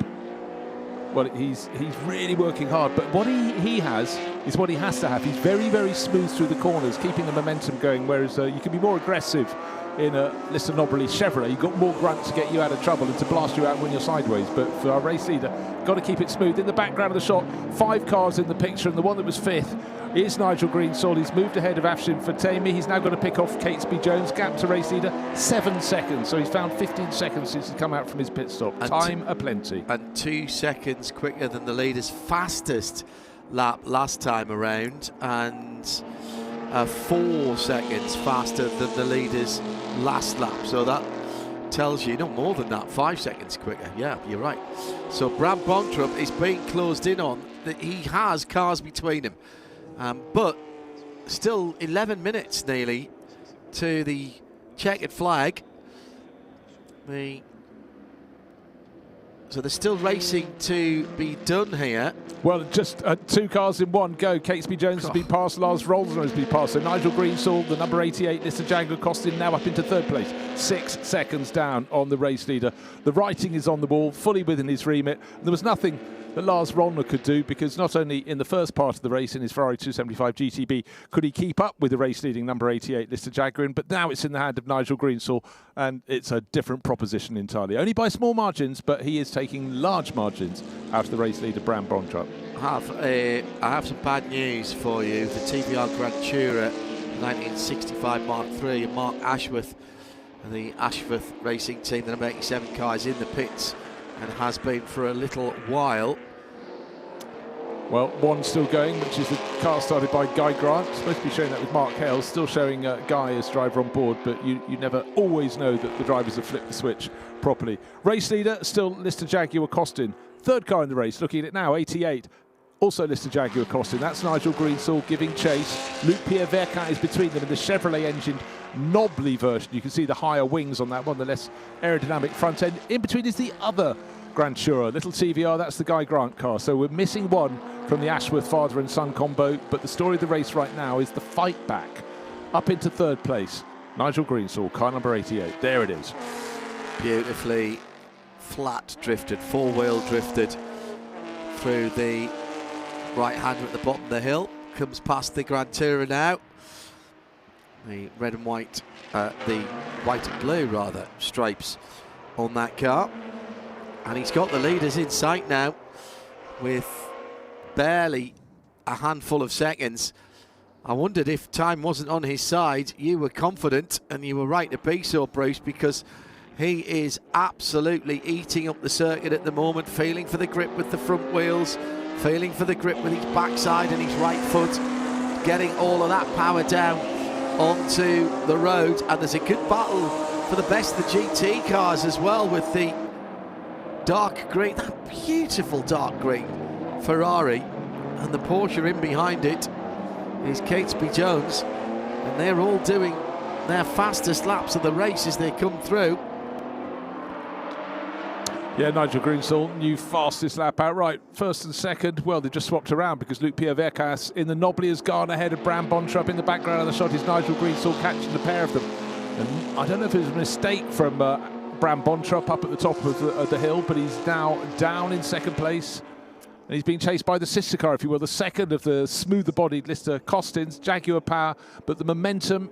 well, he's really working hard, but what he has is what he has to have. He's very, very smooth through the corners, keeping the momentum going, whereas you can be more aggressive in a Lister Nobly Chevrolet. You've got more grunt to get you out of trouble and to blast you out when you're sideways, but for our race leader, got to keep it smooth. In the background of the shot, 5 cars in the picture, and the one that was 5th is Nigel Greensill. He's moved ahead of Afshin Fatemi. He's now got to pick off Catesby Jones. Gap to race leader, 7 seconds. So he's found 15 seconds since he's come out from his pit stop. And time aplenty. And 2 seconds quicker than the leader's fastest lap last time around, and 4 seconds faster than the leader's last lap. So that tells you, no more than that, 5 seconds quicker. Yeah, you're right. So Bram Bontrup is being closed in on. He has cars between him. But still 11 minutes nearly to the checkered flag. So there's still racing to be done here. Well, just 2 cars in one go. Catesby Jones has been passed, Lars Rolzner has been passed. So Nigel Greensill, the number 88, Lister Jaguar Costin, now up into 3rd place. 6 seconds down on the race leader. The writing is on the wall, fully within his remit. There was nothing that Lars Rolzner could do, because not only in the first part of the race in his Ferrari 275 GTB could he keep up with the race-leading number 88 Lister Jaguar, but now it's in the hand of Nigel Greensill, and it's a different proposition entirely. Only by small margins, but he is taking large margins out of the race leader, Bram Bontrup. I have some bad news for you. The TVR Grand Tourer 1965 Mark III and Mark Ashworth, and the Ashworth racing team, the number 87 car, is in the pits and has been for a little while. Well, one still going, which is the car started by Guy Grant. Supposed to be showing that with Mark Hales, still showing Guy as driver on board, but you never always know that the drivers have flipped the switch properly. Race leader, still Lister Jaguar Costin. Third car in the race, looking at it now, 88. Also Lister Jaguar Costin. That's Nigel Greensall giving chase. Luc-Pierre Vercat is between them in the Chevrolet engined knobbly version. You can see the higher wings on that one, the less aerodynamic front end. In between is the other Grand Tourer, little TVR, that's the Guy Grant car. So we're missing one from the Ashworth father and son combo, but the story of the race right now is the fight back up into third place. Nigel Greensall, car number 88. There it is. Beautifully flat drifted, four-wheel drifted through the right-hander at the bottom of the hill. Comes past the Grand Tourer now. The red and white, the white and blue rather, stripes on that car. And he's got the leaders in sight now with barely a handful of seconds. I wondered if time wasn't on his side. You were confident, and you were right to be so, Bruce, because he is absolutely eating up the circuit at the moment, feeling for the grip with the front wheels, feeling for the grip with his backside and his right foot, getting all of that power down onto the road. And there's a good battle for the best of the GT cars as well, with the dark green, that beautiful dark green Ferrari, and the Porsche in behind it is Catesby Jones, and they're all doing their fastest laps of the race as they come through. Yeah, Nigel Greensall, new fastest lap outright. First and second, well, they just swapped around because Luc-Pierre Vercat in the knobbly has gone ahead of Bram Bontrapp. In the background of the shot is Nigel Greensall catching the pair of them. And I don't know if it was a mistake from Bram Bontrapp up at the top of the hill, but he's now down in second place. And he's being chased by the sister car, if you will, the second of the smoother-bodied Lister Costins, Jaguar power, but the momentum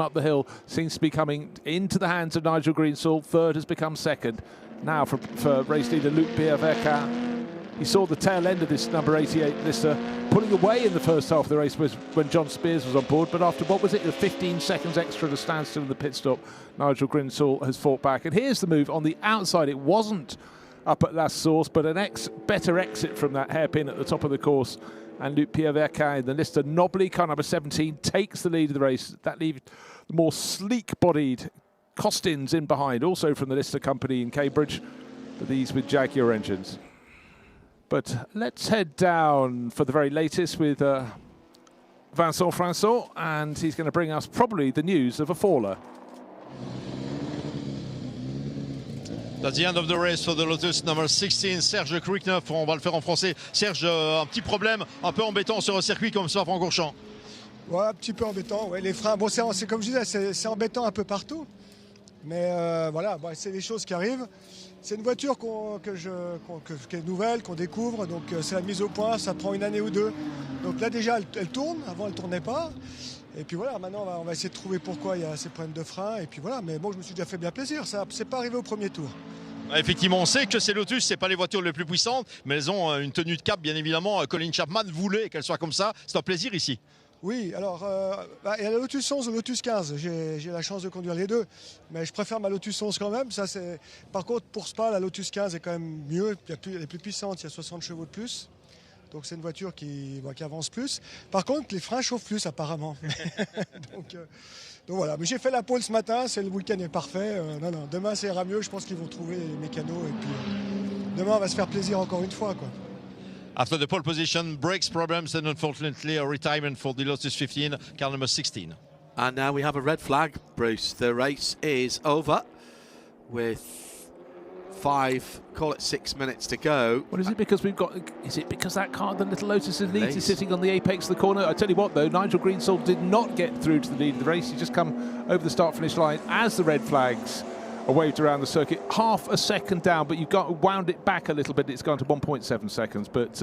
up the hill seems to be coming into the hands of Nigel Greensall. Third has become second. Now for race leader Luc-Pierre Vercat. He saw the tail end of this number 88 Lister pulling away in the first half of the race when John Spears was on board, but after, what was it, the 15 seconds extra to standstill in the pit stop, Nigel Greensall has fought back. And here's the move on the outside. It wasn't up at last source, but an better exit from that hairpin at the top of the course. And Luc-Pierre Vercat in the Lister knobbly car number 17 takes the lead of the race. That leaves the more sleek-bodied Costins in behind, also from the Lister company in Cambridge, but these with Jaguar engines. But let's head down for the very latest with Vincent Franssen, and he's going to bring us probably the news of a faller. That's the end of the race for the Lotus number 16, Serge Kruikneuf. On va le faire en français. Serge, un petit problème un peu embêtant sur un circuit comme Spa-Francorchamps. Ouais, un petit peu embêtant. Ouais, les freins, bon, c'est comme je disais, c'est embêtant un peu partout. Mais voilà, bon, c'est des choses qui arrivent. C'est une voiture qui est nouvelle, qu'on découvre. Donc c'est la mise au point, ça prend une année ou deux. Donc là déjà, elle tourne. Avant, elle ne tournait pas. Et puis voilà, maintenant, on va essayer de trouver pourquoi il y a ces problèmes de frein. Et puis voilà, mais bon, je me suis déjà fait bien plaisir. Ça c'est pas arrivé au premier tour. Effectivement, on sait que ces Lotus, c'est pas les voitures les plus puissantes, mais elles ont une tenue de cap, bien évidemment. Colin Chapman voulait qu'elle soit comme ça. C'est un plaisir ici. Oui, alors, il y a la Lotus 11 et la Lotus 15. J'ai la chance de conduire les deux, mais je préfère ma Lotus 11 quand même. Par contre, pour Spa, la Lotus 15 est quand même mieux. Elle est plus puissante, il y a 60 chevaux de plus. Donc c'est une voiture qui avance plus. Par contre, les freins chauffent plus apparemment. donc voilà, mais j'ai fait la pole ce matin, le week-end est parfait. Non, demain ça ira mieux, je pense qu'ils vont trouver les mécanos. Et puis demain on va se faire plaisir encore une fois, quoi. After the pole position, brakes problems and unfortunately a retirement for the Lotus 15, car number 16. And now we have a red flag, Bruce. The race is over with 6 minutes to go. What is it? Because is it because that car, the little Lotus Elite, is sitting on the apex of the corner? I tell you what, though, Nigel Greensall did not get through to the lead of the race. He just come over the start-finish line as the red flags are waved around the circuit. Half a second down, but you've wound it back a little bit. It's gone to 1.7 seconds. But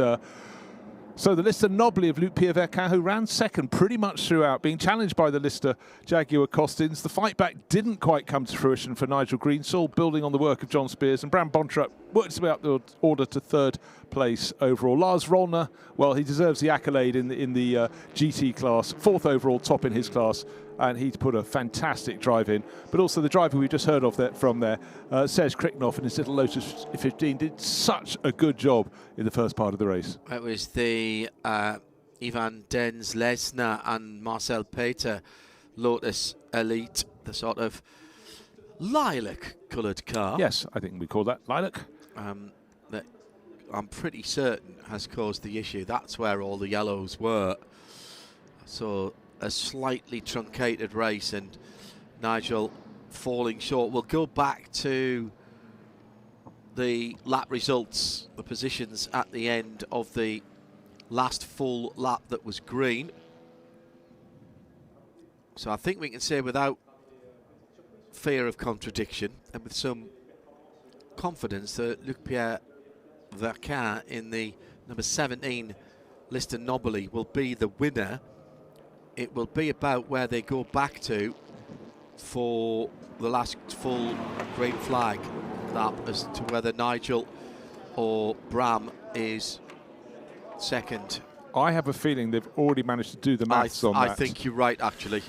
so the Lister knobbly of Luc-Pierre Vercat, who ran second pretty much throughout, being challenged by the Lister Jaguar Costins. The fight back didn't quite come to fruition for Nigel Greensall, building on the work of John Spears, and Bram Bontrapp worked his way up the order to 3rd place overall. Lars Rollner, well, he deserves the accolade in the GT class, 4th overall, top in his class, and he's put a fantastic drive in. But also the driver we just heard of from there, Serge Kriknoff in his little Lotus 15, did such a good job in the first part of the race. It was the Ivan Dens Lesnar and Marcel Peter Lotus Elite, the sort of lilac-coloured car. Yes, I think we call that lilac. That I'm pretty certain has caused the issue. That's where all the yellows were. So a slightly truncated race and Nigel falling short. We'll go back to the lap results, the positions at the end of the last full lap that was green. So I think we can say without fear of contradiction and with some confidence that Luc-Pierre Verquin in the number 17 Lister Nobili will be the winner. It will be about where they go back to for the last full green flag lap as to whether Nigel or Bram is second. I have a feeling they've already managed to do the maths on that. I think you're right, actually.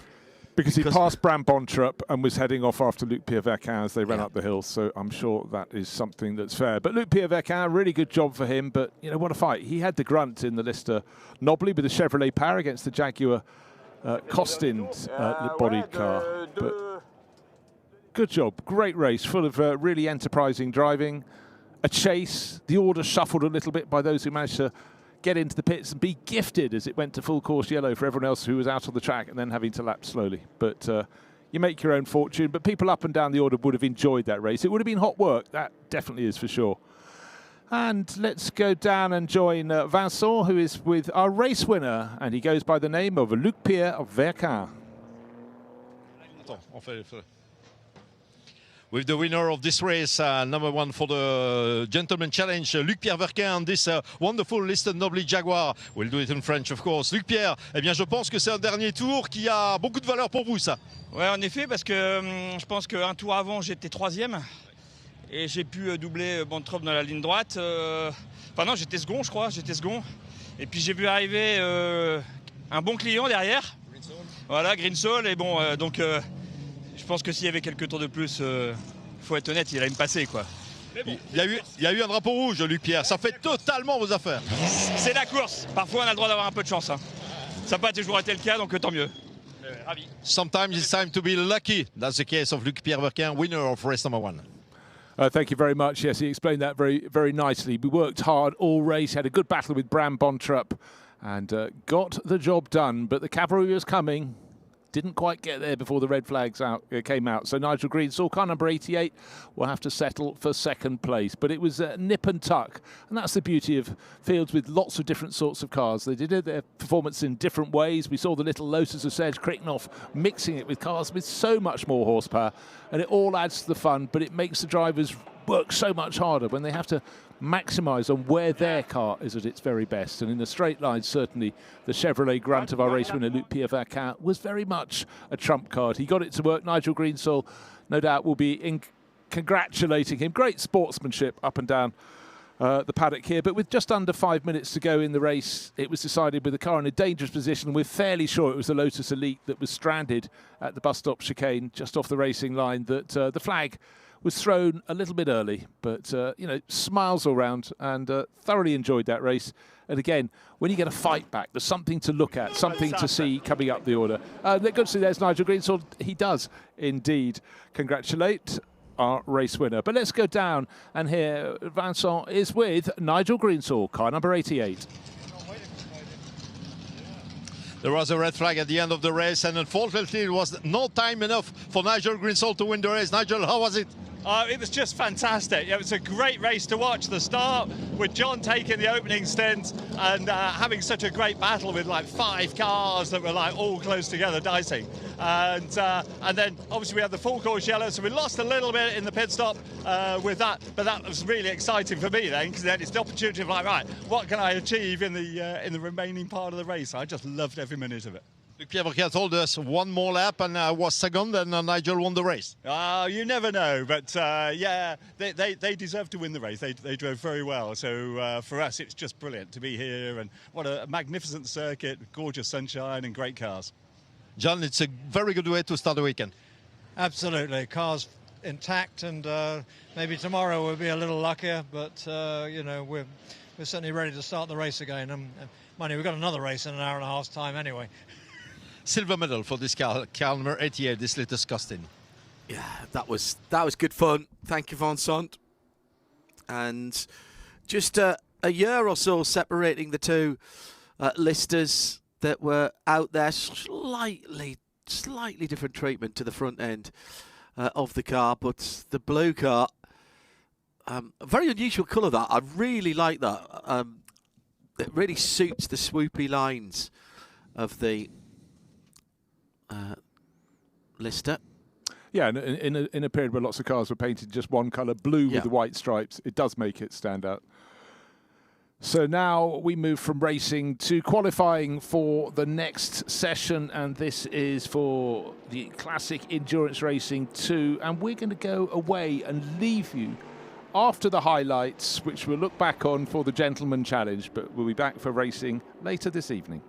Because he passed Bram Bontrup and was heading off after Luc-Pierre Verquin as they ran up the hill, so I'm sure that is something that's fair. But Luc-Pierre Verquin, really good job for him, but, you know, what a fight. He had the grunt in the Lister Nobili with the Chevrolet Power against the Jaguar Costin bodied car. But good job, great race, full of really enterprising driving. A chase, the order shuffled a little bit by those who managed to get into the pits and be gifted as it went to full course yellow for everyone else who was out on the track and then having to lap slowly. But you make your own fortune. But people up and down the order would have enjoyed that race. It would have been hot work, that definitely is for sure. And let's go down and join Vincent, who is with our race winner, and he goes by the name of Luc-Pierre Verquin. With the winner of this race, number 1 for the Gentleman Challenge, Luc-Pierre Verquin, on this wonderful Lister Nobili Jaguar. We'll do it in French, of course. Luc-Pierre, eh bien, je pense que c'est un dernier tour qui a beaucoup de valeur pour vous, ça. Ouais, en effet, parce que je pense qu'un tour avant, j'étais 3e. Et j'ai pu doubler Bontrup dans la ligne droite. Enfin non, j'étais second, je crois, j'étais second. Et puis j'ai vu arriver un bon client derrière. Voilà, Greensole. Et bon, donc... je pense que s'il y avait quelques tours de plus, faut être honnête, il allait me passer, quoi. Mais bon, il y a eu un drapeau rouge, Luc-Pierre. Ça fait totalement vos affaires. C'est la course. Parfois, on a le droit d'avoir un peu de chance. Hein. Ça n'a pas toujours été le cas, donc tant mieux. Ravi. Sometimes it's time to be lucky. That's the case of Luc-Pierre Verquin, winner of race number 1. Thank you very much. Yes, he explained that very, very nicely. We worked hard all race, had a good battle with Bram Bontrup, and got the job done. But the cavalry was coming. Didn't quite get there before the red flags came out. So Nigel Greensall, car number 88, will have to settle for 2nd place. But it was nip and tuck. And that's the beauty of fields with lots of different sorts of cars. They did their performance in different ways. We saw the little Lotus of Serge Kriknoff mixing it with cars with so much more horsepower. And it all adds to the fun, but it makes the drivers work so much harder when they have to maximise on where their car is at its very best. And in the straight line, certainly, the Chevrolet grunt of our race winner, Luc-Pierre Verquin, was very much a trump card. He got it to work. Nigel Greensall, no doubt, will be congratulating him. Great sportsmanship up and down the paddock here. But with just under 5 minutes to go in the race, it was decided with the car in a dangerous position. We're fairly sure it was the Lotus Elite that was stranded at the bus stop chicane just off the racing line that the flag was thrown a little bit early, but, you know, smiles all round, and thoroughly enjoyed that race. And again, when you get a fight back, there's something to look at, something to see coming up the order. Good to see there's Nigel Greensall. He does indeed congratulate our race winner. But let's go down and hear Vincent is with Nigel Greensall, car number 88. There was a red flag at the end of the race, and unfortunately, it was not time enough for Nigel Greensall to win the race. Nigel, how was it? It was just fantastic. It was a great race to watch. The start with John taking the opening stint and having such a great battle with like 5 cars that were like all close together dicing. And then obviously we had the full course yellow, so we lost a little bit in the pit stop with that. But that was really exciting for me then, because then it's the opportunity of like, right, what can I achieve in the remaining part of the race? I just loved every minute of it. Pierre told us one more lap and was second, and Nigel won the race. You never know, but yeah, they deserve to win the race. They drove very well. So for us, it's just brilliant to be here, and what a magnificent circuit, gorgeous sunshine and great cars. John, it's a very good way to start the weekend. Absolutely, cars intact, and maybe tomorrow we'll be a little luckier, but you know, we're certainly ready to start the race again. Mind you, we've got another race in an hour and a half's time anyway. Silver medal for this car number 88, this latest Costin. Yeah, that was good fun. Thank you, Vincent. And just a year or so separating the two listers that were out there, slightly different treatment to the front end of the car, but the blue car, a very unusual colour that. I really like that. It really suits the swoopy lines of the Lister. Yeah, and in a period where lots of cars were painted just one colour, blue with the white stripes, it does make it stand out. So now we move from racing to qualifying for the next session, and this is for the Classic Endurance Racing 2, and we're going to go away and leave you after the highlights, which we'll look back on for the Gentleman Challenge, but we'll be back for racing later this evening.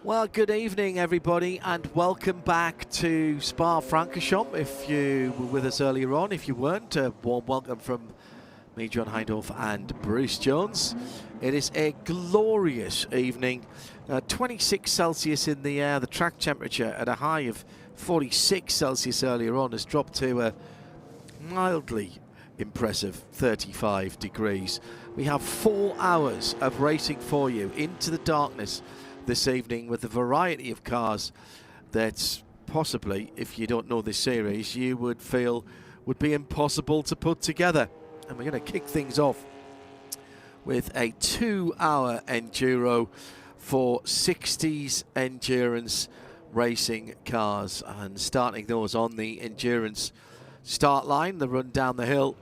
Well, good evening, everybody, and welcome back to Spa-Francorchamps. If you were with us earlier on, if you weren't, a warm welcome from me, John Hindhaugh, and Bruce Jones. It is a glorious evening. 26 Celsius in the air. The track temperature at a high of 46 Celsius earlier on has dropped to a mildly impressive 35 degrees. We have 4 hours of racing for you into the darkness this evening with a variety of cars that possibly, if you don't know this series, you would feel would be impossible to put together. And we're going to kick things off with a 2-hour enduro for 60s endurance racing cars, and starting those on the endurance start line, the run down the hill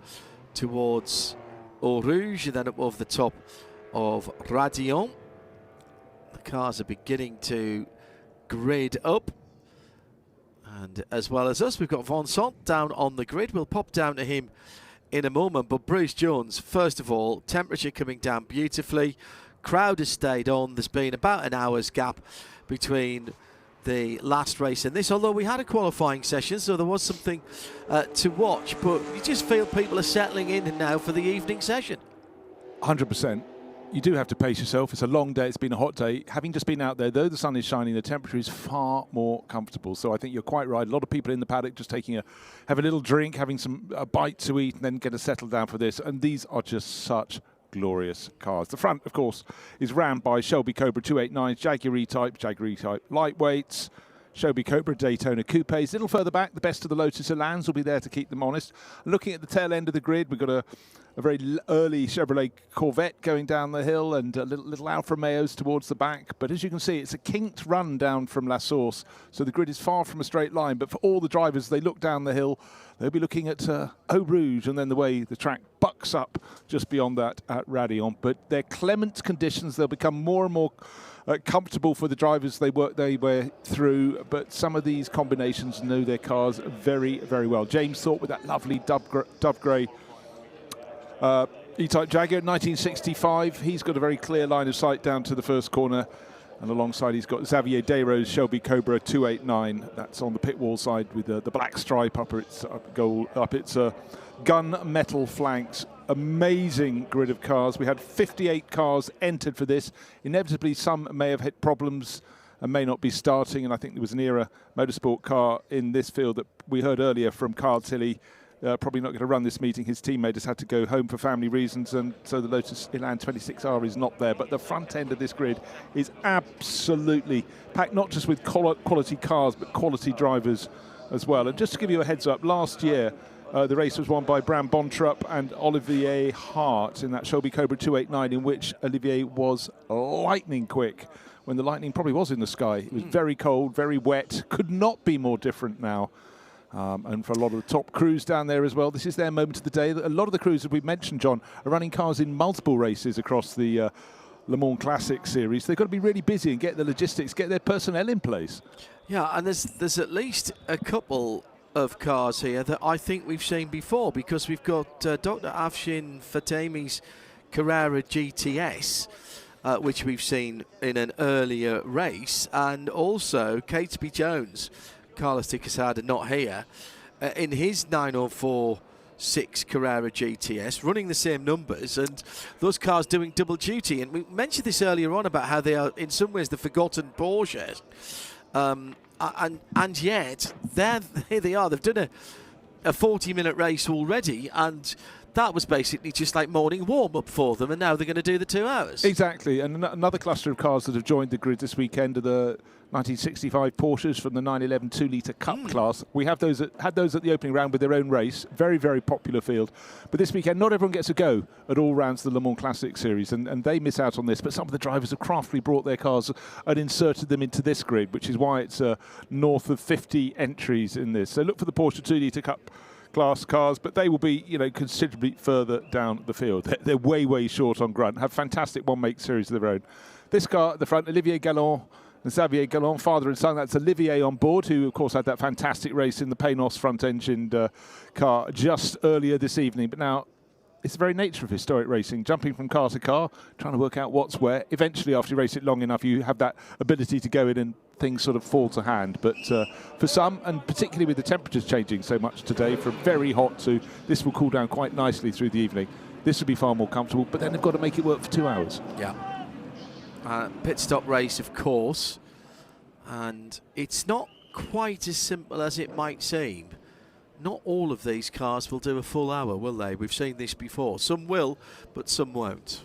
towards Eau Rouge and then up over the top of Radillon. The cars are beginning to grid up, and as well as us, we've got Vincent down on the grid. We'll pop down to him in a moment, but Bruce Jones, first of all, temperature coming down beautifully. Crowd has stayed on. There's been about an hour's gap between the last race and this, although we had a qualifying session, so there was something to watch, but you just feel people are settling in now for the evening session. 100%. You do have to pace yourself. It's a long day. It's been a hot day. Having just been out there, though the sun is shining, the temperature is far more comfortable. So I think you're quite right. A lot of people in the paddock just have a little drink, having a bite to eat, and then get to settle down for this. And these are just such glorious cars. The front, of course, is rammed by Shelby Cobra 289s, Jaguar E-Type lightweights, Shelby Cobra Daytona Coupes. A little further back, the best of the Lotus Elans will be there to keep them honest. Looking at the tail end of the grid, we've got a very early Chevrolet Corvette going down the hill and little Alfa Romeos towards the back. But as you can see, it's a kinked run down from La Source, so the grid is far from a straight line. But for all the drivers, they look down the hill, they'll be looking at Eau Rouge and then the way the track bucks up just beyond that at Radillon. But they're clement conditions. They'll become more and more comfortable for the drivers they work their way through, but some of these combinations know their cars very, very well. James Thorpe with that lovely dove grey E-Type Jaguar, 1965. He's got a very clear line of sight down to the first corner, and alongside he's got Xavier Desroses Shelby Cobra 289. That's on the pit wall side with the black stripe up its gun-metal flanks. Amazing grid of cars. We had 58 cars entered for this. Inevitably, some may have hit problems and may not be starting, and I think there was an ERA motorsport car in this field that we heard earlier from Carl Tilley. Probably not going to run this meeting. His teammate has had to go home for family reasons, and so the Lotus Elan 26R is not there. But the front end of this grid is absolutely packed, not just with quality cars, but quality drivers as well. And just to give you a heads up, last year, the race was won by Bram Bontrup and Olivier Hart in that Shelby Cobra 289, in which Olivier was lightning quick when the lightning probably was in the sky. It was very cold, very wet, could not be more different now. And for a lot of the top crews down there as well, this is their moment of the day. A lot of the crews that we've mentioned, John, are running cars in multiple races across the Le Mans Classic series. They've got to be really busy and get the logistics, get their personnel in place. Yeah, and there's at least a couple of cars here that I think we've seen before, because we've got Dr. Afshin Fatemi's Carrera GTS, which we've seen in an earlier race, and also Catesby Jones, Carlos de Quesada, not here, in his 904-6 Carrera GTS, running the same numbers, and those cars doing double duty. And we mentioned this earlier on about how they are in some ways the forgotten Porsche. And yet, here they are. They've done a 40-minute race already, and that was basically just like morning warm-up for them, and now they're going to do the 2 hours. Exactly, and another cluster of cars that have joined the grid this weekend are the 1965 Porsches from the 911 2-litre Cup class. We have had those at the opening round with their own race. Very, very popular field. But this weekend, not everyone gets a go at all rounds of the Le Mans Classic Series, and they miss out on this. But some of the drivers have craftily brought their cars and inserted them into this grid, which is why it's north of 50 entries in this. So look for the Porsche 2-litre Cup class cars, but they will be, considerably further down the field. They're way, way short on grunt. Have fantastic one-make series of their own. This car at the front, Olivier Galland and Xavier Galland, father and son. That's Olivier on board, who, of course, had that fantastic race in the Panos front-engined car just earlier this evening. But now it's the very nature of historic racing, jumping from car to car, trying to work out what's where. Eventually, after you race it long enough, you have that ability to go in and things sort of fall to hand. But for some, and particularly with the temperatures changing so much today, from very hot to this will cool down quite nicely through the evening, this will be far more comfortable, but then they've got to make it work for 2 hours. Yeah. Pit stop race, of course, and it's not quite as simple as it might seem. Not all of these cars will do a full hour, will they? We've seen this before. Some will, but some won't.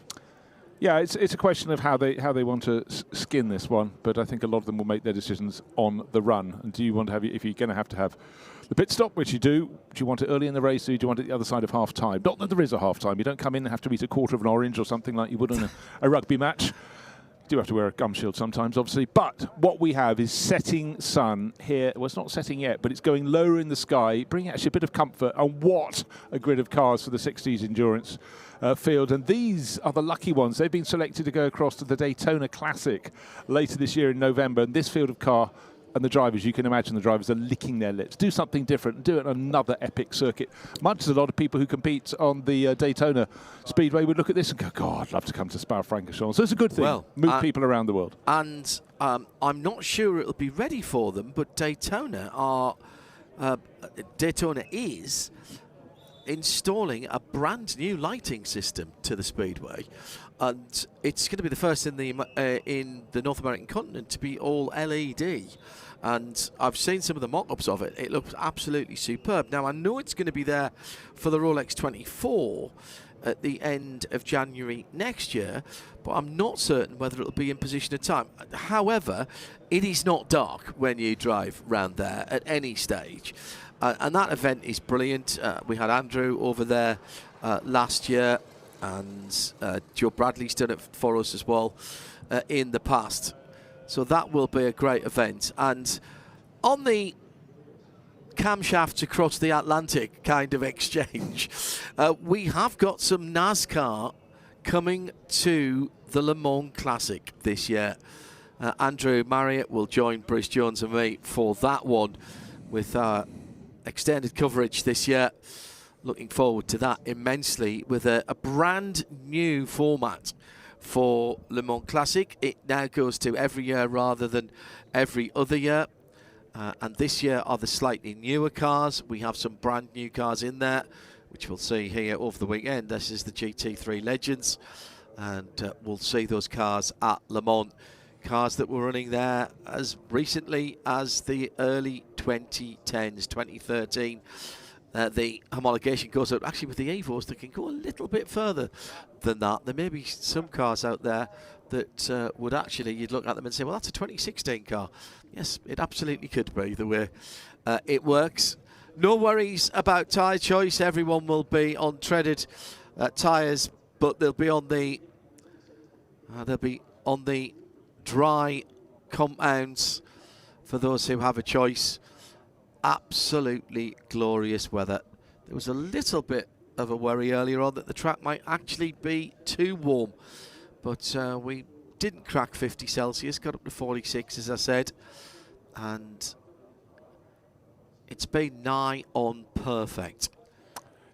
Yeah, it's a question of how they want to skin this one, but I think a lot of them will make their decisions on the run. And do you want to have, if you're going to have the pit stop, which you do you want it early in the race, or do you want it the other side of half time? Not that there is a half time. You don't come in and have to eat a quarter of an orange or something like you would in a rugby match. You do have to wear a gum shield sometimes, obviously. But what we have is setting sun here. Well, it's not setting yet, but it's going lower in the sky, bringing actually a bit of comfort. And what a grid of cars for the 60s endurance field. And these are the lucky ones. They've been selected to go across to the Daytona Classic later this year in November. And this field of car and the drivers, you can imagine the drivers are licking their lips. Do something different. Do it on another epic circuit. Much as a lot of people who compete on the Daytona Speedway would look at this and go, God, I'd love to come to Spa-Francorchamps. So it's a good thing. Well, move people around the world. And I'm not sure it'll be ready for them, but Daytona is installing a brand new lighting system to the Speedway, and it's going to be the first in the North American continent to be all LED. And I've seen some of the mock-ups of it. It looks absolutely superb. Now, I know it's going to be there for the Rolex 24 at the end of January next year, but I'm not certain whether it'll be in position at time. However, it is not dark when you drive round there at any stage. And that event is brilliant. We had Andrew over there last year, and Joe Bradley's done it for us as well in the past. So that will be a great event. And on the camshafts across the Atlantic kind of exchange, we have got some NASCAR coming to the Le Mans Classic this year. Andrew Marriott will join Bruce Jones and me for that one with extended coverage this year. Looking forward to that immensely, with a brand new format for Le Mans Classic. It now goes to every year rather than every other year. And this year are the slightly newer cars. We have some brand new cars in there, which we'll see here over the weekend. This is the GT3 Legends, and we'll see those cars at Le Mans. Cars that were running there as recently as the early 2010s, 2013. The homologation goes out actually with the Evos that can go a little bit further than that. There may be some cars out there that would actually, you'd look at them and say, well, that's a 2016 car. Yes, it absolutely could be the way it works. No worries about tyre choice. Everyone will be on treaded tyres, but they'll be on the dry compounds for those who have a choice. Absolutely glorious weather. There was a little bit of a worry earlier on that the track might actually be too warm, but we didn't crack 50 Celsius, got up to 46 as I said, and it's been nigh on perfect.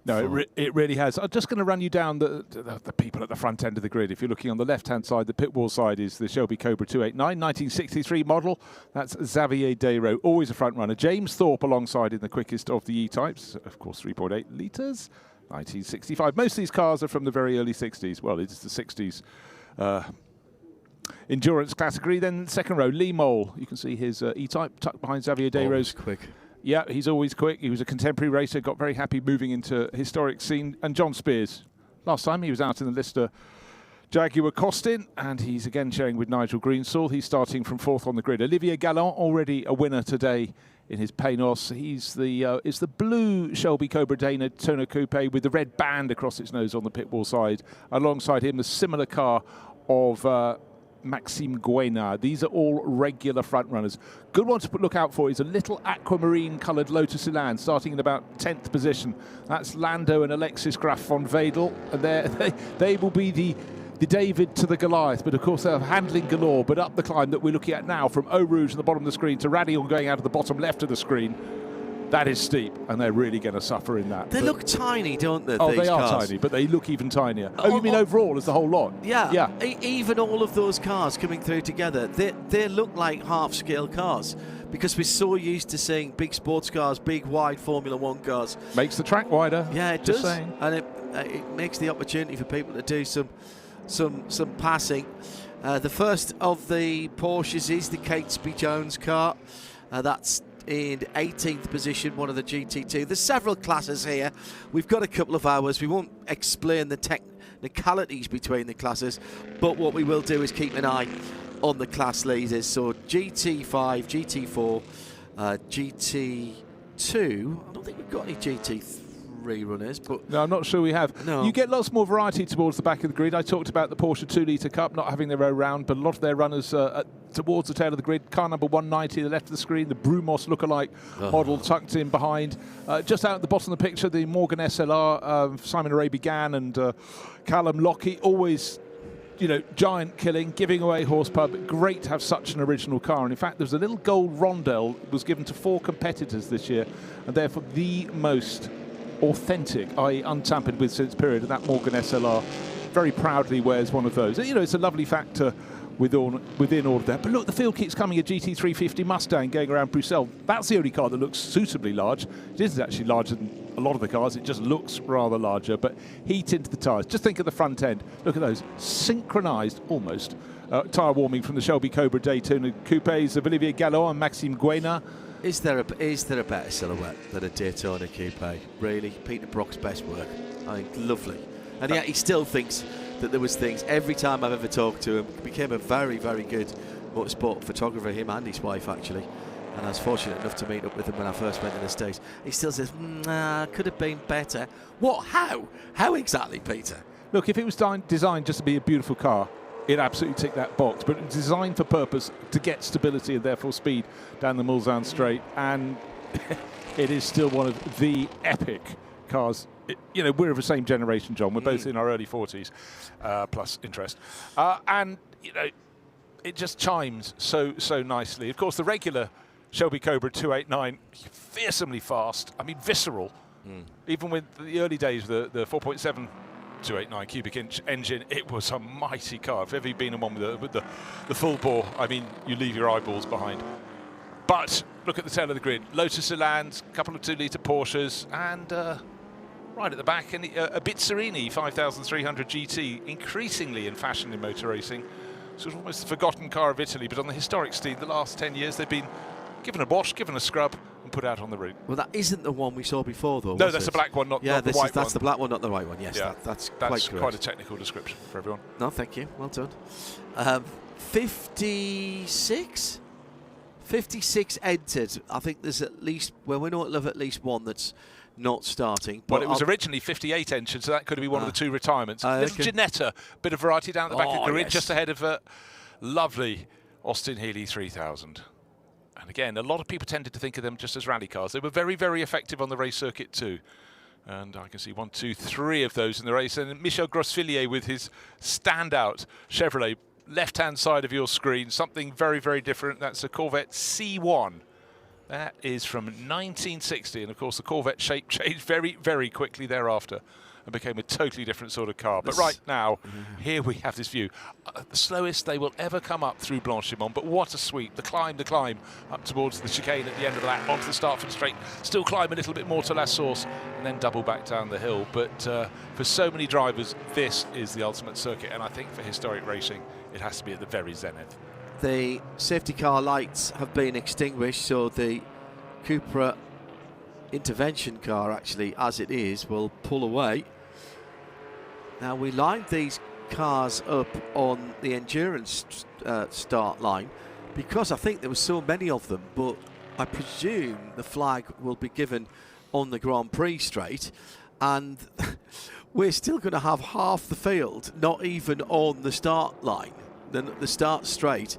No, it really has. I'm just going to run you down the people at the front end of the grid. If you're looking on the left-hand side, the pit wall side is the Shelby Cobra 289, 1963 model. That's Xavier Desro, always a front runner. James Thorpe alongside in the quickest of the E-types, of course 3.8 litres, 1965. Most of these cars are from the very early 60s. Well, it's the 60s endurance category. Then second row, Lee Mole. You can see his E-type tucked behind Xavier Desro's. Quick. Yeah, he's always quick. He was a contemporary racer, got very happy moving into historic scene. And John Spears. Last time he was out in the Lister Jaguar Costin, and he's again sharing with Nigel Greensall. He's starting from fourth on the grid. Olivier Galland, already a winner today in his Panos. He's the blue Shelby Cobra Daytona Coupe with the red band across its nose on the pit wall side. Alongside him, a similar car of Maxime Guénard. These are all regular front runners. Good one to look out for is a little aquamarine coloured Lotus Elan starting in about 10th position. That's Lando and Alexis Graf von Wedel, and they will be the David to the Goliath, but of course they're handling galore. But up the climb that we're looking at now from Eau Rouge at the bottom of the screen to Radion going out of the bottom left of the screen. That is steep, and they're really going to suffer in that. They look tiny, don't they? Oh, these they are cars? tiny, but they look even tinier. Oh, you mean overall as the whole lot? Yeah. Yeah. Even all of those cars coming through together, they look like half-scale cars because we're so used to seeing big sports cars, big wide Formula One cars. Makes the track wider. Yeah, it Just does, saying. and it makes the opportunity for people to do some passing. The first of the Porsches is the Catesby Jones car. That's in 18th position, one of the GT2. There's several classes here. We've got a couple of hours. We won't explain the technicalities between the classes, but what we will do is keep an eye on the class leaders. So GT5, GT4, GT2. I don't think we've got any GT3 runners, but no, I'm not sure we have. No. You get lots more variety towards the back of the grid. I talked about the Porsche 2-litre Cup not having their own round, but a lot of their runners towards the tail of the grid. Car number 190, the left of the screen, the Brumos lookalike model tucked in behind. Just out at the bottom of the picture, the Morgan SLR, Simon Arabi-Gann and Callum Lockie, always, you know, giant killing, giving away horsepower, but great to have such an original car. And in fact, there's a little gold rondelle that was given to 4 competitors this year, and therefore the most authentic, i.e. untampered with since period, and that Morgan SLR very proudly wears one of those. You know, it's a lovely factor within all of that. But look, the field keeps coming, a GT350 Mustang going around Bruxelles. That's the only car that looks suitably large. It isn't actually larger than a lot of the cars, it just looks rather larger, but heat into the tyres. Just think of the front end. Look at those, synchronised almost. Tyre warming from the Shelby Cobra Daytona Coupes of Olivier Gallot and Maxime Guéna. Is there a better silhouette than a Daytona Coupe? Really? Peter Brock's best work. I think lovely. And yet he still thinks that there was things. Every time I've ever talked to him, he became a very, very good motorsport photographer, him and his wife actually. And I was fortunate enough to meet up with him when I first went to the States. He still says, nah, could have been better. What? How? How exactly, Peter? Look, if it was designed just to be a beautiful car, it absolutely ticked that box, but it's designed for purpose to get stability and therefore speed down the Mulsanne Straight, and it is still one of the epic cars. You know, we're of the same generation, John. We're both in our early 40s, plus interest. And, you know, it just chimes so nicely. Of course, the regular Shelby Cobra 289, fearsomely fast. I mean, visceral. Even with the early days, the 4.7 289 cubic inch engine, it was a mighty car. If ever you've been in one with the full bore, I mean, you leave your eyeballs behind. But look at the tail of the grid. Lotus Elans, a couple of 2-litre Porsches, and right at the back, and a Bizzarini 5300 GT, increasingly in fashion in motor racing. So it's almost the forgotten car of Italy, but on the historic steed, the last 10 years, they've been given a wash, given a scrub, and put out on the route. Well, that isn't the one we saw before, though. No, that's the black one, not the white one. That's the black one, not the white one. Yes, yeah, that's quite a technical description for everyone. No, thank you. Well done. 56 entered. I think there's at least, well, we know of at least one that's not starting. Well, it was originally 58 entered, so that could be one of the 2 retirements. Little Ginetta, bit of variety down at the back of the grid, just ahead of lovely Austin Healey 3000. And again, a lot of people tended to think of them just as rally cars. They were very, very effective on the race circuit too. And I can see 1, 2, 3 of those in the race. And Michel Grosfillier with his standout Chevrolet, left-hand side of your screen, something very, very different. That's a Corvette C1. That is from 1960. And of course, the Corvette shape changed very, very quickly thereafter and became a totally different sort of car. But right now, here we have this view. The slowest they will ever come up through Blanchimont, but what a sweep. The climb up towards the chicane at the end of that, onto the Startford Straight, still climb a little bit more to La Source, and then double back down the hill. But for so many drivers, this is the ultimate circuit, and I think for historic racing, it has to be at the very zenith. The safety car lights have been extinguished, so the Cupra intervention car, actually, as it is, will pull away. Now, we lined these cars up on the endurance start line because I think there were so many of them, but I presume the flag will be given on the Grand Prix straight, and we're still going to have half the field not even on the start line, the start straight,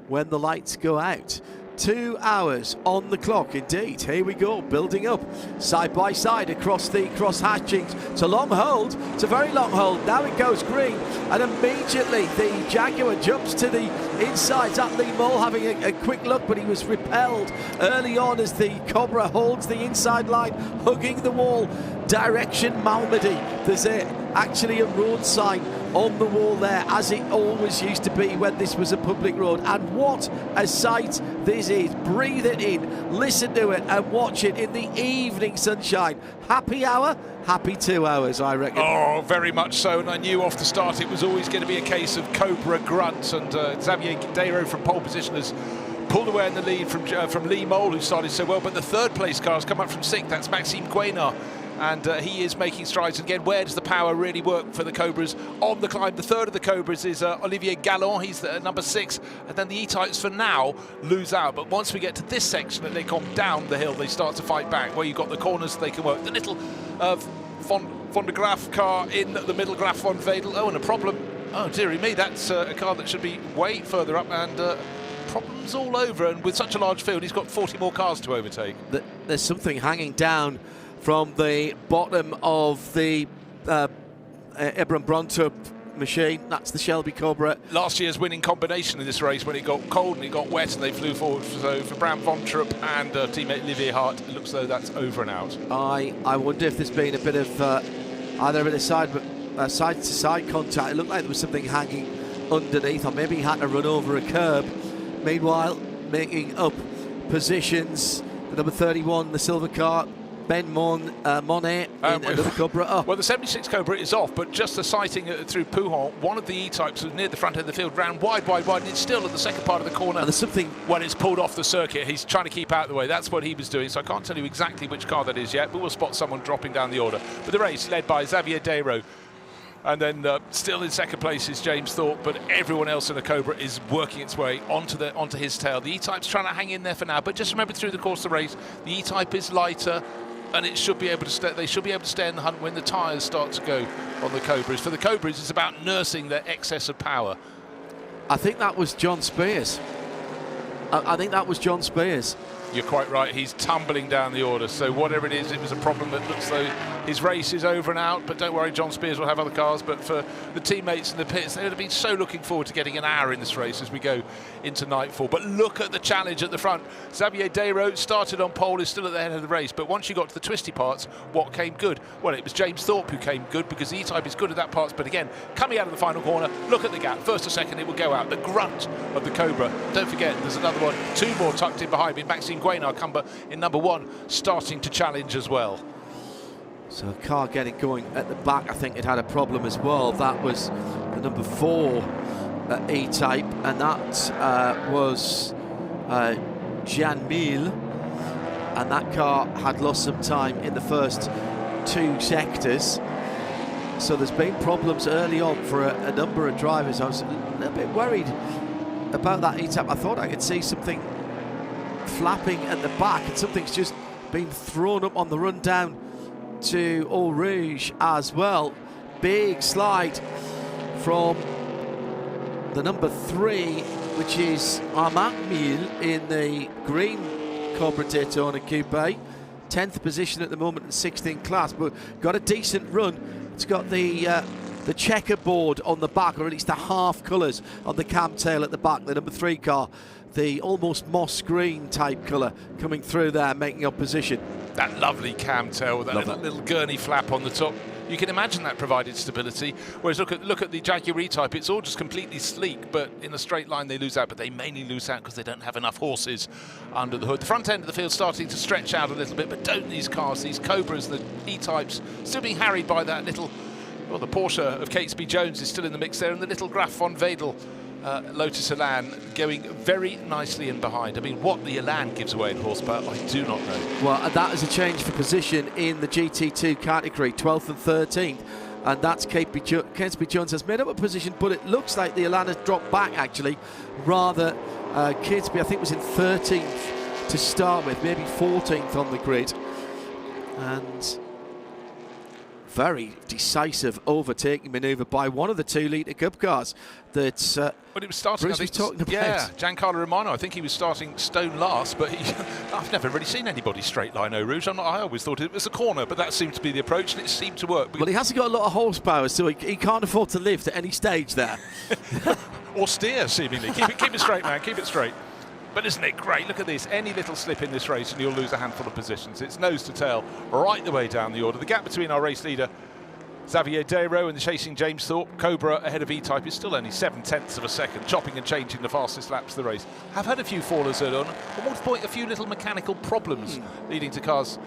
when the lights go out. 2 hours on the clock indeed. Here we go, building up side by side across the cross hatchings. It's a long hold, it's a very long hold. Now it goes green, and immediately the Jaguar jumps to the inside. At Lee Mole having a quick look, but he was repelled early on as the Cobra holds the inside line, hugging the wall. Direction Malmedy. There's actually a road sign on the wall there, as it always used to be when this was a public road. And what a sight this is. Breathe it in, listen to it, and watch it in the evening sunshine. Happy hour, happy 2 hours, I reckon. Oh, very much so. And I knew off the start it was always going to be a case of Cobra grunts, and Xavier Dero from pole position has pulled away in the lead from Lee Mole, who started so well. But the third place car has come up from 6th. That's Maxime Guénard. And he is making strides. Again, where does the power really work for the Cobras on the climb? The third of the Cobras is Olivier Gallon. He's number 6. And then the E-Types for now lose out. But once we get to this section and they come down the hill, they start to fight back. Where you've got the corners, they can work. The little Van de Graaf car in the middle, Graaf van Vedel. Oh, and a problem. Oh, dearie me, that's a car that should be way further up. And problems all over. And with such a large field, he's got 40 more cars to overtake. There's something hanging down from the bottom of the Ebram Brontup machine. That's the Shelby Cobra. Last year's winning combination in this race, when it got cold and it got wet and they flew forward. So for Bram von Trupp and teammate Olivier Hart, it looks though that's over and out. I wonder if there's been a bit of either a bit of side-to-side contact. It looked like there was something hanging underneath, or maybe he had to run over a curb. Meanwhile, making up positions, the number 31, the silver car, Ben Monet in another Cobra. Oh. Well, the 76 Cobra is off, but just the sighting through Pouhon, one of the E-Types was near the front end of the field, ran wide, and it's still at the second part of the corner. And there's something... When it's pulled off the circuit, he's trying to keep out of the way. That's what he was doing, so I can't tell you exactly which car that is yet, but we'll spot someone dropping down the order. But the race led by Xavier Dero. And then still in second place is James Thorpe, but everyone else in the Cobra is working its way onto his tail. The E-Type's trying to hang in there for now, but just remember through the course of the race, the E-Type is lighter, and it should be able to stay. They should be able to stay in the hunt when the tyres start to go on the Cobras. For the Cobras, it's about nursing their excess of power. I think that was John Spears. I think that was John Spears. You're quite right. He's tumbling down the order. So whatever it is, it was a problem that looks though his race is over and out. But don't worry, John Spears will have other cars. But for the teammates in the pits, they would have been so looking forward to getting an hour in this race as we go into nightfall. But look at the challenge at the front. Xavier Dero started on pole, is still at the head of the race. But once you got to the twisty parts, what came good? Well, it was James Thorpe who came good, because the E-Type is good at that parts. But again, coming out of the final corner, look at the gap. First or second, it will go out. The grunt of the Cobra. Don't forget, there's another one. 2 more tucked in behind me. Maxime Guénard in number 1, starting to challenge as well. So a car getting going at the back, I think it had a problem as well. That was the number 4 E-Type, and that was Jan Mille, and that car had lost some time in the first 2 sectors. So there's been problems early on for a number of drivers. I was a little bit worried about that E-Type. I thought I could see something flapping at the back, and something's just been thrown up on the run down to Eau Rouge as well. Big slide from the number 3, which is Armand Mille in the green Cobra Daytona Coupe. 10th position at the moment in 16th class, but got a decent run. It's got the checkerboard on the back, or at least the half colours on the cam tail at the back, the number 3 car. The almost moss green type colour coming through there, making up position. That lovely cam tail with that little gurney flap on the top. You can imagine that provided stability. Whereas look at the Jaguar E-Type, it's all just completely sleek, but in a straight line they lose out, but they mainly lose out because they don't have enough horses under the hood. The front end of the field starting to stretch out a little bit, but don't these cars, these Cobras, the E-Types, still being harried by that little, well, the Porsche of Catesby Jones is still in the mix there, and the little Graaf van Vedel Lotus Elan going very nicely in behind. I mean, what the Elan gives away in horsepower, I do not know. Well, that is a change for position in the GT2 category, 12th and 13th. And that's Catesby Jones has made up a position, but it looks like the Elan has dropped back, actually. Rather, Catesby, I think, was in 13th to start with, maybe 14th on the grid. And very decisive overtaking manoeuvre by one of the 2-litre Cup cars that but it was starting, Bruce was talking about. Yeah, Giancarlo Romano, I think he was starting stone last, but I've never really seen anybody straight line Eau Rouge. I always thought it was a corner, but that seemed to be the approach, and it seemed to work. Well, he hasn't got a lot of horsepower, so he can't afford to lift at any stage there. Or steer, seemingly. Keep it straight, man, keep it straight. But isn't it great? Look at this. Any little slip in this race and you'll lose a handful of positions. It's nose to tail right the way down the order. The gap between our race leader, Xavier Desro, and the chasing James Thorpe, Cobra ahead of E-Type, is still only 7/10 of a second, chopping and changing the fastest laps of the race. Have had a few fallers early on, at one point a few little mechanical problems leading to cars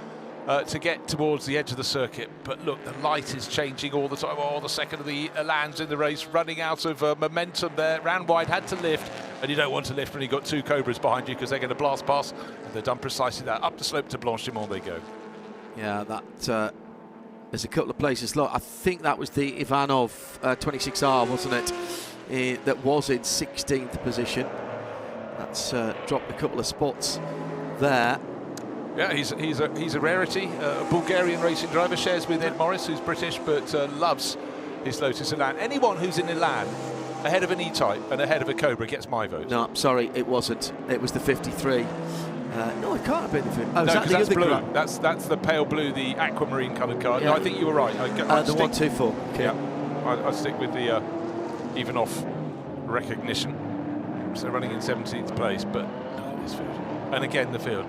to get towards the edge of the circuit. But look, the light is changing all the time. Oh, the second of the Alans in the race, running out of momentum there. Ran wide, had to lift, and you don't want to lift when you've got 2 Cobras behind you because they're going to blast past, and they've done precisely that. Up the slope to Blanchimont they go. Yeah, that... there's a couple of places. Look, I think that was the Ivanov 26R, wasn't it? That was in 16th position. That's dropped a couple of spots there. Yeah, he's a rarity. A Bulgarian racing driver, shares with Ed Morris, who's British, but loves his Lotus Elan. Anyone who's in Elan ahead of an E-Type and ahead of a Cobra gets my vote. No, sorry, it wasn't. It was the 53. No, it can't have been the 50. Oh, no, that that's blue. car? That's the pale blue, the aquamarine coloured car. Yeah. No, I think you were right. The 124. Okay. Yeah, I stick with the Ivanov recognition. So running in 17th place, but look at this field. And again, the field.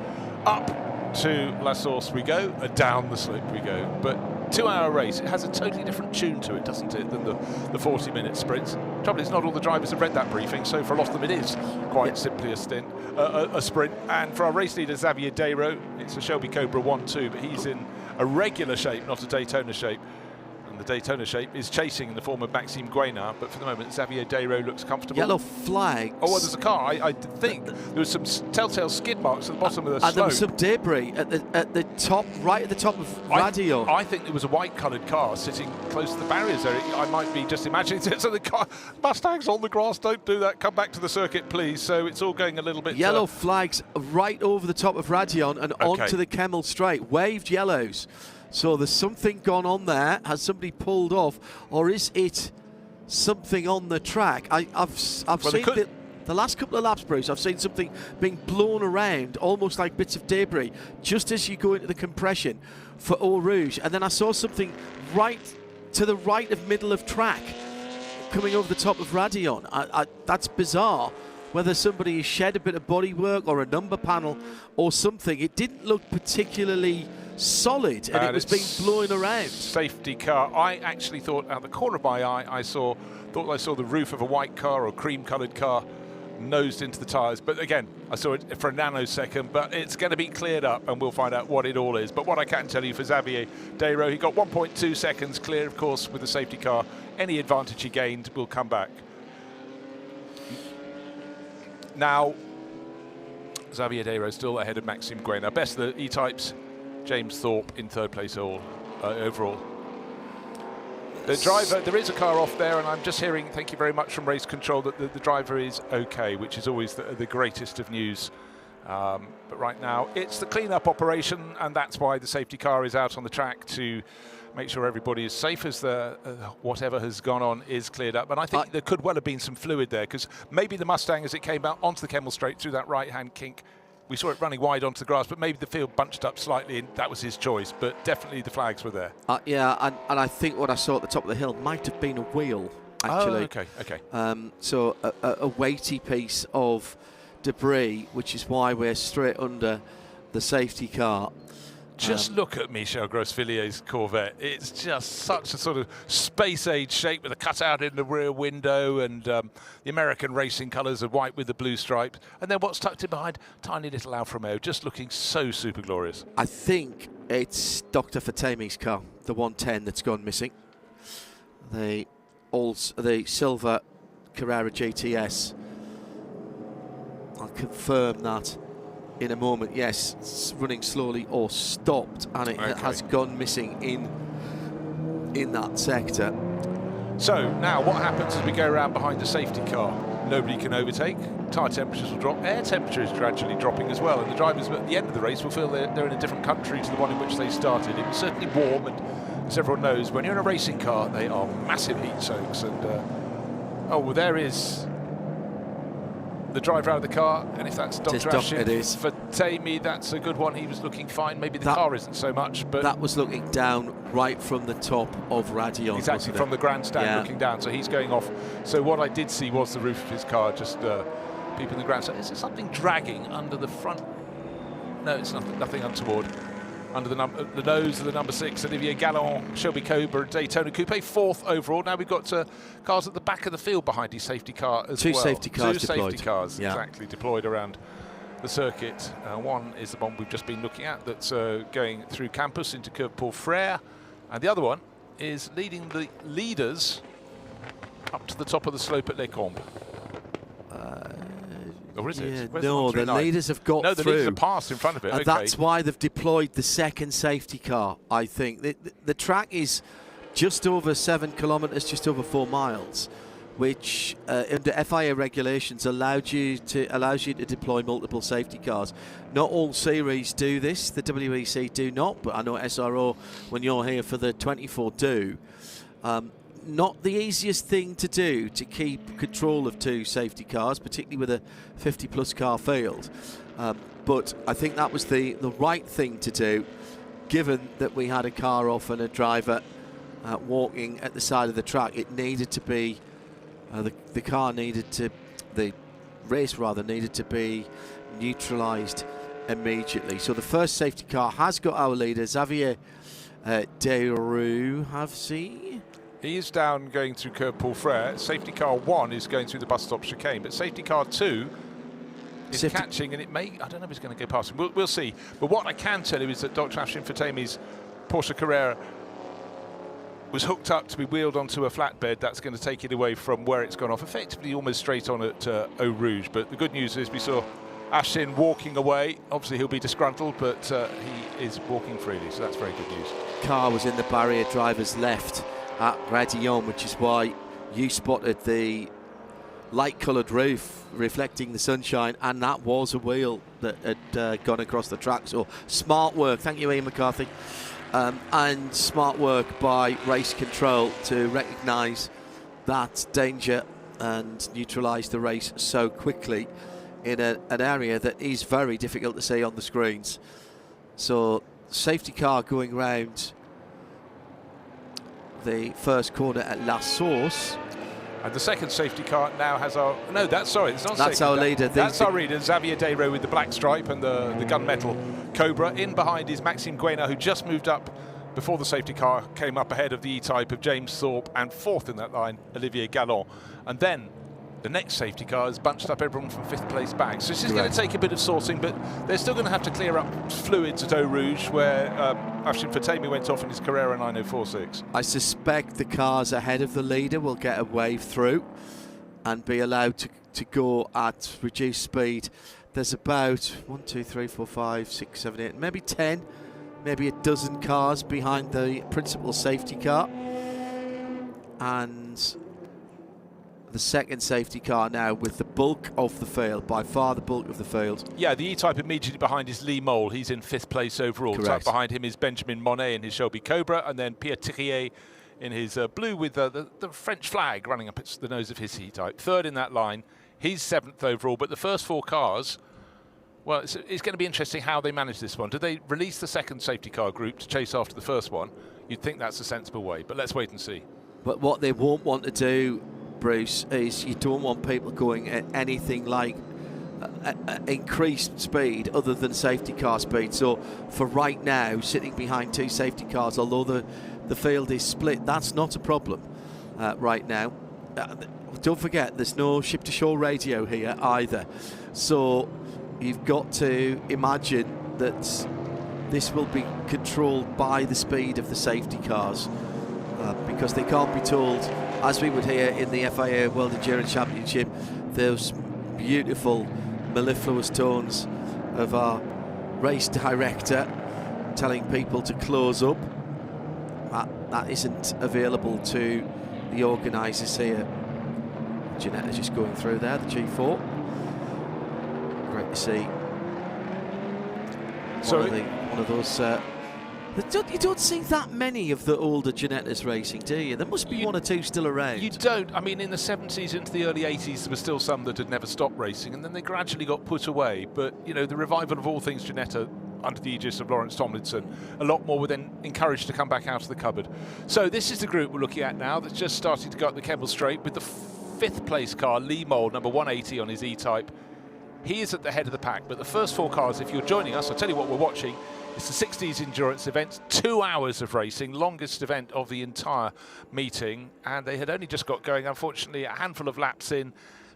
Up to La Source we go, down the slope we go. But 2-hour race, it has a totally different tune to it, doesn't it, than the 40-minute sprints. Trouble is, not all the drivers have read that briefing, so for a lot of them it is quite simply a sprint. And for our race leader, Xavier Desro, it's a Shelby Cobra 1-2, but he's in a regular shape, not a Daytona shape. The Daytona shape is chasing in the form of Maxime Guénard, but for the moment Xavier Desro looks comfortable. Yellow flags. Oh, well, there's a car. I think there was some telltale skid marks at the bottom of the slope. And there was some debris at the top, right at the top of Radio. I think there was a white-coloured car sitting close to the barriers there. I might be just imagining it. So the car, Mustang's on the grass, don't do that. Come back to the circuit, please. So it's all going a little bit... Yellow flags right over the top of Radion and onto the Kemmel Straight. Waved yellows. So there's something gone on there. Has somebody pulled off, or is it something on the track? I've seen the last couple of laps, Bruce. I've seen something being blown around, almost like bits of debris, just as you go into the compression for Eau Rouge. And then I saw something right to the right of middle of track, coming over the top of Radion. That's bizarre. Whether somebody has shed a bit of bodywork or a number panel or something, it didn't look particularly solid, and it was being blown around. Safety car. I actually thought out the corner of my eye, I thought I saw the roof of a white car or cream-coloured car nosed into the tyres. But again, I saw it for a nanosecond, but it's going to be cleared up and we'll find out what it all is. But what I can tell you for Xavier Desro, he got 1.2 seconds clear, of course, with the safety car. Any advantage he gained will come back. Now, Xavier Desro still ahead of Maxime Guénard. Best of the E-Types, James Thorpe in 3rd place overall. The driver, there is a car off there, and I'm just hearing, thank you very much from race control, that the driver is okay, which is always the greatest of news. But right now, it's the clean-up operation, and that's why the safety car is out on the track to make sure everybody is safe as the whatever has gone on is cleared up. And I think there could well have been some fluid there, because maybe the Mustang, as it came out onto the Kemmel Straight through that right-hand kink, we saw it running wide onto the grass, but maybe the field bunched up slightly, and that was his choice. But definitely the flags were there. Yeah, and I think what I saw at the top of the hill might have been a wheel, actually. Oh, okay. So a weighty piece of debris, which is why we're straight under the safety car. Just look at Michel Grossvillier's Corvette. It's just such a sort of space-age shape with a cutout in the rear window, and the American racing colours are white with the blue stripe. And then what's tucked in behind? Tiny little Alfa Romeo, just looking so super glorious. I think it's Dr. Fatemi's car, the 110 that's gone missing. The silver Carrera GTS. I'll confirm that in a moment. Yes, it's running slowly or stopped, and it has gone missing in that sector. So now what happens as we go around behind the safety car? Nobody can overtake, tyre temperatures will drop, air temperature is gradually dropping as well, and the drivers at the end of the race will feel they're in a different country to the one in which they started. It was certainly warm, and as everyone knows, when you're in a racing car, they are massive heat soaks. And oh, well, there is the driver out of the car, and if that's Dr. Afshin for Tammy, that's a good one. He was looking fine. Maybe the car isn't so much, but that was looking down right from the top of Radion. Exactly, from the grandstand looking down. So he's going off. So what I did see was the roof of his car, just people in the grandstand. Is there something dragging under the front? No, it's nothing untoward. Under the nose of the number 6, Olivier Gallon, Shelby Cobra, Daytona Coupe, 4th overall. Now we've got cars at the back of the field behind his safety car as well. Two safety cars deployed. Two safety cars, exactly, deployed around the circuit. One is the one we've just been looking at that's going through campus into Curve Paul Frere. And the other one is leading the leaders up to the top of the slope at Les Combes. Or is it? No, the leaders have got through. No, the leaders have passed in front of it. And that's why they've deployed the second safety car, I think. The track is just over 7 kilometres, just over 4 miles, which under FIA regulations allows you to deploy multiple safety cars. Not all series do this. The WEC do not, but I know SRO, when you're here for the 24, do. Not the easiest thing to do to keep control of 2 safety cars, particularly with a 50-plus car field. But I think that was the right thing to do, given that we had a car off and a driver walking at the side of the track. It needed to be, the race needed to be neutralised immediately. So the first safety car has got our leader, Xavier Desroux, He is down going through Curve Paul Frere. Safety car 1 is going through the bus stop chicane, but safety car 2 is catching, and it may, I don't know if it's going to go past him. We'll see. But what I can tell you is that Dr. Afshin Fatemi's Porsche Carrera was hooked up to be wheeled onto a flatbed. That's going to take it away from where it's gone off, effectively almost straight on at Eau Rouge. But the good news is we saw Afshin walking away. Obviously he'll be disgruntled, but he is walking freely, so that's very good news. Car was in the barrier driver's left at Radillon, which is why you spotted the light-coloured roof reflecting the sunshine, and that was a wheel that had gone across the track. So smart work, thank you Ian McCarthy, and smart work by race control to recognise that danger and neutralise the race so quickly in an area that is very difficult to see on the screens. So safety car going round the first corner at La Source. And the second safety car now has our... No, it's not that's our leader. That's our leader, Xavier Desroux with the black stripe and the gunmetal Cobra. In behind is Maxime Guéna, who just moved up before the safety car came up ahead of the E-Type of James Thorpe, and 4th in that line, Olivier Gallon. And then the next safety car has bunched up everyone from 5th place back. So this is going to take a bit of sorting, but they're still going to have to clear up fluids at Eau Rouge, where Afshin Fatemi went off in his Carrera 9046. I suspect the cars ahead of the leader will get a wave through and be allowed to go at reduced speed. There's about 1, 2, 3, 4, 5, 6, 7, 8, maybe 10, maybe a dozen cars behind the principal safety car. And the second safety car now with the bulk of the field, by far the bulk of the field. Yeah, the E-Type immediately behind is Lee Mole. He's in 5th place overall. Correct. Behind him is Benjamin Monet in his Shelby Cobra, and then Pierre Thirier in his blue with the French flag running up the nose of his E-Type. 3rd in that line. He's 7th overall, but the first 4 cars, well, it's going to be interesting how they manage this one. Do they release the second safety car group to chase after the first one? You'd think that's a sensible way, but let's wait and see. But what they won't want to do, Bruce, is you don't want people going at anything like increased speed other than safety car speed. So for right now, sitting behind 2 safety cars, although the field is split, that's not a problem right now. Don't forget, there's no ship-to-shore radio here either. So you've got to imagine that this will be controlled by the speed of the safety cars, because they can't be told, as we would hear in the FIA World Endurance Championship, those beautiful mellifluous tones of our race director telling people to close up. That isn't available to the organisers here. Ginetta just going through there, the G4. Great to see. One of those You don't see that many of the older Ginettas racing, do you? There must be one or two still around. You don't. I mean, in the 70s into the early 80s, there were still some that had never stopped racing, and then they gradually got put away. But, you know, the revival of all things Ginetta under the aegis of Lawrence Tomlinson, a lot more were then encouraged to come back out of the cupboard. So this is the group we're looking at now that's just starting to go up the Kemmel Straight with the 5th place car, Lee Mole, number 180 on his E-Type. He is at the head of the pack, but the first 4 cars, if you're joining us, I'll tell you what we're watching. It's the 60s endurance event, 2 hours of racing, longest event of the entire meeting, and they had only just got going. Unfortunately, a handful of laps in,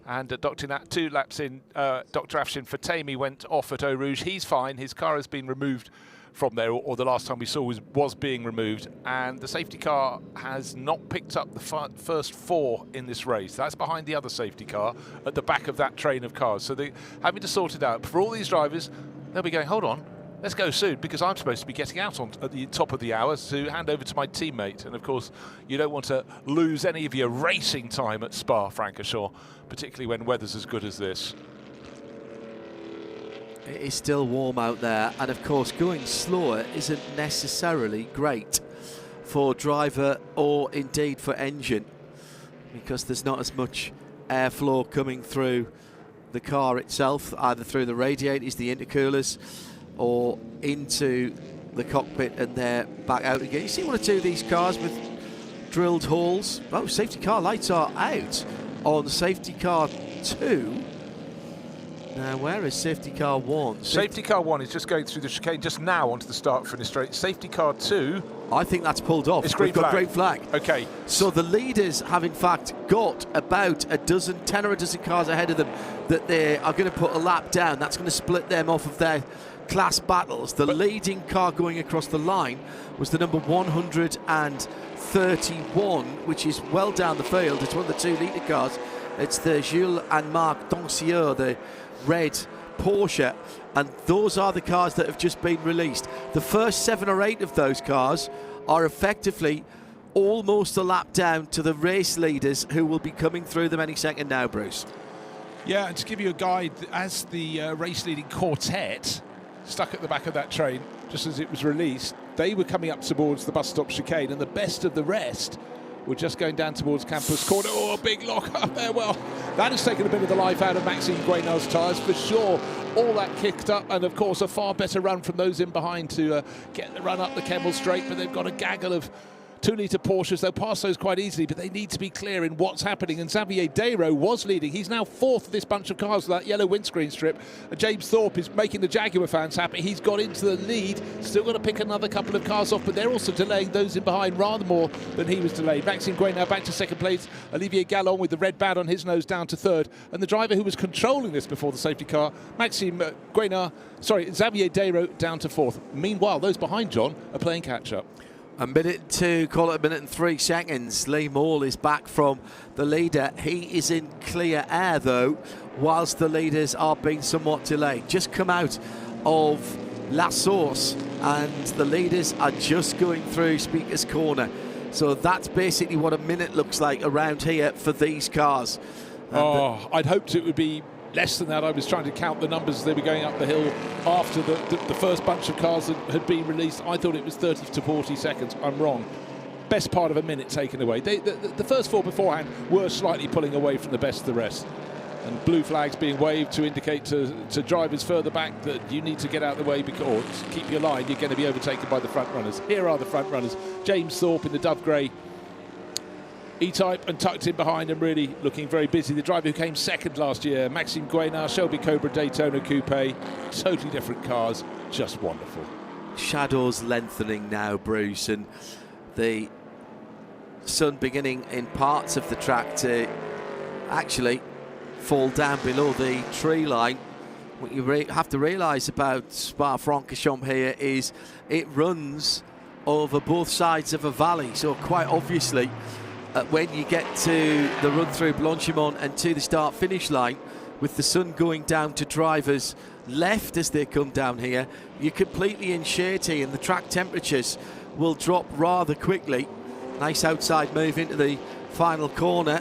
and Dr. Nat, 2 laps in, Dr. Afshin Fatemi went off at Eau Rouge. He's fine. His car has been removed from there, or the last time we saw was being removed, and the safety car has not picked up the first 4 in this race. That's behind the other safety car at the back of that train of cars. So they're having to sort it out. But for all these drivers, they'll be going, hold on, let's go soon, because I'm supposed to be getting out at the top of the hour to hand over to my teammate. And of course, you don't want to lose any of your racing time at Spa-Francorchamps, particularly when weather's as good as this. It is still warm out there, and of course going slower isn't necessarily great for driver or indeed for engine, because there's not as much airflow coming through the car itself, either through the radiators, the intercoolers, or into the cockpit, and they're back out again. You see one or two of these cars with drilled holes. Oh, safety car lights are out on safety car 2. Now, where is safety car 1? Safety car 1 is just going through the chicane just now onto the start-finish straight. Safety car 2... I think that's pulled off. It's green We've got flag. green flag. OK. So the leaders have, in fact, got about 10 or a dozen cars ahead of them that they are going to put a lap down. That's going to split them off of their class battles. The leading car going across the line was the number 131, which is well down the field. It's one of the 2 leader cars. It's the Jules and Marc Dancieux, the red Porsche, and those are the cars that have just been released. The first 7 or 8 of those cars are effectively almost a lap down to the race leaders, who will be coming through them any second now, Bruce. Yeah, and to give you a guide, as the race leading quartet stuck at the back of that train just as it was released, they were coming up towards the bus stop chicane, and the best of the rest were just going down towards Campus Corner. Oh, a big lock up there. Well, that has taken a bit of the life out of Maxime Guénard's tyres for sure. All that kicked up, and of course a far better run from those in behind to get the run up the Kemmel Straight, but they've got a gaggle of 2-litre Porsches. They'll pass those quite easily, but they need to be clear in what's happening. And Xavier Dayro was leading. He's now 4th of this bunch of cars with that yellow windscreen strip. And James Thorpe is making the Jaguar fans happy. He's got into the lead. Still going to pick another couple of cars off, but they're also delaying those in behind rather more than he was delayed. Maxime Guénard back to 2nd place. Olivier Gallon with the red band on his nose down to 3rd. And the driver who was controlling this before the safety car, Xavier Dayro, down to 4th. Meanwhile, those behind John are playing catch-up. A minute to call it, a minute and 3 seconds. Lee Mole is back from the leader. He is in clear air, though, whilst the leaders are being somewhat delayed. Just come out of La Source, and the leaders are just going through Speaker's Corner. So that's basically what a minute looks like around here for these cars. I'd hoped it would be less than that. I was trying to count the numbers as they were going up the hill after the first bunch of cars that had been released. I thought it was 30 to 40 seconds. I'm wrong. Best part of a minute taken away. The first 4 beforehand were slightly pulling away from the best of the rest. And blue flags being waved to indicate to drivers further back that you need to get out of the way, because keep your line, you're going to be overtaken by the front runners. Here are the front runners. James Thorpe in the Dove Grey E-Type and tucked in behind and really looking very busy. The driver who came 2nd last year, Maxime Guénard, Shelby Cobra Daytona Coupe. Totally different cars, just wonderful. Shadows lengthening now, Bruce, and the sun beginning in parts of the track to actually fall down below the tree line. What you have to realise about Spa-Francorchamps here is it runs over both sides of a valley, so quite obviously when you get to the run through Blanchimont and to the start-finish line, with the sun going down to drivers left as they come down here, you're completely in shade here, and the track temperatures will drop rather quickly. Nice outside move into the final corner.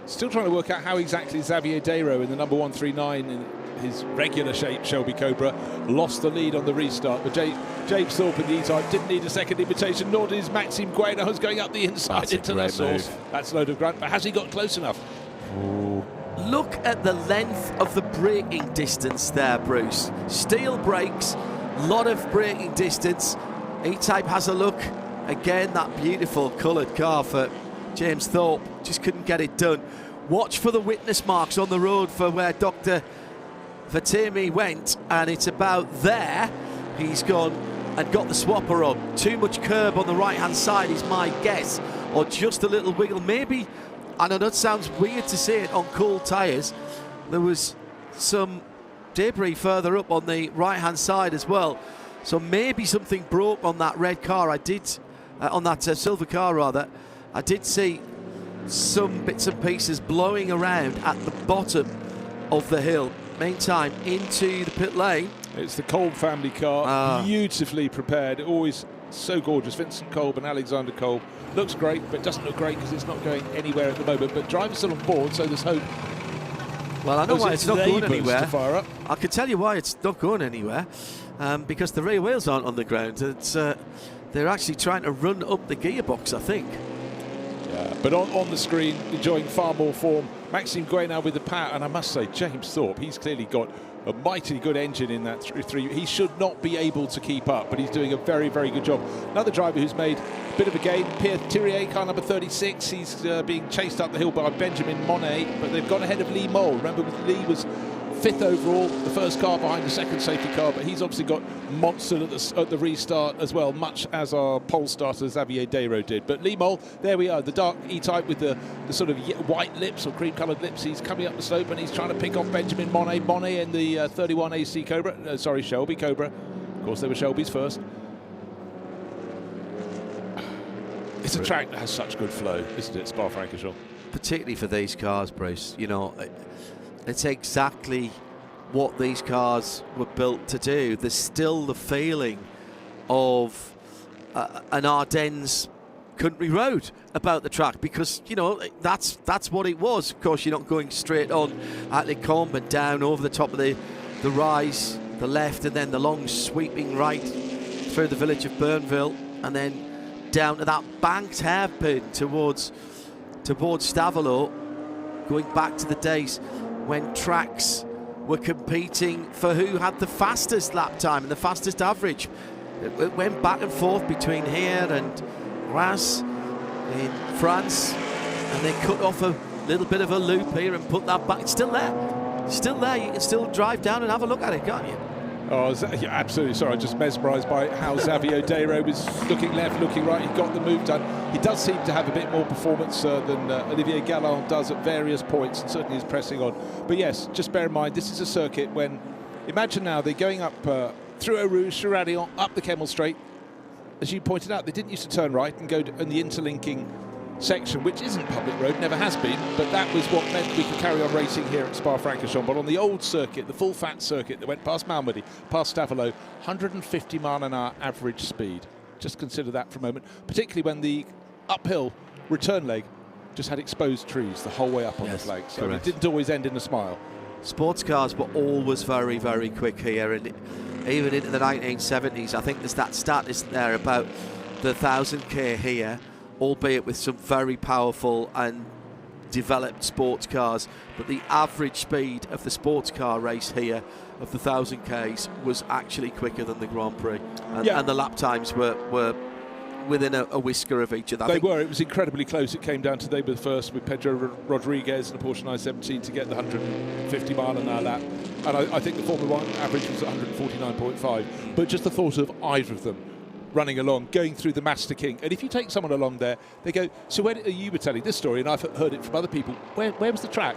Still trying to work out how exactly Xavier Dayro in the number 139 in his regular shape Shelby Cobra lost the lead on the restart. But James Thorpe in the E-Type didn't need a second invitation, nor does Maxime Guéna, who's going up the inside into the source. That's a load of grunt, but has he got close enough? Ooh. Look at the length of the braking distance there, Bruce. Steel brakes, lot of braking distance. E-Type has a look. Again, that beautiful coloured car for James Thorpe. Just couldn't get it done. Watch for the witness marks on the road for where Dr. Fatemi went, and it's about there. He's gone and got the swapper on. Too much curb on the right-hand side is my guess, or just a little wiggle. Maybe, I know that sounds weird to say it on cool tyres, there was some debris further up on the right-hand side as well. So maybe something broke on that red car. I did, on that silver car rather, I did see some bits and pieces blowing around at the bottom of the hill. Meantime, into the pit lane. It's the Kolb family car, beautifully prepared, always so gorgeous. Vincent Kolb and Alexander Kolb. Looks great, but doesn't look great because it's not going anywhere at the moment. But drivers still on board, so there's hope. Well, I know why it's not going anywhere. Fire up. I can tell you why it's not going anywhere. Because the rear wheels aren't on the ground. It's, they're actually trying to run up the gearbox, I think. Yeah, but on the screen, enjoying far more form. Maxime Guéna with the power, and I must say, James Thorpe, he's clearly got a mighty good engine in that 3. He should not be able to keep up, but he's doing a very, very good job. Another driver who's made a bit of a gain, Pierre Thirier, car number 36. He's being chased up the hill by Benjamin Monet, but they've gone ahead of Lee Mole. Remember, Lee was 5th overall, the first car behind the second safety car, but he's obviously got monster at the restart as well, much as our pole starter Xavier Desro did. But Lee Mole, there we are, the dark E-Type with the sort of white lips or cream-coloured lips. He's coming up the slope and he's trying to pick off Benjamin Monet. Monet in the 31 AC Cobra, Shelby Cobra. Of course, they were Shelby's first. It's a track that has such good flow, isn't it, Spa-Francorchamps? Particularly for these cars, Bruce. You know, it's exactly what these cars were built to do. There's still the feeling of an Ardennes country road about the track, because, you know, that's what it was. Of course, you're not going straight on at Les Combes and down over the top of the rise, the left, and then the long sweeping right through the village of Burnville, and then down to that banked hairpin towards Stavelot, going back to the days when tracks were competing for who had the fastest lap time and the fastest average. It went back and forth between here and Grasse in France, and they cut off a little bit of a loop here and put that back. It's still there. Still there. You can still drive down and have a look at it, can't you? Oh, yeah, absolutely. Sorry, I'm just mesmerised by how Xavier Desro was looking left, looking right. He got the move done. He does seem to have a bit more performance than Olivier Galland does at various points, and certainly is pressing on. But yes, just bear in mind, this is a circuit when, imagine now, they're going up through Eau Rouge, through Radillon, up the Kemmel Straight. As you pointed out, they didn't used to turn right and go in the interlinking section, which isn't public road, never has been, but that was what meant we could carry on racing here at Spa-Francorchamps. But on the old circuit, the full fat circuit that went past Malmedy, past Stavelot, 150 mile an hour average speed. Just consider that for a moment, particularly when the uphill return leg just had exposed trees the whole way up on the flag, so correct. It didn't always end in a smile. Sports cars were always very, very quick here, and even into the 1970s, I think there's that stat, isn't there, about the 1000k here, albeit with some very powerful and developed sports cars, but the average speed of the sports car race here of the 1000Ks was actually quicker than the Grand Prix, and the lap times were within a whisker of each other. They were. It was incredibly close. It came down to they were first with Pedro Rodriguez and a Porsche 917 to get the 150 mile an hour lap, and I think the Formula 1 average was 149.5, but just the thought of either of them running along, going through the Master King. And if you take someone along there, they go, so when you were telling this story, and I've heard it from other people, where was the track?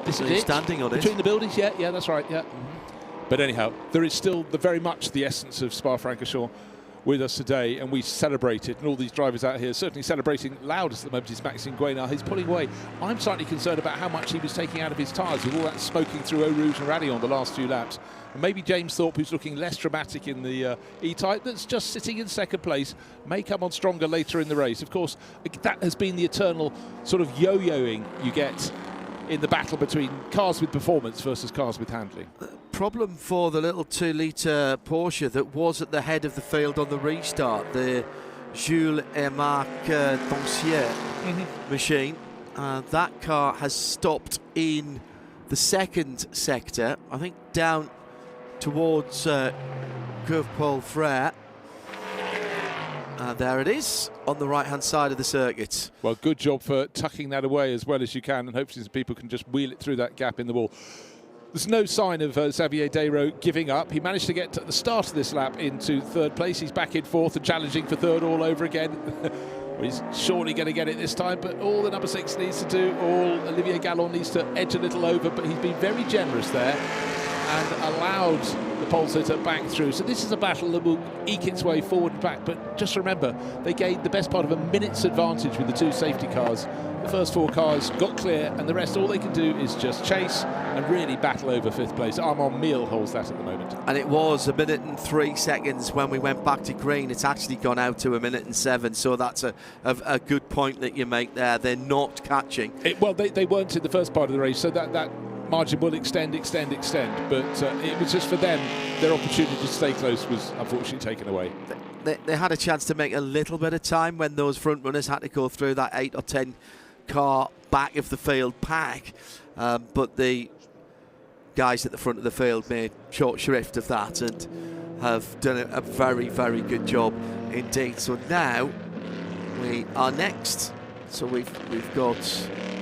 This is it? Standing on it. Between the buildings? Yeah, that's right, yeah. But anyhow, there is still very much the essence of Spa-Francorchamps with us today, and we celebrate it, and all these drivers out here certainly celebrating loudest at the moment is Maxime Guéna. He's pulling away. I'm slightly concerned about how much he was taking out of his tyres with all that smoking through Eau Rouge and Radillon the last few laps. And maybe James Thorpe, who's looking less dramatic in the E-Type, that's just sitting in second place, may come on stronger later in the race. Of course, that has been the eternal sort of yo-yoing you get in the battle between cars with performance versus cars with handling. problem for the little 2-litre Porsche that was at the head of the field on the restart, the Jules et Marc Doncier machine. That car has stopped in the second sector, I think down towards Curve Paul Frere. There it is on the right-hand side of the circuit. Well, good job for tucking that away as well as you can, and hopefully some people can just wheel it through that gap in the wall. There's no sign of Xavier Desraux giving up. He managed to get to the start of this lap into third place. He's back in fourth and challenging for third all over again. Well, he's surely going to get it this time, but all the number 6 needs to do, all Olivier Gallon needs to edge a little over, but he's been very generous there and allowed the pole sitter back through. So this is a battle that will eke its way forward and back, but just remember, they gained the best part of a minute's advantage with the 2 safety cars. The first 4 cars got clear, and the rest, all they can do is just chase and really battle over 5th place. Armand Miel holds that at the moment. And it was 1 minute and 3 seconds when we went back to green. It's actually gone out to 1 minute and 7, so that's a good point that you make there. They're not catching. Well, they weren't in the first part of the race, so that margin will extend, but it was just for them, their opportunity to stay close was unfortunately taken away. They had a chance to make a little bit of time when those front runners had to go through that 8 or 10 car back of the field pack, but the guys at the front of the field made short shrift of that and have done a very, very good job indeed. So now we are next. So we've got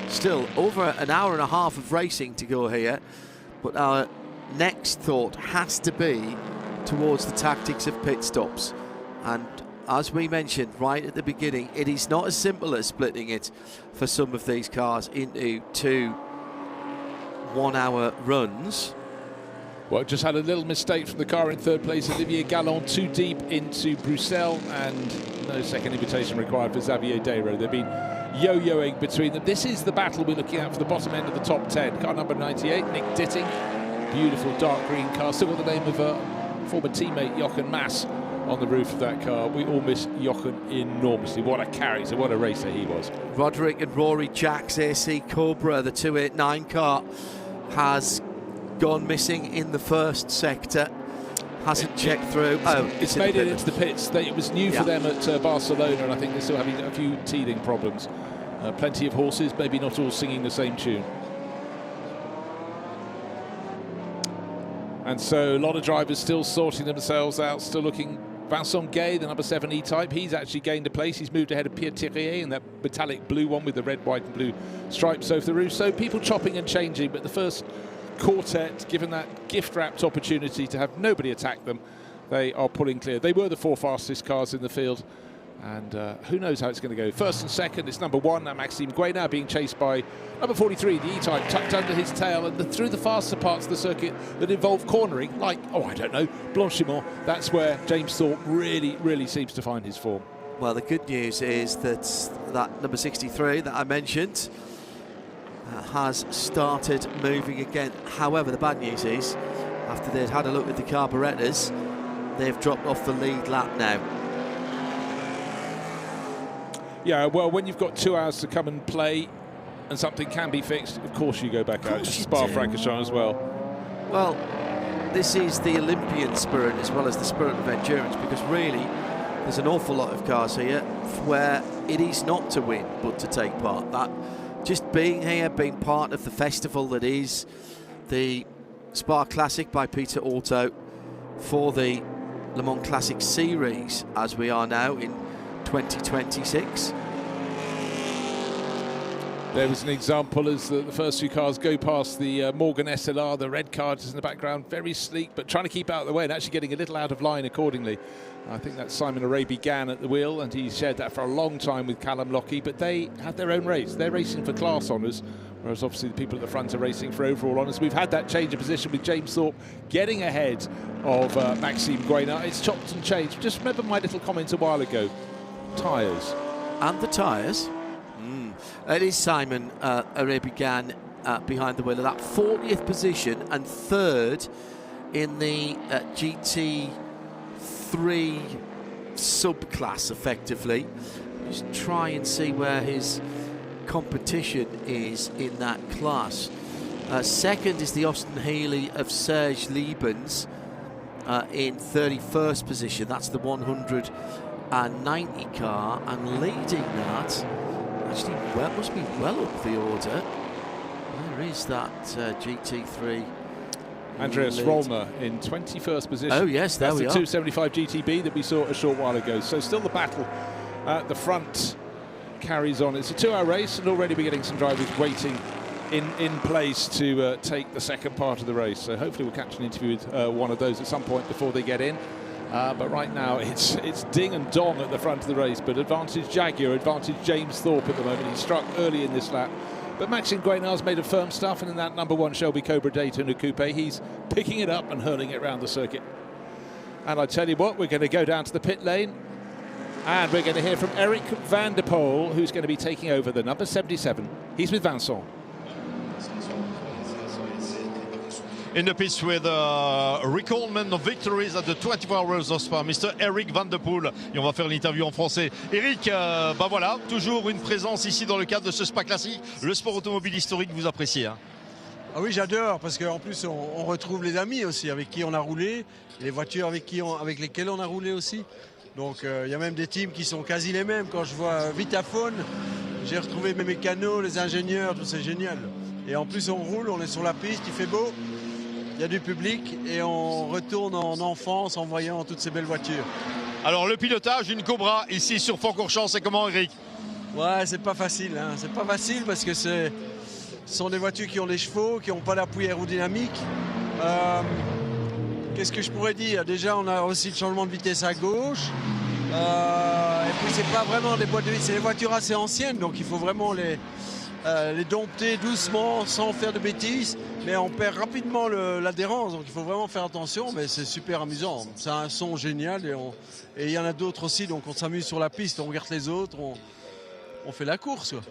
still over an hour and a half of racing to go here, but our next thought has to be towards the tactics of pit stops. And as we mentioned right at the beginning, it is not as simple as splitting it for some of these cars into 2 1-hour runs. Well, just had a little mistake from the car in third place. Olivier Gallon too deep into Bruxelles, and no second invitation required for Xavier Desraux. They've been yo-yoing between them. This is the battle we're looking at for the bottom end of the top 10. Car number 98, Nick Ditting. Beautiful dark green car. Still got the name of former teammate Jochen Mass on the roof of that car. We all miss Jochen enormously. What a character, what a racer he was. Roderick and Rory Jack's AC Cobra, the 289 car, has gone missing in the first sector. Hasn't checked through. It's made it into the pits. It was new for them at Barcelona, and I think they're still having a few teething problems. Plenty of horses, maybe not all singing the same tune. And so a lot of drivers still sorting themselves out, still looking. Vincent Gay, the number 7 E-Type, he's actually gained a place. He's moved ahead of Pierre Thirier in that metallic blue one with the red, white and blue stripes over the roof. So people chopping and changing, but the first quartet, given that gift-wrapped opportunity to have nobody attack them, they are pulling clear. They were the 4 fastest cars in the field, and who knows how it's going to go. First and second, it's number 1, Maxime Guénard, being chased by number 43, the E-Type, tucked under his tail, and through the faster parts of the circuit that involve cornering, like, I don't know, Blanchimont, that's where James Thorpe really seems to find his form. Well, the good news is that number 63 that I mentioned has started moving again. However, the bad news is, after they'd had a look at the carburetors, they've dropped off the lead lap now. Yeah, well, when you've got 2 hours to come and play and something can be fixed, of course you go back out. It's Spa-Francorchamps as well. Well, this is the Olympian spirit as well as the spirit of endurance, because really there's an awful lot of cars here where it is not to win but to take part. That just being here, being part of the festival that is the Spa Classic by Peter Auto for the Le Mans Classic Series, as we are now in 2026. There was an example as the first 2 cars go past the Morgan SLR, the red car just in the background, very sleek, but trying to keep out of the way and actually getting a little out of line accordingly. I think that's Simon Arabi-Gann at the wheel, and he shared that for a long time with Callum Lockie, but they had their own race. They're racing for class honours, whereas obviously the people at the front are racing for overall honours. We've had that change of position with James Thorpe getting ahead of Maxime Guénard. It's chopped and changed. Just remember my little comment a while ago. Tyres. And the tyres. It is Simon Arabi-Gann behind the wheel of that 40th position and 3rd in the GT3 subclass, effectively. Just try and see where his competition is in that class. Second is the Austin Healey of Serge Liebens in 31st position. That's the 190 car, and leading that, actually, must be well up the order. There is that GT3. Andreas Rollmer in 21st position. Oh yes, there That's we the are. 275 GTB that we saw a short while ago. So still the battle at the front carries on. It's a 2-hour race, and already we're getting some drivers waiting in place to take the second part of the race. So hopefully we'll catch an interview with one of those at some point before they get in. But right now it's ding and dong at the front of the race. But advantage Jaguar, advantage James Thorpe at the moment. He struck early in this lap. But Maxime Guénard's made a firm stuff, and in that number 1 Shelby Cobra Daytona Coupe, he's picking it up and hurling it around the circuit. And I tell you what, we're going to go down to the pit lane, and we're going to hear from Eric van der Poel, who's going to be taking over the number 77. He's with Vincent. In the pits with recallment of victories at the 24 Hours of Spa, Mr. Eric van der Poel. Et on va faire l'interview en français. Eric, bah voilà, toujours une présence ici dans le cadre de ce Spa classique. Le sport automobile historique, vous appréciez, hein? Ah oui, j'adore, parce qu'en plus on retrouve les amis aussi avec qui on a roulé, les voitures avec lesquelles on a roulé aussi. Donc il y a même des teams qui sont quasi les mêmes. Quand je vois Vitaphone, j'ai retrouvé mes mécanos, les ingénieurs, tout c'est génial. Et en plus on roule, on est sur la piste, il fait beau. Il y a du public et on retourne en enfance en voyant toutes ces belles voitures. Alors le pilotage, une Cobra ici sur Francorchamps, c'est comment, Eric? Ouais, c'est pas facile, hein. C'est pas facile parce que ce sont des voitures qui ont des chevaux, qui n'ont pas d'appui aérodynamique. Qu'est-ce que je pourrais dire? Déjà, on a aussi le changement de vitesse à gauche. Et puis c'est pas vraiment des boîtes de vitesse, c'est des voitures assez anciennes, donc il faut vraiment les dompter doucement sans faire de bêtises, mais on perd rapidement l'adhérence, donc il faut vraiment faire attention, mais c'est super amusant. C'est un son génial et il y en a d'autres aussi, donc on s'amuse sur la piste, on regarde les autres, on fait la course, quoi.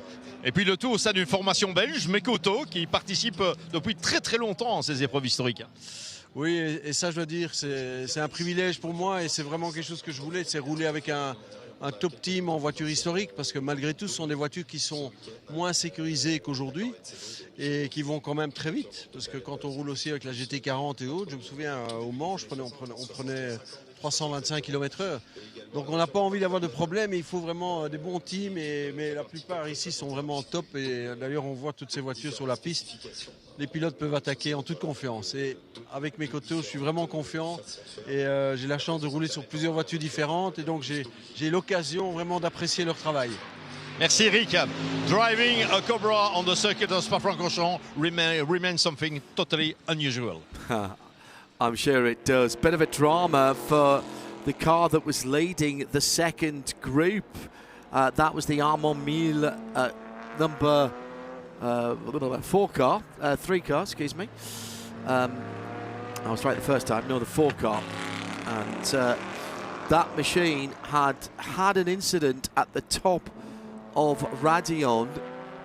Et puis le tout au sein d'une formation belge, Mekoto, qui participe depuis très très longtemps à ces épreuves historiques. Oui, et ça je dois dire, c'est un privilège pour moi et c'est vraiment quelque chose que je voulais, c'est rouler avec un top team en voiture historique, parce que malgré tout ce sont des voitures qui sont moins sécurisées qu'aujourd'hui et qui vont quand même très vite, parce que quand on roule aussi avec la GT40 et autres, je me souviens au Mans, on prenait 325 km/h, donc on n'a pas envie d'avoir de problème, il faut vraiment des bons teams, mais la plupart ici sont vraiment top, et d'ailleurs on voit toutes ces voitures sur la piste. Les pilotes peuvent attaquer en toute confiance, et avec mes coteaux je suis vraiment confiant, et j'ai la chance de rouler sur plusieurs voitures différentes, et donc j'ai l'occasion vraiment d'apprécier leur travail. Merci Eric. Driving a Cobra on the circuit of Spa-Francorchamps remains something totally unusual. I'm sure it does. Bit of a drama for the car that was leading the second group. That was the Armand Mille number 4 car, 3 car, excuse me. I was right the first time, no, the 4 car. And that machine had an incident at the top of Radion,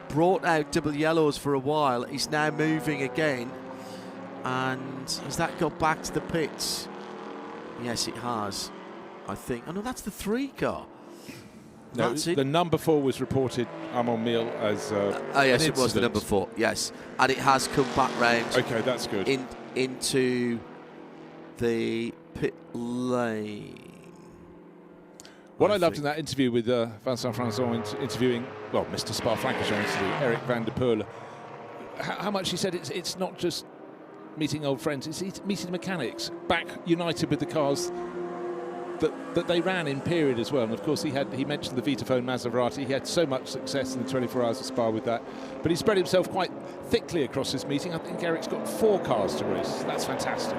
brought out double yellows for a while. He's now moving again. And has that got back to the pits? Yes, it has, I think. Oh no, that's the 3 car. No, the number 4 was reported, Armand Mille, as oh yes, it was the number 4, yes. And it has come back round. Okay, that's good. Into the pit lane. What I loved in that interview with Vincent Franssen interviewing, well, Mr. Spa-Francorchamps interview, Eric van der Poel, how much he said it's not just meeting old friends, it's meeting mechanics, back united with the cars that they ran in period as well. And of course he mentioned the Vitaphone Maserati. He had so much success in the 24 Hours of Spa with that, but he spread himself quite thickly across this meeting. I think Eric's got 4 cars to race. That's fantastic.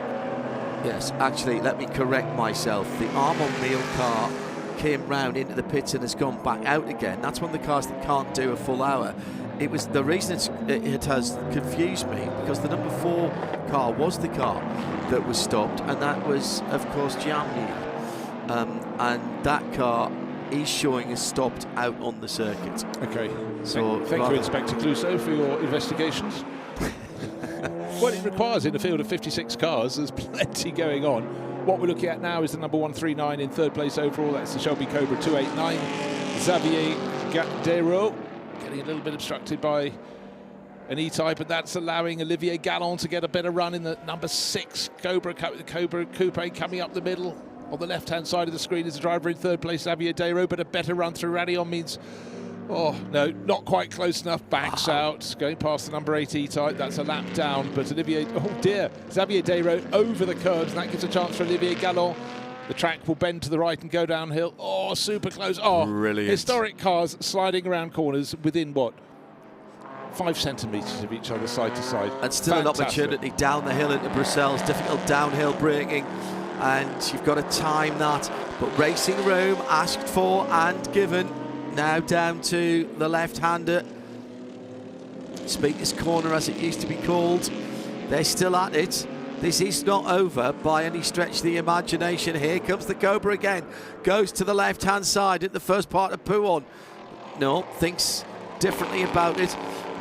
Yes, actually, let me correct myself. The Armand Mille car came round into the pits and has gone back out again. That's one of the cars that can't do a full hour. It was the reason it has confused me, because the number 4 car was the car that was stopped, and that was, of course, Giamni. And that car is showing is stopped out on the circuit. Okay. So thank you, Inspector Clouseau, for your investigations. Well, it requires in a field of 56 cars. There's plenty going on. What we're looking at now is the number 139 in 3rd place overall. That's the Shelby Cobra 289. Xavier Gadero getting a little bit obstructed by an E-Type, and that's allowing Olivier Gallon to get a better run in the number 6 Cobra Coupe coming up the middle. On the left-hand side of the screen is the driver in third place, Xavier Desraux, but a better run through Radion means, oh, no, not quite close enough. Backs out, going past the number 8 E-Type. That's a lap down, but Xavier Desraux over the curves, and that gives a chance for Olivier Gallon. The track will bend to the right and go downhill. Oh, super close. Oh, brilliant. Historic cars sliding around corners within, what, 5 centimetres of each other side to side. And still Fantastic. an opportunity down the hill into Brussels. Difficult downhill braking, and you've got to time that. But Racing Room asked for and given. Now down to the left-hander. Speaker's Corner, as it used to be called. They're still at it. This is not over by any stretch of the imagination. Here comes the Cobra again. Goes to the left-hand side at the first part of Pouhon. No, thinks differently about it.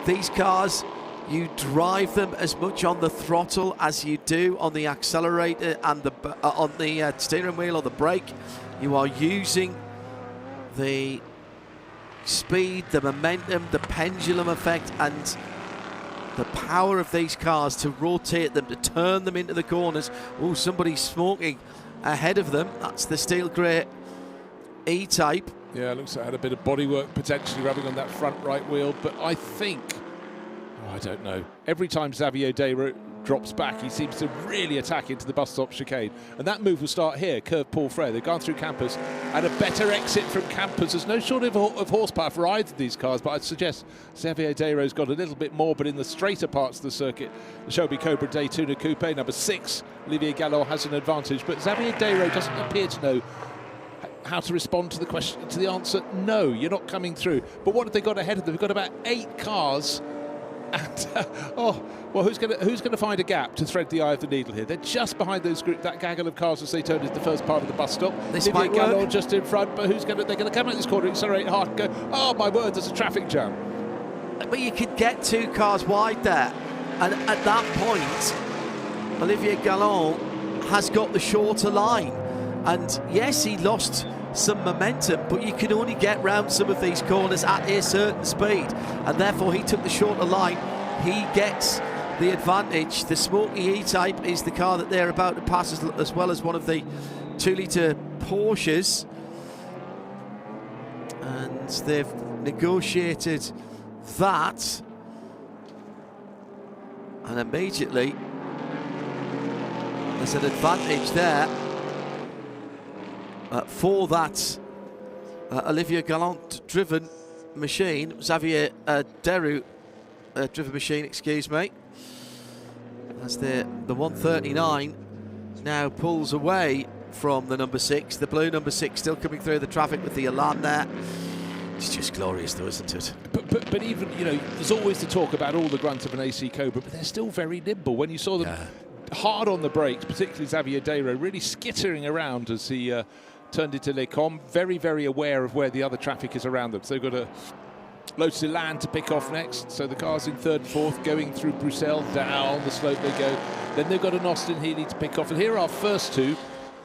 These cars, you drive them as much on the throttle as you do on the accelerator and on the steering wheel or the brake. You are using the speed, the momentum, the pendulum effect, and the power of these cars to rotate them, to turn them into the corners. Oh, somebody's smoking ahead of them. That's the steel grey E-Type. Yeah, it looks like it had a bit of bodywork potentially rubbing on that front right wheel, but I think, I don't know. Every time Xavier Desraux drops back, he seems to really attack into the bus stop chicane. And that move will start here, curve Paul Frere. They've gone through Campus, and a better exit from Campus. There's no shortage of horsepower for either of these cars, but I'd suggest Xavier Desraux's got a little bit more, but in the straighter parts of the circuit, the Shelby Cobra Daytona Coupe, number 6, Olivier Gallon has an advantage, but Xavier Desraux doesn't appear to know how to respond to the question, to the answer. No, you're not coming through. But what have they got ahead of them? They've got about 8 cars. And who's going to find a gap to thread the eye of the needle here? They're just behind that gaggle of cars as they turn into the first part of the bus stop. This might work. Just in front, but they're going to come out this corner, accelerate hard, and go, oh my word, there's a traffic jam. But you could get 2 cars wide there, and at that point, Olivier Gallon has got the shorter line. And yes, he lost some momentum, but you can only get round some of these corners at a certain speed, and therefore he took the shorter line. He gets the advantage. The Smoky E-Type is the car that they're about to pass, as well as one of the 2-litre Porsches, and they've negotiated that, and immediately there's an advantage there for that Olivier Gallon driven machine, Xavier Desraux driven machine, excuse me, as the 139 now pulls away from the number 6. The blue number 6 still coming through the traffic with the Elan there. It's just glorious though, isn't it? But even, you know, there's always the talk about all the grunts of an AC Cobra, but they're still very nimble. When you saw them hard on the brakes, particularly Xavier Desraux, really skittering around as he turned into Les Combes, very, very aware of where the other traffic is around them. So they've got a Lotus Elan to pick off next. So the cars in 3rd and 4th going through Bruxelles, down the slope they go. Then they've got an Austin Healey to pick off. And here are our first 2.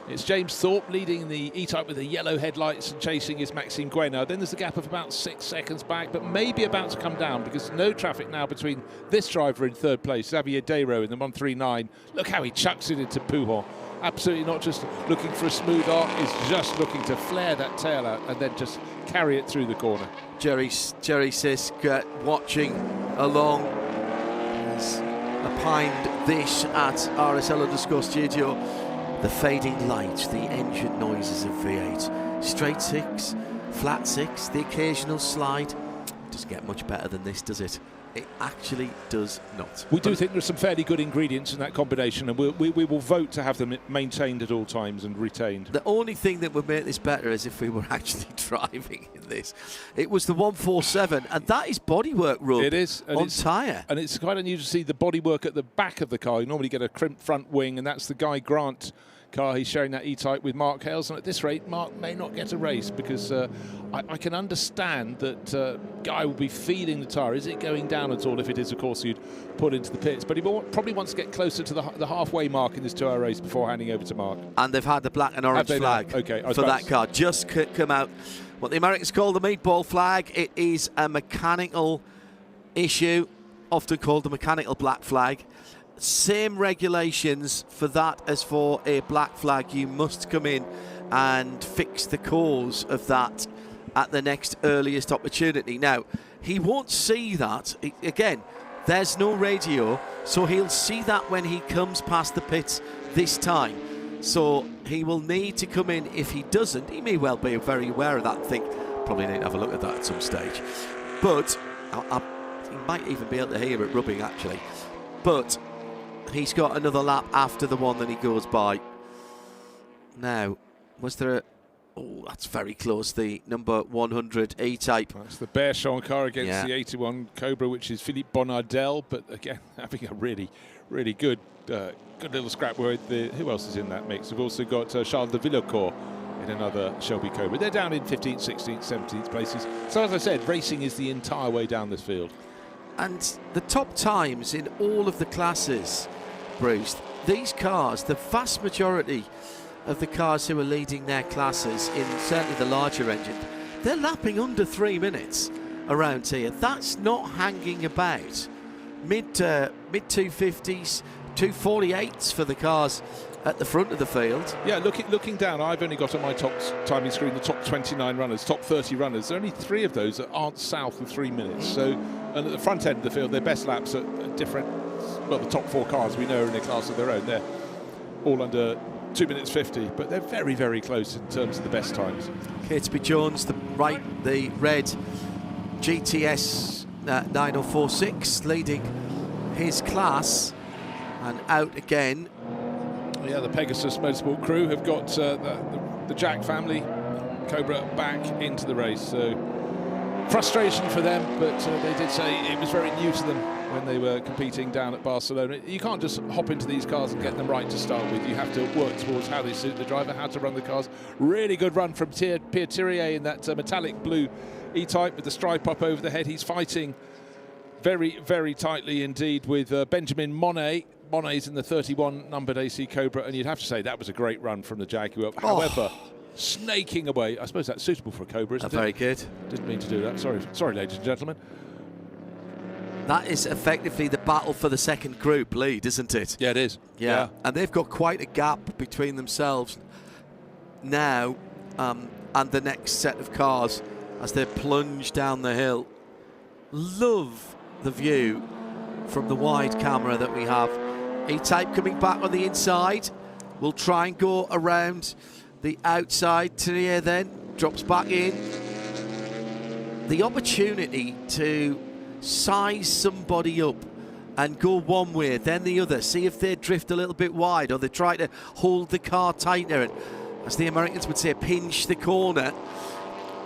It's James Thorpe leading the E-Type with the yellow headlights and chasing is Maxime Guénard. Then there's a gap of about 6 seconds back, but maybe about to come down because no traffic now between this driver in 3rd place, Xavier Desraux in the 139. Look how he chucks it into Pouhon. Absolutely not just looking for a smooth arc, he's just looking to flare that tail out and then just carry it through the corner. Jerry Sisk watching along. He's opined this at RSL_studio. The fading light, the engine noises of V8. Straight 6, flat 6, the occasional slide. Doesn't get much better than this, does it? It actually does not. We do think there's some fairly good ingredients in that combination, and we will vote to have them maintained at all times and retained. The only thing that would make this better is if we were actually driving in this. It was the 147, and that is bodywork rub. It is on tyre. And it's quite unusual to see the bodywork at the back of the car. You normally get a crimped front wing, and that's the Guy Grant car. He's sharing that E-Type with Mark Hales, and at this rate Mark may not get a race because I can understand that Guy will be feeling the tyre. Is it going down at all? If it is, of course, you'd put into the pits, but he probably wants to get closer to the halfway mark in this 2-hour race before handing over to Mark. And they've had the black and orange flag for that car just come out. What the Americans call the meatball flag. It is a mechanical issue. often called the mechanical black flag. Same regulations for that as for a black flag. You must come in and fix the cause of that at the next earliest opportunity. Now, he won't see that. Again, there's no radio, so he'll see that when he comes past the pits this time. So he will need to come in. If he doesn't, he may well be very aware of that and think, probably need to have a look at that at some stage. But he might even be able to hear it rubbing, actually. But he's got another lap after the one that he goes by. Now, was there a... Oh, that's very close. The number 100 E-Type. That's the Bearshon car against the 81 Cobra, which is Philippe Bonardel. But again, having a really, really good little scrap with who else is in that mix? We've also got Charles de Villecourt in another Shelby Cobra. They're down in 15th, 16th, 17th places. So as I said, racing is the entire way down this field. And the top times in all of the classes, Bruce, these cars, the vast majority of the cars who are leading their classes in certainly the larger engine, they're lapping under 3 minutes around here. That's not hanging about. Mid 250s, 248s for the cars at the front of the field. Yeah, looking down, I've only got on my top timing screen the top 29 runners, top 30 runners. There are only 3 of those that aren't south of 3 minutes. So, and at the front end of the field, their best laps at different, well, the top 4 cars we know are in a class of their own. They're all under 2 minutes 50, but they're very, very close in terms of the best times. Catesby Jones, the red GTS 9046, leading his class, and out again. Yeah, the Pegasus Motorsport crew have got the Jack family Cobra back into the race. So frustration for them, but they did say it was very new to them when they were competing down at Barcelona. You can't just hop into these cars and get them right to start with. You have to work towards how they suit the driver, how to run the cars. Really good run from Pierre Thirier in that metallic blue E-Type with the stripe up over the head. He's fighting very, very tightly indeed with Benjamin Monet. Monet's in the 31 numbered AC Cobra, and you'd have to say that was a great run from the Jaguar. However, snaking away. I suppose that's suitable for a Cobra, isn't it? Very good. Didn't mean to do that. Sorry, ladies and gentlemen. That is effectively the battle for the second group lead, isn't it? Yeah, it is. Yeah. And they've got quite a gap between themselves now and the next set of cars as they plunge down the hill. Love the view from the wide camera that we have. E-Type coming back on the inside. We'll try and go around the outside. Thirier then drops back in. The opportunity to size somebody up and go one way, then the other, see if they drift a little bit wide or they try to hold the car tighter and, as the Americans would say, pinch the corner.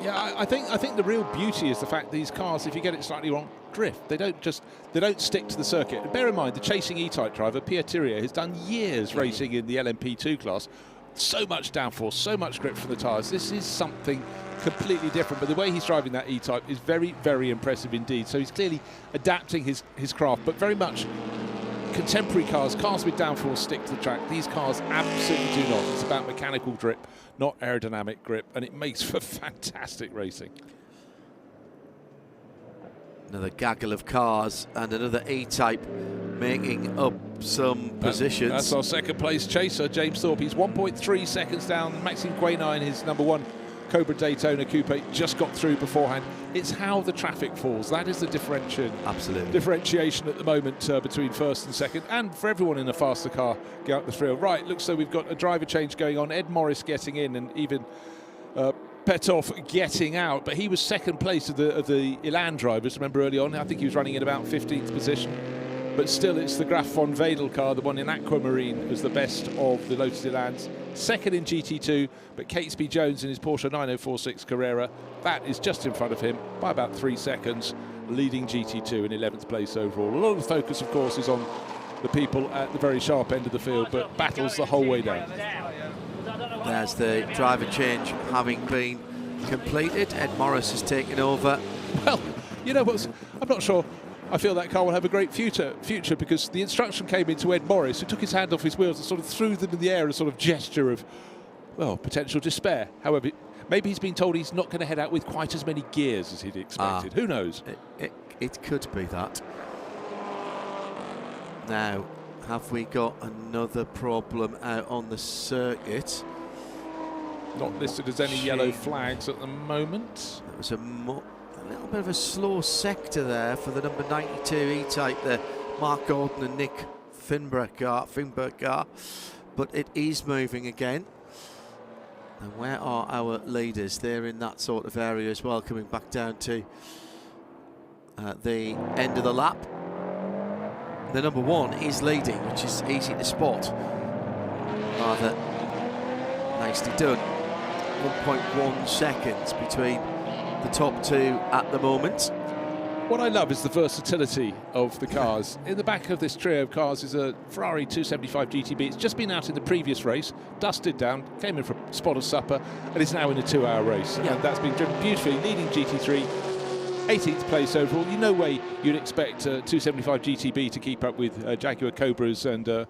Yeah, I think the real beauty is the fact these cars, if you get it slightly wrong, drift. They don't stick to the circuit. And bear in mind, the chasing E-Type driver, Pierre Thirier, has done years racing in the LMP2 class. So much downforce, so much grip from the tyres. This is something completely different, but the way he's driving that E-Type is very, very impressive indeed. So he's clearly adapting his craft, but very much contemporary cars with downforce stick to the track. These cars absolutely do not. It's about mechanical grip, not aerodynamic grip, and it makes for fantastic racing. Another gaggle of cars and another E-Type making up some positions. That's our second place chaser, James Thorpe. He's 1.3 seconds down. Maxime Guénin, his number 1 Cobra Daytona Coupe, just got through beforehand. It's how the traffic falls. That is the differentiation at the moment between first and second, and for everyone in a faster car get up the field. Right, looks like we've got a driver change going on. Ed Morris getting in, and even Petov getting out, but he was second place of the Elan drivers. Remember early on, I think he was running in about 15th position. But still, it's the Graf von Wedel car, the one in aquamarine, was the best of the Lotus Elans. Second in GT2, but Catesby Jones in his Porsche 9046 Carrera, that is just in front of him by about 3 seconds, leading GT2 in 11th place overall. A lot of the focus, of course, is on the people at the very sharp end of the field, but battles the whole way down. There's the driver change having been completed. Ed Morris has taken over. Well, you know what? I'm not sure. I feel that car will have a great future because the instruction came into Ed Morris, who took his hand off his wheels and sort of threw them in the air, a sort of gesture of, well, potential despair. However, maybe he's been told he's not going to head out with quite as many gears as he'd expected. Who knows? It could be that. Now, have we got another problem out on the circuit? Not listed as any yellow flags at the moment. That was a little bit of a slow sector there for the number 92 E-Type there. Mark Gordon and Nick Finberg car. But it is moving again. And where are our leaders? They're in that sort of area as well, coming back down to the end of the lap. The number 1 is leading, which is easy to spot. Rather nicely done. 1.1 seconds between the top 2 at the moment. What I love is the versatility of the cars. In the back of this trio of cars is a Ferrari 275 GTB. It's just been out in the previous race, dusted down, came in for a spot of supper, and is now in a 2-hour race. Yeah. And that's been driven beautifully, leading GT3, 18th place overall. You no way you'd expect 275 GTB to keep up with Jaguar Cobras and...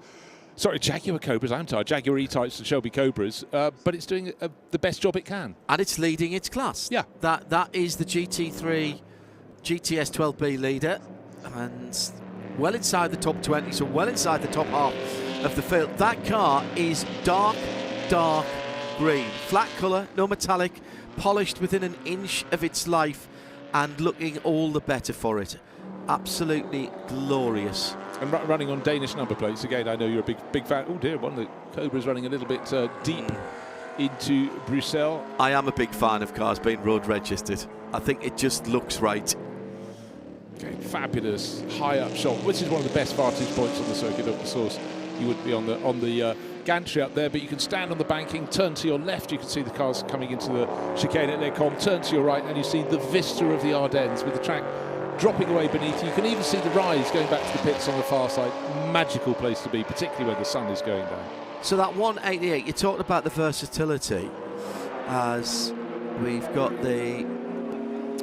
Jaguar Cobras, I'm tired. Jaguar E-Types and Shelby Cobras, but it's doing the best job it can. And it's leading its class. Yeah. That is the GT3 GTS 12B leader, and well inside the top 20, so well inside the top half of the field. That car is dark green. Flat colour, no metallic, polished within an inch of its life, and looking all the better for it. Absolutely glorious. And running on Danish number plates. Again, I know you're a big fan. Oh dear, one of the Cobras running a little bit deep into Bruxelles. I am a big fan of cars being road registered. I think it just looks right. Okay, fabulous high up shot, which is one of the best vantage points on the circuit of the source. You would be on the gantry up there, but you can stand on the banking, turn to your left, you can see the cars coming into the chicane at Les Combes, turn to your right, and you see the vista of the Ardennes with the track dropping away beneath you. You can even see the rise going back to the pits on the far side. Magical place to be, particularly when the sun is going down. So that 188, you talked about the versatility, as we've got the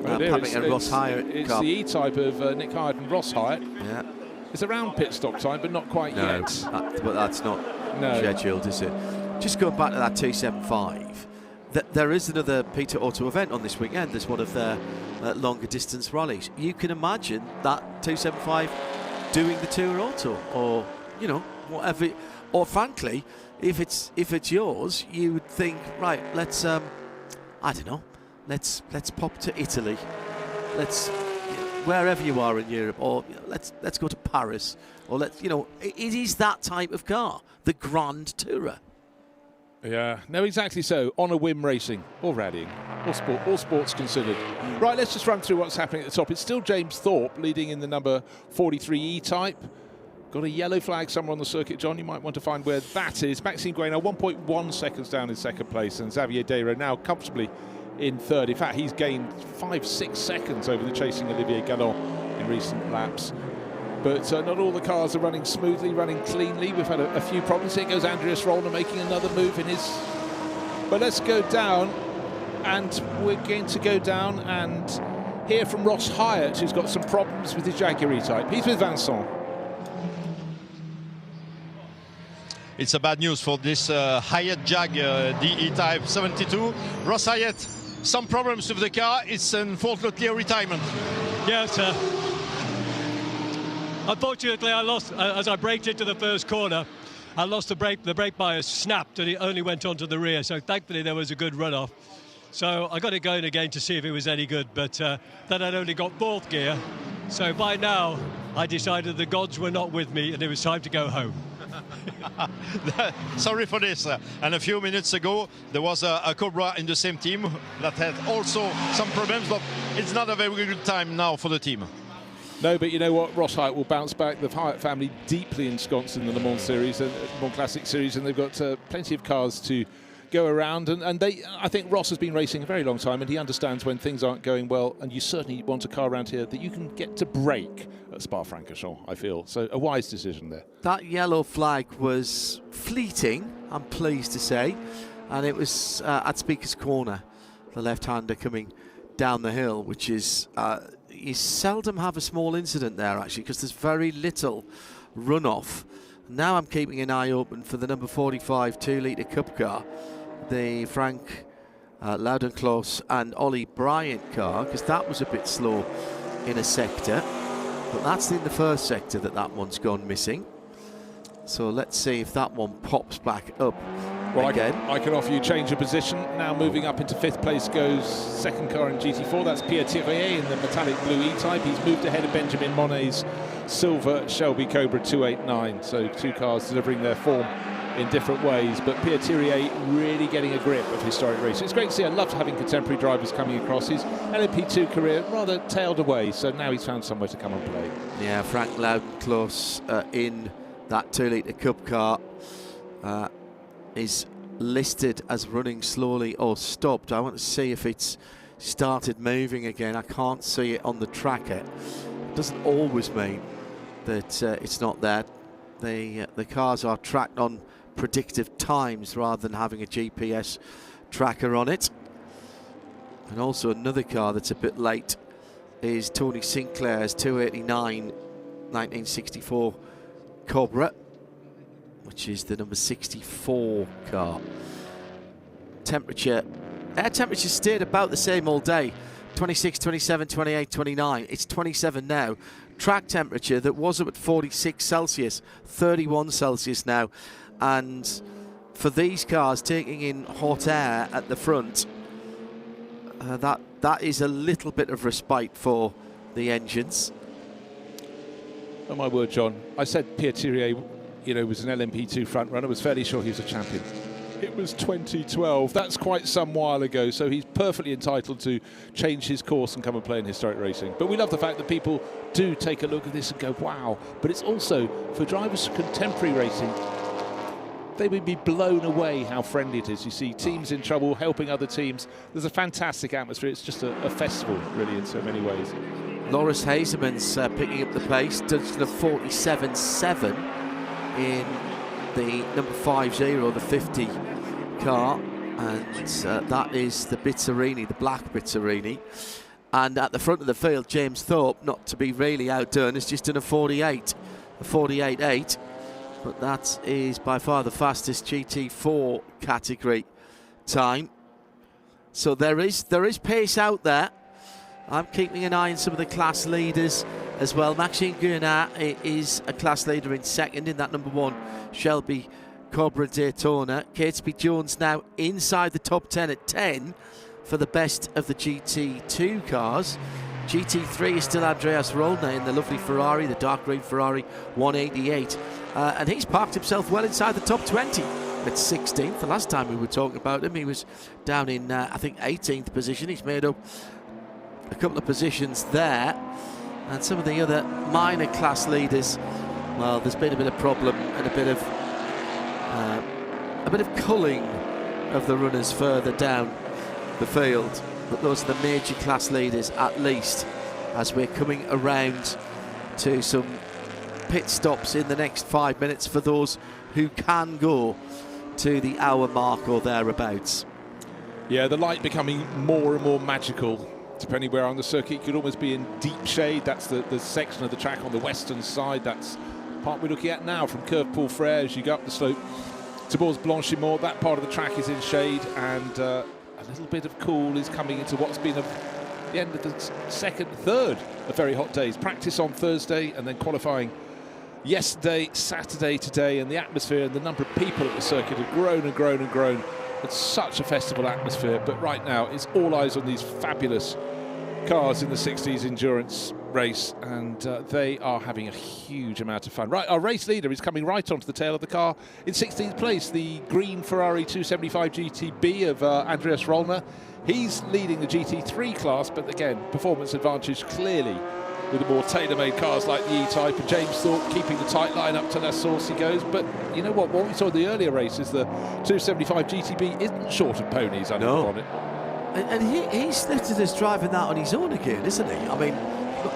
Patrick and Ross Hyatt It's car. the E-Type of Nick Hyatt and Ross Hyatt. Yeah. It's around pit stop time, but not quite yet. But that's not scheduled, is it? Just going back to that 275, there is another Peter Auto event on this weekend. There's one of their longer distance rallies. You can imagine that 275 doing the Tour Auto, or whatever. Or frankly, if it's yours, you would think, right, let's I don't know, let's pop to Italy, let's wherever you are in Europe, or let's go to Paris, or it is that type of car, the Grand Tourer. Yeah, no, exactly so. On a whim racing, or rallying, all sports considered. Right, let's just run through what's happening at the top. It's still James Thorpe leading in the number 43 E-Type. Got a yellow flag somewhere on the circuit, John. You might want to find where that is. Maxime Guay now 1.1 seconds down in second place, and Xavier Dayro now comfortably in third. In fact, he's gained 5-6 seconds over the chasing Olivier Galland in recent laps. But not all the cars are running smoothly, running cleanly. We've had a few problems. Here goes Andreas Rollner making another move in his... But let's go down, and we're going to go down and hear from Ross Hyatt, who's got some problems with his Jaguar E-Type. He's with Vincent. It's a bad news for this Hyatt Jag E-Type 72. Ross Hyatt, some problems with the car. It's unfortunately a retirement. Yes, unfortunately, I lost as I braked into the first corner. I lost the brake. The brake bias snapped, and it only went onto the rear. So thankfully, there was a good runoff. So I got it going again to see if it was any good. But then I'd only got fourth gear. So by now, I decided the gods were not with me, and it was time to go home. Sorry for this. And a few minutes ago, there was a Cobra in the same team that had also some problems, but it's not a very good time now for the team. No, but you know what? Ross Hyatt will bounce back. The Hyatt family deeply ensconced in the Le Mans Series and Le Mans Classic Series, and they've got plenty of cars to go around. And I think Ross has been racing a very long time, and he understands when things aren't going well, and you certainly want a car around here that you can get to break at Spa-Francorchamps, I feel. So a wise decision there. That yellow flag was fleeting, I'm pleased to say, and it was at Speaker's Corner, the left-hander coming down the hill, which is... you seldom have a small incident there, actually, because there's very little runoff. Now I'm keeping an eye open for the number 45 2-litre Cup car, the Frank Loudenklaus and Ollie Bryant car, because that was a bit slow in a sector. But that's in the first sector that one's gone missing. So let's see if that one pops back up again. I can offer you change of position. Now moving up into 5th place goes second car in GT4. That's Pierre Thirier in the metallic blue E-Type. He's moved ahead of Benjamin Monet's silver Shelby Cobra 289. So 2 cars delivering their form in different ways. But Pierre Thirier really getting a grip of historic racing. It's great to see. I loved having contemporary drivers coming across. His LMP2 career rather tailed away. So now he's found somewhere to come and play. Yeah, Frank Loudon-Close in that 2-litre Cup car is listed as running slowly or stopped. I want to see if it's started moving again. I can't see it on the tracker. It doesn't always mean that it's not there. The cars are tracked on predictive times rather than having a GPS tracker on it. And also another car that's a bit late is Tony Sinclair's 289 1964 Cobra, which is the number 64 car. Air temperature stayed about the same all day. 26, 27, 28, 29. It's 27 now. Track temperature that was up at 46 Celsius, 31 Celsius now. And for these cars taking in hot air at the front, that is a little bit of respite for the engines. Oh my word, John. I said Pierre Thirier, was an LMP2 front runner. I was fairly sure he was a champion. It was 2012. That's quite some while ago, so he's perfectly entitled to change his course and come and play in historic racing. But we love the fact that people do take a look at this and go, wow. But it's also, for drivers of contemporary racing, they would be blown away how friendly it is. You see teams in trouble, helping other teams. There's a fantastic atmosphere. It's just a festival, really, in so many ways. Loris Hazeman's picking up the pace, done a 47.7 in the number 50, the 50 car, and that is the Bizzarini, the black Bizzarini. And at the front of the field, James Thorpe, not to be really outdone, has just done a 48.8, but that is by far the fastest GT4 category time. So there is pace out there. I'm keeping an eye on some of the class leaders as well. Maxime Guenard is a class leader in second in that number 1 Shelby Cobra Daytona. Catesby Jones now inside the top 10 at 10 for the best of the GT2 cars. GT3 is still Andreas Rollner in the lovely Ferrari, the dark green Ferrari 188. And he's parked himself well inside the top 20 at 16th. The last time we were talking about him, he was down in, I think, 18th position. He's made up a couple of positions there. And some of the other minor class leaders, well, there's been a bit of problem and a bit of culling of the runners further down the field. But those are the major class leaders, at least, as we're coming around to some pit stops in the next 5 minutes for those who can go to the hour mark or thereabouts. Yeah, the light becoming more and more magical. Depending where on the circuit, you could almost be in deep shade. That's the section of the track on the western side. That's the part we're looking at now from Curve Paul Frere as you go up the slope towards Blanchimont. That part of the track is in shade, and a little bit of cool is coming into what's been the end of the third of very hot days. Practice on Thursday and then qualifying yesterday, Saturday, today, and the atmosphere and the number of people at the circuit have grown and grown and grown. It's such a festival atmosphere, but right now it's all eyes on these fabulous cars in the 60s endurance race, and they are having a huge amount of fun. Right, our race leader is coming right onto the tail of the car in 16th place, the green Ferrari 275 GTB of Andreas Rollner. He's leading the GT3 class, but again, performance advantage clearly with the more tailor-made cars like the E-Type, and James Thorpe keeping the tight line up to La Source he goes. But you know what we saw in the earlier races, the 275 GTB isn't short of ponies under the bonnet. And he's listed as driving that on his own again, isn't he? I mean,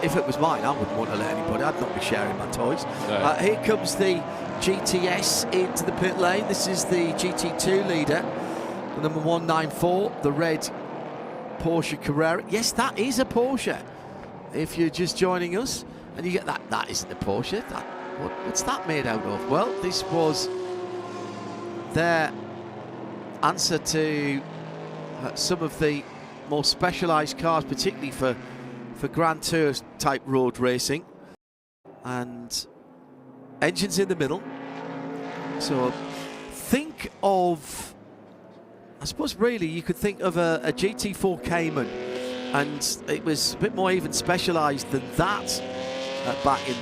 if it was mine, I wouldn't want to let anybody. I'd not be sharing my toys. No. Here comes the GTS into the pit lane. This is the GT2 leader, the number 194, the red Porsche Carrera. Yes, that is a Porsche. If you're just joining us and you get that isn't a Porsche. What's that made out of? Well, this was their answer to some of the more specialised cars, particularly for Grand Tour type road racing. and engines in the middle. So think of, I suppose really you could think of a GT4 Cayman, and it was a bit more even specialised than that back in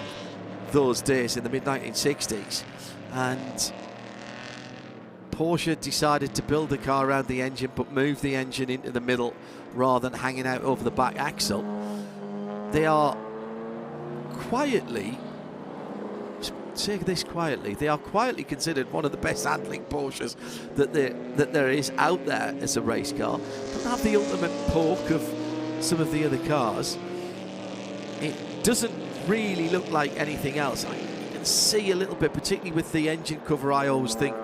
those days in the mid-1960s. And Porsche decided to build the car around the engine but move the engine into the middle rather than hanging out over the back axle. They are quietly, say this quietly, they are quietly considered one of the best handling Porsches that there is out there as a race car. Don't have the ultimate poke of some of the other cars. It doesn't really look like anything else. I can see a little bit, particularly with the engine cover, I always think,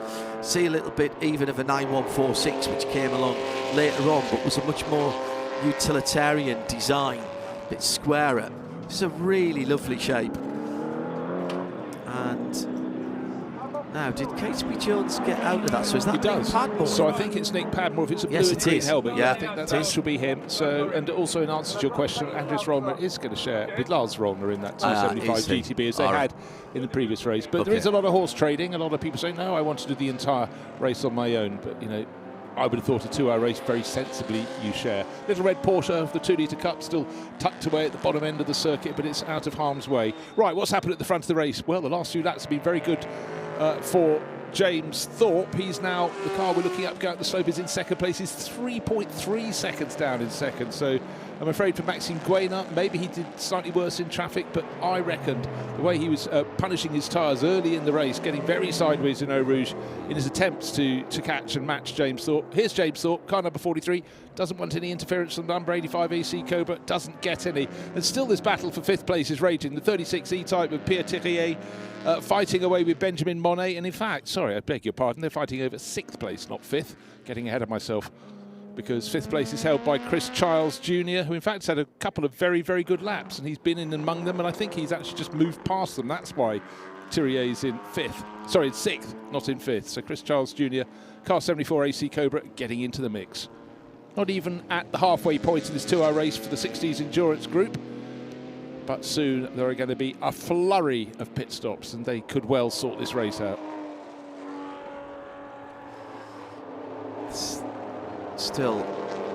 see a little bit even of a 9146, which came along later on, but was a much more utilitarian design, a bit squarer. It's a really lovely shape. And now, did Catesby Jones get out of that? So is that Nick Padmore? So I think it's Nick Padmore. If it's a blue Yes, and it green is. helmet, Yeah, I think that it is. should be him. So, and also in answer to your question, Andres Rollner is going to share with Lars Rollner in that 275 is he? GTB as they All right. had in the previous race. But there Okay. is a lot of horse trading. A lot of people say, no, I want to do the entire race on my own. But, you know, I would have thought a 2-hour race very sensibly you share. Little red Porsche of the 2-litre Cup still tucked away at the bottom end of the circuit, but it's out of harm's way. Right, what's happened at the front of the race? Well, the last few laps have been very good for James Thorpe. He's now, the car we're looking at going up the slope is in second place. He's 3.3 seconds down in second. So I'm afraid for Maxime Guéna, maybe he did slightly worse in traffic, but I reckoned the way he was punishing his tyres early in the race, getting very sideways in Eau Rouge in his attempts to catch and match James Thorpe. Here's James Thorpe, car number 43, doesn't want any interference from the number 85 AC Cobra, doesn't get any. And still this battle for fifth place is raging. The 36 E-Type of Pierre Thirier fighting away with Benjamin Monet, and in fact, sorry, I beg your pardon, they're fighting over sixth place, not fifth. Getting ahead of myself, because fifth place is held by Chris Childs Jr., who in fact has had a couple of very, very good laps, and he's been in among them, and I think he's actually just moved past them. That's why Thirier's in fifth. Sorry, in sixth, not in fifth. So Chris Childs Jr., car 74 AC Cobra, getting into the mix. Not even at the halfway point in this 2-hour race for the 60s Endurance Group, but soon there are going to be a flurry of pit stops, and they could well sort this race out. Still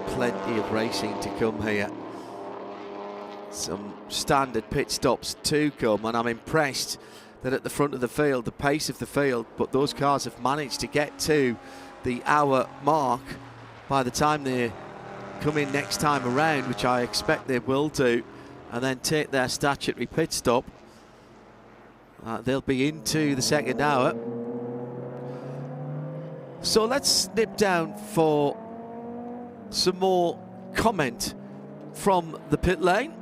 plenty of racing to come here. Some standard pit stops to come, and I'm impressed that at the front of the field, the pace of the field, but those cars have managed to get to the hour mark by the time they come in next time around, which I expect they will do, and then take their statutory pit stop. They'll be into the second hour. So let's nip down for some more comment from the pit lane.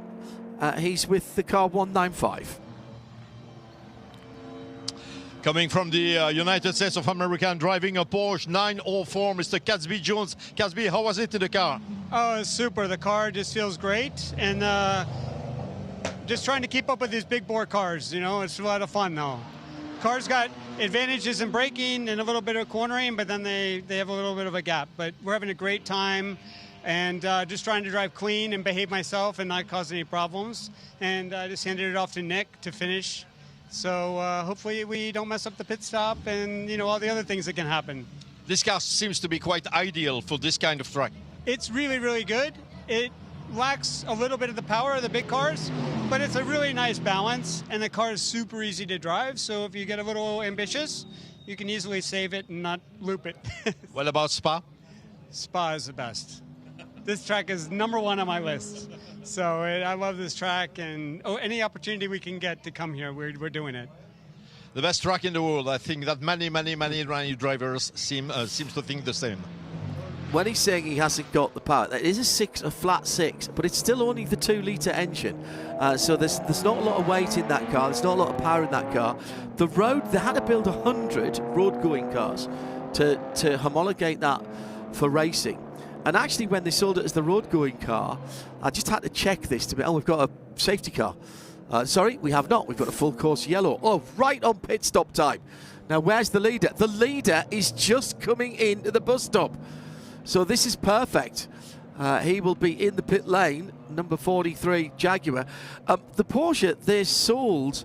He's with the car 195. Coming from the United States of America and driving a Porsche 904, Mr. Catesby Jones. Catesby, how was it in the car? Oh, it's super. The car just feels great, and just trying to keep up with these big bore cars. You know, it's a lot of fun now. Cars got advantages in braking and a little bit of cornering, but then they have a little bit of a gap. But we're having a great time, and just trying to drive clean and behave myself and not cause any problems. And I just handed it off to Nick to finish. So hopefully we don't mess up the pit stop and, you know, all the other things that can happen. This car seems to be quite ideal for this kind of track. It's really, really good. It lacks a little bit of the power of the big cars, but it's a really nice balance, and the car is super easy to drive. So if you get a little ambitious, you can easily save it and not loop it. What about Spa? Spa is the best. This track is #1 on my list. So I love this track, and any opportunity we can get to come here, we're doing it. The best track in the world. I think that many rally drivers seems to think the same. When he's saying he hasn't got the power, it is a flat six, but it's still only the 2-litre engine. So there's not a lot of weight in that car. There's not a lot of power in that car. The road, they had to build 100 road-going cars to homologate that for racing. And actually, when they sold it as the road-going car, I just had to check this to be, we've got a safety car. Sorry, we have not. We've got a full course yellow. Oh, right on pit stop time. Now, where's the leader? The leader is just coming into the bus stop. So this is perfect. He will be in the pit lane, number 43 Jaguar. The Porsche, they sold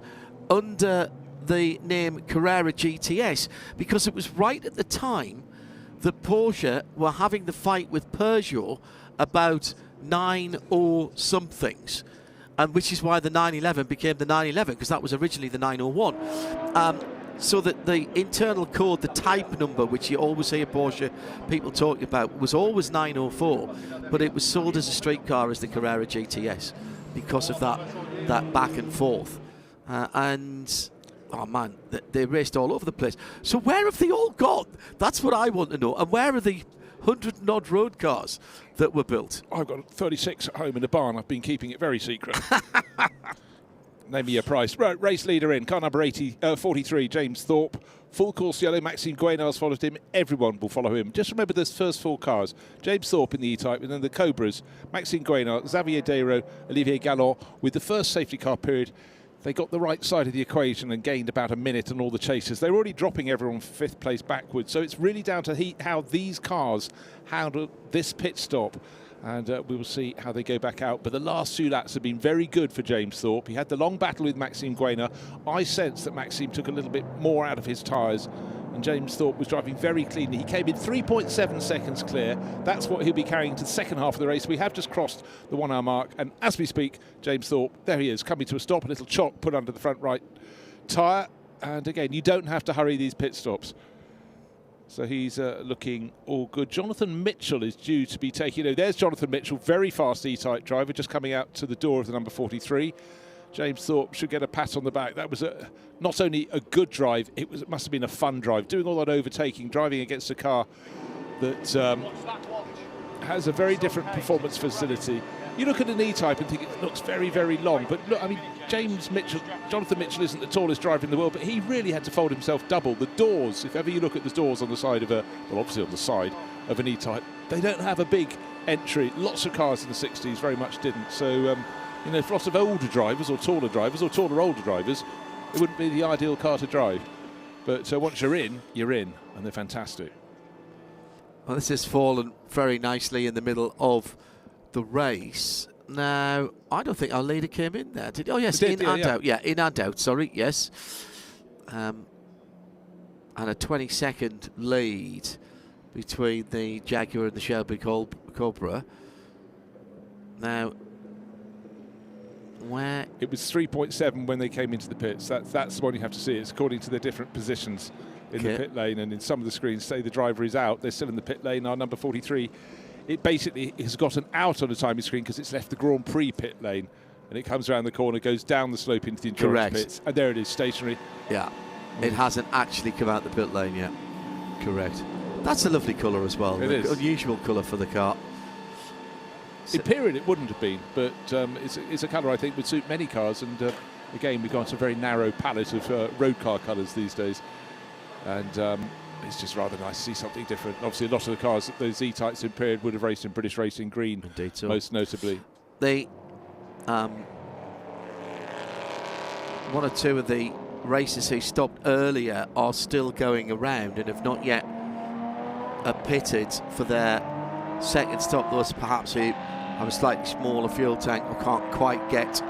under the name Carrera GTS, because it was right at the time that Porsche were having the fight with Peugeot about 9-somethings, and which is why the 911 became the 911, because that was originally the 901. So that the internal code, the type number, which you always hear Porsche people talking about, was always 904, but it was sold as a street car as the Carrera GTS because of that back and forth. And oh man, they raced all over the place. So where have they all gone? That's what I want to know. And where are the 100-odd road cars that were built? I've got 36 at home in the barn. I've been keeping it very secret. Name me a price. Right, race leader in, car number 43, James Thorpe. Full course yellow, Maxime Guénard's followed him. Everyone will follow him. Just remember those first 4 cars. James Thorpe in the E-Type, and then the Cobras, Maxime Guénard, Xavier Desraux, Olivier Galland. With the first safety car period, they got the right side of the equation and gained about a minute on all the chasers. They were already dropping everyone 5th place backwards. So it's really down to how these cars handle this pit stop. And we will see how they go back out. But the last 2 laps have been very good for James Thorpe. He had the long battle with Maxime Guénard. I sense that Maxime took a little bit more out of his tyres, and James Thorpe was driving very cleanly. He came in 3.7 seconds clear. That's what he'll be carrying to the second half of the race. We have just crossed the 1 hour mark, and as we speak, James Thorpe, there he is, coming to a stop, a little chock put under the front right tyre. And again, you don't have to hurry these pit stops. So he's looking all good. Jonathan Mitchell is due to be taking... there's Jonathan Mitchell, very fast E-Type driver, just coming out to the door of the number 43. James Thorpe should get a pat on the back. That was not only a good drive, it must have been a fun drive. Doing all that overtaking, driving against a car that has a very different performance facility. You look at an E-Type and think it looks very, very long. But look, I mean, Jonathan Mitchell isn't the tallest driver in the world, but he really had to fold himself double. The doors, if ever you look at the doors on the side of obviously on the side of an E-Type, they don't have a big entry. Lots of cars in the 60s very much didn't. So, for lots of older drivers or taller older drivers, it wouldn't be the ideal car to drive. But once you're in, and they're fantastic. Well, this has fallen very nicely in the middle of the race. Now, I don't think our leader came in there, did he? Oh, yes, in and out. Yeah, in and out, sorry, yes. And a 20-second lead between the Jaguar and the Shelby Cobra. Now, where... It was 3.7 when they came into the pits. That's the one you have to see. It's according to their different positions in the pit lane, and in some of the screens say the driver is out. They're still in the pit lane. Our number 43, it basically has gotten out on the timing screen because it's left the Grand Prix pit lane, and it comes around the corner, goes down the slope into the endurance pits, and there it is, stationary. Yeah, it hasn't actually come out the pit lane yet. Correct. That's a lovely colour as well. It is. Unusual colour for the car. In period, it wouldn't have been, but it's a colour I think would suit many cars. And again, we've got a very narrow palette of road car colours these days, and it's just rather nice to see something different. Obviously, a lot of the cars, those E-Types in period, would have raced in British Racing Green, indeed, so. Most notably. The one or two of the racers who stopped earlier are still going around and have not yet pitted for their second stop. Those perhaps who have a slightly smaller fuel tank or can't quite get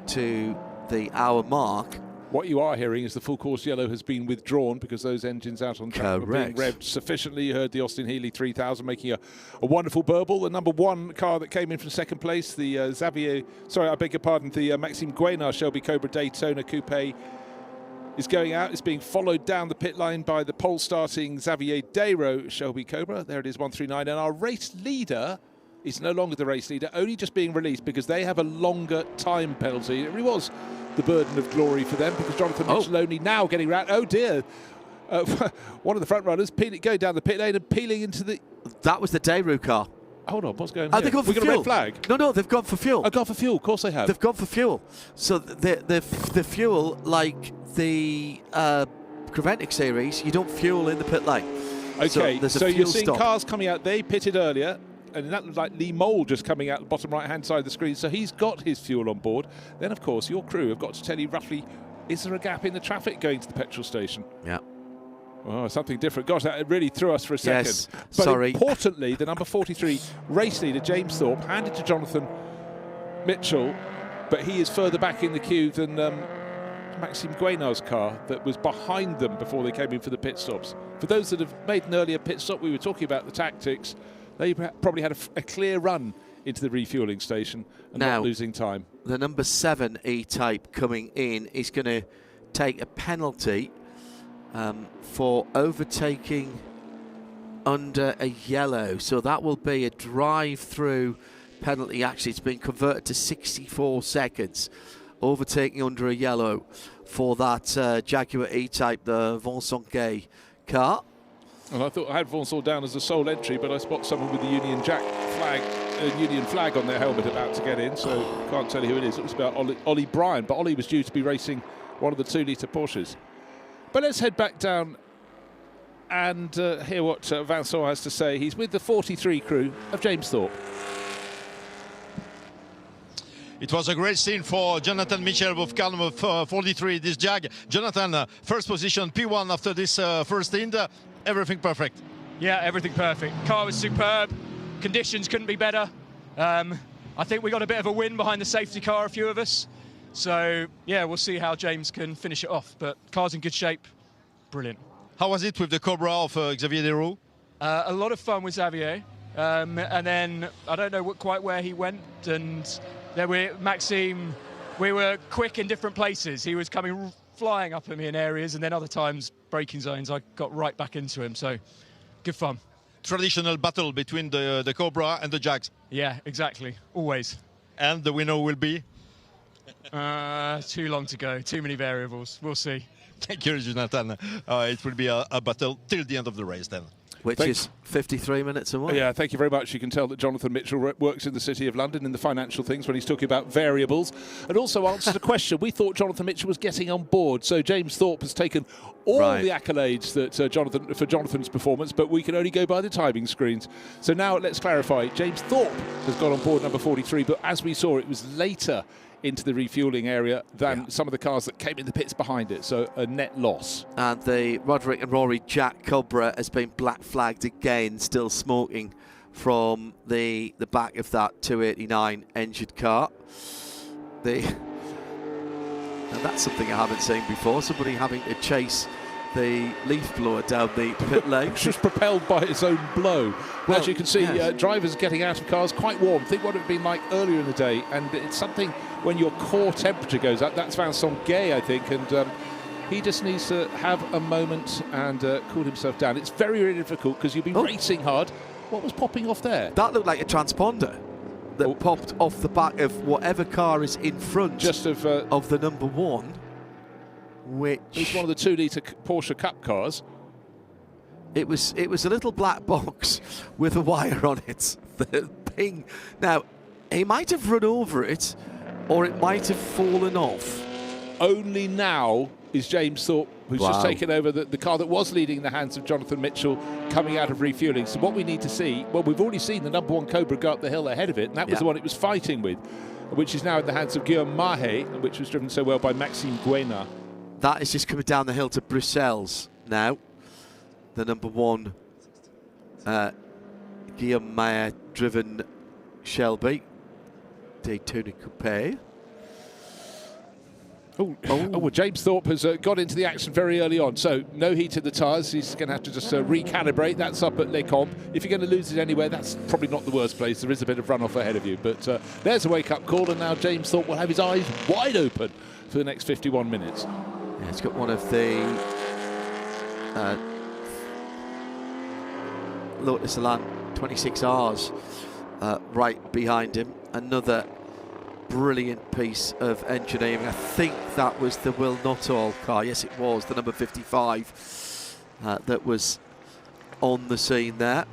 to the hour mark. What you are hearing is the full course yellow has been withdrawn because those engines out on track were being revved sufficiently. You heard the Austin Healey 3000 making a wonderful burble. The number 1 car that came in from second place, the the Maxime Guénard Shelby Cobra Daytona Coupe, is going out. It's being followed down the pit line by the pole starting Xavier Desraux Shelby Cobra. There it is, 139. And our race leader is no longer the race leader, only just being released because they have a longer time penalty. It really was the burden of glory for them because Jonathan Mitchell only now getting around. Oh dear. One of the front runners going down the pit lane and peeling into the... That was the Desraux car. Hold on, what's going on? They've gone for fuel. We got a red flag? No, they've gone for fuel. I've gone for fuel, of course they have. They've gone for fuel. So the fuel, like the Creventic series, you don't fuel in the pit lane. Okay, so you're seeing stop. Cars coming out. They pitted earlier, and that looks like Lee Mole just coming out the bottom right-hand side of the screen. So he's got his fuel on board. Then, of course, your crew have got to tell you roughly, is there a gap in the traffic going to the petrol station? Yeah. Oh, something different. Gosh, that really threw us for a second. Yes, but sorry. Importantly, the number 43 race leader, James Thorpe, handed to Jonathan Mitchell, but he is further back in the queue than Maxime Guénard's car that was behind them before they came in for the pit stops. For those that have made an earlier pit stop, we were talking about the tactics. They probably had a clear run into the refuelling station and now, not losing time. The number 7 E-Type coming in is going to take a penalty for overtaking under a yellow. So that will be a drive-through penalty. Actually, it's been converted to 64 seconds. Overtaking under a yellow for that Jaguar E-Type, the Vincent Gay car. And I thought I had Vincent down as the sole entry, but I spot someone with the Union Jack flag, Union flag on their helmet about to get in, so can't tell you who it is. It was about Ollie Bryan, but Ollie was due to be racing one of the 2-litre Porsches. But let's head back down and hear what Vincent has to say. He's with the 43 crew of James Thorpe. It was a great scene for Jonathan Mitchell with car number 43, this Jag. Jonathan, first position, P1 after this first stint. Everything perfect. Yeah, everything perfect. Car was superb. Conditions couldn't be better. I think we got a bit of a win behind the safety car, a few of us. So, yeah, we'll see how James can finish it off. But car's in good shape. Brilliant. How was it with the Cobra of Xavier Desroux? A lot of fun with Xavier. And then I don't know quite where he went. And there Maxime, we were quick in different places. He was coming flying up at me in areas, and then other times, braking zones, I got right back into him. So, good fun. Traditional battle between the Cobra and the Jags. Yeah, exactly. Always. And the winner will be? Too long to go. Too many variables. We'll see. Thank you, Jonathan. It will be a battle till the end of the race then. Which is 53 minutes away. Yeah, thank you very much. You can tell that Jonathan Mitchell works in the City of London in the financial things when he's talking about variables, and also answers a question. We thought Jonathan Mitchell was getting on board, so James Thorpe has taken all the accolades that for Jonathan's performance, but we can only go by the timing screens. So now let's clarify. James Thorpe has got on board number 43, but as we saw, it was later into the refuelling area than some of the cars that came in the pits behind it, so a net loss. And the Roderick and Rory Jack Cobra has been black flagged again, still smoking from the back of that 289 engined car. And that's something I haven't seen before, somebody having to chase the leaf blower down the pit lane. Just propelled by its own blow. Well, as you can see, drivers getting out of cars quite warm. Think what it would have been like earlier in the day, and it's something when your core temperature goes up. That's Vincent Gay, I think, and he just needs to have a moment and cool himself down. It's very, very difficult because you've been racing hard. What was popping off there? That looked like a transponder that popped off the back of whatever car is in front just of the number 1. Which it's one of the 2-litre Porsche Cup cars. It was a little black box with a wire on it. The ping. Now, he might have run over it, or it might have fallen off. Only now is James Thorpe, who's just taken over the car that was leading in the hands of Jonathan Mitchell, coming out of refuelling. So what we need to see, well, we've already seen the number 1 Cobra go up the hill ahead of it, and that was the one it was fighting with, which is now in the hands of Guillaume Mahé, which was driven so well by Maxime Guénard. That is just coming down the hill to Bruxelles now. The number 1 Guillaume Mahé driven Shelby Daytona Coupe. Well, James Thorpe has got into the action very early on, so no heat in the tyres. He's going to have to just recalibrate. That's up at Les Combes. If you're going to lose it anywhere, that's probably not the worst place. There is a bit of runoff ahead of you, but there's a wake-up call, and now James Thorpe will have his eyes wide open for the next 51 minutes. Yeah, he's got one of the Lotus Elan 26Rs right behind him. Another brilliant piece of engineering. I think that was the Will Nuttall car. Yes, it was, the number 55 that was on the scene there.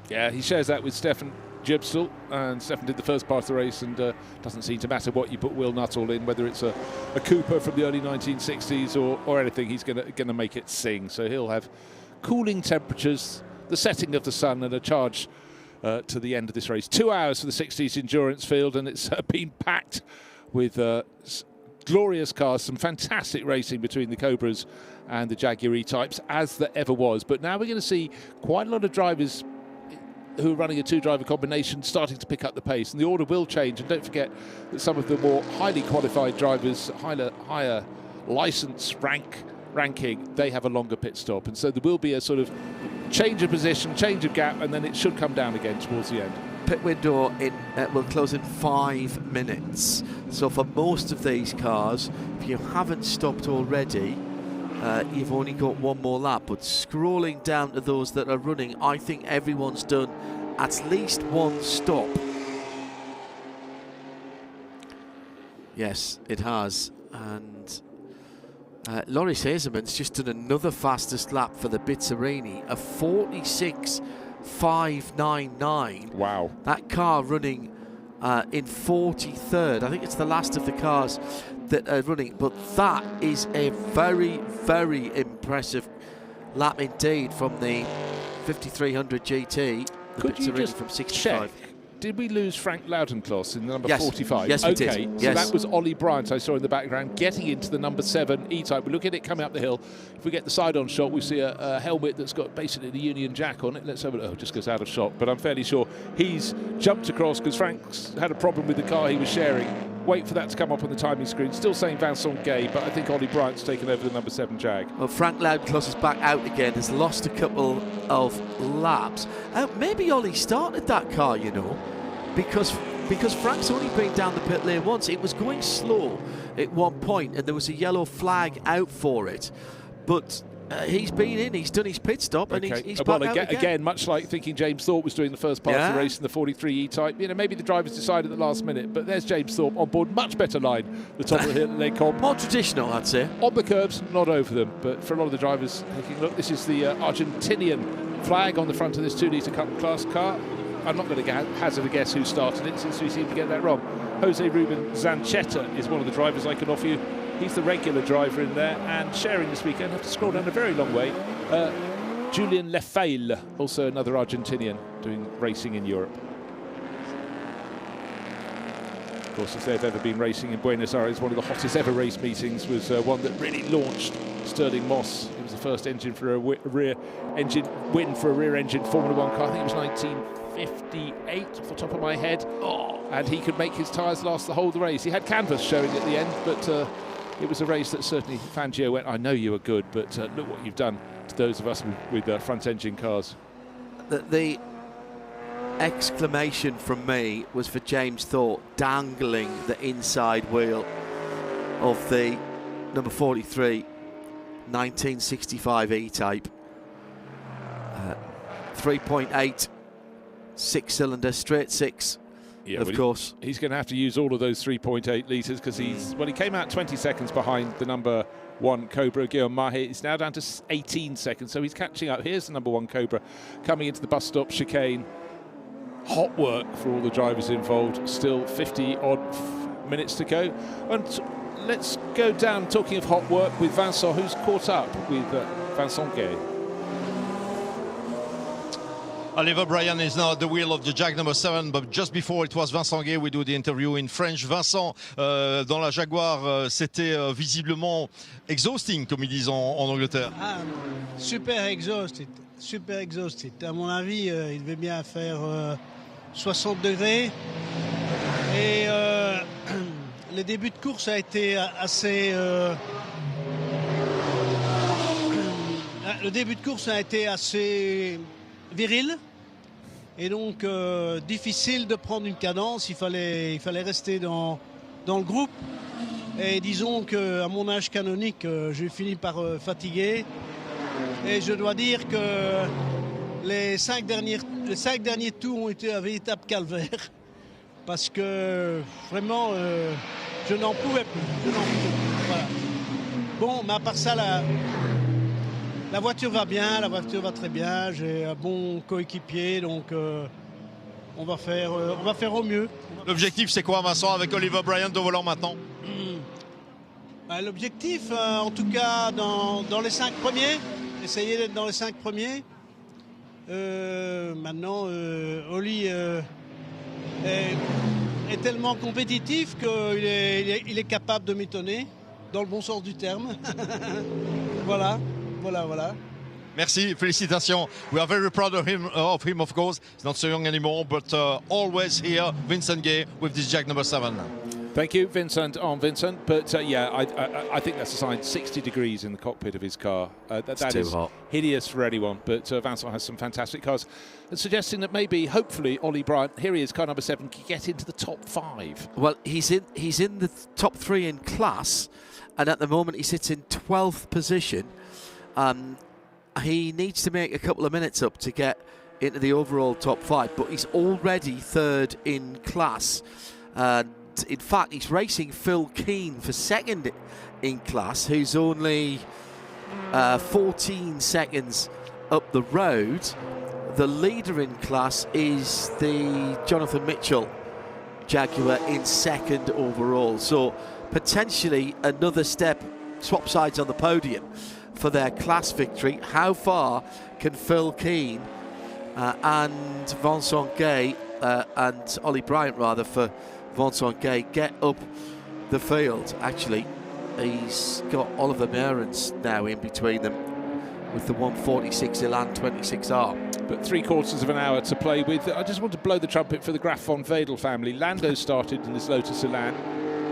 Yeah, he shares that with Stefan Jibsel, and Stefan did the first part of the race, and doesn't seem to matter what you put Will Nuttall in, whether it's a Cooper from the early 1960s or anything, he's gonna make it sing. So he'll have cooling temperatures, the setting of the sun, and a charge to the end of this race. 2 hours for the 60s endurance field, and it's been packed with glorious cars, some fantastic racing between the Cobras and the Jaguar E-types, as there ever was. But now we're going to see quite a lot of drivers who are running a 2-driver combination starting to pick up the pace, and the order will change. And don't forget that some of the more highly qualified drivers, higher licence ranking, they have a longer pit stop. And so there will be a sort of change of position, change of gap, and then it should come down again towards the end. Pit window will close in 5 minutes. So for most of these cars, if you haven't stopped already, you've only got one more lap. But scrolling down to those that are running, I think everyone's done at least one stop. Yes, it has. And Loris Hazeman's just done another fastest lap for the Bizzarini, a 46.599. Wow. That car running in 43rd. I think it's the last of the cars that are running, but that is a very, very impressive lap indeed from the 5300 GT. Could you just from 65. check? Did we lose Frank Loudencloss in the number Yes. 45? Yes, we did. Okay, so Yes. that was Ollie Bryant I saw in the background getting into the number 7 E-Type. We look at it coming up the hill. If we get the side-on shot, we see a helmet that's got basically the Union Jack on it. Let's have a look. Oh, it just goes out of shot. But I'm fairly sure he's jumped across because Frank's had a problem with the car he was sharing. Wait for that to come up on the timing screen. Still saying Vincent Gay, but I think Ollie Bryant's taken over the number 7 Jag. Well, Frank Loudencloss is back out again. Has lost a couple of laps. Maybe Ollie started that car, you know, because Frank's only been down the pit lane once. It was going slow at one point, and there was a yellow flag out for it. But he's been in, he's done his pit stop, and he's back out again, much like thinking James Thorpe was doing the first part of the race in the 43 E-Type. You know, maybe the drivers decided at the last minute, but there's James Thorpe on board, much better line, the top of the hill, they comp. More traditional, I'd say. On the curbs, not over them, but for a lot of the drivers thinking, look, this is the Argentinian flag on the front of this 2-litre Cup class car. I'm not going to hazard a guess who started it, since we seem to get that wrong. Jose Ruben Zanchetta is one of the drivers I can offer you. He's the regular driver in there, and sharing this weekend, I have to scroll down a very long way, Julien Lefeil, also another Argentinian doing racing in Europe. Of course, if they've ever been racing in Buenos Aires, one of the hottest ever race meetings was one that really launched Stirling Moss. It was the first engine for a rear engine win for a rear engine Formula 1 car. I think it was 1958 off the top of my head. And he could make his tyres last the whole of the race. He had canvas showing at the end, but it was a race that certainly Fangio went, I know you were good, but look what you've done to those of us with front engine cars. The exclamation from me was for James Thorpe dangling the inside wheel of the number 43 1965 E-Type. 3.8 6-cylinder straight 6. Yeah, of course. He's going to have to use all of those 3.8 litres because he came out 20 seconds behind the number 1 Cobra, Guillaume Mahé. He's now down to 18 seconds, so he's catching up. Here's the number 1 Cobra coming into the bus stop chicane. Hot work for all the drivers involved. Still 50-odd minutes to go. And let's go down, talking of hot work, with Vincent, who's caught up with Vincent Gay. Oliver Bryan is now at the wheel of the Jag number 7, but just before it was Vincent Gay. We do the interview in French. Vincent, dans la Jaguar, c'était visiblement exhausting, comme ils disent en Angleterre. Ah, super exhausted. À mon avis, il devait bien faire 60 degrés. Et le début de course a été assez... le début de course a été assez viril. Et donc, difficile de prendre une cadence. Il fallait rester dans le groupe. Et disons qu'à mon âge canonique, j'ai fini par fatiguer. Et je dois dire que les 5 derniers tours ont été un véritable calvaire. Parce que vraiment, je n'en pouvais plus. Voilà. Bon, mais à part ça, la voiture va bien, la voiture va très bien. J'ai un bon coéquipier, donc on va faire au mieux. L'objectif, c'est quoi, Vincent, avec Oliver Bryan au volant maintenant? L'objectif, en tout cas, dans les 5 premiers, essayer d'être dans les 5 premiers. Maintenant, Oli est tellement compétitif qu'il est capable de m'étonner, dans le bon sens du terme. Voilà. Merci, félicitations. We are very proud of him, of course. He's not so young anymore, but always here, Vincent Gay with this Jag number 7. Thank you, Vincent, Vincent. But yeah, I think that's a sign. 60 degrees in the cockpit of his car. That too is hot. Hideous for anyone. But Vincent has some fantastic cars. And suggesting that maybe, hopefully, Ollie Bryant, here he is, car number 7, can get into the top 5. Well, he's in the top 3 in class, and at the moment he sits in 12th position. He needs to make a couple of minutes up to get into the overall top 5, but he's already 3rd in class. And in fact, he's racing Phil Keane for 2nd in class, who's only 14 seconds up the road. The leader in class is the Jonathan Mitchell Jaguar in 2nd overall. So potentially another step, swap sides on the podium for their class victory. How far can Phil Keane and Vincent Gay and Ollie Bryant, rather, for Vincent Gay, get up the field? Actually, he's got Oliver Meurens now in between them with the 146 Elan 26R. But 3/4 of an hour to play with. I just want to blow the trumpet for the Graf von Wedel family. Lando started in this Lotus Elan.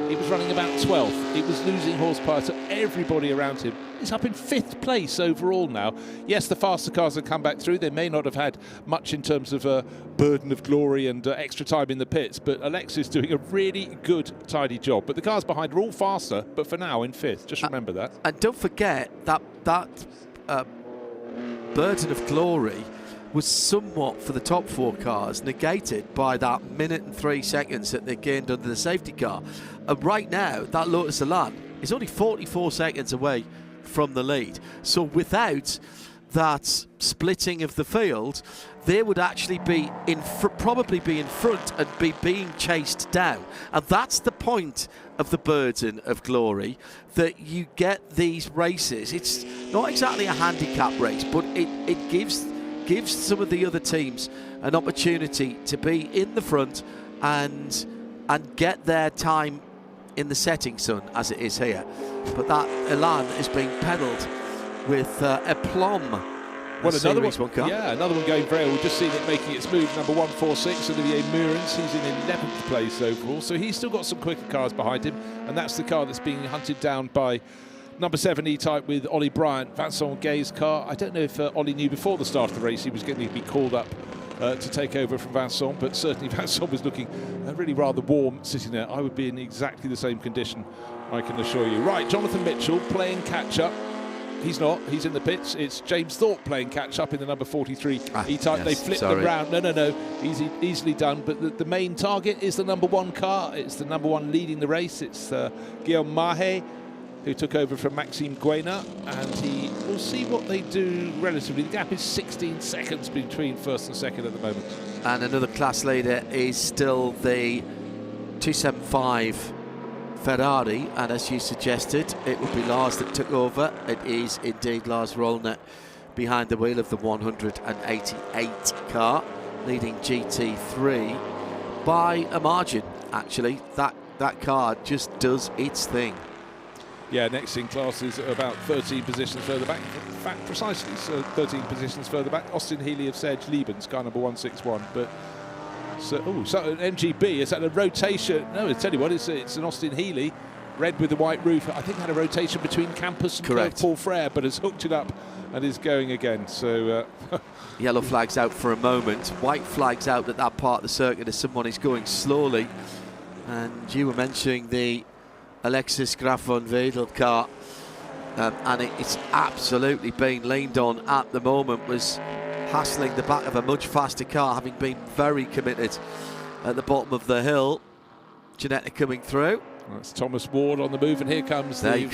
He was running about 12th. It was losing horsepower to everybody around him. He's up in 5th place overall now. Yes, the faster cars have come back through. They may not have had much in terms of a burden of glory and extra time in the pits, but Alexis doing a really good, tidy job. But the cars behind are all faster, but for now in 5th. Just remember that. And don't forget that burden of glory was somewhat, for the top 4 cars, negated by that 1 minute and 3 seconds that they gained under the safety car. And right now, that Lotus Elan is only 44 seconds away from the lead. So without that splitting of the field, they would actually be probably be in front and be being chased down. And that's the point of the burden of glory, that you get these races. It's not exactly a handicap race, but it gives some of the other teams an opportunity to be in the front and get their time in the setting sun, as it is here. But that Elan is being pedalled with aplomb. Well, another one, yeah, another one going very well. We've just seen it making its move. Number 146, Olivier Meurens. He's in 11th place overall, so he's still got some quicker cars behind him, and that's the car that's being hunted down by number 7 E-Type with Ollie Bryant, Vincent Gay's car. I don't know if Ollie knew before the start of the race he was going to be called up to take over from Vincent, but certainly Vincent was looking really rather warm sitting there. I would be in exactly the same condition, I can assure you. Right, Jonathan Mitchell playing catch-up. He's not. He's in the pits. It's James Thorpe playing catch-up in the number 43 E-Type. Yes, they flipped them round. No. Easily done. But the main target is the number 1 car. It's the number 1 leading the race. It's Guillaume Mahé, who took over from Maxime Guéna, and we'll see what they do relatively. The gap is 16 seconds between 1st and 2nd at the moment. And another class leader is still the 275 Ferrari, and as you suggested, it would be Lars that took over. It is indeed Lars Rollner behind the wheel of the 188 car, leading GT3 by a margin, actually. That car just does its thing. Yeah, next in class is about 13 positions further back. In fact, precisely, so 13 positions further back. Austin Healey of Serge Liebens, car number 161. But so an MGB, is that a rotation? No, I tell you what, it's an Austin Healey, red with the white roof. I think had a rotation between Campus and Paul Frere, but has hooked it up and is going again. So yellow flags out for a moment, white flags out at that part of the circuit as someone is going slowly. And you were mentioning the Alexis Graf von Wedel car, and it's absolutely being leaned on at the moment, was hassling the back of a much faster car, having been very committed at the bottom of the hill. Ginetta coming through. That's Thomas Ward on the move, and here comes the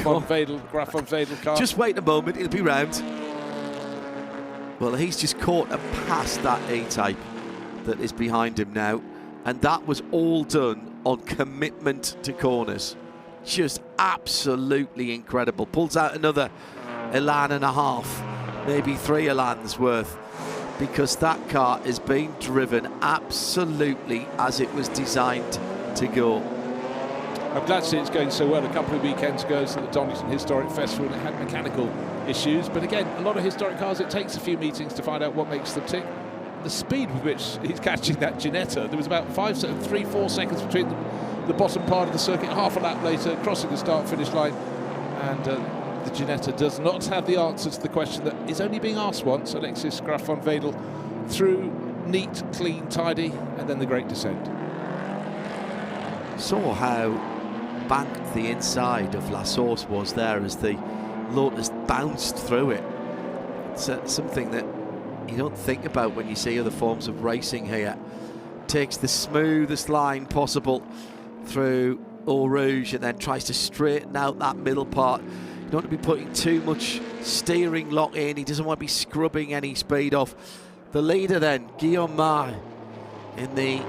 Graf von Wedel car. Just wait a moment, it'll be round. Well, he's just caught and passed that E-Type that is behind him now, and that was all done on commitment to corners. Just absolutely incredible. Pulls out another Elan and a half, maybe 3 Elans worth, because that car is being driven absolutely as it was designed to go. I'm glad to see it's going so well. A couple of weekends ago at the Donington Historic Festival, and it had mechanical issues. But again, a lot of historic cars, it takes a few meetings to find out what makes them tick. The speed with which he's catching that Ginetta, there was about 3-4 seconds between them the bottom part of the circuit, half a lap later, crossing the start-finish line. And the Ginetta does not have the answer to the question that is only being asked once. Alexis Graf van Wedel through, neat, clean, tidy, and then the great descent. Saw how banked the inside of La Source was there as the Lotus bounced through it. It's something that you don't think about when you see other forms of racing here. Takes the smoothest line possible through Eau Rouge and then tries to straighten out that middle part. You don't want to be putting too much steering lock in. He doesn't want to be scrubbing any speed off. The leader then, Guillaume Marre, in the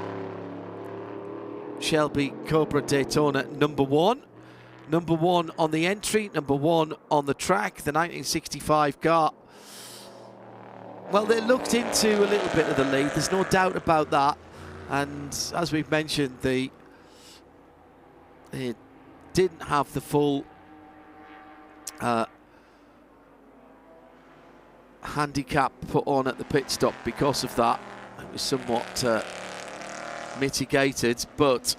Shelby Cobra Daytona, number one. Number one on the entry, number one on the track, the 1965 car. Well, they looked into a little bit of the lead, there's no doubt about that. And as we've mentioned, they didn't have the full handicap put on at the pit stop because of that. It was somewhat mitigated, but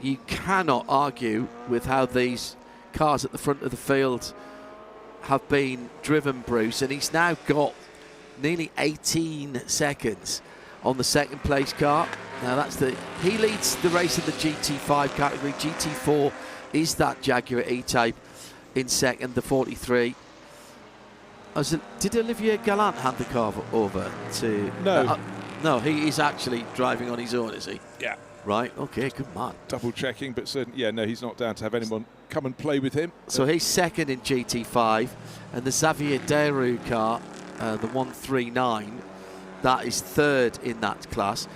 you cannot argue with how these cars at the front of the field have been driven, Bruce, and he's now got nearly 18 seconds on the second place car. Now he leads the race in the GT5 category. GT4 is that Jaguar E-Type in second, the 43. Did Olivier Gallant hand the car over to... No. No, he is actually driving on his own, is he? Yeah. Right, okay, good man. Double checking, but certainly, yeah, no, he's not down to have anyone come and play with him. So he's second in GT5, and the Xavier Deroux car, the 139, that is third in that class.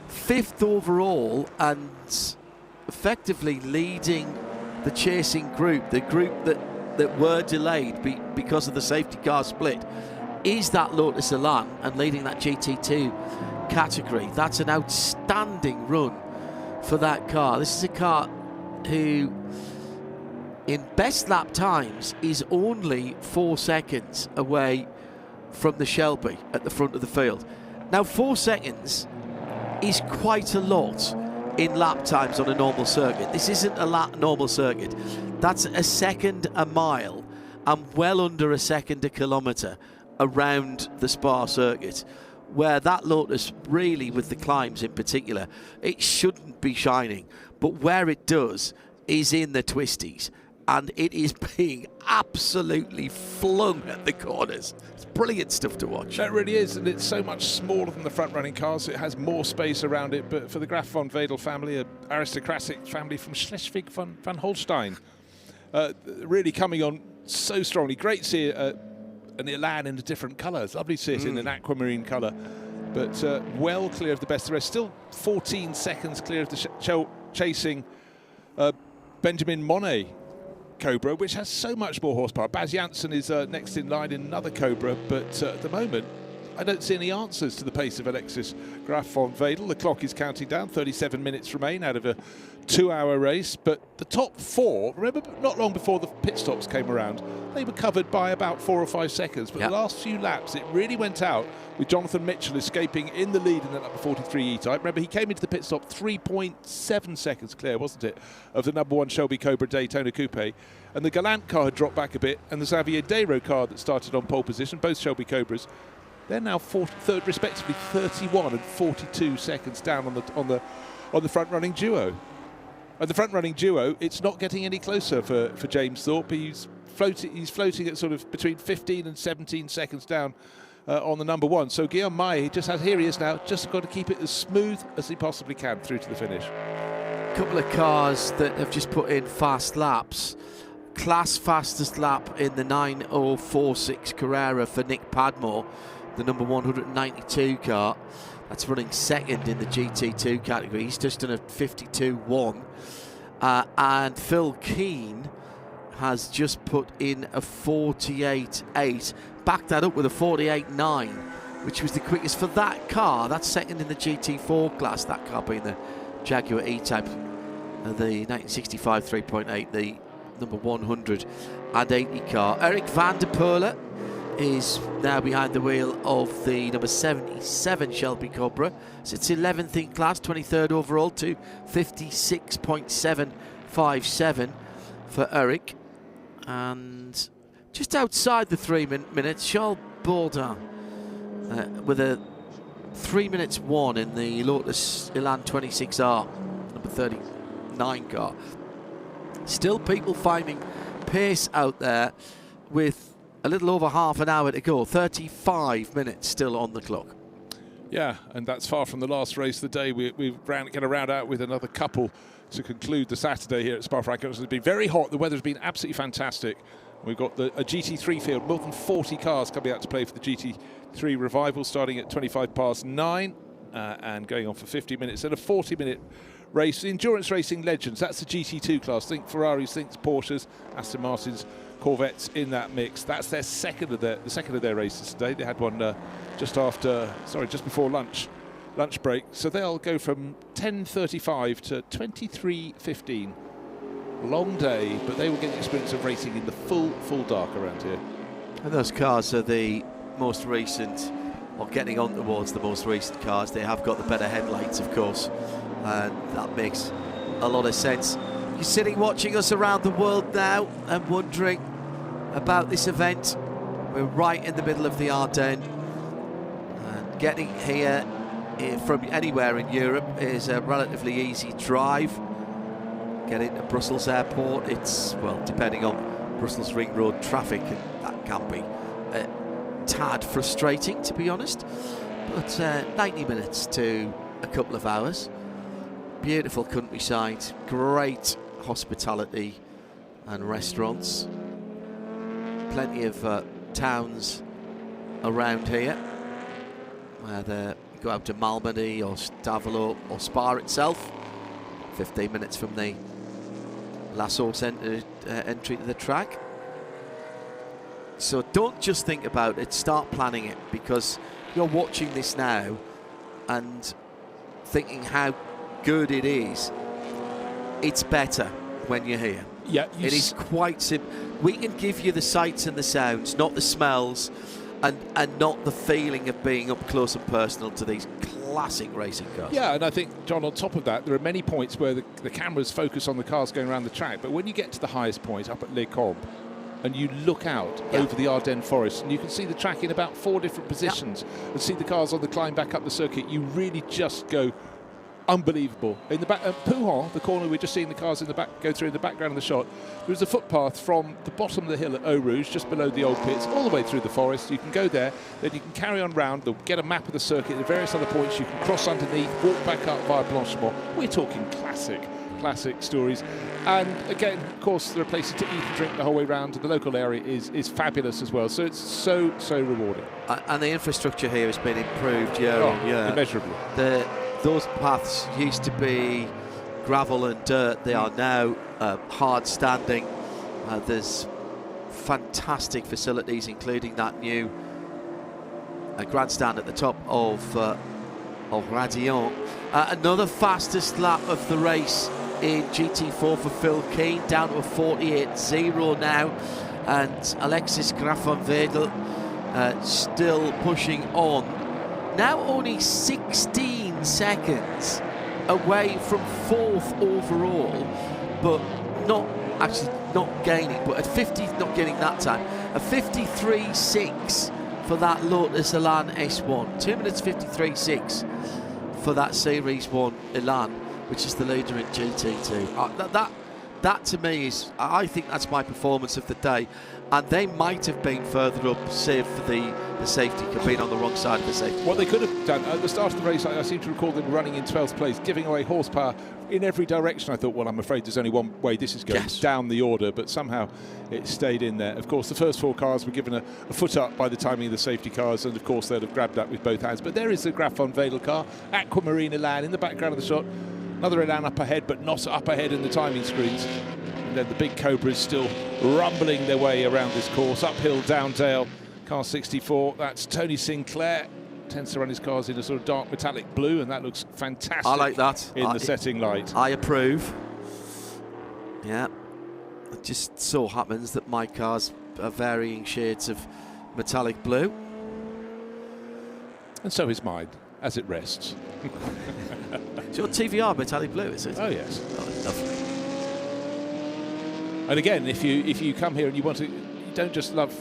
Fifth overall, and effectively leading the chasing group, the group that were delayed because of the safety car split, is that Lotus Elan, and leading that GT2 category. That's an outstanding run for that car. This is a car who, in best lap times, is only 4 seconds away from the Shelby at the front of the field. Now, 4 seconds is quite a lot in lap times on a normal circuit. This isn't a normal circuit. That's a second a mile and well under a second a kilometre around the Spa circuit, where that Lotus really, with the climbs in particular, it shouldn't be shining, but where it does is in the twisties, and it is being absolutely flung at the corners. It's brilliant stuff to watch. That really is, and it's so much smaller than the front-running cars. It has more space around it, but for the Graf van Wedel family, an aristocratic family from Schleswig van Holstein, really coming on so strongly. Great to see an Elan in a different colour. It's lovely to see it in an aquamarine colour, but well clear of the best of the rest. Still 14 seconds clear of the chasing Benjamin Monet Cobra, which has so much more horsepower. Baz Janssen is next in line in another Cobra, but at the moment I don't see any answers to the pace of Alexis Graf van Wedel. The clock is counting down, 37 minutes remain out of a 2-hour race, but the top four, remember not long before the pit stops came around, they were covered by about 4 or 5 seconds, but the last few laps it really went out with Jonathan Mitchell escaping in the lead in that number 43 E-Type. Remember, he came into the pit stop 3.7 seconds clear, wasn't it, of the number 1 Shelby Cobra Daytona Coupe, and the Gallant car had dropped back a bit, and the Xavier Deroux car that started on pole position, both Shelby Cobras, they're now third, respectively 31 and 42 seconds down on the front-running duo. And the front-running duo, it's not getting any closer for James Thorpe. He's floating at sort of between 15 and 17 seconds down on the number 1. So Guillaume Marre here he is now, just got to keep it as smooth as he possibly can through to the finish. A couple of cars that have just put in fast laps. Class fastest lap in the 9:046 Carrera for Nick Padmore, the number 192 car. That's running second in the GT2 category. He's just done a 52.1. And Phil Keane has just put in a 48.8. Backed that up with a 48.9, which was the quickest for that car. That's second in the GT4 class, that car being the Jaguar E-Type, the 1965 3.8, the number 180 car. Eric van der Poel is now behind the wheel of the number 77 Shelby Cobra. So it's 11th in class, 23rd overall to 56.757 for Eric. And just outside the 3 minutes, Charles Baudin with a 3 minutes 1 in the Lotus Elan 26R, number 39 car. Still people finding pace out there with a little over half an hour to go, 35 minutes still on the clock. Yeah, and that's far from the last race of the day. We're going to round out with another couple to conclude the Saturday here at Spa-Francorchamps. It's been very hot. The weather's been absolutely fantastic. We've got a GT3 field, more than 40 cars coming out to play for the GT3 revival, starting at 9:25 and going on for 50 minutes. And a 40-minute race, endurance racing legends. That's the GT2 class. Think Ferraris, think Porsches, Aston Martins, Corvettes in that mix. That's their second of their races today. They had one just before lunch break. So they'll go from 10:35 to 23:15. Long day, but they will get the experience of racing in the full dark around here. And those cars are the most recent, or getting on towards the most recent cars. They have got the better headlights, of course, and that makes a lot of sense. You're sitting watching us around the world now and wondering about this event. We're right in the middle of the Ardennes, and getting here from anywhere in Europe is a relatively easy drive. Getting to Brussels Airport, it's, well, depending on Brussels Ring Road traffic, that can be a tad frustrating, to be honest. But 90 minutes to a couple of hours. Beautiful countryside, great hospitality and restaurants. Plenty of towns around here, whether you go out to Malmedy or Stavelot or Spa itself. 15 minutes from the La Source entry to the track. So don't just think about it, start planning it, because you're watching this now and thinking how good it is. It's better when you're here. Yeah, it is quite simple. We can give you the sights and the sounds, not the smells, and not the feeling of being up close and personal to these classic racing cars. Yeah, and I think, John, on top of that, there are many points where the cameras focus on the cars going around the track, but when you get to the highest point, up at Les Corbes, and you look out over the Ardennes forest, and you can see the track in about 4 different positions, and see the cars on the climb back up the circuit, you really just go unbelievable. In the back, Pouhon, the corner we're just seeing the cars in the back go through in the background of the shot, there's a footpath from the bottom of the hill at Eau Rouge, just below the old pits, all the way through the forest. You can go there, then you can carry on round, they'll get a map of the circuit at various other points. You can cross underneath, walk back up via Blanchemont. We're talking classic stories. And again, of course, there are places to eat and drink the whole way round, and the local area is fabulous as well. So it's so rewarding. And the infrastructure here has been improved year on year. Immeasurably. Those paths used to be gravel and dirt. They are now hard standing. There's fantastic facilities, including that new grandstand at the top of Radillon. Another fastest lap of the race in GT4 for Phil Keane, down to a 48.0 now, and Alexis Graf-van-Wedel still pushing on. Now only 16 seconds away from 4th overall, but not gaining, but at 50, not getting that time. A 53.6 for that Lotus Elan S1. 2 minutes 53.6 for that Series 1 Elan, which is the leader in GT2. That to me is, I think that's my performance of the day. And they might have been further up, save for the safety car, being on the wrong side of the safety. What they could have done at the start of the race, I seem to recall them running in 12th place, giving away horsepower in every direction. I thought, well, I'm afraid there's only one way this is going, down the order, but somehow it stayed in there. Of course, the first 4 cars were given a foot up by the timing of the safety cars, and of course they'd have grabbed that with both hands. But there is the Graf-van-Wedel car, Aquamarine Elan in the background of the shot. Another Elan up ahead, but not up ahead in the timing screens. And then the big Cobras still rumbling their way around this course, uphill, down dale. Car 64, that's Tony Sinclair. Tends to run his cars in a sort of dark metallic blue, and that looks fantastic. I like that. In the setting light. I approve. Yeah. It just so happens that my cars are varying shades of metallic blue. And so is mine, as it rests. It's your TVR metallic blue, is it? Oh, yes. Oh, lovely. And again, if you come here and you don't just love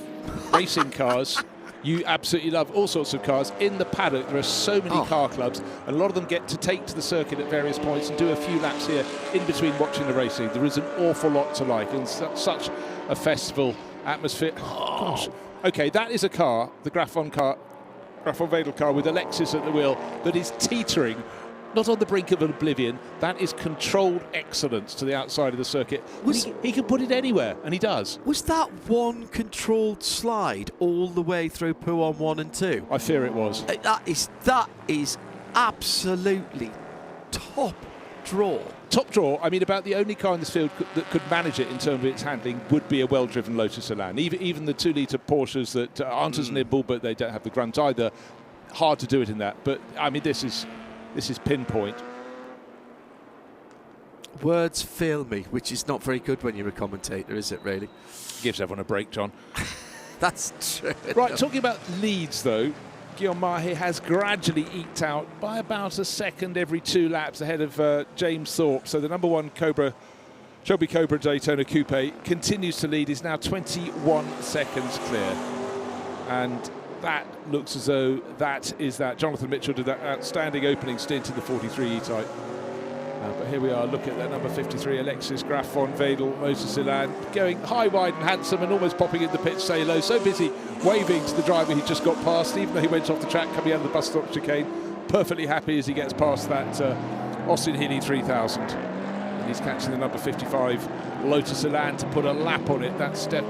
racing cars, you absolutely love all sorts of cars. In the paddock, there are so many car clubs, and a lot of them get to take to the circuit at various points and do a few laps here in between watching the racing. There is an awful lot to like, and such a festival atmosphere. Gosh. Okay, that is a car, the Graf von Wedel car with Alexis at the wheel, that is teetering, not on the brink of oblivion. That is controlled excellence to the outside of the circuit. He can put it anywhere, and he does. Was that one controlled slide all the way through Pouhon 1 and 2? I fear it was. That is absolutely top draw. Top draw. I mean, about the only car in this field that could manage it in terms of its handling would be a well-driven Lotus Elan. Even the 2-litre Porsches that aren't as nimble, but they don't have the grunt either. Hard to do it in that. But I mean, this is pinpoint. Words fail me, which is not very good when you're a commentator, is it, really? Gives everyone a break, John. That's true. Right, talking about leads, though, Guillaume Mahé has gradually eked out by about a second every 2 laps ahead of James Thorpe. So the number 1 Shelby Cobra Daytona Coupe continues to lead. Is now 21 seconds clear. And that looks as though that is that. Jonathan Mitchell did that outstanding opening stint in the 43 E-Type. But here we are, look at that number 53, Alexis Graf von Wedel, Lotus Elan, going high, wide and handsome and almost popping in the pit to say hello. So busy waving to the driver he just got past, even though he went off the track coming out of the bus stop chicane. Perfectly happy as he gets past that Austin Healey 3000. And he's catching the number 55 Lotus Elan to put a lap on it. That's the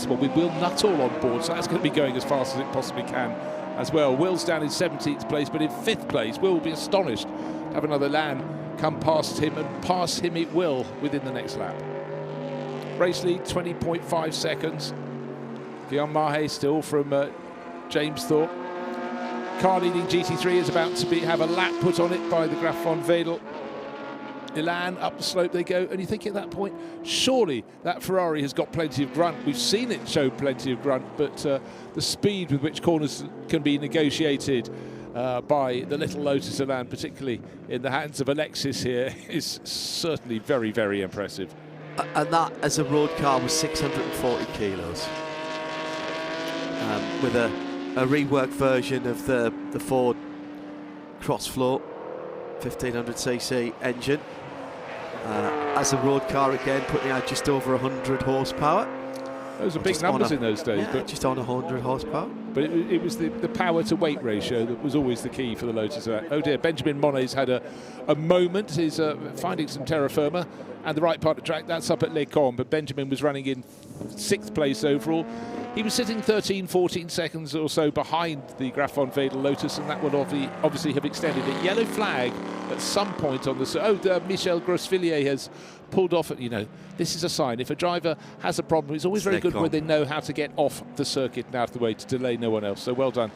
one with Will Nuttall on board, so that's going to be going as fast as it possibly can as well. Will's down in 17th place, but in 5th place. Will be astonished to have another Elan come past him, and pass him it will within the next lap. Race lead 20.5 seconds. Guillaume Mahé still from James Thorpe. Car leading GT3 is about to have a lap put on it by the Graf von Wedel Elan. Up the slope they go, and you think at that point, surely that Ferrari has got plenty of grunt. We've seen it show plenty of grunt, but the speed with which corners can be negotiated by the little Lotus Elan, particularly in the hands of Alexis here, is certainly very, very impressive. And that, as a road car, was 640 kilos. With a reworked version of the Ford Crossflow 1500cc engine. As a road car, again, putting out just over 100 horsepower. Those are big numbers in those days. Yeah, but just on 100 horsepower. But it was the power to weight ratio that was always the key for the Lotus. Oh dear, Benjamin Monet's had a moment. He's finding some terra firma and the right part of the track. That's up at Les Combes, but Benjamin was running in 6th place overall. He was sitting 13, 14 seconds or so behind the Graf von Wedel Lotus, and that would obviously have extended it. Yellow flag at some point on the... Michel Grosvillier has pulled off. You know, this is a sign. If a driver has a problem, it's always very good when they know how to get off the circuit and out of the way to delay no one else. So well done.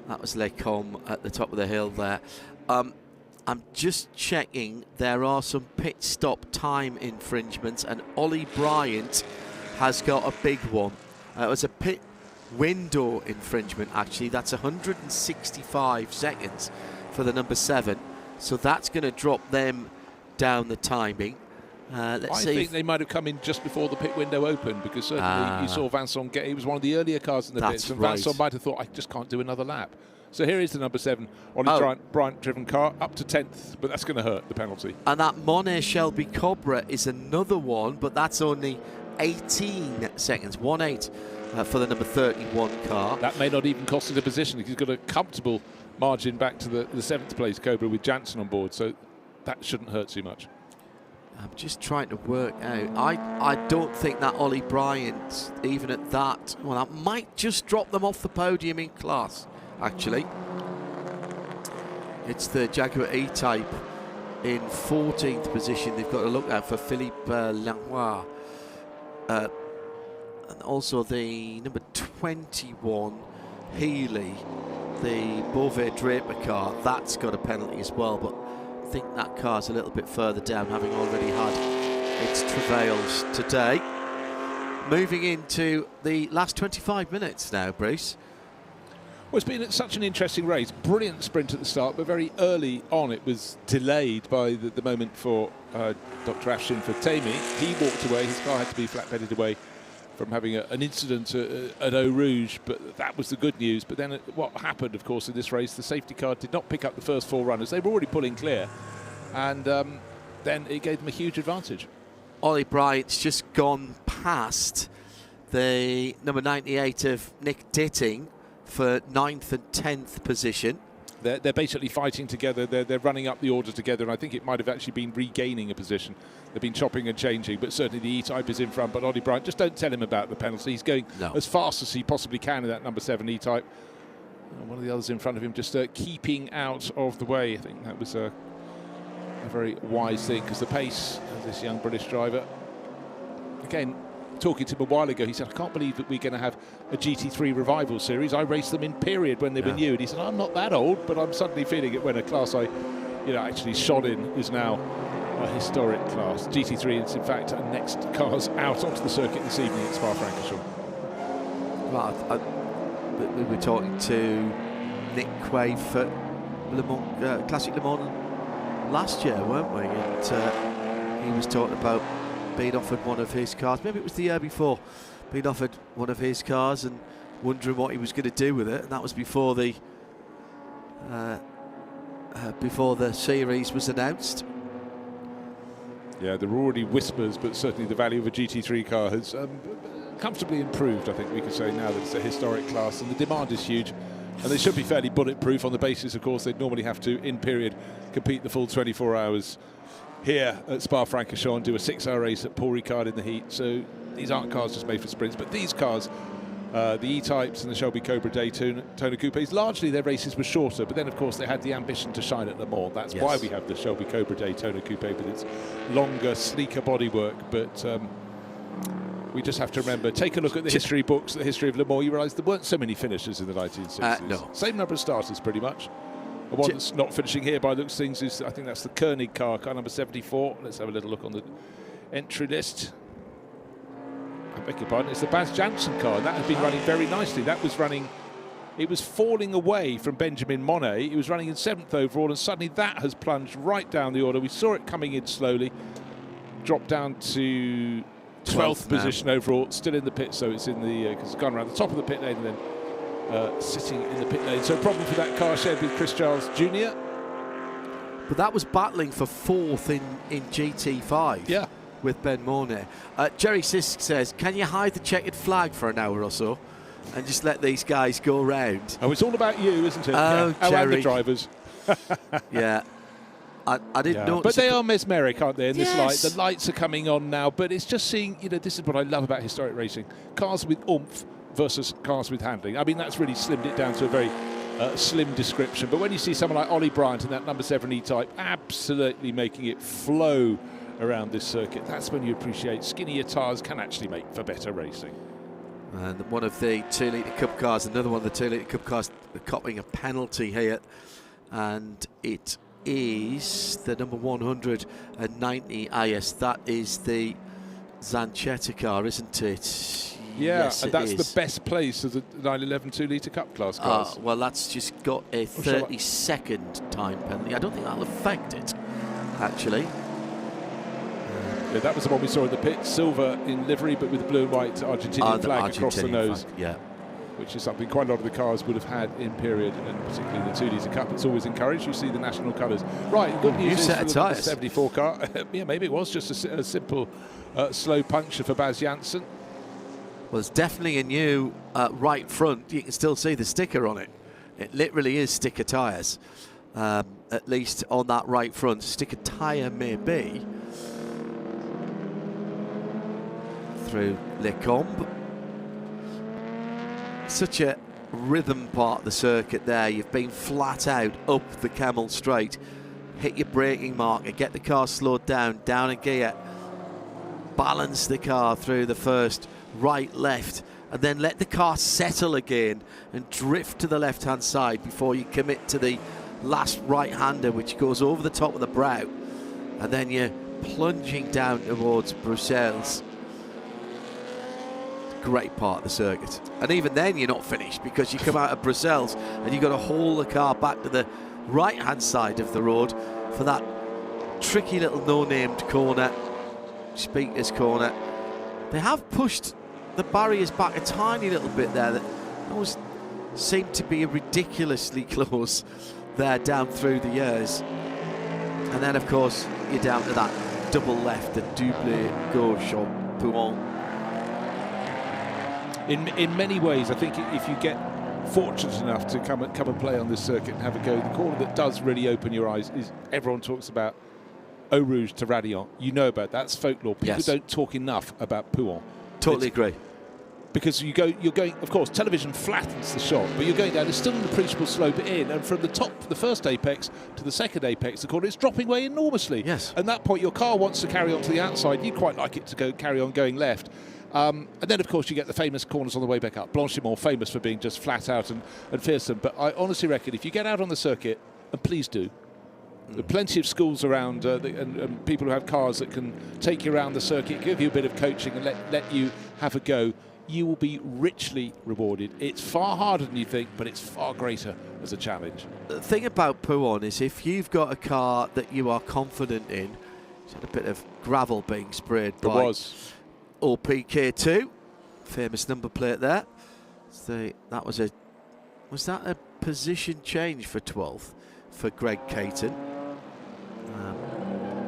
That was Les Combes at the top of the hill there. I'm just checking. There are some pit stop time infringements, and Ollie Bryant has got a big one. It was a pit window infringement, actually. That's 165 seconds for the number 7. So that's going to drop them down the timing. Let's see. I think they might have come in just before the pit window opened, because certainly you saw Vincent get. He was one of the earlier cars in the pits, and Vincent might have thought, I just can't do another lap. So here is the number 7 Ollie Bryant driven car, up to 10th, but that's going to hurt, the penalty. And that Monet Shelby Cobra is another one, but that's only 18 seconds, 1-8 for the number 31 car. That may not even cost it a position. He's got a comfortable margin back to the 7th place Cobra with Janssen on board, so that shouldn't hurt too much. I'm just trying to work out. I don't think that Ollie Bryant, even at that, well, that might just drop them off the podium in class, actually. It's the Jaguar E-Type in 14th position. They've got to look out for Philippe Lanois. And also the number 21 Healey, the Beauvais Draper car, that's got a penalty as well, but I think that car's a little bit further down, having already had its travails today. moving into the last 25 minutes now, Bruce. Well, it's been such an interesting race. Brilliant sprint at the start, but very early on it was delayed by the moment for Dr. Afshin for Tammy. He walked away. His car had to be flat-bedded away from having an incident at Eau Rouge, but that was the good news. But then what happened, of course, in this race, the safety car did not pick up the first 4 runners. They were already pulling clear, and then it gave them a huge advantage. Ollie Bryant's just gone past the number 98 of Nick Ditting for 9th and 10th position. They're basically fighting together. They're running up the order together, and I think it might have actually been regaining a position. They've been chopping and changing, but certainly the E-Type is in front. But Ollie Bryant, just don't tell him about the penalty. He's going as fast as he possibly can in that number 7 E-Type. One of the others in front of him just keeping out of the way. I think that was a very wise thing, because the pace of this young British driver, again, talking to him a while ago, he said, I can't believe that we're going to have a GT3 revival series. I raced them in period when they were new. And he said, I'm not that old, but I'm suddenly feeling it when a class I actually shot in is now a historic class. GT3 is, in fact, next cars out onto the circuit this evening at Spa-Francorchamps. Well, we were talking to Nick Quaid for Le Mans, Classic Le Mans last year, weren't we? And he was talking about being offered one of his cars, maybe it was the year before, being offered one of his cars and wondering what he was going to do with it, and that was before the series was announced. Yeah, there were already whispers, but certainly the value of a GT3 car has comfortably improved, I think we could say, now that it's a historic class, and the demand is huge, and they should be fairly bulletproof on the basis, of course, they'd normally have to, in period, compete the full 24 hours here at Spa-Francorchamps and do a 6-hour race at Paul Ricard in the heat. So these aren't cars just made for sprints, but these cars, the E-Types and the Shelby Cobra Daytona Coupes, largely their races were shorter, but then of course they had the ambition to shine at Le Mans. That's why we have the Shelby Cobra Daytona Coupe with its longer, sleeker bodywork. But we just have to remember, take a look at the history books, the history of Le Mans. You realise there weren't so many finishers in the 1960s. No. Same number of starters, pretty much. The one that's not finishing here by looks things is, I think that's the Koenig car number 74. Let's have a little look on the entry list. I beg your pardon, it's the Baz Janssen car, and that has been running very nicely. That was running, it was falling away from Benjamin Monet. It was running in 7th overall, and suddenly that has plunged right down the order. We saw it coming in slowly, dropped down to 12th position overall, still in the pit, so it's in the, because it's gone around the top of the pit lane and then sitting in the pit lane. So problem for that car shared with Chris Giles Jr. But that was battling for 4th in GT5 with Ben Mornay. Jerry Sisk says, can you hide the checkered flag for an hour or so and just let these guys go round? Oh, it's all about you, isn't it? Oh, and Jerry. the drivers. Yeah. I didn't know. But they are mesmeric, aren't they, in this light? Yes. The lights are coming on now, but it's just seeing, this is what I love about historic racing. Cars with oomph versus cars with handling. I mean, that's really slimmed it down to a very slim description. But when you see someone like Ollie Bryant in that number 7 E-Type absolutely making it flow around this circuit, that's when you appreciate skinnier tyres can actually make for better racing. And one of the 2 Litre Cup cars, another one of the 2 Litre Cup cars, copping a penalty here. And it is the number 190 IS. That is the Zanchetta car, isn't it? Yeah, yes, and that's the best place of the 911 2 Litre Cup class cars. Well, that's just got a 30-second time penalty. I don't think that'll affect it, actually. Yeah, that was the one we saw in the pit, silver in livery, but with the blue and white Argentinian flag across the nose. Which is something quite a lot of the cars would have had in period, and particularly the 2 Litre Cup. It's always encouraged. You see the national colours. Right, good news is for the 74 car. Yeah, maybe it was just a simple slow puncture for Baz Janssen. Well, it's definitely a new right front. You can still see the sticker on it. It literally is sticker tyres, at least on that right front. Sticker tyre may be through Les Combes. Such a rhythm part of the circuit there. You've been flat out up the Camel Straight, hit your braking marker, get the car slowed down a gear, balance the car through the first right, left, and then let the car settle again and drift to the left-hand side before you commit to the last right-hander, which goes over the top of the brow, and then you're plunging down towards Bruxelles. great part of the circuit. And even then you're not finished, because you come out of Brussels and you've got to haul the car back to the right-hand side of the road for that tricky little no-named corner, Speaker's corner. They have pushed the barriers back a tiny little bit there. That always seemed to be ridiculously close there down through the years. And then, of course, you're down to that double left, the double gauche or Pouhon. In many ways, I think if you get fortunate enough to come and play on this circuit and have a go, the corner that does really open your eyes is, everyone talks about Eau Rouge to Radillon. You know about that. That's folklore. People don't talk enough about Pouhon. Totally agree. Because you're going, of course, television flattens the shot, but you're going down, it's still an appreciable slope in, and from the top, the first apex to the second apex, the corner, it's dropping away enormously. Yes. At that point, your car wants to carry on to the outside. You'd quite like it to carry on going left. And then, of course, you get the famous corners on the way back up. Blanchimont, famous for being just flat out and fearsome. But I honestly reckon if you get out on the circuit, and please do, there are plenty of schools around and people who have cars that can take you around the circuit, give you a bit of coaching and let you have a go. You will be richly rewarded. It's far harder than you think, but it's far greater as a challenge. The thing about Pouhon is if you've got a car that you are confident in, it's had a bit of gravel being sprayed by OPK2, famous number plate there. So that was that a position change for 12th for Greg Caton?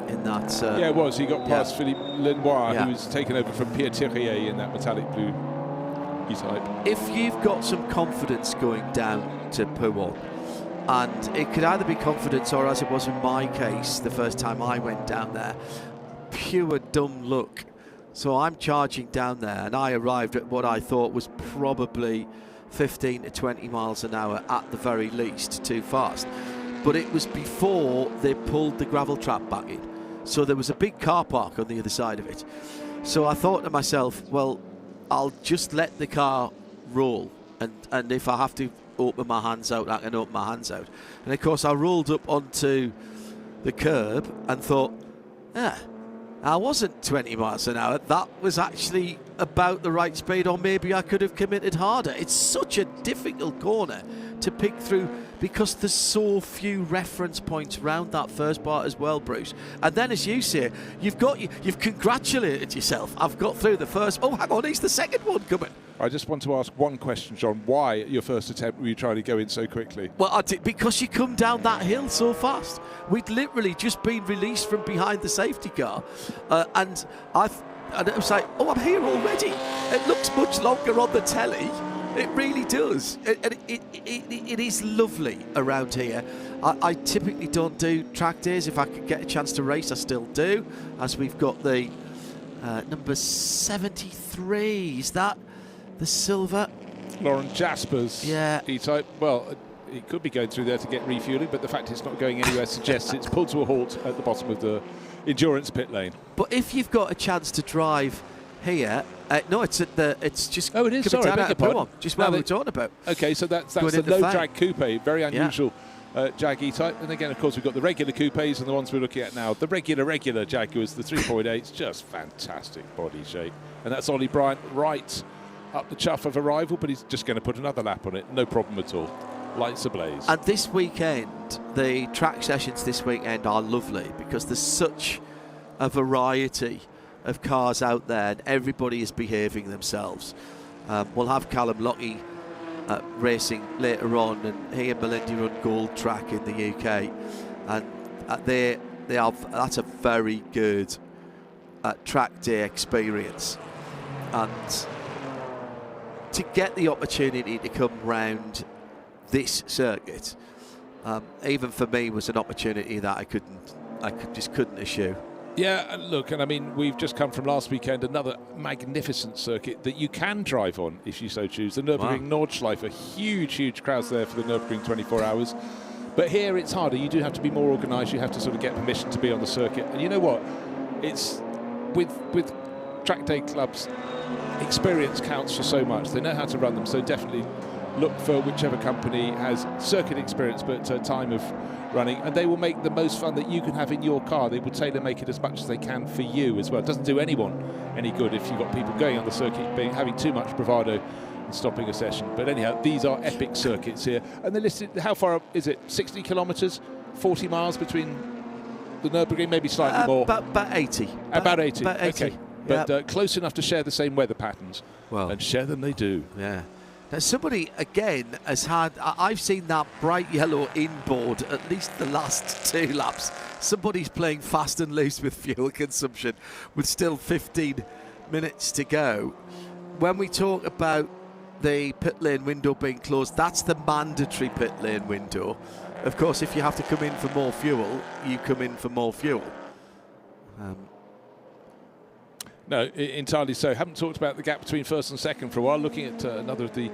In that, yeah, it was. He got past Philippe Lenoir, who was taken over from Pierre Thirier in that metallic blue E-Type. If you've got some confidence going down to Pouhon, and it could either be confidence or, as it was in my case the first time I went down there, pure dumb luck. So I'm charging down there, and I arrived at what I thought was probably 15 to 20 miles an hour at the very least, too fast. But it was before they pulled the gravel trap back in. So there was a big car park on the other side of it. So I thought to myself, well, I'll just let the car roll. And if I have to open my hands out, I can open my hands out. And of course, I rolled up onto the curb and thought, I wasn't 20 miles an hour. That was actually about the right speed, or maybe I could have committed harder. It's such a difficult corner to pick through because there's so few reference points around that first part as well, Bruce. And then, as you say, you've congratulated yourself. I've got through the first. Oh, hang on, here's the second one coming. I just want to ask one question, John. Why, at your first attempt, were you trying to go in so quickly? Well, I did, because you come down that hill so fast. We'd literally just been released from behind the safety car, and it was like, oh, I'm here already. It looks much longer on the telly. It really does. It is lovely around here. I typically don't do track days. If I could get a chance to race, I still do, as we've got the number 73. Is that the silver? Lauren Jasper's E-Type. Well, it could be going through there to get refueling, but the fact it's not going anywhere suggests it's pulled to a halt at the bottom of the endurance pit lane. But if you've got a chance to drive here, no, it's at the. It's just. Oh, it is. Sorry, beg your pardon. Just where we were talking about. Okay, so that's the low drag coupe, very unusual Jag E-Type. And again, of course, we've got the regular coupes and the ones we're looking at now. The regular Jaguars, the 3.8s, just fantastic body shape. And that's Ollie Bryant right up the chuff of arrival, but he's just going to put another lap on it, no problem at all. Lights ablaze. And this weekend, the track sessions this weekend are lovely because there's such a variety of cars out there and everybody is behaving themselves. We'll have Callum Lockie racing later on, and he and Melinda run Gold Track in the UK, and that's a very good track day experience. And to get the opportunity to come round this circuit, even for me, was an opportunity that I just couldn't eschew. Yeah, look, and I mean, we've just come from last weekend, another magnificent circuit that you can drive on if you so choose. The Nürburgring Nordschleife, huge crowds there for the Nürburgring 24 hours. But here it's harder. You do have to be more organised. You have to sort of get permission to be on the circuit. And you know what? It's with track day clubs, experience counts for so much. They know how to run them. So definitely look for whichever company has circuit experience but time of running, and they will make the most fun that you can have in your car. They will tailor-make it as much as they can for you as well. It doesn't do anyone any good if you've got people going on the circuit having too much bravado and stopping a session. But anyhow, these are epic circuits here, and they're listed. How far up is it? 60 kilometres, 40 miles between the Nürburgring, maybe slightly more. About 80. About 80. About 80. Okay, but close enough to share the same weather patterns. Well, and share them they do. Yeah. Now somebody again has had. I've seen that bright yellow inboard at least the last 2 laps. Somebody's playing fast and loose with fuel consumption, with still 15 minutes to go. When we talk about the pit lane window being closed, that's the mandatory pit lane window. Of course, if you have to come in for more fuel, you come in for more fuel. No, entirely so. Haven't talked about the gap between first and second for a while. Looking at another of the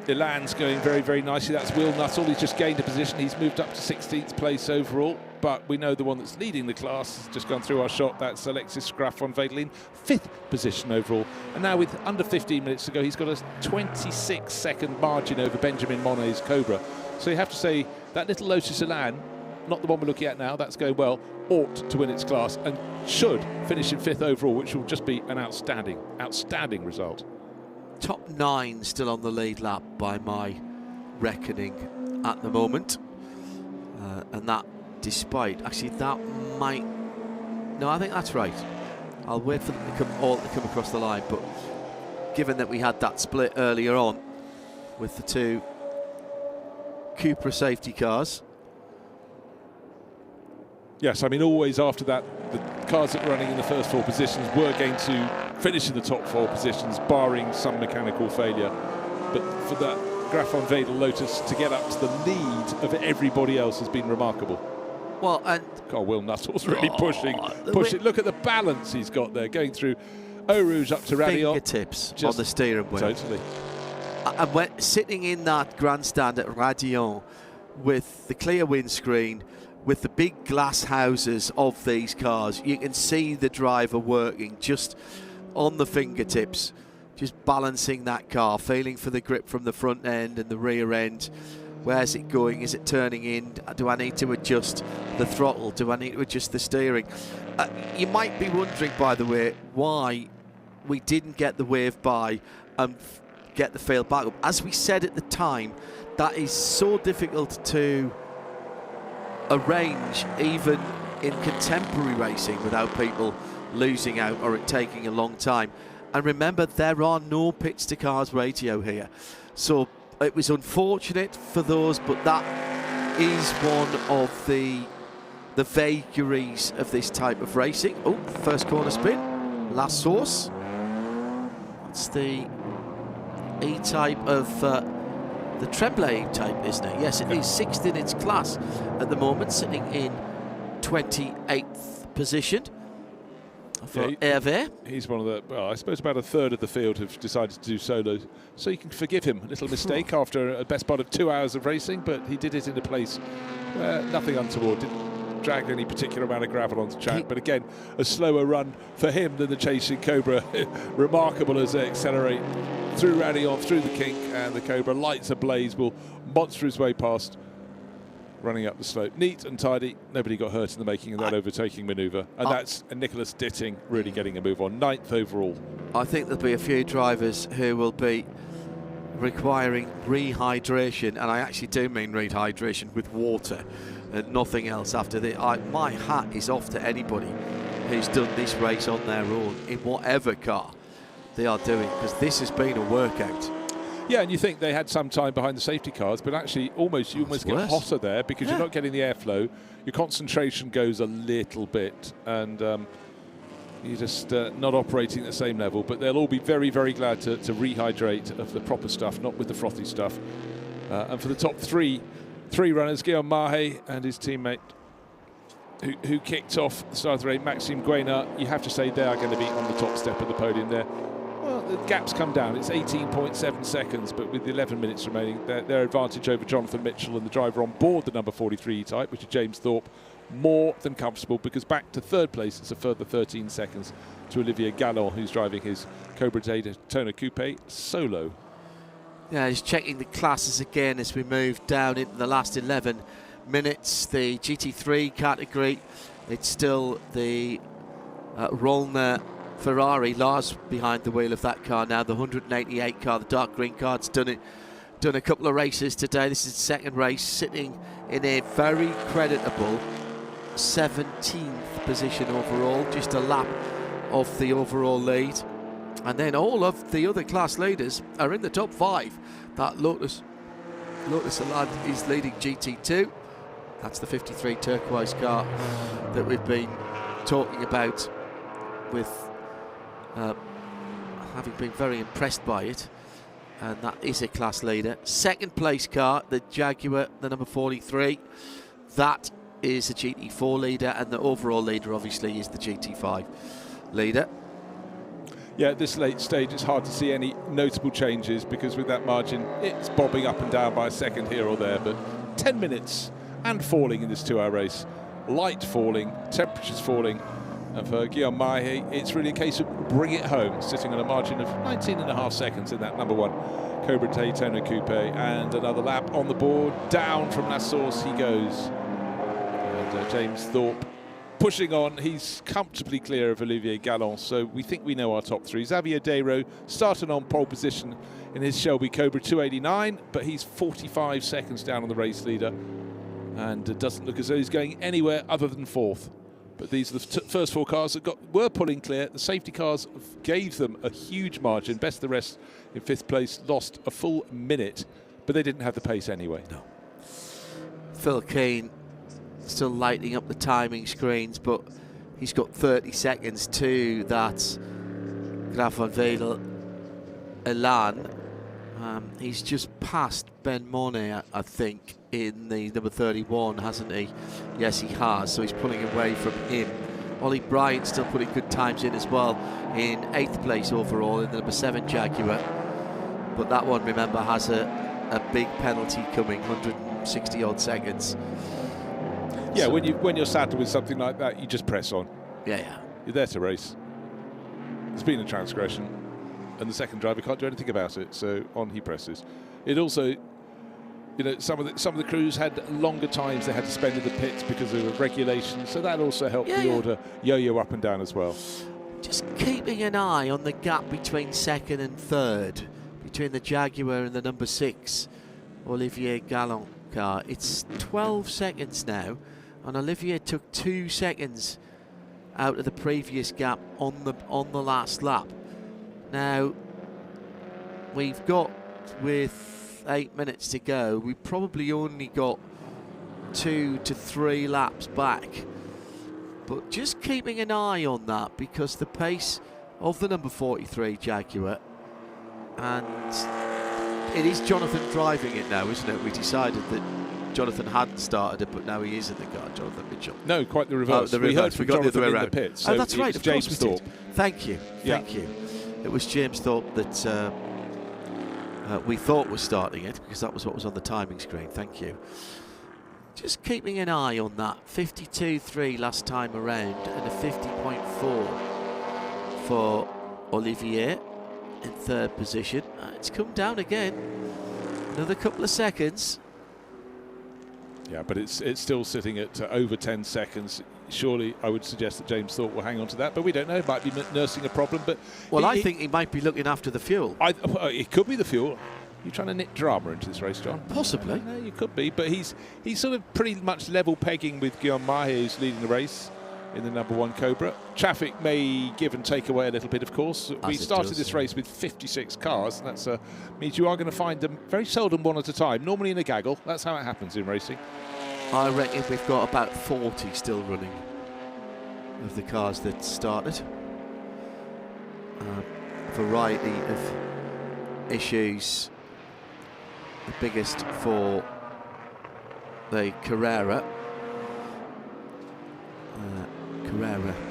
Elan's going very, very nicely. That's Will Nuttall. He's just gained a position. He's moved up to 16th place overall. But we know the one that's leading the class has just gone through our shot. That's Alexis Graf von Wedel in 5th position overall. And now with under 15 minutes to go, he's got a 26-second margin over Benjamin Monet's Cobra. So you have to say that little Lotus Elan, not the one we're looking at now, that's going well, ought to win its class and should finish in 5th overall, which will just be an outstanding result. Top 9 still on the lead lap by my reckoning at the moment. And that despite, actually that might, no, I think that's right. I'll wait for them to come across the line, but given that we had that split earlier on with the 2 Cupra safety cars. Yes, I mean, always after that, the cars that were running in the first 4 positions were going to finish in the top 4 positions, barring some mechanical failure. But for that Graf von Wedel Lotus to get up to the lead of everybody else has been remarkable. Well, and God, Will Nuttall's really pushing. Look at the balance he's got there, going through Eau Rouge up to Radion. Fingertips on the steering wheel. Totally. And when sitting in that grandstand at Radion with the clear windscreen, with the big glass houses of these cars, you can see the driver working just on the fingertips, just balancing that car, feeling for the grip from the front end and the rear end. Where's it going? Is it turning in? Do I need to adjust the throttle? Do I need to adjust the steering? You might be wondering, by the way, why we didn't get the wave by and get the field back up. As we said at the time, that is so difficult to arrange even in contemporary racing without people losing out or it taking a long time. And remember, there are no pits to cars radio here, so it was unfortunate for those, but that is one of the vagaries of this type of racing. Oh, first corner spin, last source. That's the E-type of the Tremblay E-type, isn't it? Yes, it is. 6th in its class at the moment, sitting in 28th position for Hervé. He's one of the, well, I suppose about a third of the field have decided to do solo, so you can forgive him a little mistake after a best part of 2 hours of racing, but he did it in a place where nothing untoward, didn't drag any particular amount of gravel onto track, but again, a slower run for him than the chasing Cobra. Remarkable as they accelerate through Radion, through the kink, and the Cobra, lights ablaze, will monster his way past, running up the slope. Neat and tidy. Nobody got hurt in the making of that overtaking manoeuvre. And that's Nicholas Ditting really getting a move on. 9th overall. I think there'll be a few drivers who will be requiring rehydration, and I actually do mean rehydration with water and nothing else after this. My hat is off to anybody who's done this race on their own in whatever car they are doing, because this has been a workout. Yeah, and you think they had some time behind the safety cars, but actually you almost get hotter there because you're not getting the airflow. Your concentration goes a little bit, and you're just not operating at the same level. But they'll all be very, very glad to rehydrate of the proper stuff, not with the frothy stuff. And for the top three runners, Guillaume Mahé and his teammate who kicked off the start of the race, Maxime Guénard, you have to say they are going to be on the top step of the podium there. Well, the gap's come down. It's 18.7 seconds, but with 11 minutes remaining, their advantage over Jonathan Mitchell and the driver on board the number 43 type, which is James Thorpe, more than comfortable, because back to 3rd place, it's a further 13 seconds to Olivier Gallon, who's driving his Cobra Daytona Coupe solo. Yeah, he's checking the classes again as we move down into the last 11 minutes. The GT3 category, it's still the Rollner Ferrari. Lars behind the wheel of that car now, the 188 car, the dark green car. It's done a couple of races today. This is the second race, sitting in a very creditable 17th position overall, just a lap off the overall lead. And then all of the other class leaders are in the top 5. That Lotus Elan is leading GT2. That's the 53 turquoise car that we've been talking about, with having been very impressed by it. And that is a class leader. Second place car, the Jaguar, the number 43. That is a GT4 leader, and the overall leader obviously is the GT5 leader. Yeah, at this late stage, it's hard to see any notable changes, because with that margin, it's bobbing up and down by a second here or there. But 10 minutes and falling in this 2-hour race. Light falling, temperatures falling. And for Guillaume Mahe, it's really a case of bring it home, sitting on a margin of 19.5 seconds in that number 1 Cobra Daytona Coupe. And another lap on the board. Down from La Source he goes. And James Thorpe pushing on. He's comfortably clear of Olivier Galland, so we think we know our top 3. Xavier Dayro started on pole position in his Shelby Cobra 289, but he's 45 seconds down on the race leader, and it doesn't look as though he's going anywhere other than 4th. But these are the first 4 cars that were pulling clear. The safety cars gave them a huge margin. Best of the rest in 5th place, lost a full minute, but they didn't have the pace anyway. No. Phil Keane still lighting up the timing screens, but he's got 30 seconds to that Graf van Wedel Elan. He's just passed Ben Monet, I think, in the number 31, hasn't he? Yes, he has, so he's pulling away from him. Ollie Bryant still putting good times in as well, in 8th place overall in the number 7 Jaguar. But that one, remember, has a big penalty coming, 160 odd seconds. Yeah, so when you're saddled with something like that, you just press on. Yeah. You're there to race. There's been a transgression, and the second driver can't do anything about it, so on he presses. It also, you know, some of the crews had longer times they had to spend in the pits because of the regulations, so that also helped the order yo-yo up and down as well. Just keeping an eye on the gap between 2nd and 3rd, between the Jaguar and the number 6 Olivier Galland car. It's 12 seconds now, and Olivier took 2 seconds out of the previous gap on the last lap. Now we've got, with 8 minutes to go, we probably only got 2 to 3 laps back, but just keeping an eye on that, because the pace of the number 43 Jaguar, and it is Jonathan driving it now, isn't it? We decided that Jonathan hadn't started it, but now he is in the car, Jonathan Mitchell. No, quite the reverse. Oh, the reverse. We heard from Jonathan in the pits. So that's right, of James course we Thorpe. did. Thank you. It was James Thorpe that we thought was starting it, because that was what was on the timing screen. Thank you. Just keeping an eye on that. 52.3 last time around, and a 50.4 for Olivier in 3rd position. It's come down again. Another couple of seconds. Yeah, but it's still sitting at over 10 seconds. Surely I would suggest that James Thorpe will hang on to that, but we don't know. It might be nursing a problem. But I think he might be looking after the fuel. It could be the fuel. You're trying to knit drama into this race, John? Possibly. No, you could be, but he's sort of pretty much level pegging with Guillaume Mahe, who's leading the race in the number 1 Cobra. Traffic may give and take away a little bit, of course. We started this race with 56 cars, and that means you are going to find them very seldom one at a time, normally in a gaggle. That's how it happens in racing. I reckon we've got about 40 still running of the cars that started. A variety of issues. The biggest for the Carrera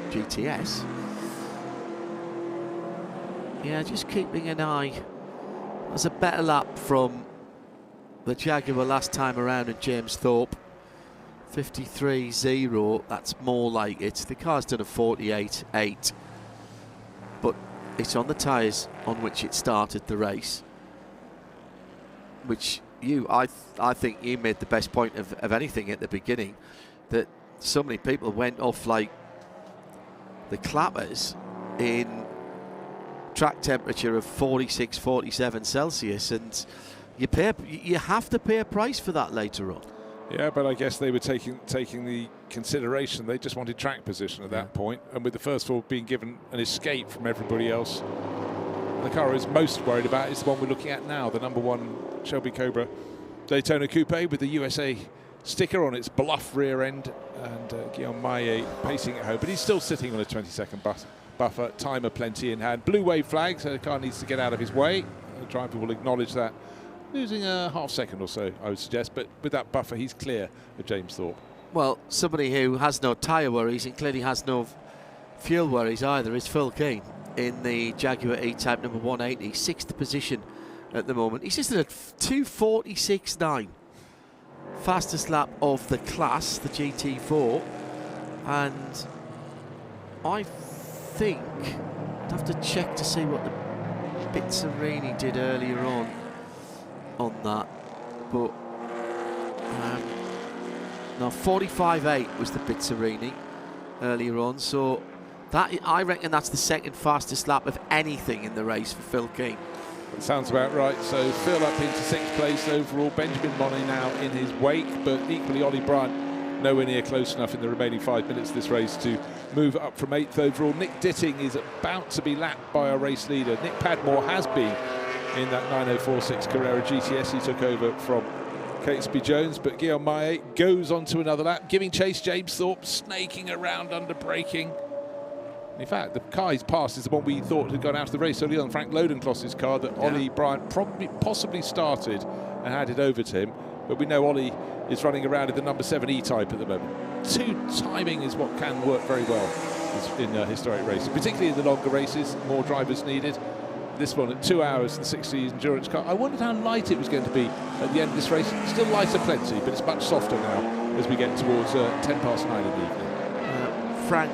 GTS. Yeah, just keeping an eye. There's a better lap from the Jaguar last time around, and James Thorpe. 53.0, that's more like it. The car's done a 48.8, but it's on the tyres on which it started the race. which I think you made the best point of anything at the beginning, that so many people went off like the clappers in track temperature of 46, 47 Celsius, and you have to pay a price for that later on. Yeah, but I guess they were taking the consideration. They just wanted track position at that point, and with the first four being given an escape from everybody else, the car is most worried about is the one we're looking at now, the number 1 Shelby Cobra Daytona Coupe with the USA sticker on its bluff rear end, and Guillaume Maillet pacing it home, but he's still sitting on a 20-second buffer, timer plenty in hand. Blue wave flag, so the car needs to get out of his way. The driver will acknowledge that. Losing a half second or so, I would suggest, but with that buffer, he's clear of James Thorpe. Well, somebody who has no tyre worries and clearly has no fuel worries either is Phil Keane in the Jaguar E-Type number 180, 6th position at the moment. He's just at a 2:46.9, fastest lap of the class, the GT4, and I think I'd have to check to see what the Bizzarini did earlier on that, but no, 45.8 was the Bizzarini earlier on, so that, I reckon that's the second fastest lap of anything in the race for Phil Keane. That sounds about right. So Phil up into 6th place overall. Benjamin Monet now in his wake, but equally Ollie Bryant nowhere near close enough in the remaining 5 minutes of this race to move up from 8th overall. Nick Ditting is about to be lapped by our race leader. Nick Padmore has been in that 904.6 Carrera GTS. He took over from Catesby Jones, but Guillaume Maillet goes on to another lap, giving chase. James Thorpe snaking around under braking. In fact, the car he's passed is the one we thought had gone out of the race early on, Frank Lodencloss's car, that Ollie Bryant possibly started and handed over to him. But we know Ollie is running around in the number 7 E-Type at the moment. 2 timing is what can work very well in historic racing, particularly in the longer races, more drivers needed. This one at 2 hours in the 60s endurance car. I wondered how light it was going to be at the end of this race. Still lighter plenty, but it's much softer now as we get towards 10 past 9 in the evening. Frank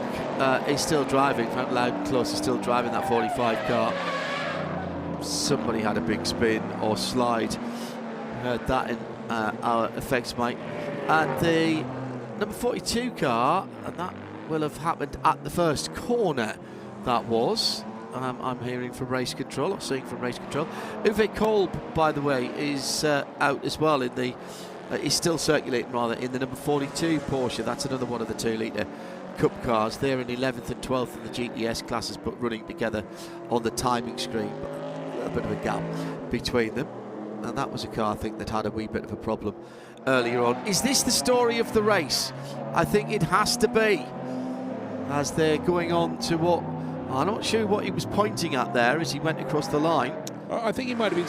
is still driving. Frank Lodencloss is still driving that 45 car. Somebody had a big spin or slide. Heard that in our effects mic. And the number 42 car, and that will have happened at the first corner. That was. I'm hearing from race control, or seeing from race control. Uwe Kolb, by the way, is out as well in the. He's still circulating rather in the number 42 Porsche. That's another one of the 2-litre Cup cars. They're in 11th and 12th in the GTS classes, but running together on the timing screen. But a little bit of a gap between them. And that was a car, I think, that had a wee bit of a problem earlier on. Is this the story of the race? I think it has to be, as they're going on to what. I'm not sure what he was pointing at there as he went across the line. I think he might have been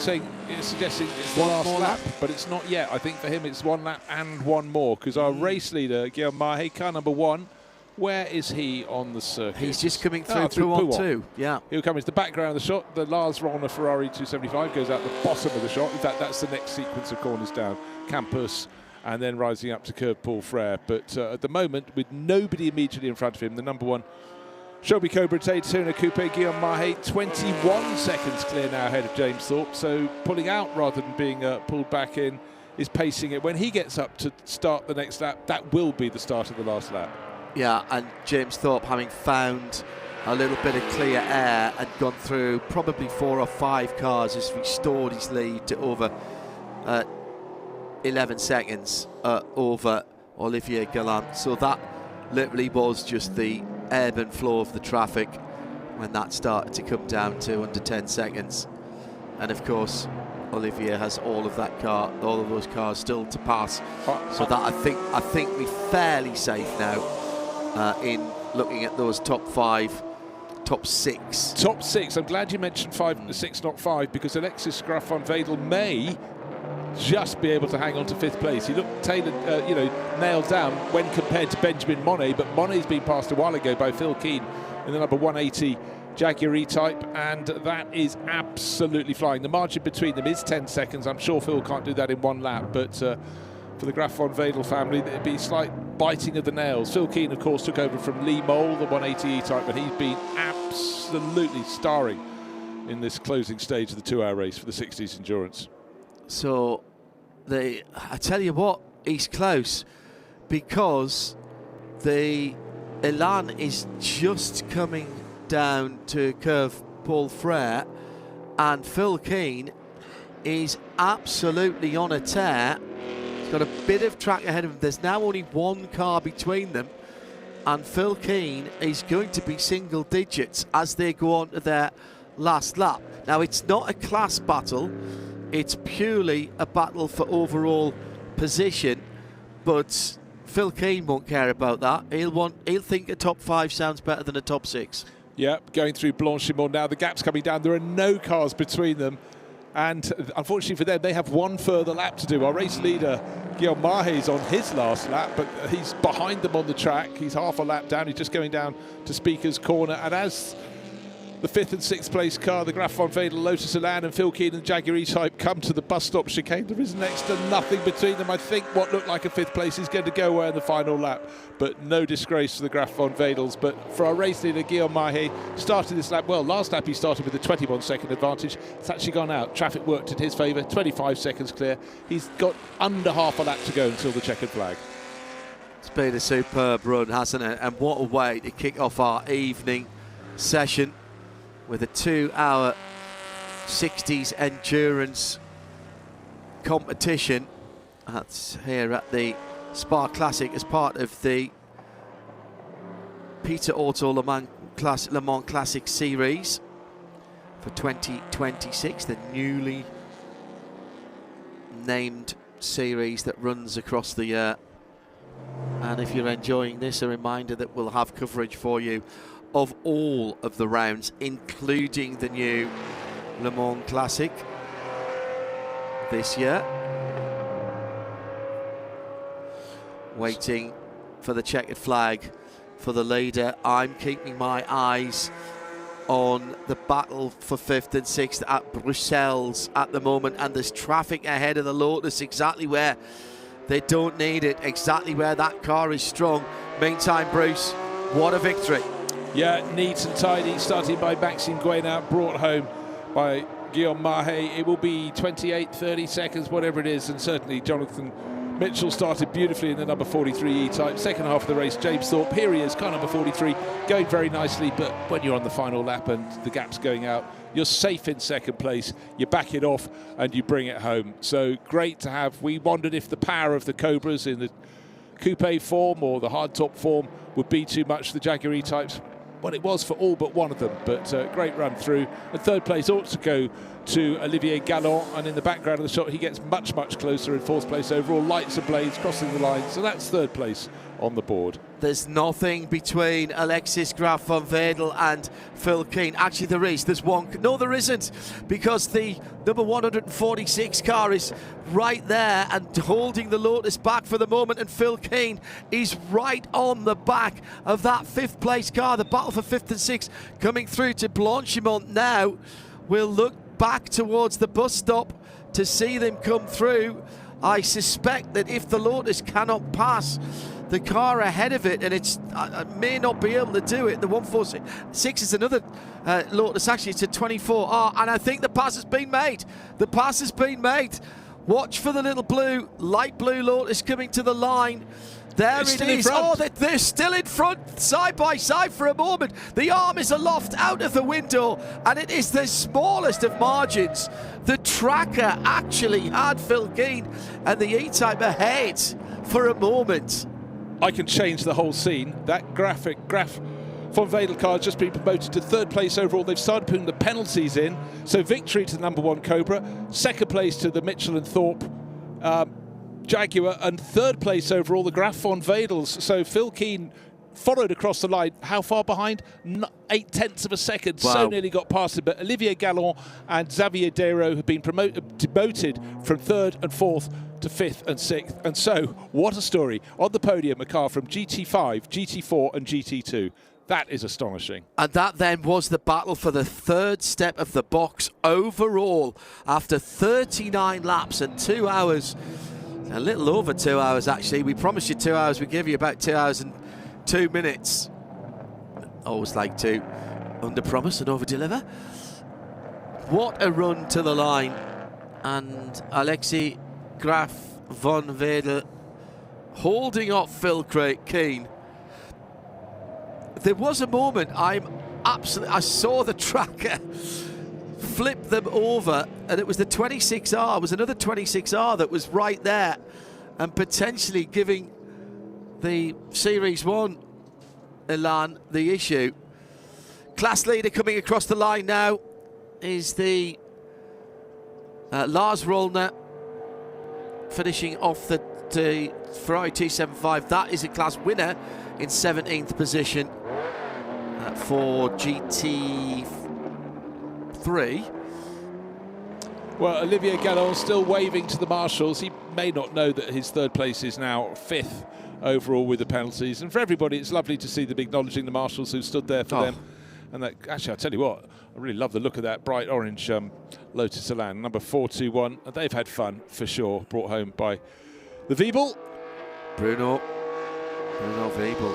suggesting it's the last lap, but it's not yet. I think for him it's 1 lap and 1 more, because our race leader, Guillaume Maillet, car number 1, where is he on the circuit? He's just coming through Pouhon 2. Yeah. He'll come into the background of the shot. The Lars Rollner Ferrari 275 goes out the bottom of the shot. In fact, that's the next sequence of corners down. Campus, and then rising up to curve Paul Frere. But at the moment, with nobody immediately in front of him, the number 1 Shelby Cobra Daytona Coupe, Guillaume Maillet, 21 seconds clear now ahead of James Thorpe. So pulling out rather than being pulled back in, is pacing it. When he gets up to start the next lap, that will be the start of the last lap. Yeah, and James Thorpe, having found a little bit of clear air and gone through probably 4 or 5 cars, has restored his lead to over 11 seconds over Olivier Galland. So that literally was just the ebb and flow of the traffic when that started to come down to under 10 seconds. And of course, Olivier has all of those cars still to pass. So that I think we're fairly safe now in looking at those top 5, top 6. Top 6. I'm glad you mentioned 6, not 5, because Alexis Graf van Wedel may just be able to hang on to 5th place. He looked tailored, nailed down when compared to Benjamin Monet, but Monet's been passed a while ago by Phil Keane in the number 180 Jaguar E-Type, and that is absolutely flying. The margin between them is 10 seconds. I'm sure Phil can't do that in 1 lap, but for the Graf van Wedel family, there'd be slight biting of the nails. Phil Keane, of course, took over from Lee Mole, the 180 E-Type, but he's been absolutely starring in this closing stage of the 2-hour race for the 60s endurance. So, I tell you what, he's close, because the Elan is just coming down to curve Paul Frere, and Phil Keane is absolutely on a tear. He's got a bit of track ahead of him. There's now only one car between them, and Phil Keane is going to be single digits as they go on to their last lap. Now, it's not a class battle, it's purely a battle for overall position, but Phil Keane won't care about that. He'll think a top 5 sounds better than a top 6. Yeah, going through Blanchimont now, the gap's coming down. There are no cars between them, and unfortunately for them, they have one further lap to do. Our race leader, Guillaume Mahay's on his last lap, but he's behind them on the track. He's half a lap down. He's just going down to Speaker's Corner, and as the 5th and 6th place car, the Graf von Wedel, Lotus Elan and Phil Keane and Jaguar E-Type come to the bus stop chicane. There is next to nothing between them. I think what looked like a 5th place is going to go away in the final lap, but no disgrace to the Graf von Wedels. But for our race leader, Guillaume Mahe, started this lap well. Last lap he started with a 21-second advantage. It's actually gone out. Traffic worked in his favour, 25 seconds clear. He's got under half a lap to go until the checkered flag. It's been a superb run, hasn't it? And what a way to kick off our evening session with a 2-hour 60s endurance competition. That's here at the Spa Classic as part of the Peter Auto Le Mans Classic Series for 2026, the newly named series that runs across the year. And if you're enjoying this, a reminder that we'll have coverage for you of all of the rounds, including the new Le Mans Classic this year. Waiting for the checkered flag for the leader. I'm keeping my eyes on the battle for 5th and 6th at Brussels at the moment, and there's traffic ahead of the Lotus exactly where they don't need it, exactly where that car is strong. Meantime, Bruce, what a victory. Yeah, neat and tidy, starting by Maxime Guénat, brought home by Guillaume Mahe. It will be 28, 30 seconds, whatever it is, and certainly Jonathan Mitchell started beautifully in the number 43 E-Type. Second half of the race, James Thorpe, here he is, car number 43, going very nicely, but when you're on the final lap and the gap's going out, you're safe in second place, you back it off and you bring it home. So great to have. We wondered if the power of the Cobras in the coupe form or the hardtop form would be too much for the Jaguar E-Types. Well, it was for all but one of them, but great run through. And third place ought to go to Olivier Galland, and in the background of the shot he gets much, much closer in 4th place overall. Lights and blades crossing the line, so that's 3rd place on the board. There's nothing between Alexis Graf von Wedel and Phil Keane. Actually, there is. There's one. No, there isn't, because the number 146 car is right there and holding the Lotus back for the moment, and Phil Keane is right on the back of that 5th place car. The battle for 5th and 6th coming through to Blanchimont now. We'll look back towards the bus stop to see them come through. I suspect that if the Lotus cannot pass the car ahead of it, and it's may not be able to do it, the 146 is another Lotus, actually it's a 24R, and I think the pass has been made. The pass has been made. Watch for the little blue, light blue Lotus coming to the line. There it is. Oh, they're still in front, side by side for a moment. The arm is aloft out of the window, and it is the smallest of margins. The tracker actually had Phil Keane and the E-Type ahead for a moment. I can change the whole scene. That Graf von Wedel car has just been promoted to 3rd place overall. They've started putting the penalties in. So victory to the number 1 Cobra, 2nd place to the Mitchell and Thorpe Jaguar, and 3rd place overall, the Graf von Wedels. So Phil Keane followed across the line. How far behind? 0.8 of a second. Wow. So nearly got past him. But Olivier Galland and Xavier Dero have been demoted from 3rd and 4th to 5th and 6th. And so, what a story. On the podium, a car from GT5, GT4 and GT2. That is astonishing. And that then was the battle for the 3rd step of the box overall after 39 laps and 2 hours. A little over 2 hours, actually. We promised you 2 hours. We give you about 2 hours and 2 minutes. Always like to under-promise and over-deliver. What a run to the line. and Alexi Graf von Wedel holding off Phil Keane. There was a moment I saw the tracker flip them over, and it was the 26R. It was another 26R that was right there and potentially giving the Series 1 Elan the issue. Class leader coming across the line now is the Lars Rollner, finishing off the Ferrari 275. That is a class winner in 17th position for GT3. Well, Olivier Gallon still waving to the marshals. He may not know that his third place is now 5th overall with the penalties. And for everybody, it's lovely to see them acknowledging the marshals who stood there for them. And that, actually, I'll tell you what, I really love the look of that bright orange Lotus Elan, number 421. They've had fun, for sure, brought home by the Wiebel. Bruno Wiebel.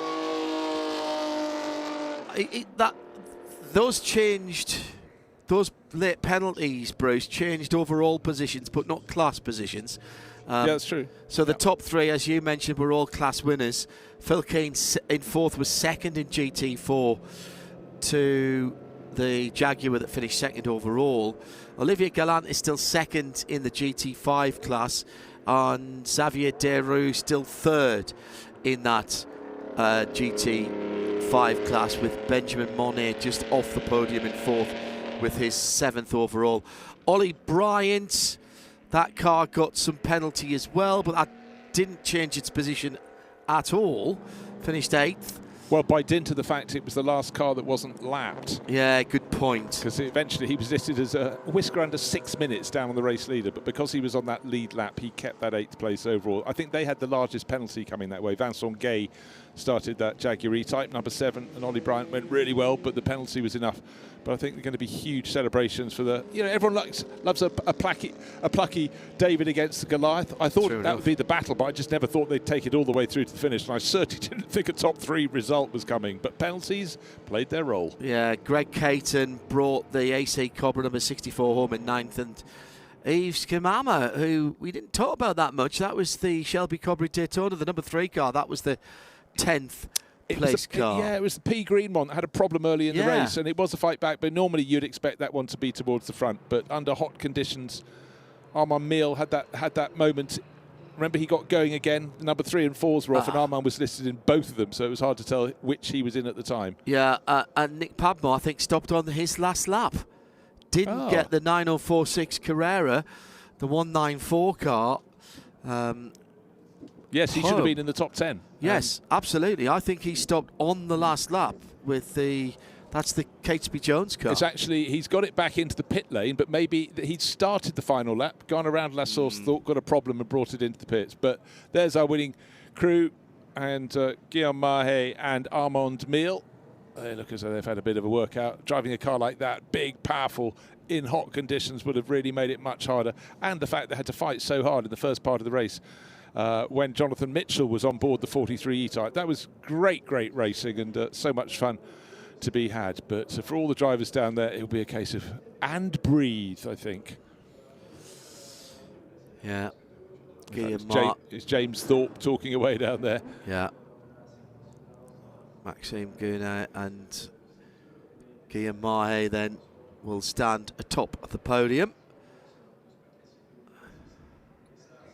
Those late penalties, Bruce, changed overall positions, but not class positions. Yeah, that's true. So the top three, as you mentioned, were all class winners. Phil Keane in 4th was 2nd in GT4 to the Jaguar that finished 2nd overall. Olivier Gallant is still 2nd in the GT5 class, and Xavier Deroux still 3rd in that GT5 class, with Benjamin Monet just off the podium in 4th with his 7th overall. Ollie Bryant, that car got some penalty as well, but that didn't change its position at all. Finished 8th. Well, by dint of the fact it was the last car that wasn't lapped. Yeah, good point. Because eventually he was listed as a whisker under 6 minutes down on the race leader, but because he was on that lead lap, he kept that 8th place overall. I think they had the largest penalty coming that way. Vincent Gay started that Jaguar E-Type, number 7, and Ollie Bryant went really well, but the penalty was enough. But I think they're going to be huge celebrations for the... You know, everyone loves a plucky David against Goliath. I thought that would be the battle, but I just never thought they'd take it all the way through to the finish. And I certainly didn't think a top 3 result was coming. But penalties played their role. Yeah, Greg Caton brought the AC Cobra number 64 home in 9th. And Yves Kamama, who we didn't talk about that much, that was the Shelby Cobra Daytona, the number 3 car. That was the 10th place car. Yeah, it was the P Green one that had a problem early in the race, and it was a fight back, but normally you'd expect that one to be towards the front. But under hot conditions, Armand Meal had that moment. Remember, he got going again. Number 3 and 4s were off, and Armand was listed in both of them, so it was hard to tell which he was in at the time. Yeah, and Nick Padmore, I think, stopped on his last lap. Didn't get the 9046 Carrera, the 194 car. Yes, he should have been in the top 10. Yes, absolutely. I think he stopped on the last lap with that's the Catesby Jones car. It's actually, he's got it back into the pit lane, but maybe he'd started the final lap, gone around La Source, thought got a problem and brought it into the pits. But there's our winning crew, and Guillaume Mahé and Armand Meal. They look as though they've had a bit of a workout. Driving a car like that, big, powerful, in hot conditions, would have really made it much harder. And the fact they had to fight so hard in the first part of the race. When Jonathan Mitchell was on board the 43 E-Type. That was great racing, and so much fun to be had. But for all the drivers down there, it'll be a case of and breathe, I think. Yeah. It's James Thorpe talking away down there. Yeah. Maxime Gounod and Guillaume Mahé then will stand atop of the podium.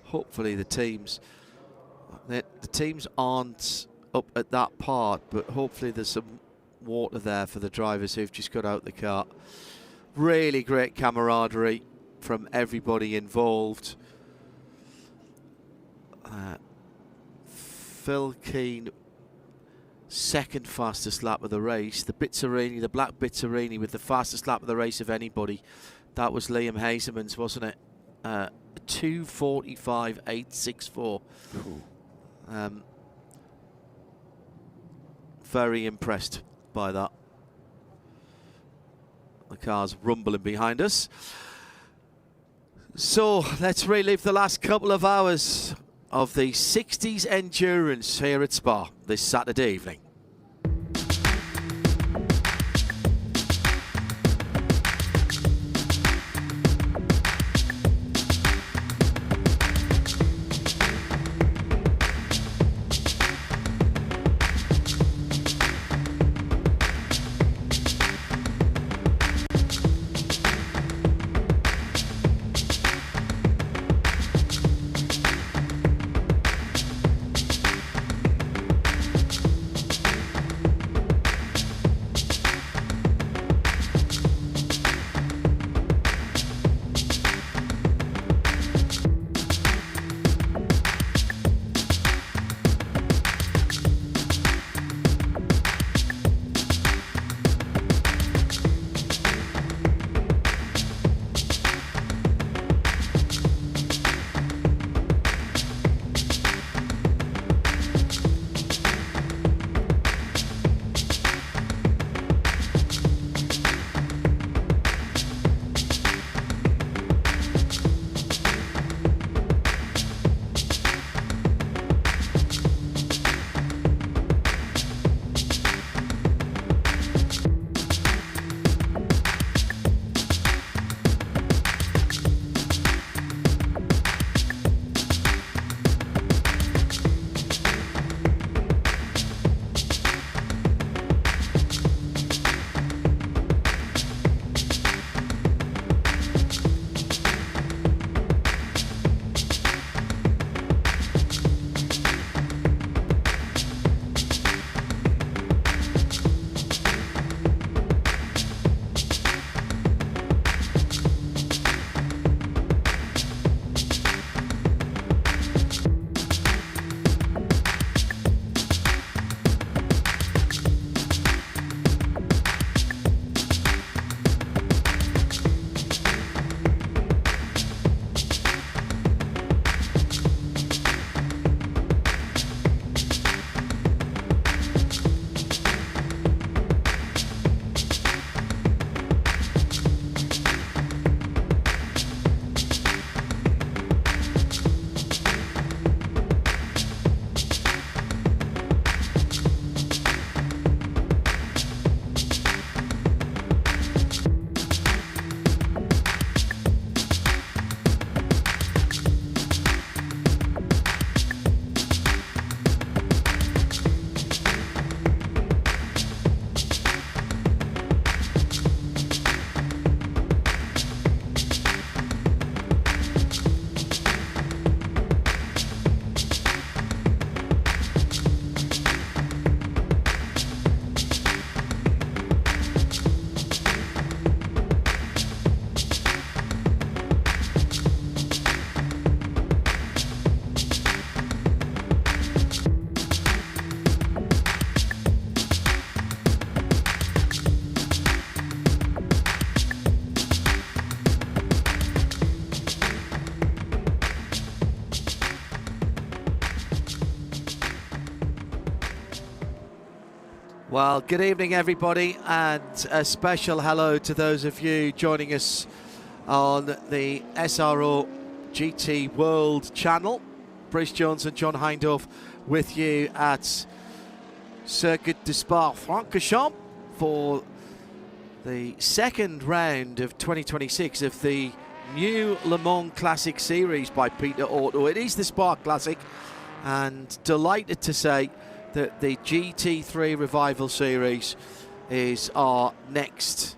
Hopefully the teams aren't up at that part, but hopefully there's some water there for the drivers who've just got out the car. Really great camaraderie from everybody involved. Phil Keane, 2nd fastest lap of the race. The Bizzarini, the black Bizzarini with the fastest lap of the race of anybody. That was Liam Hazeman's, wasn't it? 2:45.864. Very impressed by that. The car's rumbling behind us. So let's relive the last couple of hours of the 60s endurance here at Spa this Saturday evening. Well, good evening, everybody, and a special hello to those of you joining us on the SRO GT World channel. Bruce Jones and John Hindhaugh with you at Circuit de Spa-Francorchamps for the second round of 2026 of the new Le Mans Classic Series by Peter Auto. It is the Spa Classic, and delighted to say that the GT3 Revival Series is our next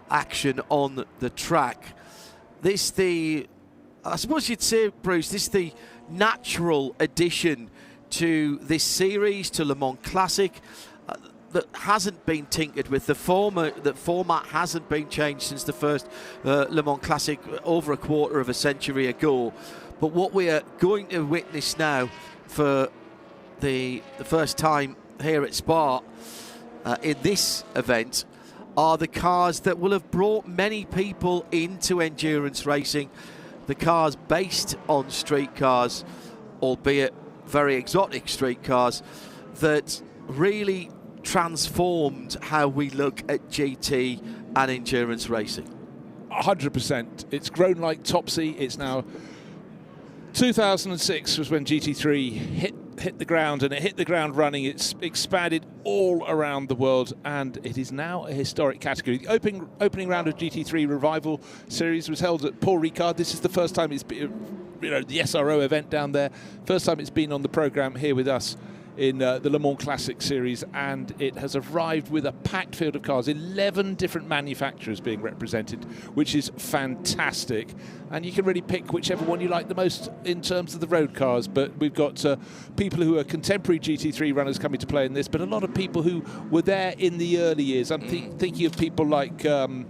action on the track. I suppose you'd say, Bruce, this is the natural addition to this series, to Le Mans Classic, that hasn't been tinkered with. The format hasn't been changed since the first Le Mans Classic over a quarter of a century ago. But what we are going to witness now for the first time here at Spa in this event are the cars that will have brought many people into endurance racing. The cars based on street cars, albeit very exotic street cars, that really transformed how we look at GT and endurance racing. 100%. It's grown like Topsy. It's now 2006 was when GT3 hit the ground, and it hit the ground running. It's expanded all around the world, and it is now a historic category. The opening round of GT3 Revival Series was held at Paul Ricard. This is the first time it's been, the SRO event down there. First time it's been on the programme here with us in the Le Mans Classic Series, and it has arrived with a packed field of cars, 11 different manufacturers being represented, which is fantastic. And you can really pick whichever one you like the most in terms of the road cars. But we've got people who are contemporary GT3 runners coming to play in this, but a lot of people who were there in the early years. I'm thinking of people like Jean-Luc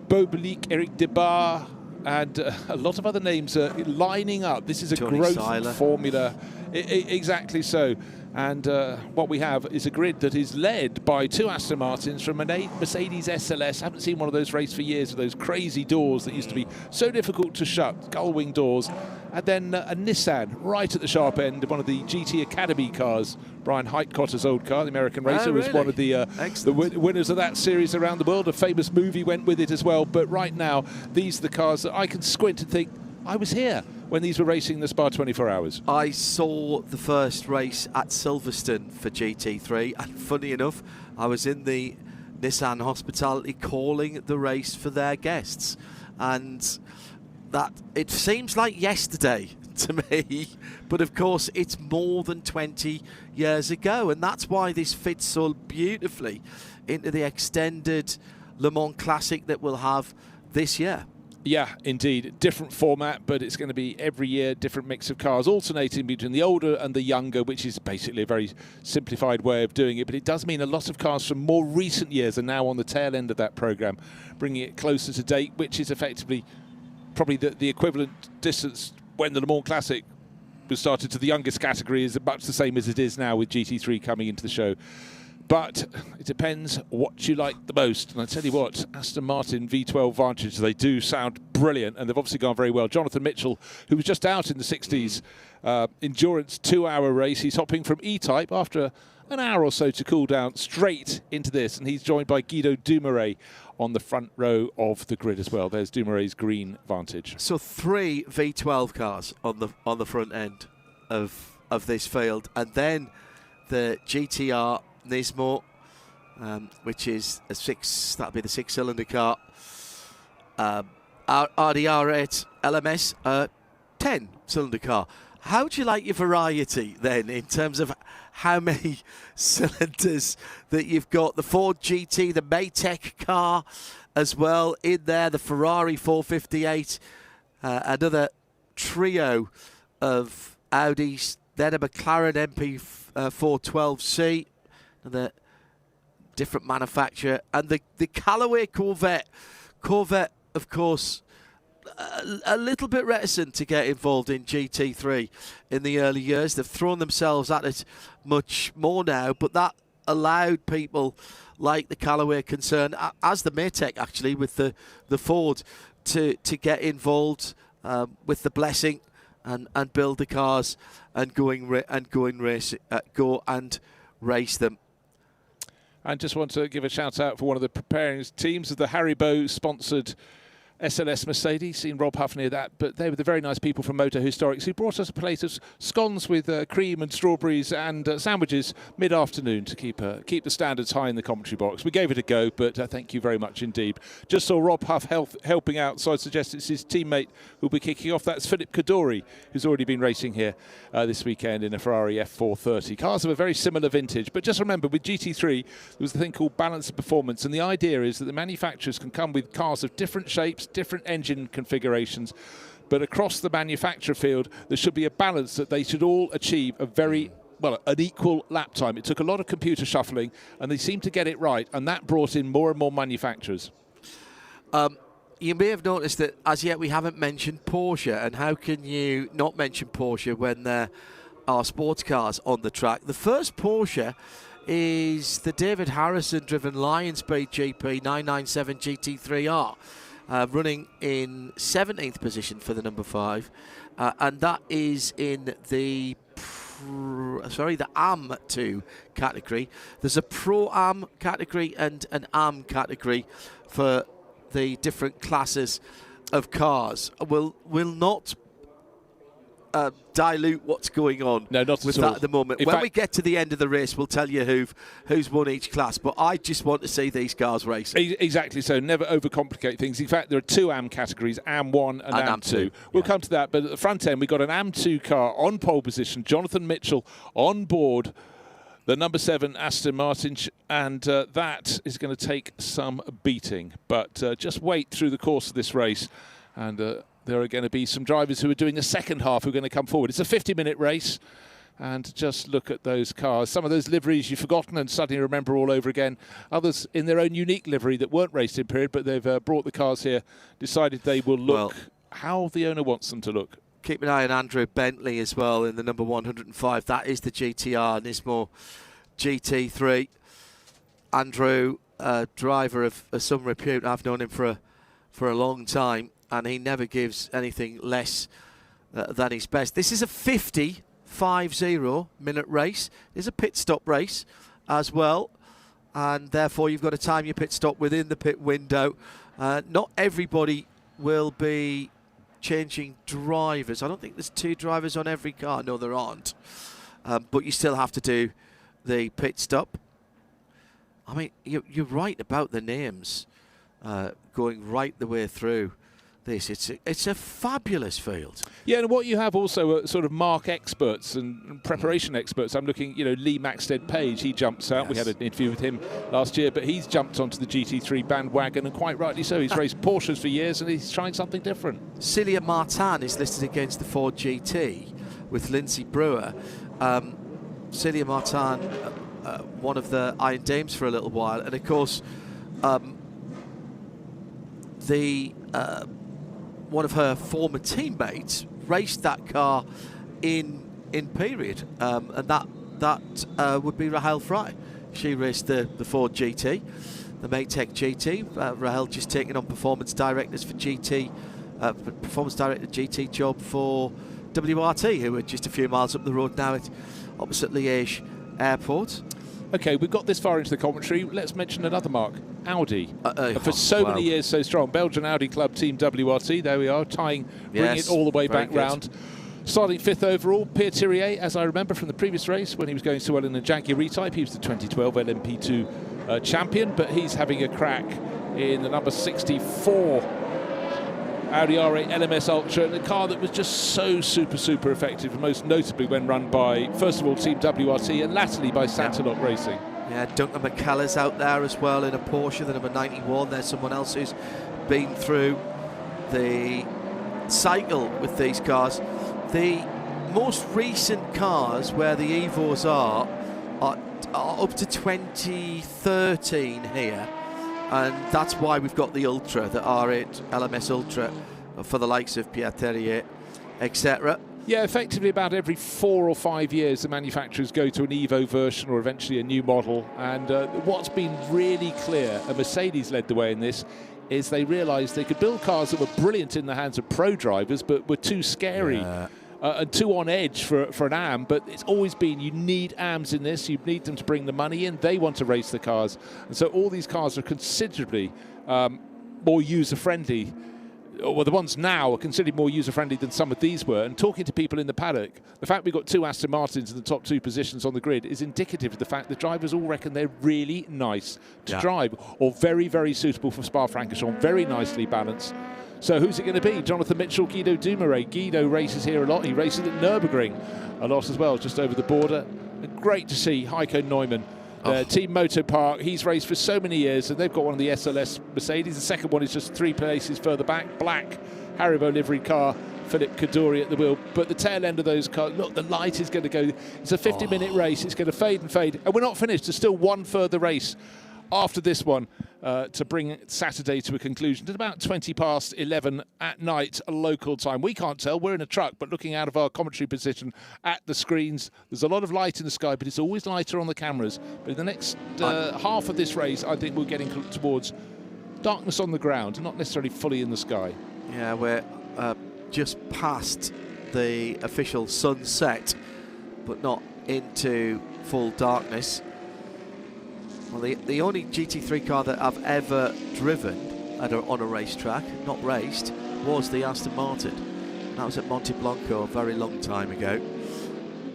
Bobelic, Eric Debar, and a lot of other names are lining up. This is a Tony growth Seiler. formula. Exactly so. And what we have is a grid that is led by two Aston Martins from a Mercedes SLS. Haven't seen one of those race for years, with those crazy doors that used to be so difficult to shut, gull-wing doors. And then a Nissan right at the sharp end, one of the GT Academy cars. Brian Heitcotter's old car, the American racer, was one of the winners of that series around the world. A famous movie went with it as well. But right now, these are the cars that I can squint and think, I was here when these were racing the Spa 24 Hours. I saw the first race at Silverstone for GT3, and funny enough, I was in the Nissan hospitality calling the race for their guests, and that it seems like yesterday to me, but of course it's more than 20 years ago, and that's why this fits so beautifully into the extended Le Mans Classic that we'll have this year. Yeah, indeed. Different format, but it's going to be every year different mix of cars, alternating between the older and the younger, which is basically a very simplified way of doing it. But it does mean a lot of cars from more recent years are now on the tail end of that programme, bringing it closer to date, which is effectively probably the equivalent distance when the Le Mans Classic was started to the youngest category is much the same as it is now with GT3 coming into the show. But it depends what you like the most. And I tell you what, Aston Martin V12 Vantage, they do sound brilliant, and they've obviously gone very well. Jonathan Mitchell, who was just out in the 60s endurance 2-hour race, he's hopping from E-Type after an hour or so to cool down straight into this, and he's joined by Guido Dumouriez on the front row of the grid as well. There's Dumouriez's green Vantage. So 3 V12 cars on the front end of this field, and then the GTR Nismo, which is that'll be the 6-cylinder car. RDR8 LMS, 10-cylinder car. How would you like your variety then in terms of how many cylinders that you've got? The Ford GT, the Maytech car as well in there, the Ferrari 458, another trio of Audis, then a McLaren MP412C, the different manufacturer, and the Callaway Corvette, of course, a little bit reticent to get involved in GT3 in the early years. They've thrown themselves at it much more now, but that allowed people like the Callaway concern, as the Maytech actually with the Ford, to get involved with the blessing and build the cars and go race them. And just want to give a shout out for one of the preparing teams of the Haribo sponsored SLS Mercedes. Seen Rob Huff near that, but they were the very nice people from Motor Historics who brought us a plate of scones with cream and strawberries and sandwiches mid-afternoon to keep the standards high in the commentary box. We gave it a go, but thank you very much indeed. Just saw Rob Huff helping out, so I suggest it's his teammate who'll be kicking off. That's Philip Kadori, who's already been racing here this weekend in a Ferrari F430. Cars of a very similar vintage, but just remember, with GT3, there was a thing called balance of performance, and the idea is that the manufacturers can come with cars of different shapes, different engine configurations, but across the manufacturer field there should be a balance that they should all achieve an equal lap time. It took a lot of computer shuffling and they seemed to get it right, and that brought in more and more manufacturers. You may have noticed that as yet we haven't mentioned Porsche, and how can you not mention Porsche when there are sports cars on the track? The first Porsche is the David Harrison driven Lionspeed GP 997 GT3R. Running in 17th position for the number 5, and that is in the AM2 category. There's a Pro-Am category and an Am category for the different classes of cars. We'll not dilute what's going on with that at the moment. When we get to the end of the race, we'll tell you who's won each class, but I just want to see these cars racing. Exactly, so never overcomplicate things. In fact, there are 2 AM categories, AM1 and AM2. We'll come to that, but at the front end, we've got an AM2 car on pole position, Jonathan Mitchell on board the number 7 Aston Martin, and that is going to take some beating. But just wait through the course of this race, and there are going to be some drivers who are doing the second half who are going to come forward. It's a 50-minute race, and just look at those cars. Some of those liveries you've forgotten and suddenly remember all over again. Others in their own unique livery that weren't raced in period, but they've brought the cars here, decided they will look how the owner wants them to look. Keep an eye on Andrew Bentley as well in the number 105. That is the GTR Nismo GT3. Andrew, driver of some repute. I've known him for a long time, and he never gives anything less than his best. This is a 50-minute race. It's a pit stop race as well, and therefore you've got to time your pit stop within the pit window. Not everybody will be changing drivers. I don't think there's 2 drivers on every car. No, there aren't. But you still have to do the pit stop. I mean, you're right about the names going right the way through this. It's a fabulous field. Yeah, and what you have also are sort of mark experts and preparation experts. I'm looking, Lee Maxted Page, he jumps out. Yes. We had an interview with him last year, but he's jumped onto the GT3 bandwagon, and quite rightly so. He's raced Porsches for years, and he's trying something different. Celia Martin is listed against the Ford GT with Lindsay Brewer. Celia Martin, one of the Iron Dames for a little while, and of course, one of her former teammates raced that car in period, and that would be Rahel Fry. She raced the Ford GT, the Maytech GT. Rahel just taking on performance directors for GT, performance director GT job for WRT, who are just a few miles up the road now at opposite Liège Airport. Okay, we've got this far into the commentary. Let's mention another mark, Audi. For so many years, so strong. Belgian Audi Club Team WRT. There we are, bringing it all the way back round. Starting 5th overall, Pierre Thirier, as I remember from the previous race, when he was going so well in the Jaguar E-Type. He was the 2012 LMP2 champion, but he's having a crack in the number 64 Audi R8 LMS Ultra, and a car that was just so super effective, most notably when run by, first of all, Team WRT and latterly by Santalot Racing. Yeah, Duncan McCullough's out there as well in a Porsche, the number 91. There's someone else who's been through the cycle with these cars. The most recent cars where the Evos are up to 2013 here. And that's why we've got the Ultra, the R8 LMS Ultra, for the likes of Pierre Thirier, etc. Yeah, effectively about every 4 or 5 years the manufacturers go to an Evo version or eventually a new model. And what's been really clear, and Mercedes led the way in this, is they realised they could build cars that were brilliant in the hands of pro drivers but were too scary and 2 on edge for an AM, but it's always been you need AMs in this, you need them to bring the money in, they want to race the cars. And so all these cars are considerably more user-friendly. Well, the ones now are considerably more user-friendly than some of these were. And talking to people in the paddock, the fact we've got 2 Aston Martins in the top 2 positions on the grid is indicative of the fact the drivers all reckon they're really nice to drive, or very, very suitable for Spa-Francorchamps, very nicely balanced. So who's it going to be? Jonathan Mitchell, Guido Dumoulin. Guido races here a lot. He races at Nürburgring a lot as well, just over the border. And great to see Heiko Neumann. Team Moto Park, he's raced for so many years, and they've got one of the SLS Mercedes. The second one is just 3 places further back. Black Haribo livery car, Philip Kaddouri at the wheel. But the tail end of those cars, look, the light is going to go. It's a 50-minute race. It's going to fade and fade. And we're not finished. There's still one further race after this one to bring Saturday to a conclusion at about 11:20 at night, local time. We can't tell, we're in a truck, but looking out of our commentary position at the screens, there's a lot of light in the sky, but it's always lighter on the cameras. But in the next half of this race, I think we're getting towards darkness on the ground, not necessarily fully in the sky. Yeah, we're just past the official sunset, but not into full darkness. Well, the only GT3 car that I've ever driven on a racetrack, not raced, was the Aston Martin. That was at Monte Blanco a very long time ago.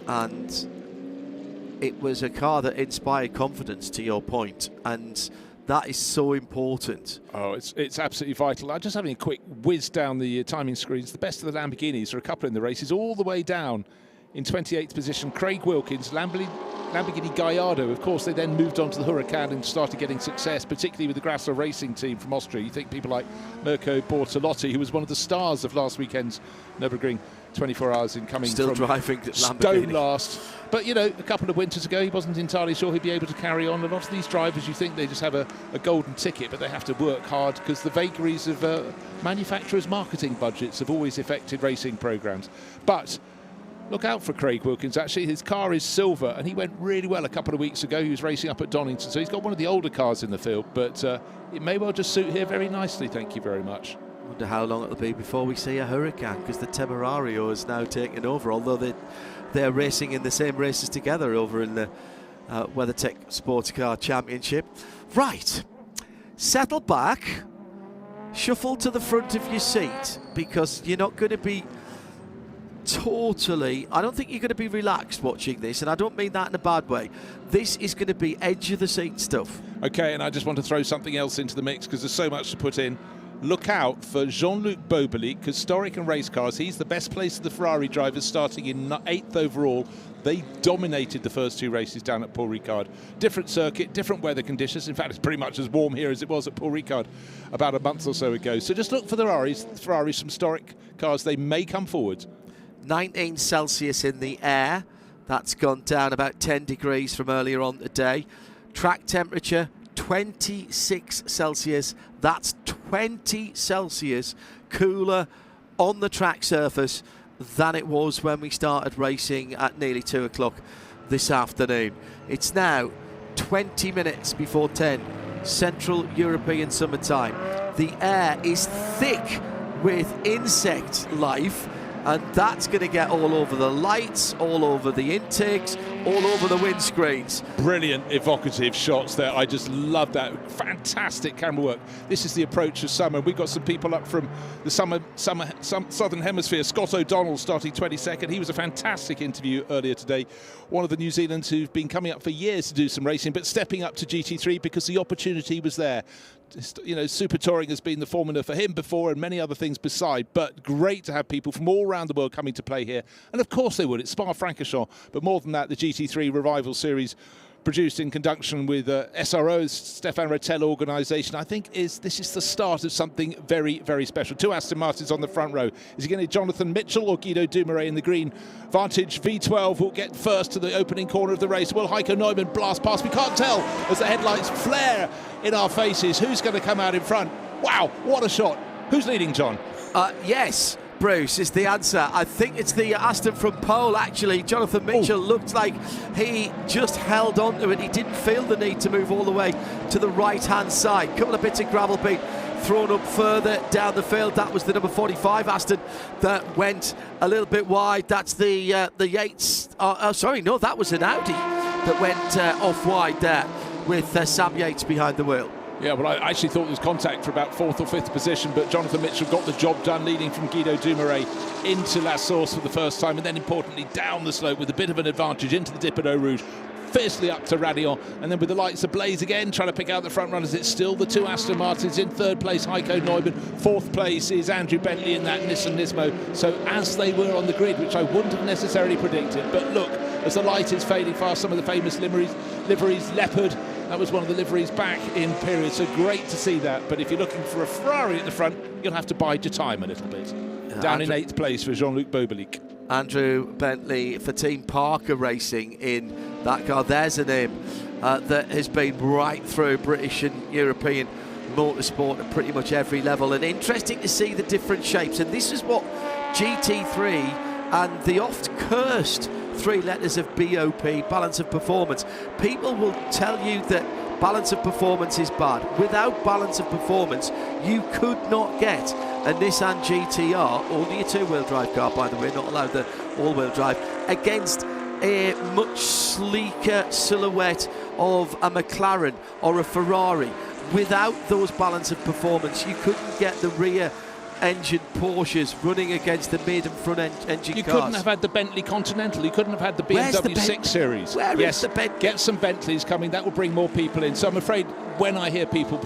And it was a car that inspired confidence, to your point, and that is so important. Oh, it's absolutely vital. I'm just having a quick whiz down the timing screens. The best of the Lamborghinis, there are a couple in the races, all the way down in 28th position. Craig Wilkins, Lamborghini Gallardo. Of course, they then moved on to the Huracan and started getting success, particularly with the Grasser Racing team from Austria. You think people like Mirko Bortolotti, who was one of the stars of last weekend's Nürburgring 24 hours in coming still from driving Lamborghini. stone last. But, you know, a couple of winters ago, he wasn't entirely sure he'd be able to carry on. A lot of these drivers, you think they just have a golden ticket, but they have to work hard because the vagaries of manufacturers' marketing budgets have always affected racing programmes. But look out for Craig Wilkins, actually. His car is silver, and he went really well a couple of weeks ago. He was racing up at Donington, so he's got one of the older cars in the field, but it may well just suit here very nicely. Thank you very much. I wonder how long it'll be before we see a Huracan, because the Temerario is now taken over, although they're racing in the same races together over in the WeatherTech Sports Car Championship. Right, settle back, shuffle to the front of your seat, because you're not going to be I don't think you're going to be relaxed watching this, and I don't mean that in a bad way. This is going to be edge of the seat stuff. Okay, and I just want to throw something else into the mix because there's so much to put in. Look out for Jean-Luc Bobelic, historic and race cars. He's the best place of the Ferrari drivers, starting in 8th overall. They dominated the first 2 races down at Paul Ricard. Different circuit, different weather conditions. In fact, it's pretty much as warm here as it was at Paul Ricard about a month or so ago. So just look for the Ferraris, some historic cars. They may come forward. 19 Celsius in the air. That's gone down about 10 degrees from earlier on today. Track temperature 26 Celsius. That's 20 Celsius cooler on the track surface than it was when we started racing at nearly 2 o'clock this afternoon. It's now 20 minutes before 10, Central European summertime. The air is thick with insect life, and that's going to get all over the lights, all over the intakes, all over the windscreens. Brilliant, evocative shots there. I just love that. Fantastic camera work. This is the approach of summer. We've got some people up from the Southern Hemisphere. Scott O'Donnell starting 22nd. He was a fantastic interview earlier today. One of the New Zealanders who've been coming up for years to do some racing, but stepping up to GT3 because the opportunity was there. You know, super touring has been the formula for him before, and many other things beside, but great to have people from all around the world coming to play here. And of course they would. It's Spa-Francorchamps, but more than that, the GT3 Revival Series, produced in conjunction with SRO's Stefan Rettel organisation, I think this is the start of something very, very special. 2 Aston Martins on the front row. Is he going to Jonathan Mitchell or Guido Dumoulin in the green? Vantage V12 will get first to the opening corner of the race. Will Heiko Neumann blast past? We can't tell as the headlights flare in our faces. Who's going to come out in front? Wow, what a shot. Who's leading, John? Yes, Bruce, is the answer. I think it's the Aston from pole, actually. Jonathan Mitchell looked like he just held on to it. He didn't feel the need to move all the way to the right-hand side. Couple of bits of gravel beat thrown up further down the field. That was the number 45 Aston that went a little bit wide. That's the Yates. Sorry, no, that was an Audi that went off wide there with Sam Yates behind the wheel. Yeah, well, I actually thought there was contact for about 4th or 5th position, but Jonathan Mitchell got the job done, leading from Guido Dumoulin into La Source for the first time, and then importantly down the slope with a bit of an advantage into the dip at Eau Rouge, fiercely up to Radillon, and then with the lights ablaze again, trying to pick out the front runners. It's still the 2 Aston Martins. In 3rd place, Heiko Neumann. 4th place is Andrew Bentley in that Nissan Nismo. So as they were on the grid, which I wouldn't have necessarily predicted, but look, as the light is fading fast, some of the famous liveries, Leopard, that was one of the liveries back in period, so great to see that. But if you're looking for a Ferrari at the front, you'll have to bide your time a little bit. Down in 8th place for Jean-Luc Bobelic. Andrew Bentley for Team Parker Racing in that car. There's a name that has been right through British and European motorsport at pretty much every level, and interesting to see the different shapes. And this is what GT3 and the oft cursed 3 letters of BOP, balance of performance. People will tell you that balance of performance is bad. Without balance of performance, you could not get a Nissan GTR, only a 2-wheel drive car, by the way, not allowed the all-wheel drive, against a much sleeker silhouette of a McLaren or a Ferrari. Without those balance of performance, you couldn't get the rear engine Porsches running against the mid and front engine you cars. Couldn't have had the Bentley Continental. You couldn't have had the BMW 6 Series. Where is the Bentley? Get some Bentleys coming. That will bring more people in. So I'm afraid when I hear people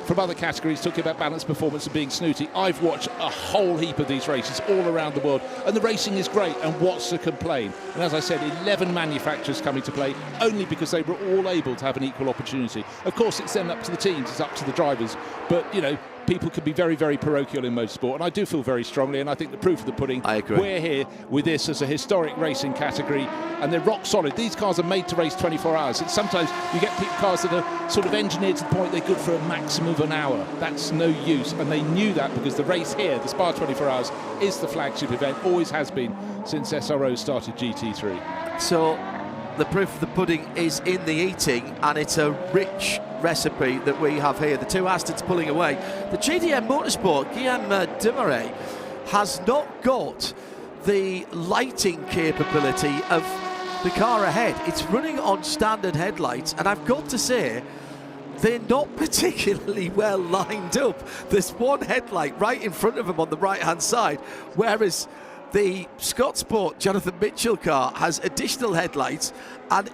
from other categories talking about balanced performance and being snooty, I've watched a whole heap of these races all around the world, and the racing is great, and what's to complain? And as I said, 11 manufacturers coming to play only because they were all able to have an equal opportunity. Of course, it's then up to the teams, it's up to the drivers, but, you know, people can be very, very parochial in motorsport, and I do feel very strongly, and I think the proof of the pudding, I agree. We're here with this as a historic racing category, and they're rock solid. These cars are made to race 24 hours. It's sometimes you get cars that are sort of engineered to the point they're good for a maximum of an hour. That's no use, and they knew that because the race here, the Spa 24 Hours, is the flagship event, always has been since SRO started GT3. So the proof of the pudding is in the eating, and it's a rich recipe that we have here. The 2 Astons pulling away. The GDM Motorsport, Guillaume Dumoulin, has not got the lighting capability of the car ahead. It's running on standard headlights, and I've got to say, they're not particularly well lined up. There's one headlight right in front of him on the right-hand side, whereas the Scott Sport Jonathan Mitchell car has additional headlights, and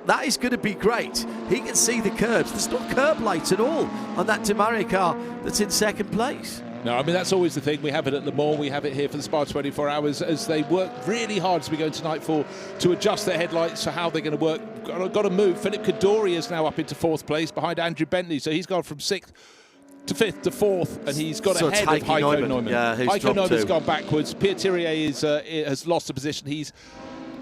that is going to be great. He can see the curbs. There's no curb lights at all on that Dumoulin car that's in 2nd place. No, I mean, that's always the thing. We have it at Le Mans, we have it here for the Spa 24 Hours, as they work really hard as we go into Nightfall to adjust their headlights for how they're going to work. Got to move. Philip Kaddouri is now up into 4th place behind Andrew Bentley, so he's gone from 6th to 5th to 4th, and he's got ahead of Heiko Neumann. Yeah, Heiko Neumann's gone backwards. Pierre Thirier has lost a position. He's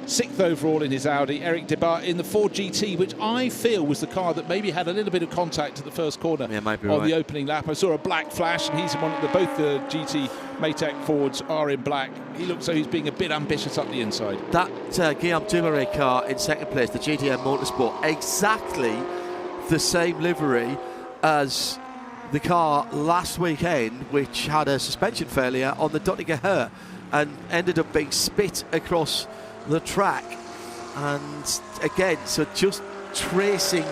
6th overall in his Audi. Eric Debar in the Ford GT, which I feel was the car that maybe had a little bit of contact at the first corner on the opening lap. I saw a black flash, and he's in both the GT Maytech Fords are in black. He looks so he's being a bit ambitious up the inside. That Guillaume Dumoulin car in 2nd place, the GDM Motorsport, exactly the same livery as the car last weekend, which had a suspension failure on the Donninger and ended up being spit across the track. And again, so just tracing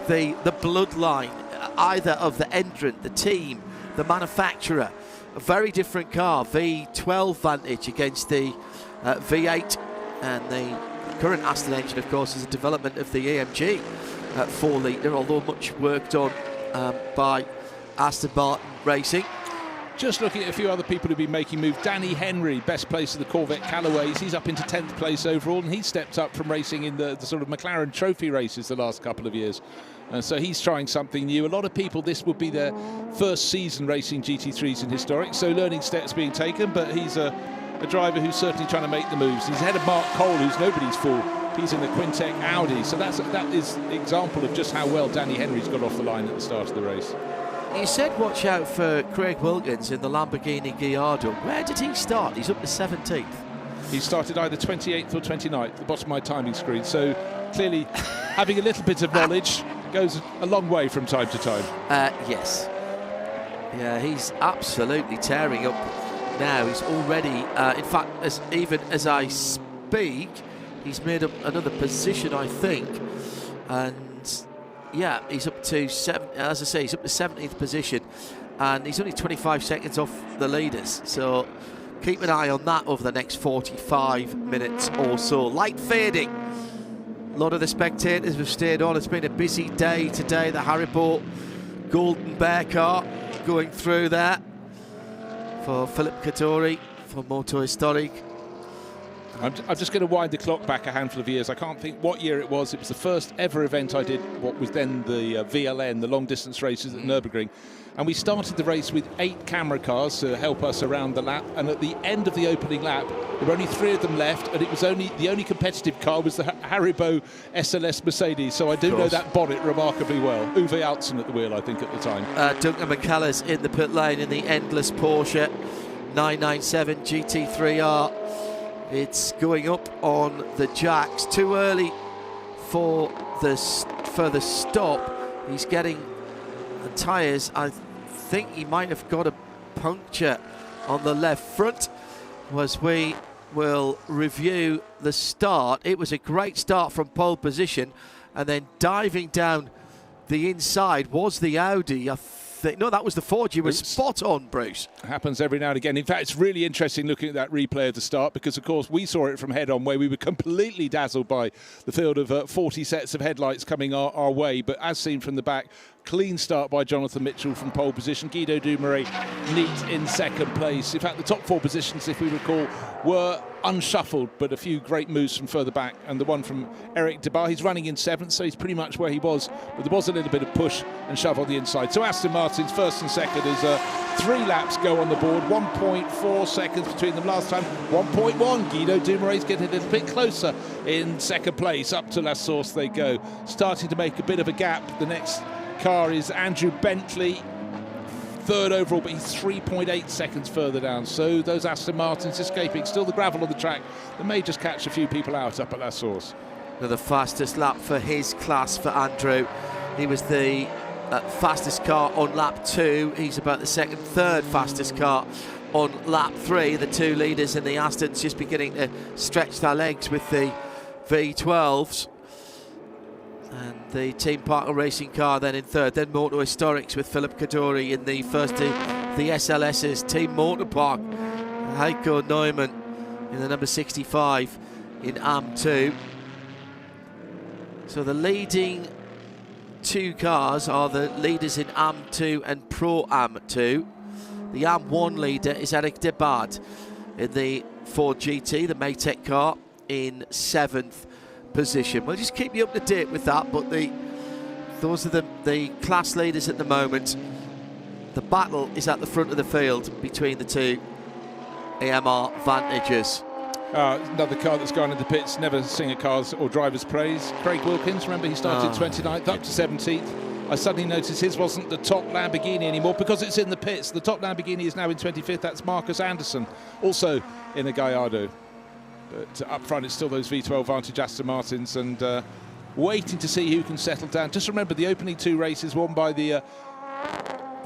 the bloodline either of the entrant, the team, the manufacturer. A very different car, V12 Vantage against the V8, and the current Aston engine, of course, is a development of the AMG 4 litre, although much work done by Aston Martin Racing. Just looking at a few other people who've been making moves. Danny Henry, best place of the Corvette Callaways. He's up into 10th place overall, and he's stepped up from racing in the sort of McLaren trophy races the last couple of years. So he's trying something new. A lot of people, this would be their first season racing GT3s in historic, so learning steps being taken, but he's a driver who's certainly trying to make the moves. He's ahead of Mark Cole, who's nobody's fool. He's in the Quintec Audi, so that is an example of just how well Danny Henry's got off the line at the start of the race. You said watch out for Craig Wilkins in the Lamborghini Gallardo. Where did he start? He's up to 17th. He started either 28th or 29th, at the bottom of my timing screen. So clearly having a little bit of knowledge goes a long way from time to time. Yes. Yeah, he's absolutely tearing up now. He's already, in fact, even as I speak, he's made up another position, I think. And yeah, he's up to as I say, he's up to 17th position, and he's only 25 seconds off the leaders. So keep an eye on that over the next 45 minutes or so. Light fading. A lot of the spectators have stayed on. It's been a busy day today. The Haribo Golden Bear car going through there for Philip Kadori for Moto Historique. I'm just going to wind the clock back a handful of years. I can't think what year it was. It was the first ever event I did, what was then the VLN, the long distance races at Nürburgring. And we started the race with 8 camera cars to help us around the lap. And at the end of the opening lap, there were only 3 of them left. And it was the only competitive car was the Haribo SLS Mercedes. So I do know that bonnet remarkably well. Uwe Altzen at the wheel, I think, at the time. Duncan McCullers in the pit lane in the endless Porsche 997 GT3R. It's going up on the jacks. Too early for the stop. He's getting the tyres. I think he might have got a puncture on the left front. As we will review the start, it was a great start from pole position, and then diving down the inside was the Audi. No, that was the Ford. You were spot on, Bruce. It happens every now and again. In fact, it's really interesting looking at that replay at the start, because, of course, we saw it from head-on, where we were completely dazzled by the field of 40 sets of headlights coming our way. But as seen from the back, clean start by Jonathan Mitchell from pole position. Guido Dumouriez neat in second place. In fact, the top 4 positions, if we recall, were unshuffled, but a few great moves from further back. And the one from Eric Debar, he's running in 7th, so he's pretty much where he was. But there was a little bit of push and shove on the inside. So Aston Martin's first and second is 3 laps go on the board. 1.4 seconds between them last time. 1.1. Guido Dumouriez getting a little bit closer in second place. Up to La Source they go. Starting to make a bit of a gap. The next car is Andrew Bentley, 3rd overall, but he's 3.8 seconds further down. So those Aston Martins escaping. Still the gravel on the track. They may just catch a few people out up at La Source. The fastest lap for his class for Andrew. He was the fastest car on lap 2. He's about the third fastest car on lap 3. The 2 leaders in the Astons just beginning to stretch their legs with the V12s. And the Team Parker Racing car then in 3rd. Then Moto Historics with Philip Kadori in the first of the SLS's. Team Motor Park, Heiko Neumann in the number 65 in AM2. So the leading 2 cars are the leaders in AM2 and Pro AM2. The AM1 leader is Eric Debard in the Ford GT, the Maytech car, in 7th position. We'll just keep you up to date with that, but those are the class leaders at the moment. The battle is at the front of the field between the 2 AMR Vantages. Another car that's gone into pits, never sing a car's or driver's praise. Craig Wilkins, remember he started 29th up to 17th. I suddenly noticed his wasn't the top Lamborghini anymore because it's in the pits. The top Lamborghini is now in 25th. That's Marcus Anderson, also in a Gallardo. But up front, it's still those V12 Vantage Aston Martins, and waiting to see who can settle down. Just remember, the opening 2 races won by the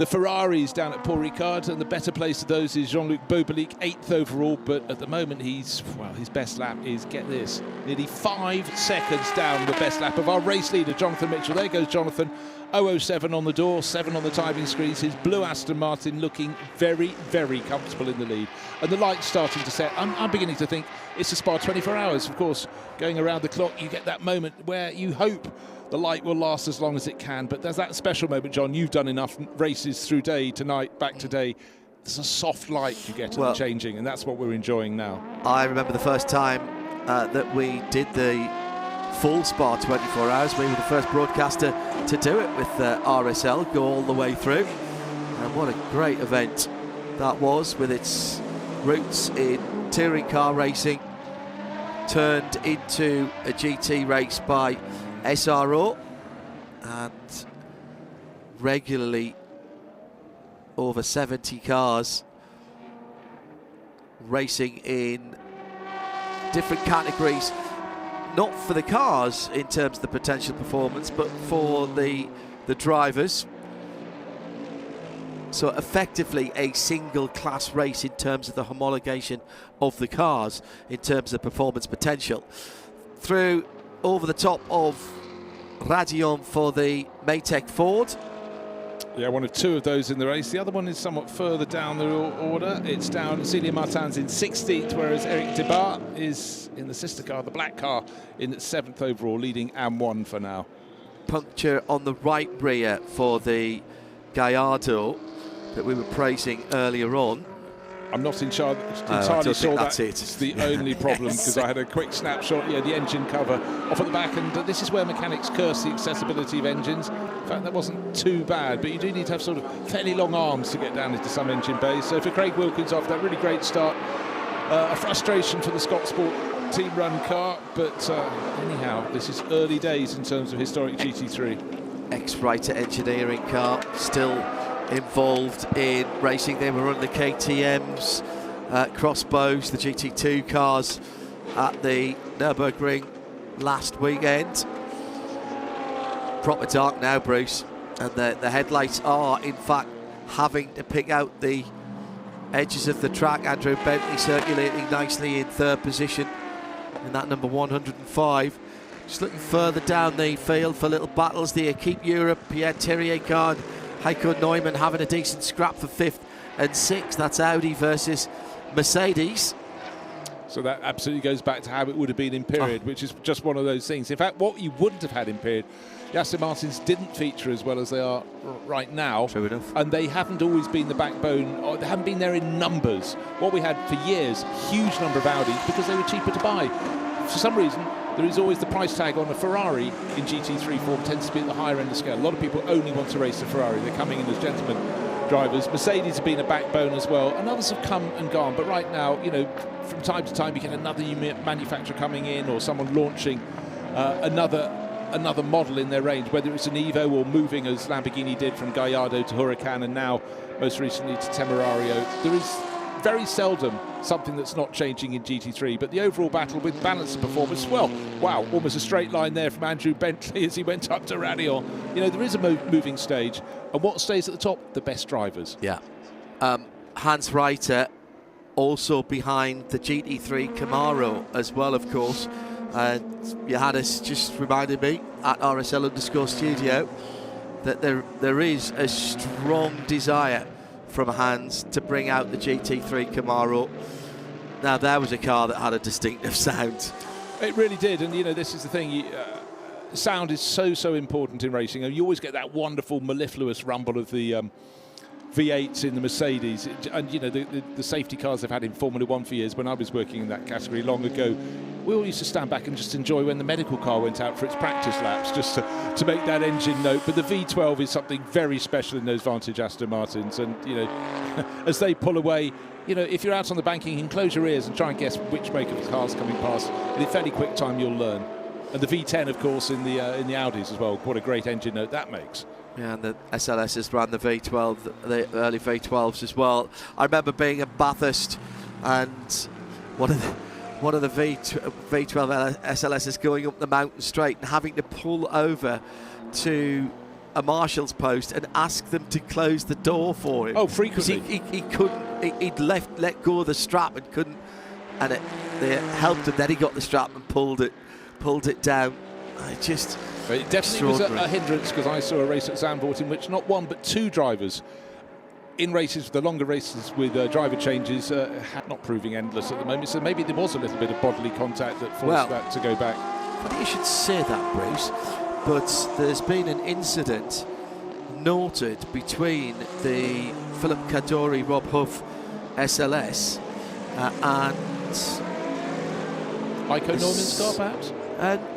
Ferraris down at Paul Ricard, and the better place of those is Jean-Luc Bobelic, 8th overall. But at the moment, his best lap is, get this, nearly 5 seconds down the best lap of our race leader, Jonathan Mitchell. There goes Jonathan. 007 on the door, 7 on the timing screens. His blue Aston Martin looking very, very comfortable in the lead. And the light's starting to set. I'm beginning to think it's a Spa 24 hours. Of course, going around the clock, you get that moment where you hope the light will last as long as it can. But there's that special moment, John. You've done enough races through day, tonight, back today. There's a soft light you get on the changing, and that's what we're enjoying now. I remember the first time that we did the full Spa 24 hours. We were the first broadcaster to do it with RSL, go all the way through. And what a great event that was, with its roots in touring car racing, turned into a GT race by SRO, and regularly over 70 cars racing in different categories, not for the cars in terms of the potential performance, but for the drivers. So effectively a single class race in terms of the homologation of the cars, in terms of performance potential. Through over the top of Radion for the Maytech Ford. Yeah, one of two of those in the race. The other one is somewhat further down the order. It's down, Celia Martin's in 16th, whereas Eric Debar is in the sister car, the black car, in 7th overall, leading AM1 for now. Puncture on the right rear for the Gallardo that we were praising earlier on. I'm not entirely sure that's the only problem, because I had a quick snapshot. Yeah, the engine cover off at the back, and this is where mechanics curse the accessibility of engines. In fact, that wasn't too bad, but you do need to have sort of fairly long arms to get down into some engine bays. So for Craig Wilkins, after that really great start, a frustration for the Scott Sport team run car, but anyhow, this is early days in terms of historic GT3. Ex-Writer Engineering car, still involved in racing. They were on the KTM's crossbows, the GT2 cars at the Nürburgring last weekend. Proper dark now, Bruce, and the headlights are in fact having to pick out the edges of the track. Andrew Bentley circulating nicely in 3rd position in that number 105. Just looking further down the field for little battles. The Equipe Europe, Pierre Terrier car, Heiko Neumann having a decent scrap for 5th and 6th. That's Audi versus Mercedes. So that absolutely goes back to how it would have been in period, which is just one of those things. In fact, what you wouldn't have had in period, Aston Martins didn't feature as well as they are right now. True enough. And they haven't always been the backbone, or they haven't been there in numbers. What we had for years, huge number of Audis, because they were cheaper to buy. For some reason, there is always the price tag on a Ferrari in GT3 form tends to be at the higher end of the scale. A lot of people only want to race a Ferrari. They're coming in as gentlemen drivers. Mercedes have been a backbone as well, and others have come and gone. But right now, you know, from time to time, you get another manufacturer coming in or someone launching another model in their range, whether it's an Evo or moving as Lamborghini did from Gallardo to Huracan and now most recently to Temerario. There is very seldom something that's not changing in GT3, but the overall battle with balance of performance, well, wow, almost a straight line there from Andrew Bentley as he went up to Radion. You know, there is a moving stage, and what stays at the top? The best drivers. Yeah. Hans Reiter also behind the GT3 Camaro as well, of course. Johannes just reminded me at RSL_studio that there is a strong desire from Hans to bring out the GT3 Camaro. Now, there was a car that had a distinctive sound. It really did, and you know, this is the thing. Sound is so important in racing, and you always get that wonderful mellifluous rumble of the V8s in the Mercedes, and you know, the safety cars they've had in Formula 1 for years. When I was working in that category long ago, we all used to stand back and just enjoy when the medical car went out for its practice laps, just to make that engine note. But the V12 is something very special in those Vantage Aston Martins, and you know, as they pull away, you know, if you're out on the banking, you can close your ears and try and guess which make of the car's coming past. In a fairly quick time, you'll learn. And the V10, of course, in the Audis as well. What a great engine note that makes. Yeah, and the SLSs ran the V12, the early V12s as well. I remember being at Bathurst, and one of the V12 SLSs going up the mountain straight and having to pull over to a marshal's post and ask them to close the door for him. Oh, frequently. He couldn't. He'd let go of the strap and couldn't, and they helped him. Then he got the strap and pulled it down. It definitely was a hindrance, because I saw a race at Zandvoort in which not one but two drivers in races, the longer races with driver changes, not proving endless at the moment. So maybe there was a little bit of bodily contact that forced that to go back. Funny you should say that, Bruce, but there's been an incident noted between the Philip Kadori Rob Huff SLS and Heiko Neumann's car, perhaps?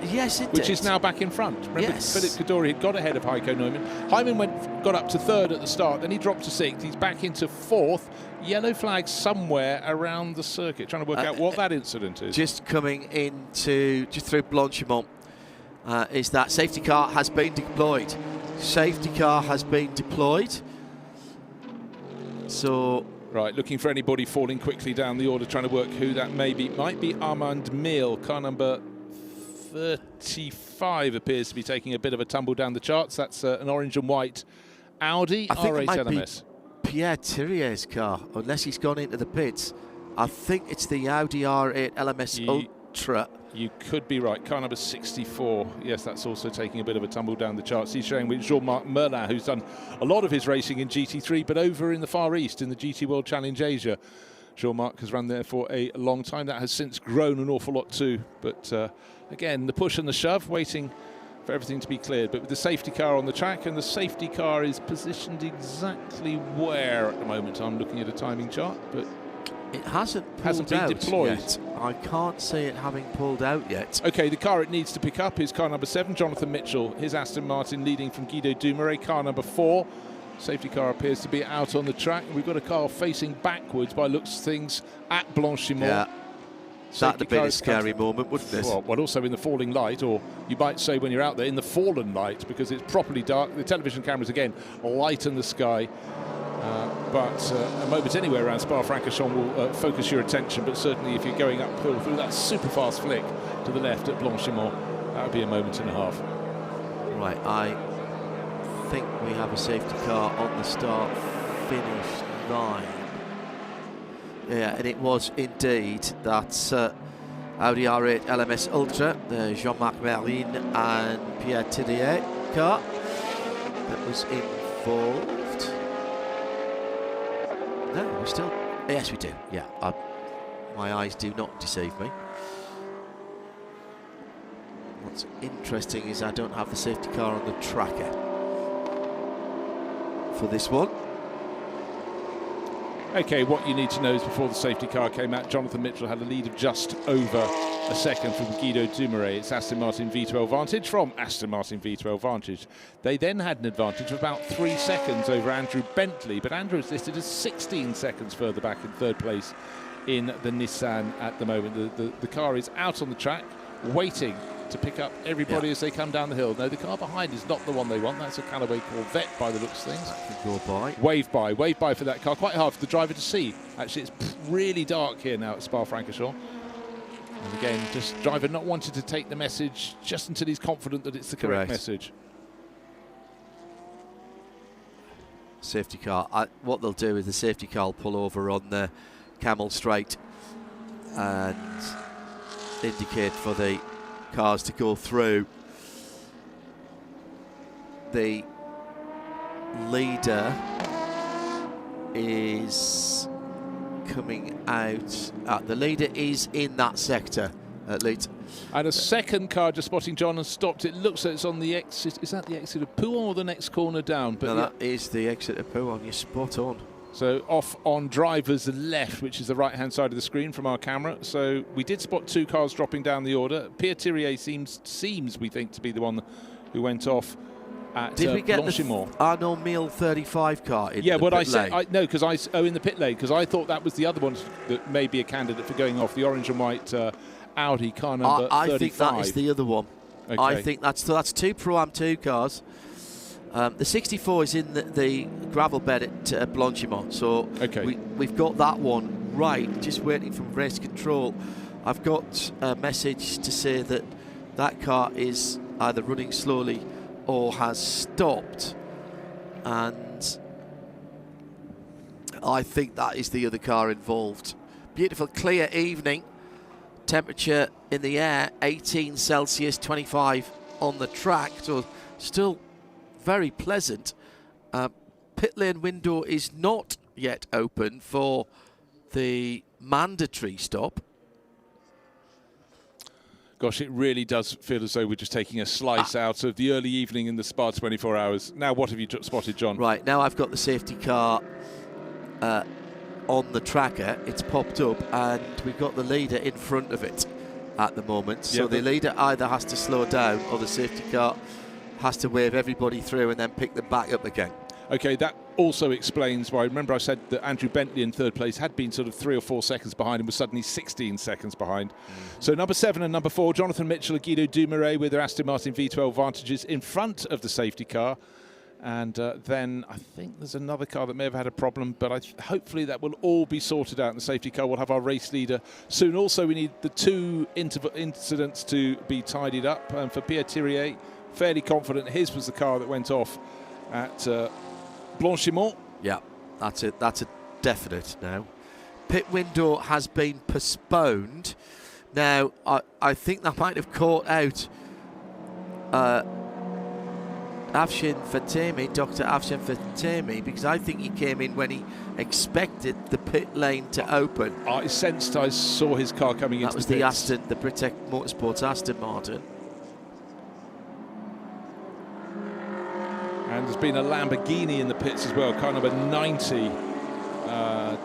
Yes, it Which did. is now back in front. Remember, Yes. Philip Kadori had got ahead of Heiko Neumann. Hyman got up to 3rd at the start, then he dropped to 6th. He's back into 4th. Yellow flag somewhere around the circuit. Trying to work out what that incident is. Just coming into, just through Blanchimont, is that safety car has been deployed. Safety car has been deployed. So... Right, looking for anybody falling quickly down the order, trying to work who that may be. Might be Armand Meal, car number 35 appears to be taking a bit of a tumble down the charts. That's an orange and white Audi I think R8 it might LMS. be Pierre Thierry's car, unless he's gone into the pits. I think it's the Audi R8 LMS Ultra. You could be right. Car number 64. Yes, that's also taking a bit of a tumble down the charts. He's showing with Jean-Marc Merlin, who's done a lot of his racing in GT3, but over in the Far East in the GT World Challenge Asia. Jean-Marc has run there for a long time. That has since grown an awful lot too. But again, the push and the shove, waiting for everything to be cleared. But with the safety car on the track, and the safety car is positioned exactly where at the moment. I'm looking at a timing chart, but it hasn't been deployed yet. I can't see it having pulled out yet. Okay, the car it needs to pick up is car number 7, Jonathan Mitchell. His Aston Martin leading from Guido Dumouriez. Car number 4. Safety car appears to be out on the track. We've got a car facing backwards by looks of things at Blanchimont. Yeah. That'd have been a scary moment, wouldn't it? Well, also in the falling light, or you might say when you're out there in the fallen light, because it's properly dark. The television cameras, again, lighten the sky. But a moment anywhere around Spa-Francorchamps will focus your attention, but certainly if you're going uphill through that super fast flick to the left at Blanchimont, that would be a moment and a half. Right, I think we have a safety car on the start-finish line. Yeah, and it was indeed that Audi R8 LMS Ultra, the Jean-Marc Merlin and Pierre Thierry car that was involved. No, we still... Yes, we do. Yeah, my eyes do not deceive me. What's interesting is I don't have the safety car on the tracker for this one. Okay, what you need to know is before the safety car came out, Jonathan Mitchell had a lead of just over a second from Guido Dumouriez. It's Aston Martin V12 Vantage from Aston Martin V12 Vantage. They then had an advantage of about 3 seconds over Andrew Bentley, but Andrew is listed as 16 seconds further back in third place in the Nissan at the moment. The car is out on the track, waiting to pick up everybody as they come down the hill. No, the car behind is not the one they want. That's a Callaway Corvette by the looks of things. That can go by. Wave by for that car. Quite hard for the driver to see. Actually, it's really dark here now at Spa-Francorchamps. And again, just driver not wanting to take the message just until he's confident that it's the correct message. Safety car. What they'll do is the safety car will pull over on the Camel Straight and indicate for the cars to go through. The leader is coming out. The leader is in that sector at least. And a second car just spotting John and stopped. It looks like it's on the exit. Is that the exit of Pouhon or the next corner down? But no, that is the exit of Pouhon. You're spot on. So off on driver's left, which is the right-hand side of the screen from our camera. So we did spot 2 cars dropping down the order. Pierre Thierry seems we think, to be the one who went off at Did we get Blanchimont. the Arnaud Mille 35 car in yeah, the what pit I said, lane? no, because in the pit lane, because I thought that was the other one that may be a candidate for going off, the orange and white Audi car number 35. I think that is the other one. Okay. I think that's 2 Pro-Am 2 cars. The 64 is in the gravel bed at Blanchimont, so we've got that one right, just waiting from race control. I've got a message to say that that car is either running slowly or has stopped, and I think that is the other car involved. Beautiful clear evening, temperature in the air 18 Celsius, 25 on the track, so still very pleasant. Pit lane window is not yet open for the mandatory stop. Gosh, it really does feel as though we're just taking a slice out of the early evening in the Spa 24 hours. Now, what have you spotted, John? Right, now I've got the safety car on the tracker. It's popped up, and we've got the leader in front of it at the moment. So the leader either has to slow down, or the safety car has to wave everybody through and then pick them back up again. Okay, that also explains why. Remember I said that Andrew Bentley in third place had been sort of 3 or 4 seconds behind and was suddenly 16 seconds behind. So number 7 and number 4, Jonathan Mitchell and Guido Dumouriez with their Aston Martin V12 Vantages in front of the safety car. And then I think there's another car that may have had a problem, but hopefully that will all be sorted out, and the safety car will have our race leader soon. Also, we need the 2 incidents to be tidied up. And for Pierre Thierry, fairly confident his was the car that went off at Blanchimont. Yeah, that's it. That's a definite now. Pit window has been postponed. Now, I think that might have caught out Afshin Fatemi, Dr. Afshin Fatemi, because I think he came in when he expected the pit lane to open. I saw his car coming into that was the the pits. Aston, the Britec Motorsports Aston Martin. And there's been a Lamborghini in the pits as well, car number 90.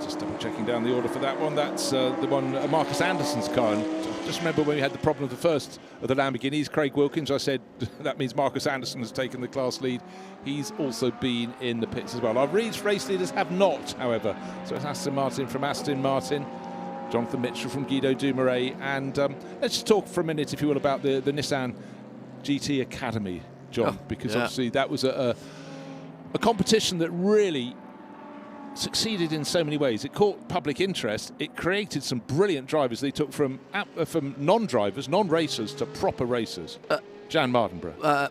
Just double checking down the order for that one. That's the one, Marcus Anderson's car. And just remember when we had the problem of the first of the Lamborghinis, Craig Wilkins, I said that means Marcus Anderson has taken the class lead. He's also been in the pits as well. Our race leaders have not, however. So it's Aston Martin from Aston Martin, Jonathan Mitchell from Guido Dumoulin. And let's just talk for a minute, if you will, about the Nissan GT Academy, John, because obviously that was a competition that really succeeded in so many ways. It caught public interest. It created some brilliant drivers. They took from non-drivers, non-racers to proper racers. Jan Mardenborough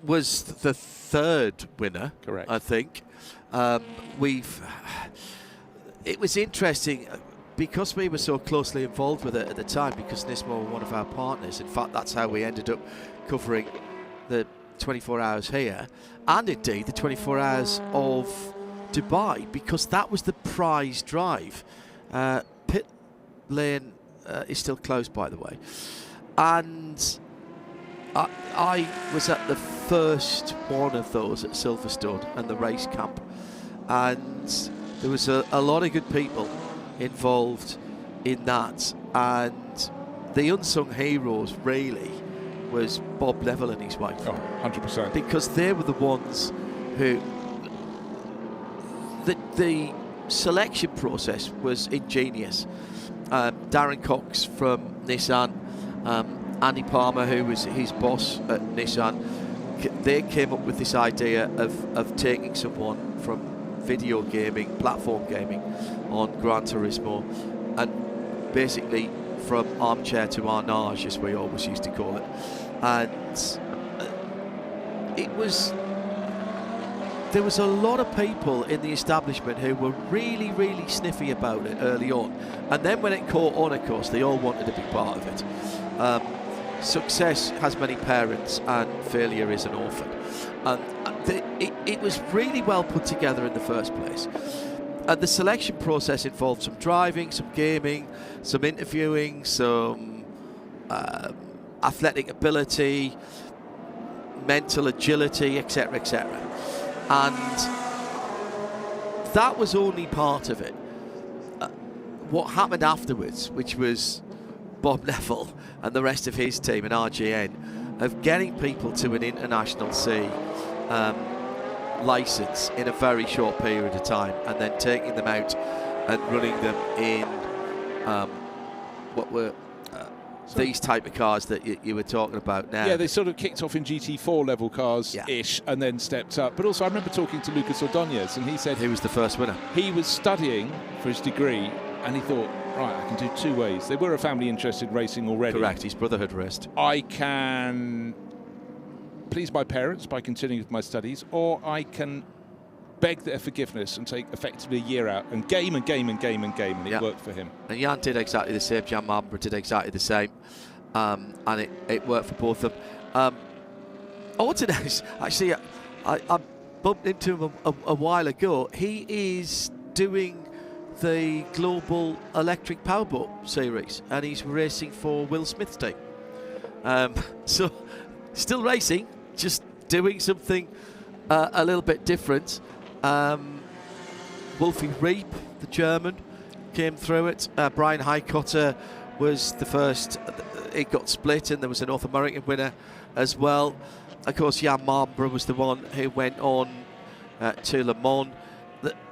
was the third winner, correct? I think. It was interesting because we were so closely involved with it at the time, because Nismo were one of our partners. In fact, that's how we ended up covering the 24 hours here, and indeed the 24 hours of Dubai, because that was the prize drive. Pit lane is still closed, by the way, and I was at the first one of those at Silverstone and the race camp, and there was a lot of good people involved in that, and the unsung heroes really was Bob Neville and his wife. 100%. Because they were the ones who the selection process was ingenious. Darren Cox from Nissan, Andy Palmer, who was his boss at Nissan, they came up with this idea of taking someone from video gaming, platform gaming on Gran Turismo, and basically from armchair to arnage, as we always used to call it. And there was a lot of people in the establishment who were really, really sniffy about it early on. And then when it caught on, of course, they all wanted to be part of it. Success has many parents and failure is an orphan. And it was really well put together in the first place. And the selection process involved some driving, some gaming, some interviewing, some athletic ability, mental agility, etc., etc. And that was only part of it. What happened afterwards, which was Bob Neville and the rest of his team and RGN, of getting people to an International C license in a very short period of time, and then taking them out and running them in what were these type of cars that you were talking about now. Yeah, they sort of kicked off in GT4 level cars-ish, and then stepped up. But also, I remember talking to Lucas Ordóñez, and he said he was the first winner. He was studying for his degree, and he thought, right, I can do two ways. They were a family interested in racing already. Correct, his brother had raced. I can please my parents by continuing with my studies, or I can beg their forgiveness and take effectively a year out and game, and it worked for him. And Jan did exactly the same. Jan Mardenborough did exactly the same, and it worked for both of them. Ordóñez, actually, I bumped into him a while ago. He is doing the Global Electric Powerboat Series, and he's racing for Will Smith's team. So, still racing, just doing something a little bit different. Wolfie Reep, the German, came through it. Brian Highcotter was the first. It got split, and there was a North American winner as well. Of course, Jan Mardenborough was the one who went on to Le Mans.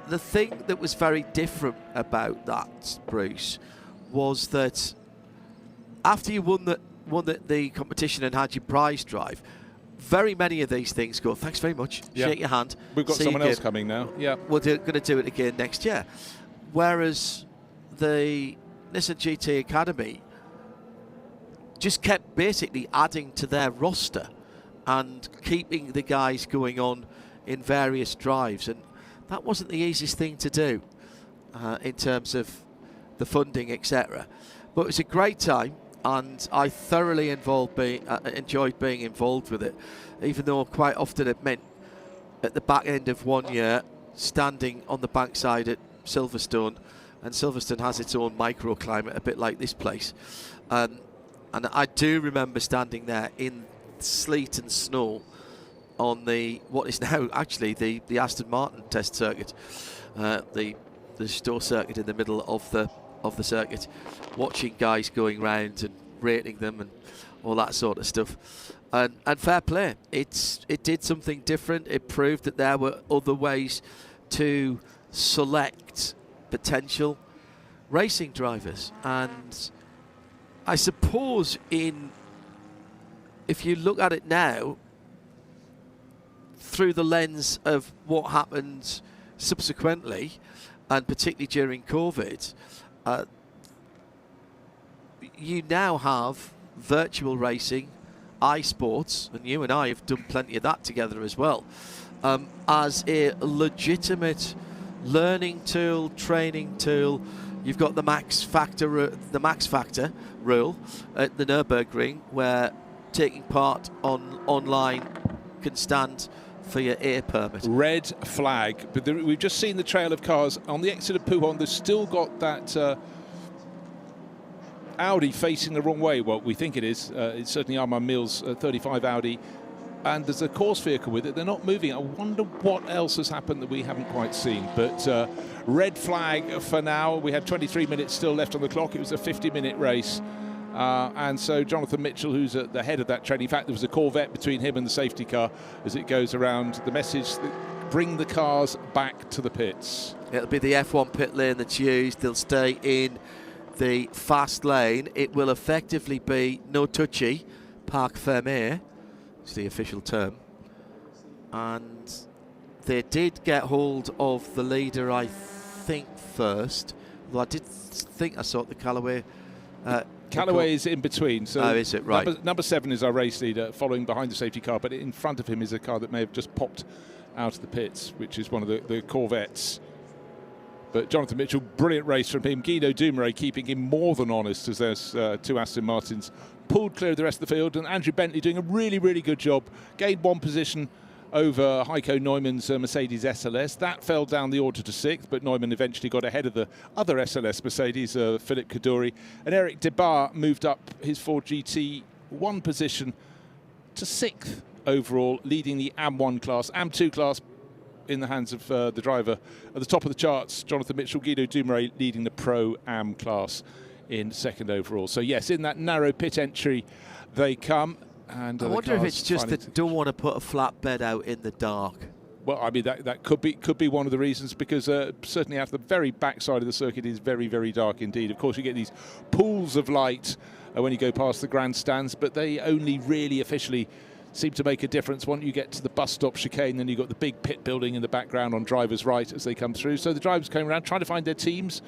The thing that was very different about that, Bruce, was that after you won the competition and had your prize drive, very many of these things go, thanks very much, shake your hand. We've got someone else coming now. Yeah, we're going to do it again next year. Whereas the Nissan GT Academy just kept basically adding to their roster and keeping the guys going on in various drives. And that wasn't the easiest thing to do in terms of the funding, etc. But it was a great time, and I thoroughly enjoyed being involved with it, even though quite often it meant at the back end of one year standing on the bankside at Silverstone, and Silverstone has its own microclimate, a bit like this place. And I do remember standing there in sleet and snow on what is now actually the Aston Martin test circuit, the Stowe circuit in the middle of the circuit, watching guys going round and rating them and all that sort of stuff. And fair play, it did something different. It proved that there were other ways to select potential racing drivers. And I suppose if you look at it now through the lens of what happened subsequently, and particularly during COVID, you now have virtual racing, iSports, and you and I have done plenty of that together as well, as a legitimate learning tool, training tool. You've got the max factor rule at the Nürburgring, where taking part online can stand for your air permit. Red flag, but we've just seen the trail of cars on the exit of Pouhon. They've still got that Audi facing the wrong way. Well, we think it is. It's certainly Armand Mills' 35 Audi, and there's a course vehicle with it. They're not moving. I wonder what else has happened that we haven't quite seen. But red flag for now. We had 23 minutes still left on the clock. It was a 50-minute race. And so Jonathan Mitchell, who's at the head of that train, in fact, there was a Corvette between him and the safety car as it goes around. The message, bring the cars back to the pits. It'll be the F1 pit lane that's used. They'll stay in the fast lane. It will effectively be no touchy, parc fermé, is the official term. And they did get hold of the leader, I think, first. Although I did think I saw the Callaway. Callaway is in between. So oh, is it? Right. Number 7 is our race leader, following behind the safety car, but in front of him is a car that may have just popped out of the pits, which is one of the Corvettes. But Jonathan Mitchell, brilliant race from him. Guido Dumouriez keeping him more than honest, as there's two Aston Martins pulled clear of the rest of the field, and Andrew Bentley doing a really, really good job. Gained one position over Heiko Neumann's Mercedes SLS. That fell down the order to 6th, but Neumann eventually got ahead of the other SLS Mercedes, Philippe Kaddouri. And Eric Debar moved up his Ford GT 1 position to 6th overall, leading the AM1 class. AM2 class in the hands of the driver at the top of the charts, Jonathan Mitchell. Guido Dumouriez leading the Pro AM class in 2nd overall. So yes, in that narrow pit entry they come. And I wonder if it's just that they don't want to put a flatbed out in the dark. Well, I mean, that could be one of the reasons, because certainly out the very backside of the circuit is very, very dark indeed. Of course, you get these pools of light when you go past the grandstands, but they only really officially seem to make a difference once you get to the bus stop chicane. Then you've got the big pit building in the background on driver's right as they come through. So the drivers came around trying to find their teams,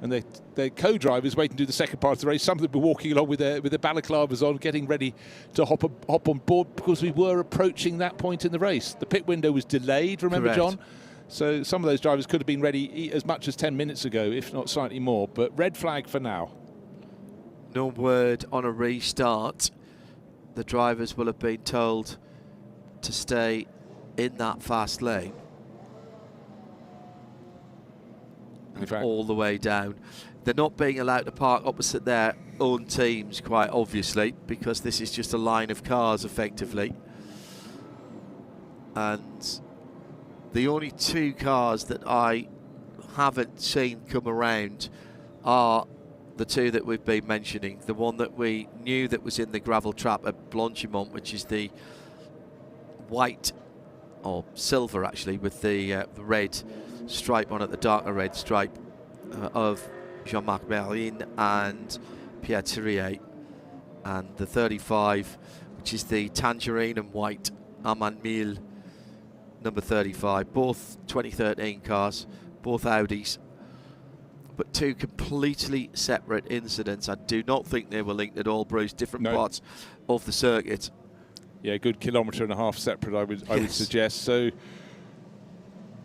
and their co-drivers waiting to do the second part of the race. Some of them were walking along with their balaclavas on, getting ready to hop on board, because we were approaching that point in the race. The pit window was delayed, remember, Correct. John? So some of those drivers could have been ready as much as 10 minutes ago, if not slightly more. But red flag for now. No word on a restart. The drivers will have been told to stay in that fast lane. And all the way down. They're not being allowed to park opposite their own teams, quite obviously, because this is just a line of cars effectively. And the only 2 cars that I haven't seen come around are the 2 that we've been mentioning. The one that we knew that was in the gravel trap at Blanchimont, which is the white, or silver actually, with the red stripe on it, the darker red stripe of Jean-Marc Merlin and Pierre Thiriet, and the 35, which is the tangerine and white Armand Mille, number 35, both 2013 cars, both Audis, but 2 completely separate incidents. I do not think they were linked at all, Bruce. Different parts of the circuit. Yeah, good 1.5 kilometre separate, I would suggest. So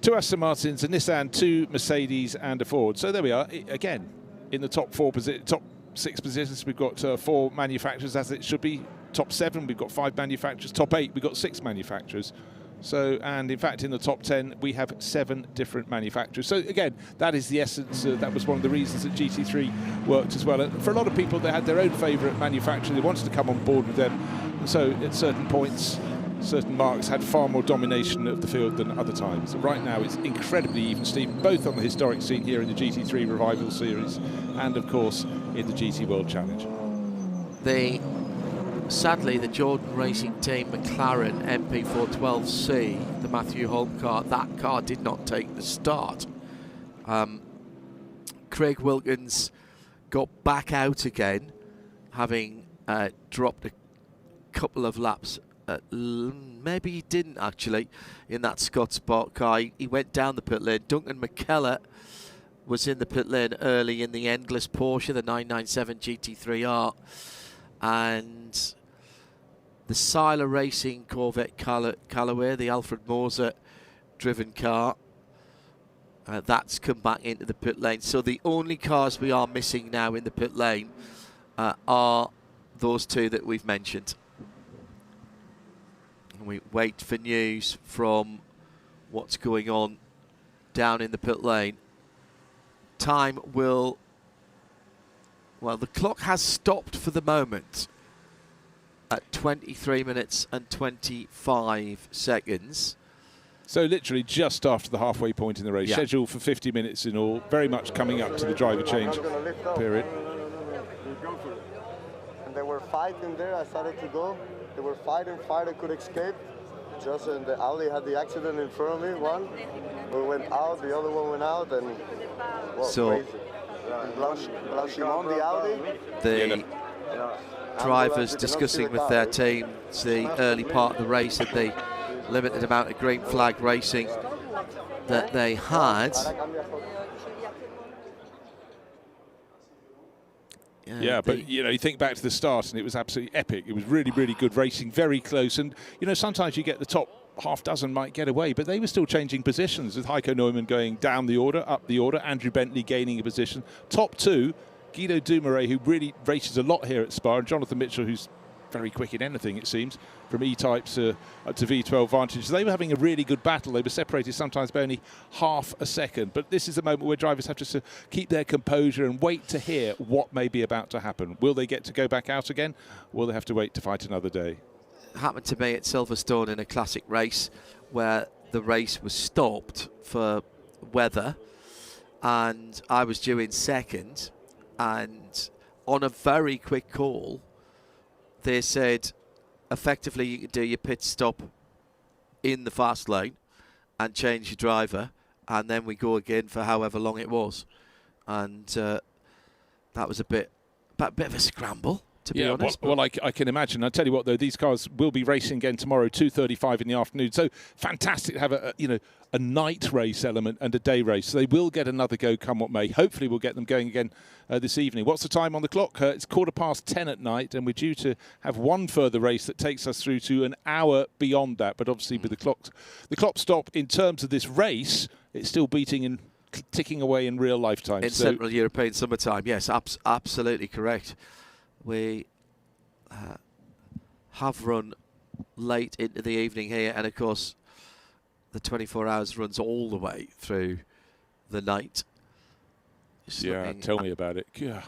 2 Aston Martins, a Nissan, 2 Mercedes, and a Ford. So there we are. Again, in the top 6 positions, we've got 4 manufacturers, as it should be. Top 7, we've got 5 manufacturers. Top 8, we've got 6 manufacturers. So, and in fact, in the top 10, we have 7 different manufacturers. So again, that is the essence. That was one of the reasons that GT3 worked as well. And for a lot of people, they had their own favourite manufacturer. They wanted to come on board with them. And so at certain points, certain marques had far more domination of the field than other times. Right now, it's incredibly even, Steve, both on the historic scene here in the GT3 Revival Series and, of course, in the GT World Challenge. Sadly, the Jordan Racing Team McLaren MP412C, the Matthew Holm car, that car did not take the start. Craig Wilkins got back out again, having dropped a couple of laps. Maybe he didn't actually in that Scott Sport car. He went down the pit lane. Duncan McKellar was in the pit lane early in the Endless Porsche, the 997 GT3R. And the Seiler Racing Corvette Callaway, the Alfred Moser driven car, that's come back into the pit lane. So the only cars we are missing now in the pit lane are those 2 that we've mentioned. And we wait for news from what's going on down in the pit lane. Time will... Well, the clock has stopped for the moment at 23 minutes and 25 seconds. So literally just after the halfway point in the race, yeah. Scheduled for 50 minutes in all, very much coming up to the driver change period. And they were fighting there, I started to go. They were fighting, I could escape. Just and the Audi had the accident in front of me, one. We went out, the other one went out, and well, so crazy. Blanchimon, the Audi. The drivers discussing with their teams the early part of the race and the limited amount of green flag racing that they had. Yeah, but you know, you think back to the start and it was absolutely epic. It was really, really good racing, very close. And you know, sometimes you get the top half dozen might get away, but they were still changing positions with Heiko Neumann going down the order, up the order, Andrew Bentley gaining a position. Top 2, Guido Dumoulin, who really races a lot here at Spa, and Jonathan Mitchell, who's very quick in anything, it seems, from E-types up to V12 Vantage. They were having a really good battle. They were separated sometimes by only half a second. But this is the moment where drivers have to keep their composure and wait to hear what may be about to happen. Will they get to go back out again? Will they have to wait to fight another day? Happened to me at Silverstone in a classic race where the race was stopped for weather and I was due in second, and on a very quick call they said effectively you can do your pit stop in the fast lane and change your driver, and then we go again for however long it was. And that was a bit of a scramble, to be honest. Well, I can imagine. I'll tell you what, though, these cars will be racing again tomorrow, 2:35 in the afternoon. So fantastic to have a night race element and a day race. So they will get another go come what may. Hopefully we'll get them going again this evening. What's the time on the clock? It's 10:15 at night, and we're due to have one further race that takes us through to an hour beyond that. But obviously with the clock stop in terms of this race, it's still beating and ticking away in real lifetime. In Central European summertime, yes, absolutely correct. We have run late into the evening here, and of course the 24 hours runs all the way through the night. Yeah, tell me about it. Yeah.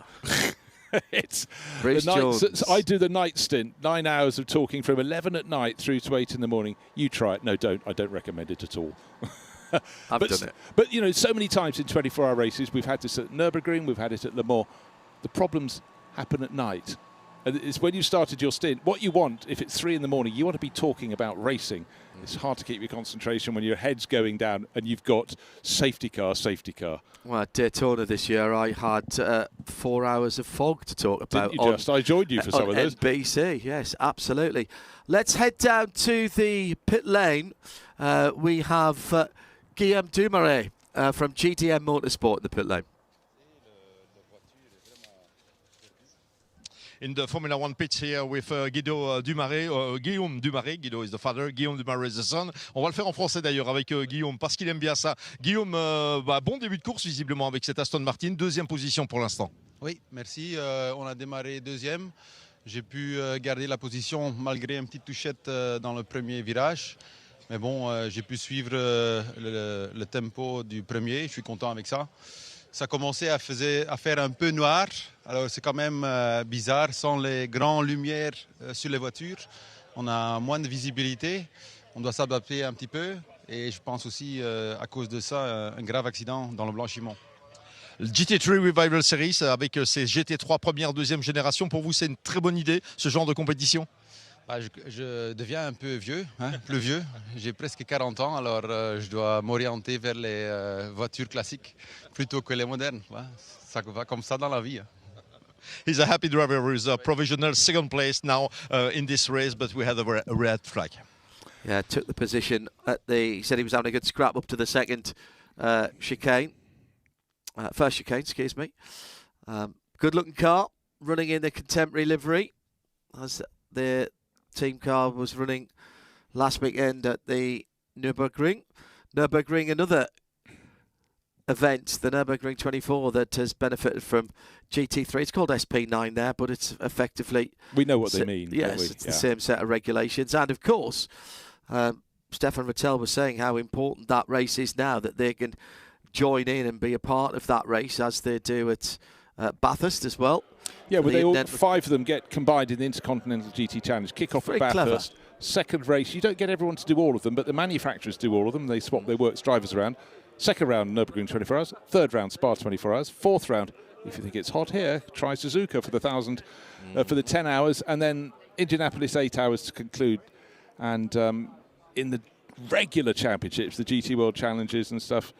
It's Bruce the night, Jones. so I do the night stint, 9 hours of talking from 11 at night through to 8 in the morning. You try it. No, don't. I don't recommend it at all. I've done it. But, you know, so many times in 24-hour races, we've had this at Nürburgring, we've had it at Le Mans. The problems happen at night. And it's when you started your stint, what you want, if it's 3 in the morning, you want to be talking about racing. It's hard to keep your concentration when your head's going down and you've got safety car. Well, at Daytona this year, I had 4 hours of fog to talk about. Didn't you just? I joined you for some of those. NBC, yes, absolutely. Let's head down to the pit lane. We have Guillaume Dumoulin from GTM Motorsport in the pit lane. in the Formula One pits here with Guido Guillaume Dumaret. Guido is the father, Guillaume Dumaret is the son. On va le faire en français d'ailleurs avec Guillaume parce qu'il aime bien ça. Guillaume, bon début de course visiblement avec cette Aston Martin, deuxième position pour l'instant. Oui, merci. On a démarré deuxième. J'ai pu garder la position malgré une petite touchette dans le premier virage. Mais bon, j'ai pu suivre le tempo du premier. Je suis content avec ça. Ça commençait à faire un peu noir. Alors c'est quand même bizarre. Sans les grandes lumières sur les voitures, on a moins de visibilité. On doit s'adapter un petit peu. Et je pense aussi, à cause de ça, un grave accident dans le blanchiment. Le GT3 Revival Series avec ces GT3 première, deuxième génération, pour vous c'est une très bonne idée, ce genre de compétition? Je deviens un peu vieux, plus vieux. J'ai presque 40 ans, alors je dois m'orienter vers les voitures classiques plutôt que les modernes. Ça va comme ça dans la vie. He's a happy driver with a provisional second place now in this race, but we had a red flag. Yeah, took the position at he said he was having a good scrap up to the second chicane. First chicane, excuse me. Good looking car, running in the contemporary livery, as the team car was running last weekend at the Nürburgring. Nürburgring, another event, the Nürburgring 24, that has benefited from GT3. It's called SP9 there, but it's effectively... We know what they mean, yes, don't we? it's the same set of regulations. And of course, Stefan Vettel was saying how important that race is now, that they can join in and be a part of that race as they do at Bathurst as well. Yeah, well, all 5 of them get combined in the Intercontinental GT Challenge. Kick off at Bathurst, second race. You don't get everyone to do all of them, but the manufacturers do all of them. They swap their works drivers around. Second round, Nürburgring 24 hours. Third round, Spa 24 hours. Fourth round, if you think it's hot here, try Suzuka for the 1,000 for the 10 hours. And then Indianapolis 8 hours to conclude. And in the regular championships, the GT World Challenges and stuff,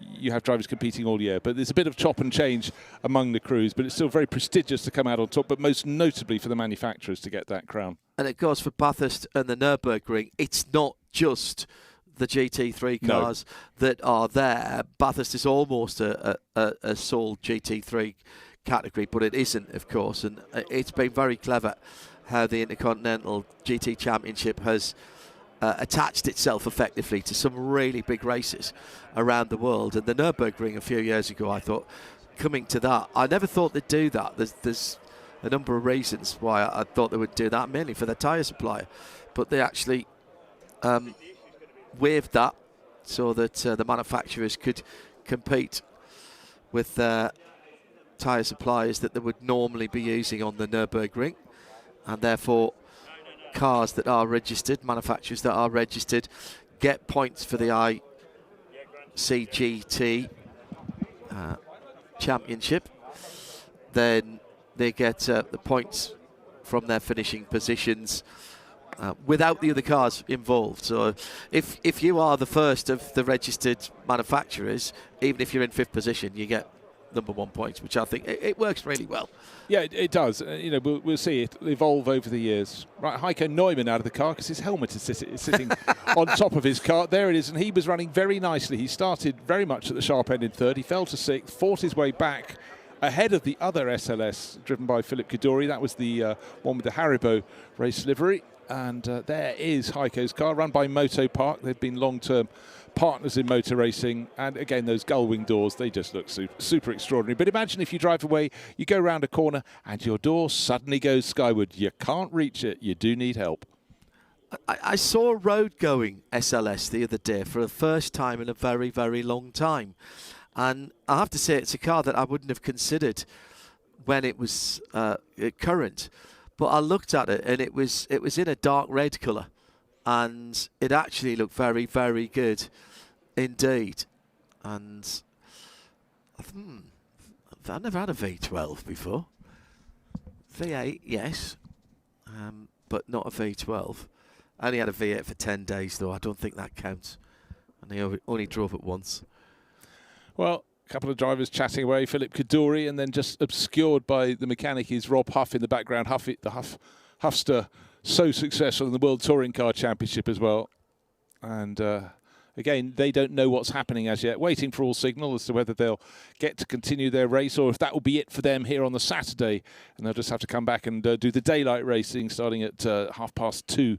you have drivers competing all year, but there's a bit of chop and change among the crews, but it's still very prestigious to come out on top, but most notably for the manufacturers to get that crown. And it goes for Bathurst and the Nürburgring. It's not just the GT3 cars that are there. Bathurst is almost a sole GT3 category, but it isn't, of course, and it's been very clever how the Intercontinental GT Championship has attached itself effectively to some really big races around the world. And the Nürburgring a few years ago, I thought, coming to that, I never thought they'd do that. There's a number of reasons why I thought they would do that, mainly for their tyre supplier, but they actually waived that so that the manufacturers could compete with tyre suppliers that they would normally be using on the Nürburgring, and therefore cars that are registered, manufacturers that are registered, get points for the ICGT Championship. Then they get the points from their finishing positions without the other cars involved. So if you are the first of the registered manufacturers, even if you're in 5th position, you get #1 points, which I think it works really well. Yeah, it does. You know, we'll see it evolve over the years. Right, Heiko Neumann out of the car because his helmet is sitting on top of his car. There it is, and he was running very nicely. He started very much at the sharp end in 3rd. He fell to 6th, fought his way back ahead of the other SLS driven by Philip Kaddouri. That was the one with the Haribo race livery. And there is Heiko's car, run by Moto Park. They've been long-term partners in motor racing, and again those gull-wing doors, they just look super extraordinary. But imagine if you drive away, you go around a corner and your door suddenly goes skyward. You can't reach it. You do need help. I saw a road-going SLS the other day for the first time in a very, very long time, and I have to say it's a car that I wouldn't have considered when it was current, but I looked at it and it was in a dark red colour, and it actually looked very, very good indeed. And I've never had a V12 before. V8, yes, but not a V12. I only had a V8 for 10 days, though. I don't think that counts. And I only drove it once. Well, a couple of drivers chatting away. Philip Kaddouri, and then just obscured by the mechanic is Rob Huff in the background. Huffster, so successful in the World Touring Car Championship as well. And again, they don't know what's happening as yet, waiting for all signal as to whether they'll get to continue their race or if that will be it for them here on the Saturday, and they'll just have to come back and do the daylight racing starting at 2:30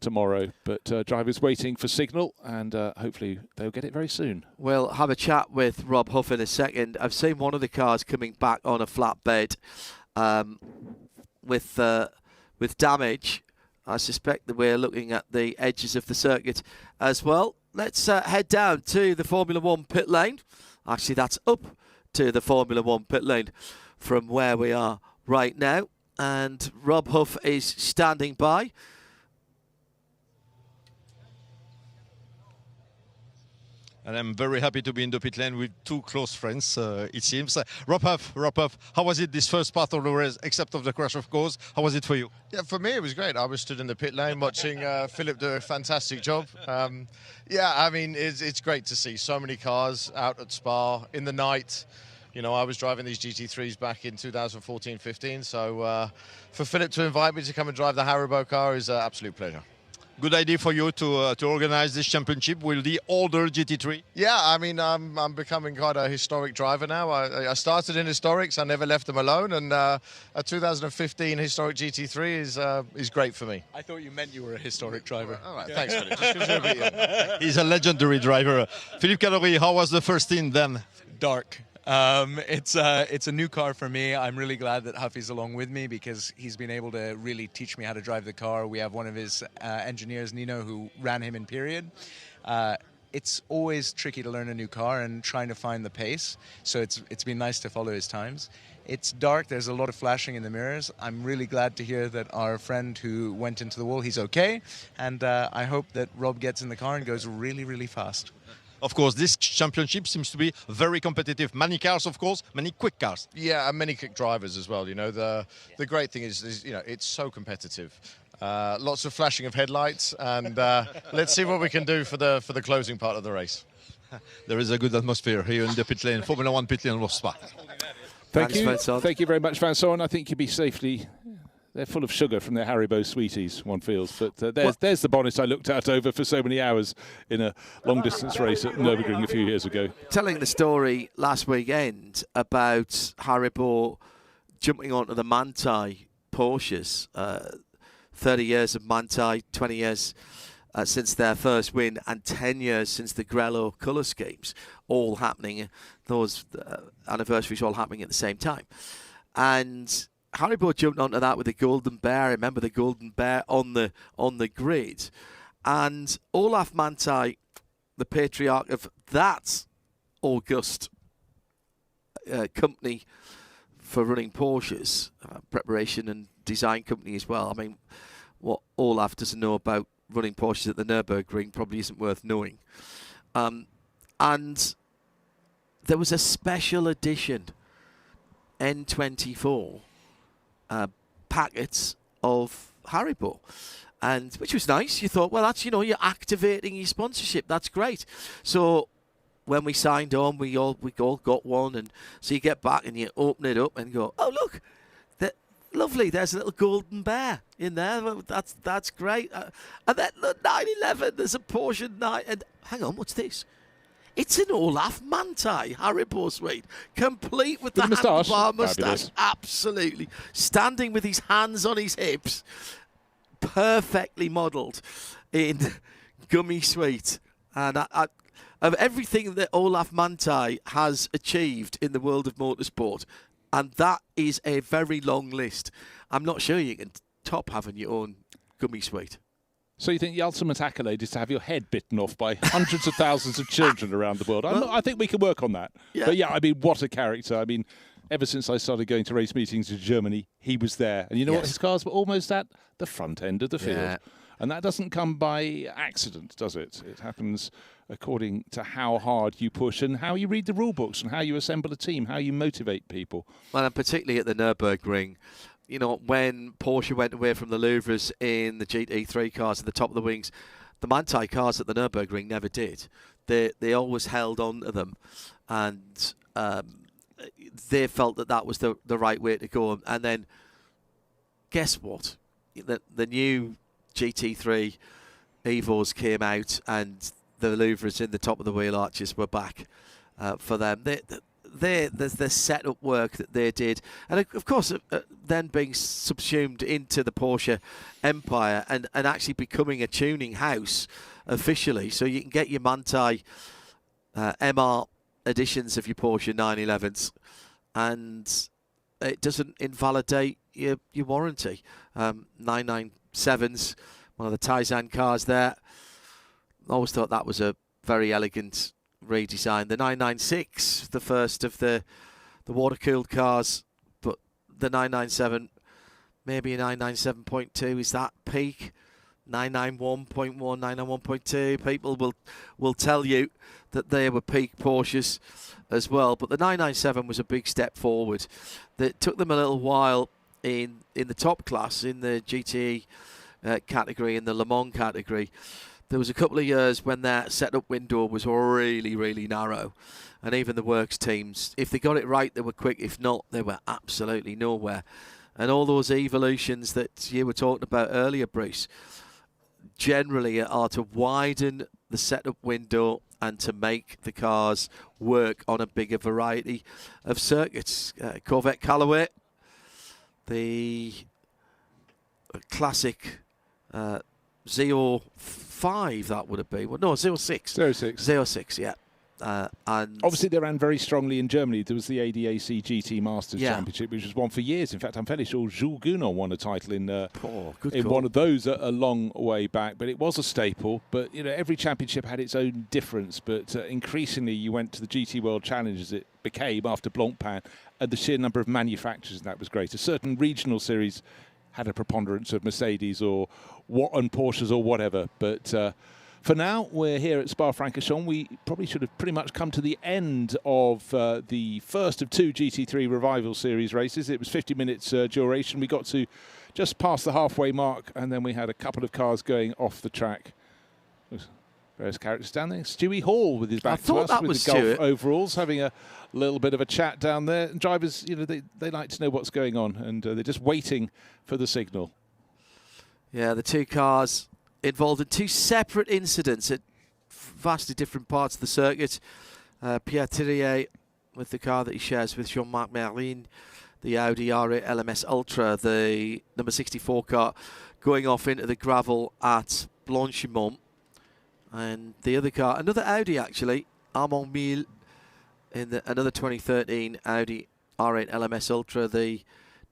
tomorrow. But drivers waiting for signal, and hopefully they'll get it very soon. We'll have a chat with Rob Huff in a second. I've seen one of the cars coming back on a flatbed with damage. I suspect that we're looking at the edges of the circuit as well. Let's head down to the Formula One pit lane. Actually, that's up to the Formula One pit lane from where we are right now. And Rob Huff is standing by. And I'm very happy to be in the pit lane with two close friends, it seems. Rob Huff, how was it this first part of the race, except of the crash, of course? How was it for you? Yeah, for me it was great. I was stood in the pit lane watching Philip do a fantastic job. Yeah, I mean, it's great to see so many cars out at Spa in the night. You know, I was driving these GT3s back in 2014-15, so for Philip to invite me to come and drive the Haribo car is an absolute pleasure. Good idea for you to organize this championship with the older GT3? Yeah, I mean, I'm becoming quite a historic driver now. I started in historics, I never left them alone, and a 2015 historic GT3 is great for me. I thought you meant you were a historic driver. All right, thanks, Philip. Just 'cause you're a bit young. He's a legendary driver. Philippe Calorie, how was the first stint then? Dark. It's a new car for me. I'm really glad that Huffy's along with me because he's been able to really teach me how to drive the car. We have one of his engineers, Nino, who ran him in period. It's always tricky to learn a new car and trying to find the pace, so it's been nice to follow his times. It's dark, there's a lot of flashing in the mirrors. I'm really glad to hear that our friend who went into the wall, he's okay, and I hope that Rob gets in the car and goes really, really fast. Of course, this championship seems to be very competitive. Many cars, of course, many quick cars. Yeah, and many quick drivers as well. You know, the great thing is you know, it's so competitive. Lots of flashing of headlights, and let's see what we can do for the closing part of the race. There is a good atmosphere here in the pit lane, Formula One pit lane of Spa. Thank you very much, Vincent. I think you'll be safely. They're full of sugar from their Haribo sweeties, one feels. But there's the bonnet I looked out over for so many hours in a long-distance race at Nürburgring a few years ago. Telling the story last weekend about Haribo jumping onto the Manthey Porsches. 30 years of Manthey, 20 years since their first win, and 10 years since the Grello colour schemes, all happening, those anniversaries all happening at the same time. And Haribo jumped onto that with the Golden Bear. I remember the Golden Bear on the grid. And Olaf Manthey, the patriarch of that august company for running Porsches, preparation and design company as well. I mean, what Olaf doesn't know about running Porsches at the Nürburgring probably isn't worth knowing. And there was a special edition N24 packets of Haribo, and which was nice. You thought, well, that's, you know, you're activating your sponsorship. That's great. So when we signed on, we all got one, and so you get back and you open it up and go, oh look, lovely. There's a little Golden Bear in there. That's great. And then the 911. There's a Porsche 9. And hang on, what's this? It's an Olaf Manthey Haribo suite, complete with the handlebar moustache. Absolutely. Standing with his hands on his hips, perfectly modelled in gummy suite. And of everything that Olaf Manthey has achieved in the world of motorsport, and that is a very long list, I'm not sure you can top having your own gummy suite. So you think the ultimate accolade is to have your head bitten off by hundreds of thousands of children around the world? I think we can work on that. Yeah. But yeah, I mean, what a character. I mean, ever since I started going to race meetings in Germany, he was there. And you know what? His cars were almost at the front end of the field. Yeah. And that doesn't come by accident, does it? It happens according to how hard you push and how you read the rule books and how you assemble a team, how you motivate people. Well, and particularly at the Nürburgring, you know, when Porsche went away from the Louvres in the GT3 cars at the top of the wings, the Manthey cars at the Nürburgring never did. They always held on to them, and they felt that was the right way to go. And then, guess what? The new GT3 Evos came out, and the louvres in the top of the wheel arches were back for them. The setup work that they did, and of course then being subsumed into the Porsche empire and actually becoming a tuning house officially, so you can get your Manthey MR editions of your Porsche 911s, and it doesn't invalidate your warranty. 997s, one of the Tizen cars there. Always thought that was a very elegant redesign. The 996, the first of the water-cooled cars, but the 997, maybe a 997.2 is that peak. 991.1, 991.2. People will tell you that they were peak Porsches as well, but the 997 was a big step forward. That took them a little while in the top class, in the GT category, in the Le Mans category. There was a couple of years when their setup window was really, really narrow, and even the works teams, if they got it right, they were quick. If not, they were absolutely nowhere. And all those evolutions that you were talking about earlier, Bruce, generally are to widen the setup window and to make the cars work on a bigger variety of circuits. Corvette Callaway, the classic Z05, that would have been. Well, no, 06. 06, yeah. And obviously they ran very strongly in Germany. There was the ADAC GT Masters Championship, which was won for years. In fact, I'm fairly sure Jules Gounon won a title in one of those a long way back. But it was a staple. But every championship had its own difference. But increasingly, you went to the GT World Challenge as it became after Blancpain, and the sheer number of manufacturers, and that was great. A certain regional series had a preponderance of Mercedes or Porsches or whatever. But for now, we're here at Spa-Francorchamps. We probably should have pretty much come to the end of the first of two GT3 Revival Series races. It was 50 minutes duration. We got to just past the halfway mark, and then we had a couple of cars going off the track. Various characters down there. Stewie Hall with his back to us with the Golf overalls, having a little bit of a chat down there. And drivers, they like to know what's going on, and they're just waiting for the signal. Yeah, the two cars involved in two separate incidents at vastly different parts of the circuit. Pierre Thirier with the car that he shares with Jean-Marc Merlin, the Audi R8 LMS Ultra, the number 64 car, going off into the gravel at Blanchimont. And the other car, another Audi actually, Armand Mille, in another 2013 Audi R8 LMS Ultra, the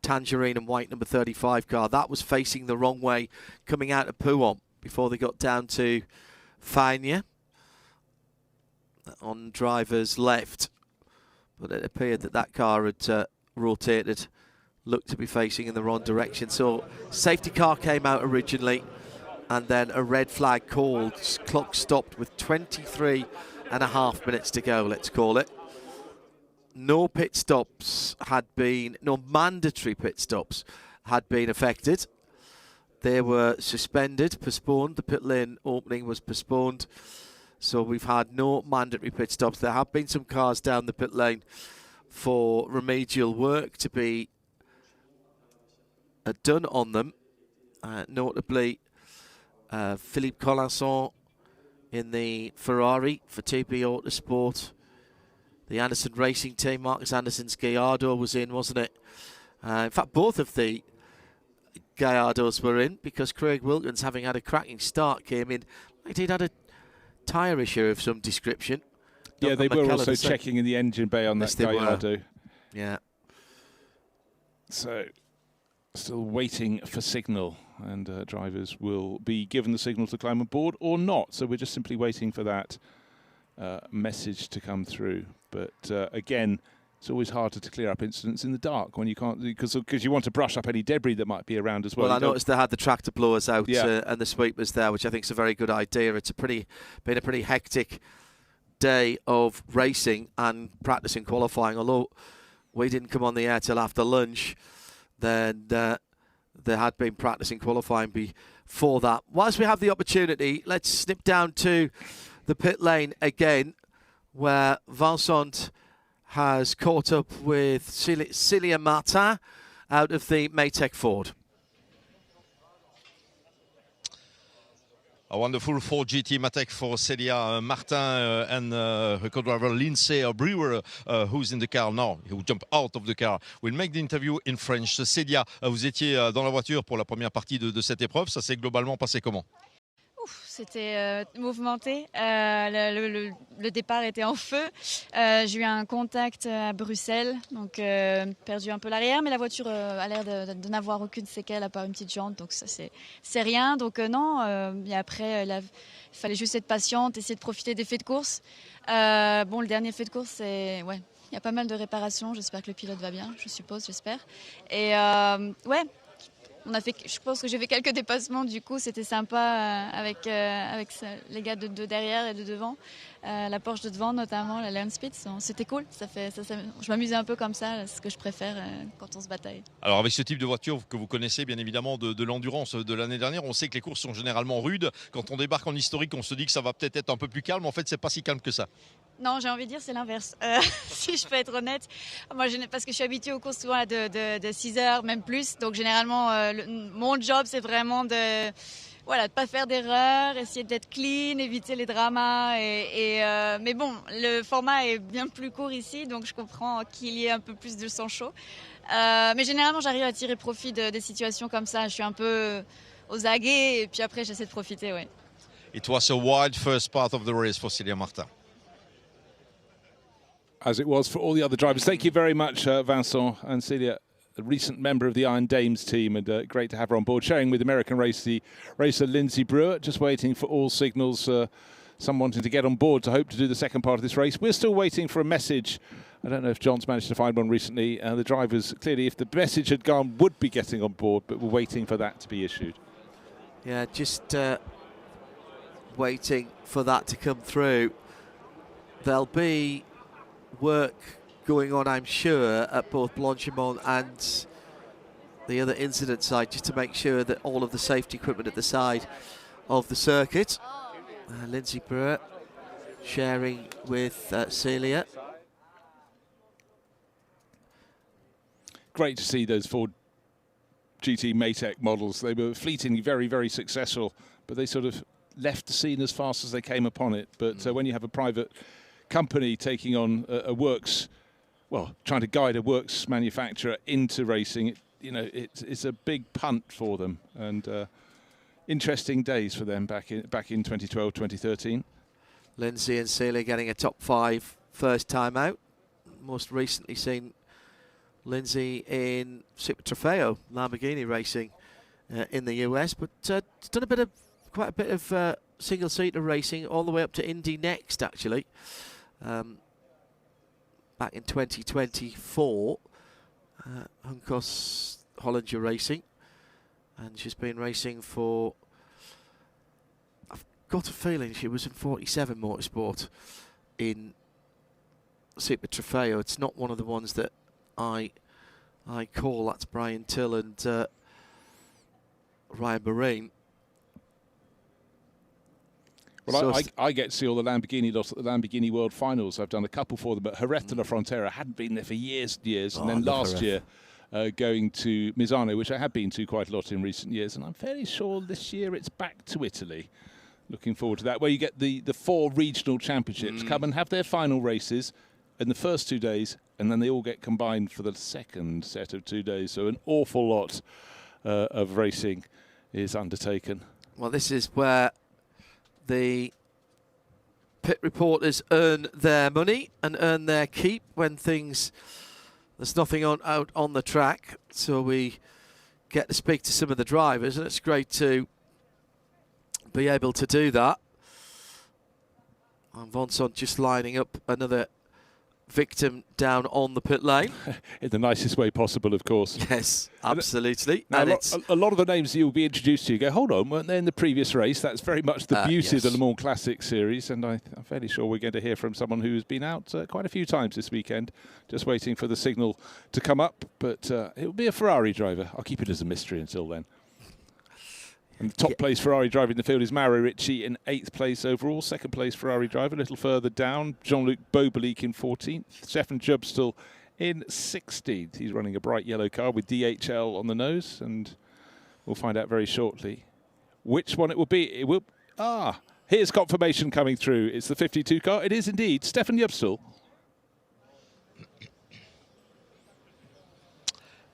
tangerine and white number 35 car. That was facing the wrong way coming out of Pouhon before they got down to Fagnes on driver's left. But it appeared that car had rotated, looked to be facing in the wrong direction. So safety car came out originally, and then a red flag called. Clock stopped with 23.5 minutes to go, let's call it. No pit stops had been, no mandatory pit stops had been affected. They were suspended, postponed. The pit lane opening was postponed. So we've had no mandatory pit stops. There have been some cars down the pit lane for remedial work to be done on them. Notably, Philippe Collinson in the Ferrari for TP Autosport. The Anderson Racing Team, Marcus Anderson's Gallardo was in, wasn't it? In fact, both of the Gallardos were in because Craig Wilkins, having had a cracking start, came in. He'd had a tyre issue of some description. Yeah, they were also checking in the engine bay on that Gallardo. Yeah. So, still waiting for signal, and drivers will be given the signal to climb aboard or not. So we're just simply waiting for that message to come through. But again, it's always harder to clear up incidents in the dark when you can't, because you want to brush up any debris that might be around as well. Well, I noticed they had the tractor blowers out and the sweepers there, which I think is a very good idea. It's been a pretty hectic day of racing and practicing qualifying. Although we didn't come on the air till after lunch, then they had been practicing qualifying before that. Whilst we have the opportunity, let's snip down to the pit lane again, where Vincent has caught up with Célia Martin out of the Maytech Ford. A wonderful 4 GT Matek for Célia Martin and her co-driver Lindsay Brewer, who's in the car now, who jumped out of the car. We'll make the interview in French. Célia, vous étiez dans la voiture pour la première partie de cette épreuve. Ça s'est globalement passé comment? C'était mouvementé, le départ était en feu, j'ai eu un contact à Bruxelles, donc perdu un peu l'arrière, mais la voiture a l'air de n'avoir aucune séquelle à part une petite jante, donc ça c'est rien, donc non, et après il fallait juste être patiente, essayer de profiter des faits de course. Bon, le dernier fait de course, c'est... Ouais, il y a pas mal de réparations, j'espère que le pilote va bien, j'espère, et ouais. Je pense que j'ai fait quelques dépassements, du coup c'était sympa avec les gars de derrière et de devant, la Porsche de devant notamment, la Leon Spitz, c'était cool, je m'amusais un peu comme ça, c'est ce que je préfère quand on se bataille. Alors avec ce type de voiture que vous connaissez bien évidemment de l'endurance de l'année dernière, on sait que les courses sont généralement rudes. Quand on débarque en historique, on se dit que ça va peut-être être un peu plus calme, en fait c'est pas si calme que ça. Non, j'ai envie de dire c'est l'inverse, si je peux être honnête. Moi, parce que je suis habituée aux courses souvent de 6 heures, même plus. Donc généralement, mon job, c'est vraiment de pas faire d'erreurs, essayer d'être clean, éviter les dramas. Mais bon, le format est bien plus court ici, donc je comprends qu'il y ait un peu plus de sang chaud. Mais généralement, j'arrive à tirer profit des situations comme ça. Je suis un peu aux aguets et puis après, j'essaie de profiter, ouais. It was a wild first part of the race for Célia Martin. As it was for all the other drivers. Thank you very much, Vincent and Celia, a recent member of the Iron Dames team, and great to have her on board, sharing with American racer Lindsay Brewer, just waiting for all signals, some wanting to get on board to hope to do the second part of this race. We're still waiting for a message. I don't know if John's managed to find one recently. The drivers, clearly, if the message had gone, would be getting on board, but we're waiting for that to be issued. Yeah, just waiting for that to come through. There'll be work going on, I'm sure, at both Blanchimont and the other incident site, just to make sure that all of the safety equipment at the side of the circuit. Lindsay Brewer sharing with Celia. Great to see those 4 GT Maytech models. They were fleetingly very, very successful, but they sort of left the scene as fast as they came upon it. But when you have a private company taking on a works, trying to guide a works manufacturer into racing, it's a big punt for them, and interesting days for them back in 2012, 2013. Lindsay and Celia getting a top 5 first time out. Most recently seen Lindsay in Circuit de Trofeo, Lamborghini racing in the US, but done quite a bit of single-seater racing all the way up to Indy next, actually. Back in 2024, Hindhaugh Hollinger Racing, and she's been racing for, I've got a feeling she was in 47 Motorsport in Circuit de Trofeo. It's not one of the ones that I call. That's Brian Till and Ryan Marine. Well, I get to see all the Lamborghini lots at the Lamborghini World Finals. I've done a couple for them, but Jerez de la Frontera hadn't been there for years and years. And then last year, going to Misano, which I have been to quite a lot in recent years. And I'm fairly sure this year it's back to Italy. Looking forward to that, where you get the 4 regional championships come and have their final races in the first 2 days, and then they all get combined for the second set of 2 days. So an awful lot of racing is undertaken. Well, this is where the pit reporters earn their money and earn their keep when there's nothing out on the track. So we get to speak to some of the drivers, and it's great to be able to do that. And Vincent just lining up another victim down on the pit lane. In the nicest way possible, of course. Yes, absolutely. Now, and a lot of the names you'll be introduced to, you go, hold on, weren't they in the previous race? That's very much the beauty of the Le Mans Classic Series, and I'm fairly sure we're going to hear from someone who's been out quite a few times this weekend, just waiting for the signal to come up, but it will be a Ferrari driver. I'll keep it as a mystery until then. And the top place Ferrari driver in the field is Mauro Ricci in 8th place overall. Second place Ferrari driver, a little further down, Jean-Luc Beaubelique in 14th. Stefan Jubstel in 16th. He's running a bright yellow car with DHL on the nose, and we'll find out very shortly which one it will be. Here's confirmation coming through. It's the 52 car. It is indeed Stefan Jupsel.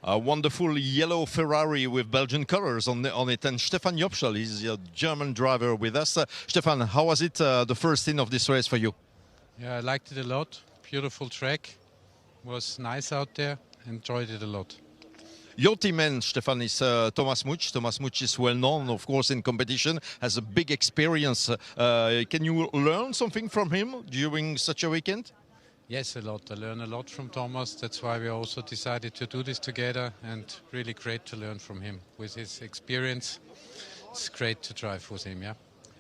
A wonderful yellow Ferrari with Belgian colors on it. And Stefan Jupsel is a German driver with us. Stefan, how was it, the first in of this race for you? Yeah, I liked it a lot. Beautiful track. Was nice out there. Enjoyed it a lot. Your teammate, Stefan, is Thomas Much. Thomas Much is well known, of course, in competition, has a big experience. Can you learn something from him during such a weekend? Yes, a lot. I learn a lot from Thomas. That's why we also decided to do this together, and really great to learn from him. With his experience, it's great to drive with him, yeah.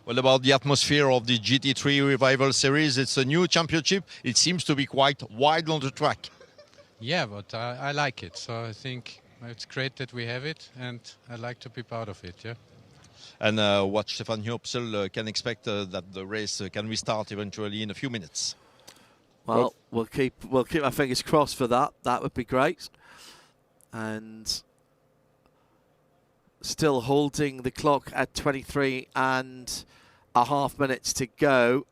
What about the atmosphere of the GT3 Revival Series? It's a new championship. It seems to be quite wide on the track. Yeah, but I like it. So I think it's great that we have it, and I like to be part of it, yeah. And what Stefan Jupsel can expect that the race can restart eventually in a few minutes. Well, we'll keep our fingers crossed for that. That would be great. And still holding the clock at 23.5 minutes to go.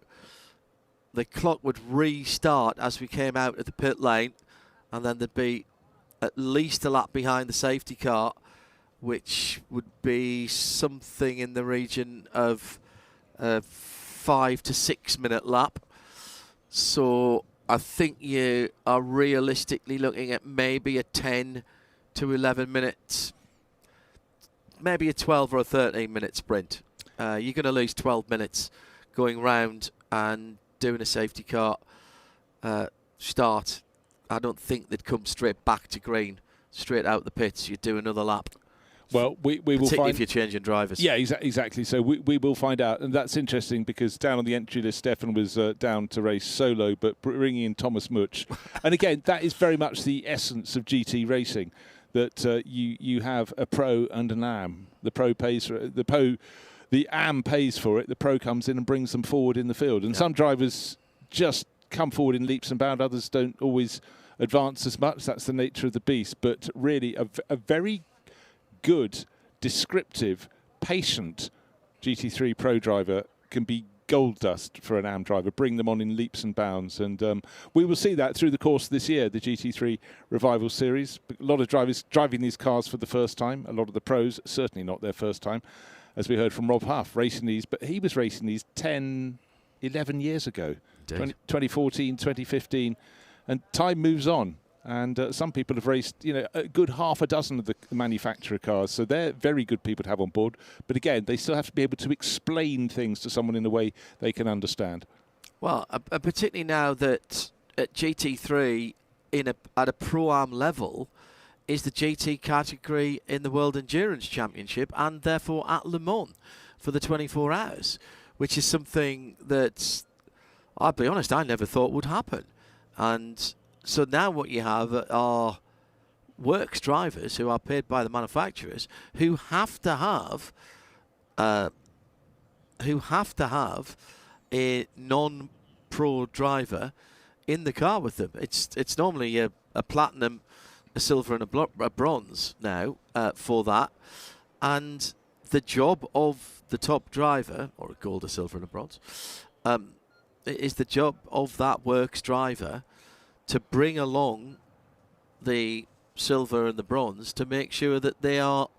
The clock would restart as we came out of the pit lane, and then there'd be at least a lap behind the safety car, which would be something in the region of a 5 to 6 minute lap. So I think you are realistically looking at maybe a 10 to 11 minutes, maybe a 12 or a 13 minute sprint. You're going to lose 12 minutes going round and doing a safety car start. I don't think they'd come straight back to green, straight out the pits. You'd do another lap. Well, we will particularly find if you're changing drivers. Yeah, exactly. So we will find out, and that's interesting because down on the entry list, Stefan was down to race solo, but bringing in Thomas Much, and again, that is very much the essence of GT racing. That you have a pro and an AM. The pro pays for it. The AM pays for it. The pro comes in and brings them forward in the field. And some drivers just come forward in leaps and bounds. Others don't always advance as much. That's the nature of the beast. But really, a very good, descriptive, patient GT3 Pro driver can be gold dust for an AM driver. Bring them on in leaps and bounds. And we will see that through the course of this year, the GT3 Revival Series. A lot of drivers driving these cars for the first time. A lot of the pros, certainly not their first time, as we heard from Rob Huff, racing these. But he was racing these 10, 11 years ago, 2014, 2015. And time moves on. And some people have raced, a good half a dozen of the manufacturer cars. So they're very good people to have on board. But again, they still have to be able to explain things to someone in a way they can understand. Well, particularly now that at GT3, at a Pro-Am level, is the GT category in the World Endurance Championship and therefore at Le Mans for the 24 hours, which is something that, I'll be honest, I never thought would happen. And so now what you have are works drivers who are paid by the manufacturers who have to have a non-pro driver in the car with them. It's normally a platinum, a silver and a bronze now for that. And the job of the top driver, or a gold, a silver and a bronze, is the job of that works driver to bring along the silver and the bronze to make sure that they are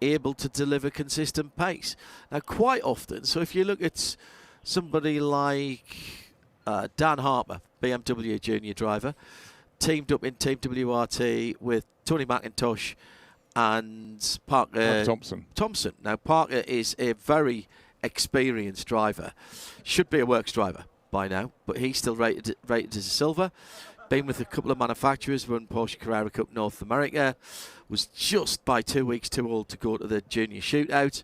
able to deliver consistent pace. Now, quite often, so if you look at somebody like Dan Harper, BMW junior driver, teamed up in Team WRT with Tony McIntosh and Parker Thompson. Now, Parker is a very experienced driver, should be a works driver by now, but he's still rated as a silver. Been with a couple of manufacturers, run Porsche Carrera Cup North America, was just by 2 weeks too old to go to the junior shootout.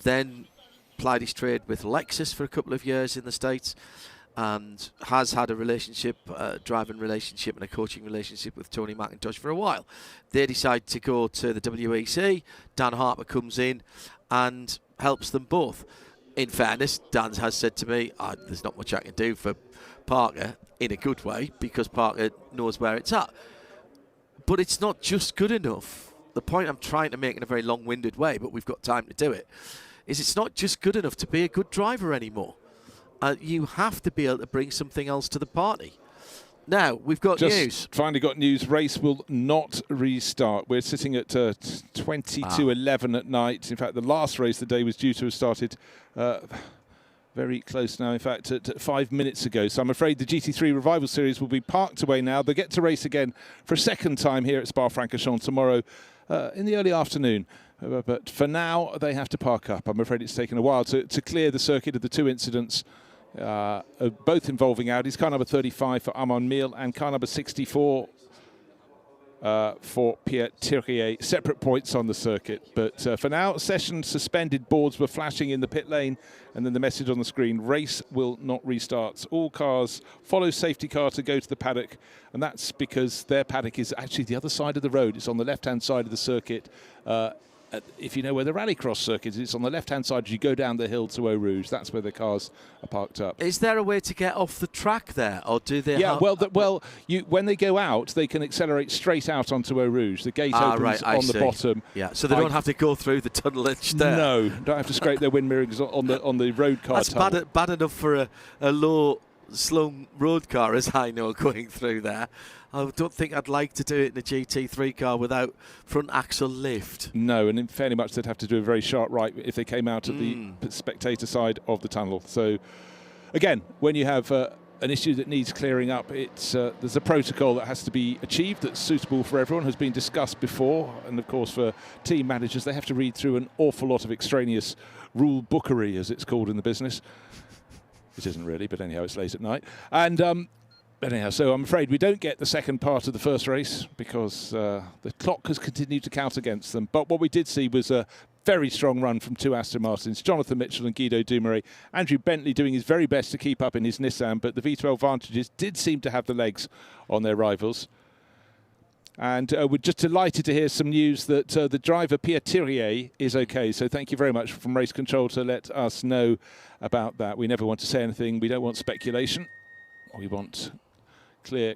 Then plied his trade with Lexus for a couple of years in the States, and has had a relationship, driving relationship and a coaching relationship with Tony McIntosh for a while. They decide to go to the WEC. Dan Harper comes in and helps them both. In fairness, Dan has said to me, there's not much I can do for Parker in a good way because Parker knows where it's at. But it's not just good enough. The point I'm trying to make in a very long-winded way, but we've got time to do it, is it's not just good enough to be a good driver anymore. You have to be able to bring something else to the party. Now, we've got news. Finally got news. Race will not restart. We're sitting at 22:11 at night. In fact, the last race of the day was due to have started very close now, in fact, at 5 minutes ago. So I'm afraid the GT3 Revival Series will be parked away now. They get to race again for a second time here at Spa-Francorchamps tomorrow in the early afternoon. But for now, they have to park up. I'm afraid it's taken a while to clear the circuit of the two incidents, both involving Audis. Car number 35 for Armand Miel and car number 64 for Pierre Thirier. Separate points on the circuit. But for now, session suspended. Boards were flashing in the pit lane, and then the message on the screen: race will not restart. All cars follow safety car to go to the paddock, and that's because their paddock is actually the other side of the road. It's on the left-hand side of the circuit. If you know where the Rallycross circuit is, it's on the left-hand side as you go down the hill to Eau Rouge. That's where the cars are parked up. Is there a way to get off the track there, or do they? Yeah, when they go out, they can accelerate straight out onto Eau Rouge. The gate opens on the bottom. Yeah, so they don't have to go through the tunnelage there. No, don't have to scrape their wind mirrors on the road car. That's bad enough for a low, slow road car, as I know, going through there. I don't think I'd like to do it in a GT3 car without front axle lift. No, and in fairly much they'd have to do a very sharp right if they came out at the spectator side of the tunnel. So, again, when you have an issue that needs clearing up, there's a protocol that has to be achieved that's suitable for everyone, has been discussed before. And, of course, for team managers, they have to read through an awful lot of extraneous rule bookery, as it's called in the business. It isn't really, but anyhow, it's late at night. And anyhow, so I'm afraid we don't get the second part of the first race because the clock has continued to count against them. But what we did see was a very strong run from two Aston Martins, Jonathan Mitchell and Guido Dumouriez. Andrew Bentley doing his very best to keep up in his Nissan, but the V12 Vantages did seem to have the legs on their rivals. And we're just delighted to hear some news that the driver, Pierre Thirier, is okay. So thank you very much from Race Control to let us know about that. We never want to say anything. We don't want speculation. We want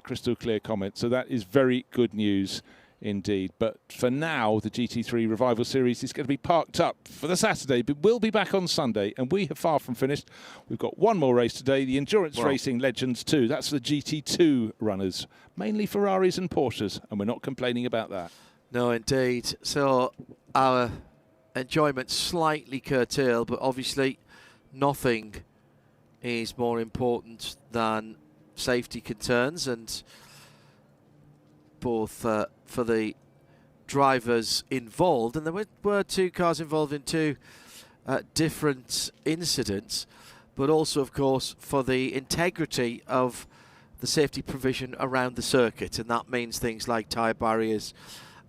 crystal clear comment. So that is very good news indeed. But for now, the GT3 Revival Series is going to be parked up for the Saturday, but we'll be back on Sunday, and we are far from finished. We've got one more race today, the Endurance Racing Legends 2. That's for the GT2 runners, mainly Ferraris and Porsches, and we're not complaining about that. No, indeed. So our enjoyment slightly curtailed, but obviously nothing is more important than safety concerns, and both for the drivers involved, and there were two cars involved in two different incidents, but also, of course, for the integrity of the safety provision around the circuit, and that means things like tyre barriers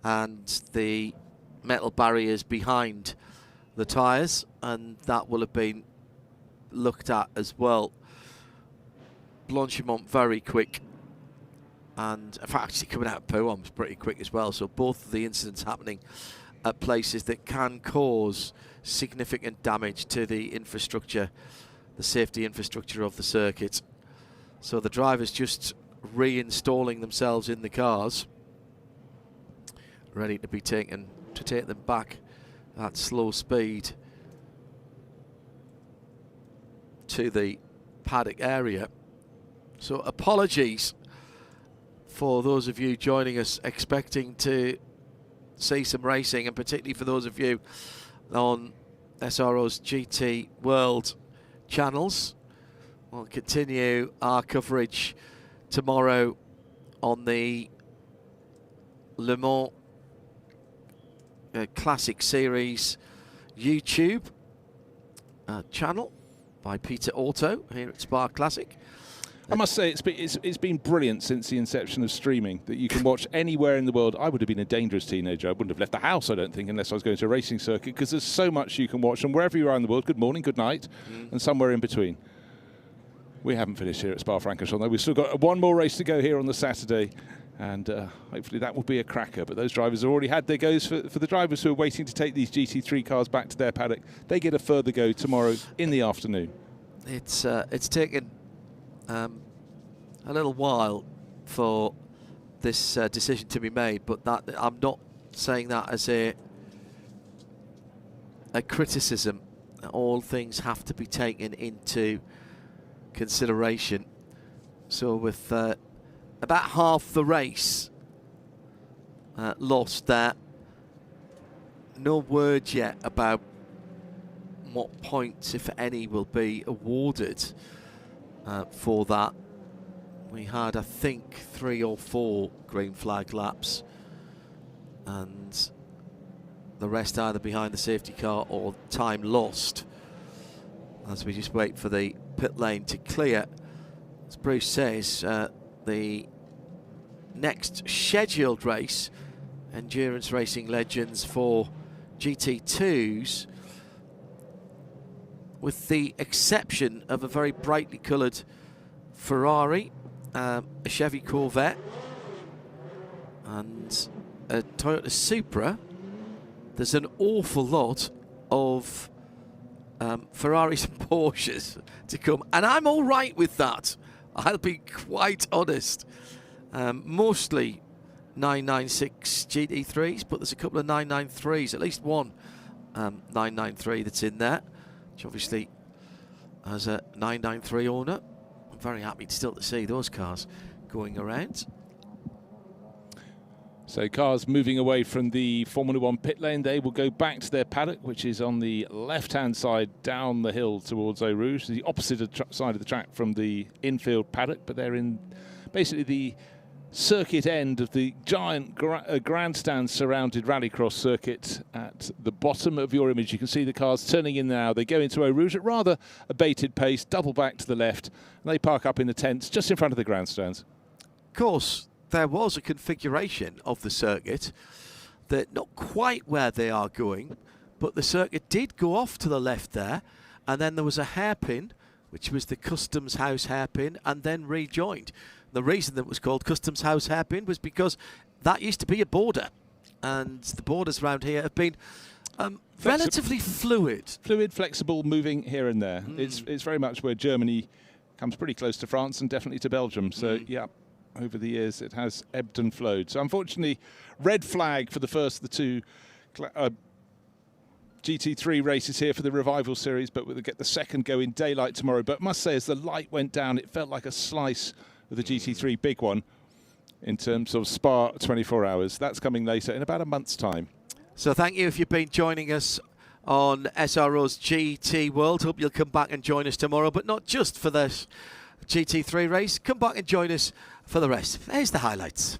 and the metal barriers behind the tyres, and that will have been looked at as well. Blanchimont very quick, and in fact actually coming out of Pouhon was pretty quick as well, so both of the incidents happening at places that can cause significant damage to the infrastructure, the safety infrastructure of the circuit. So the drivers just reinstalling themselves in the cars, ready to be taken, to take them back at slow speed to the paddock area. So apologies for those of you joining us expecting to see some racing, and particularly for those of you on SRO's GT World channels. We'll continue our coverage tomorrow on the Le Mans Classic Series YouTube channel by Peter Auto here at Spa Classic. I must say, it's been brilliant since the inception of streaming, that you can watch anywhere in the world. I would have been a dangerous teenager. I wouldn't have left the house, I don't think, unless I was going to a racing circuit, because there's so much you can watch. And wherever you are in the world, good morning, good night, and somewhere in between. We haven't finished here at Spa-Francorchamps, though. We've still got one more race to go here on the Saturday, and hopefully that will be a cracker. But those drivers have already had their goes. For the drivers who are waiting to take these GT3 cars back to their paddock, they get a further go tomorrow in the afternoon. It's taken a little while for this decision to be made, but that I'm not saying that as a criticism. all things have to be taken into consideration. So with about half the race lost there, no word yet about what points, if any, will be awarded for that. We had, I think, 3 or 4 green flag laps, and the rest either behind the safety car or time lost, as we just wait for the pit lane to clear. As Bruce says, the next scheduled race, Endurance Racing Legends for GT2s, with the exception of a very brightly coloured Ferrari, a Chevy Corvette and a Toyota Supra, there's an awful lot of Ferraris and Porsches to come, and I'm all right with that. I'll be quite honest. Mostly 996 GT3s, but there's a couple of 993s, at least one 993 that's in there, which obviously, as a 993 owner, I'm very happy still to see those cars going around. So cars moving away from the Formula One pit lane, they will go back to their paddock, which is on the left-hand side down the hill towards Eau Rouge, the opposite side of the track from the infield paddock, but they're in basically the circuit end of the giant grandstand surrounded rallycross circuit. At the bottom of your image, you can see the cars turning in now. They go into Eau Rouge at rather a bated pace, double back to the left, and they park up in the tents just in front of the grandstands. Of course, there was a configuration of the circuit that not quite where they are going, but the circuit did go off to the left there, and then there was a hairpin, which was the Customs House hairpin, and then rejoined. The reason that it was called Customs House hairpin was because that used to be a border, and the borders around here have been relatively fluid. Fluid, flexible, moving here and there. It's very much where Germany comes pretty close to France and definitely to Belgium. So, yeah, over the years it has ebbed and flowed. So, unfortunately, red flag for the first of the two GT3 races here for the Revival Series, but we'll get the second go in daylight tomorrow. But I must say, as the light went down, it felt like a slice of the GT3 big one in terms of Spa 24 hours. That's coming later in about a month's time. So thank you if you've been joining us on SRO's GT World. Hope you'll come back and join us tomorrow, but not just for this GT3 race. Come back and join us for the rest. Here's the highlights.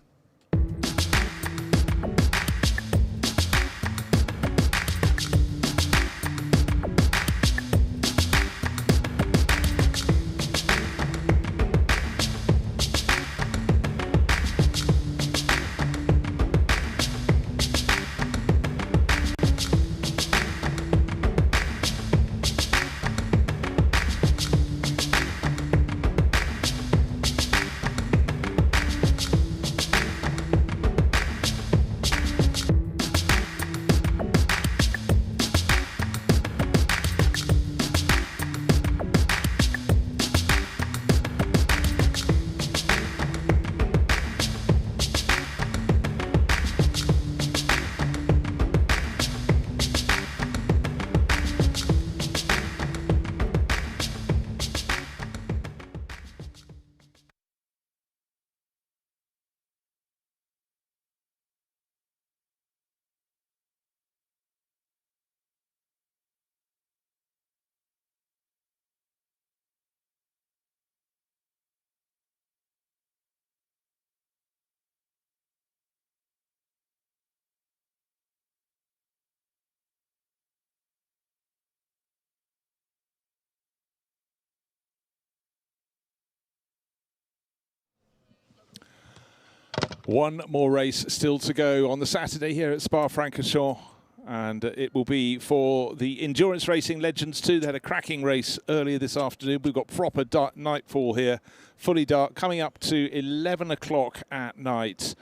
One more race still to go on the Saturday here at Spa-Francorchamps, and it will be for the Endurance Racing Legends 2. They had a cracking race earlier this afternoon. We've got proper dark nightfall here, fully dark, coming up to 11 o'clock at night,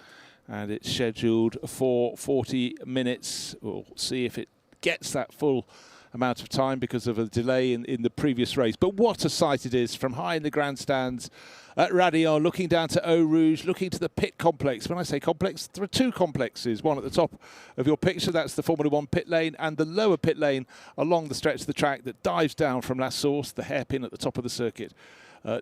and it's scheduled for 40 minutes. We'll see if it gets that full amount of time because of a delay in the previous race. But what a sight it is from high in the grandstands at Raidillon, looking down to Eau Rouge, looking to the pit complex. When I say complex, there are two complexes. One at the top of your picture, that's the Formula One pit lane, and the lower pit lane along the stretch of the track that dives down from La Source, the hairpin at the top of the circuit,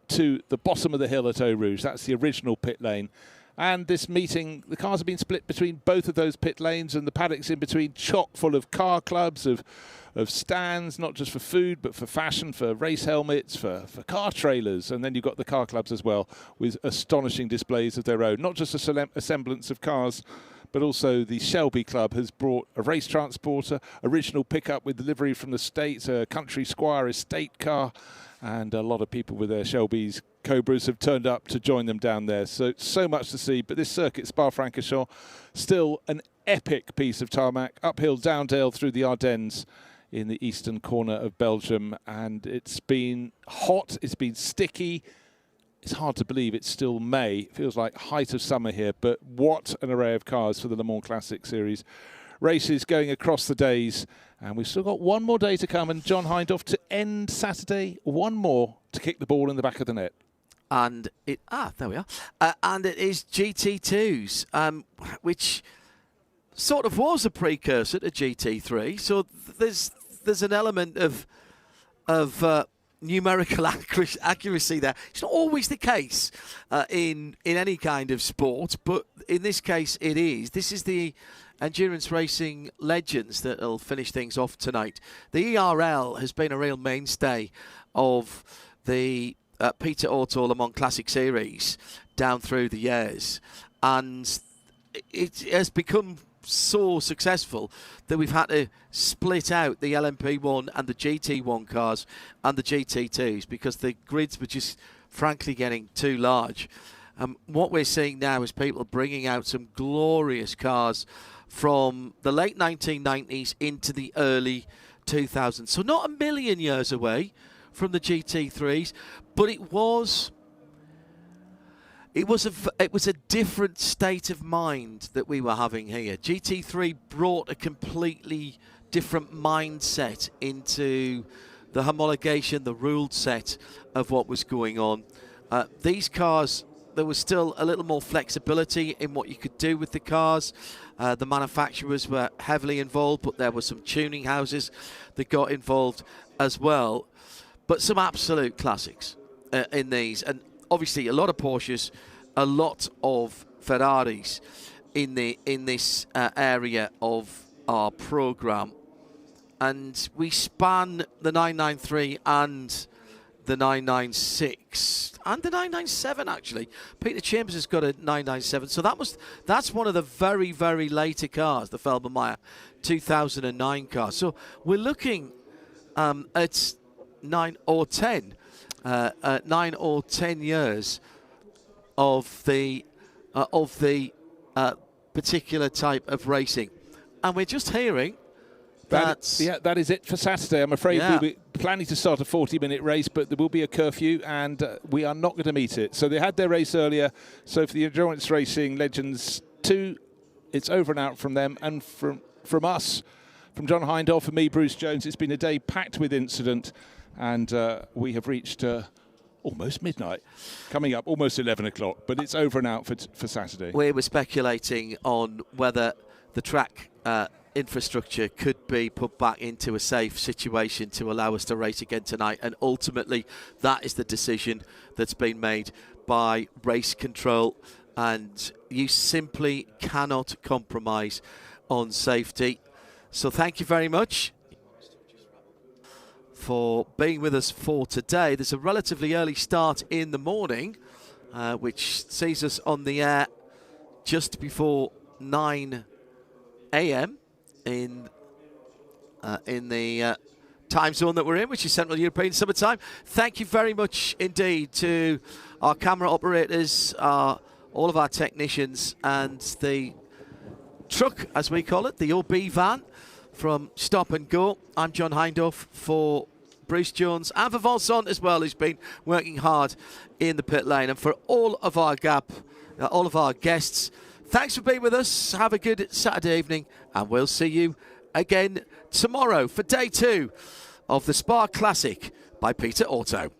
to the bottom of the hill at Eau Rouge. That's the original pit lane. And this meeting, the cars have been split between both of those pit lanes, and the paddocks in between chock full of car clubs, of stands, not just for food, but for fashion, for race helmets, for car trailers. And then you've got the car clubs as well, with astonishing displays of their own. Not just a semblance of cars, but also the Shelby Club has brought a race transporter, original pickup with delivery from the States, a Country Squire estate car, and a lot of people with their Shelby's Cobras have turned up to join them down there. So much to see. But this circuit, Spa-Francorchamps, still an epic piece of tarmac, uphill, down dale through the Ardennes in the eastern corner of Belgium. And it's been hot, it's been sticky. It's hard to believe it's still May. It feels like height of summer here, but what an array of cars for the Le Mans Classic Series. Races going across the days, and we've still got one more day to come, and John Hindhaugh to end Saturday, one more to kick the ball in the back of the net. And there we are. And it is GT2s, which sort of was a precursor to GT3. So there's an element of numerical accuracy there. It's not always the case in any kind of sport, but in this case it is. This is the endurance racing legends that will finish things off tonight. The ERL has been a real mainstay of the Peter Auto Le Mans Classic Series down through the years, and it has become so successful that we've had to split out the LMP1 and the GT1 cars and the GT2s because the grids were just frankly getting too large. What we're seeing now is people bringing out some glorious cars from the late 1990s into the early 2000s. So not a million years away from the GT3s, but it was a different state of mind that we were having here. GT3 brought a completely different mindset into the homologation, the ruled set of what was going on. These cars, there was still a little more flexibility in what you could do with the cars. The manufacturers were heavily involved, but there were some tuning houses that got involved as well. But some absolute classics in these. And obviously a lot of Porsches, a lot of Ferraris in this area of our programme. And we span the 993 and the 996 and the 997 actually. Peter Chambers has got a 997, so that's one of the very, very later cars, the Felbermayr 2009 car. So we're looking at 9 or 10 years of the particular type of racing, and we're just hearing that is it for Saturday. I'm afraid we were planning to start a 40-minute race, but there will be a curfew, and we are not going to meet it. So they had their race earlier. So for the Endurance Racing Legends 2, it's over and out from them, and from us, from John Hindhaugh, from me, Bruce Jones. It's been a day packed with incident, and we have reached almost midnight, coming up almost 11 o'clock, but it's over and out for Saturday. We were speculating on whether the track infrastructure could be put back into a safe situation to allow us to race again tonight, and ultimately that is the decision that's been made by race control, and you simply cannot compromise on safety. So thank you very much for being with us for today. There's a relatively early start in the morning, which sees us on the air just before 9 a.m. in the time zone that we're in, which is Central European Summer Time. Thank you very much indeed to our camera operators, all of our technicians, and the truck, as we call it, the OB van from Stop and Go. I'm John Hindhaugh for Bruce Jones and for Vincent as well, who's been working hard in the pit lane. And for all of our guests, thanks for being with us. Have a good Saturday evening, and we'll see you again tomorrow for day 2 of the Spa Classic by Peter Auto.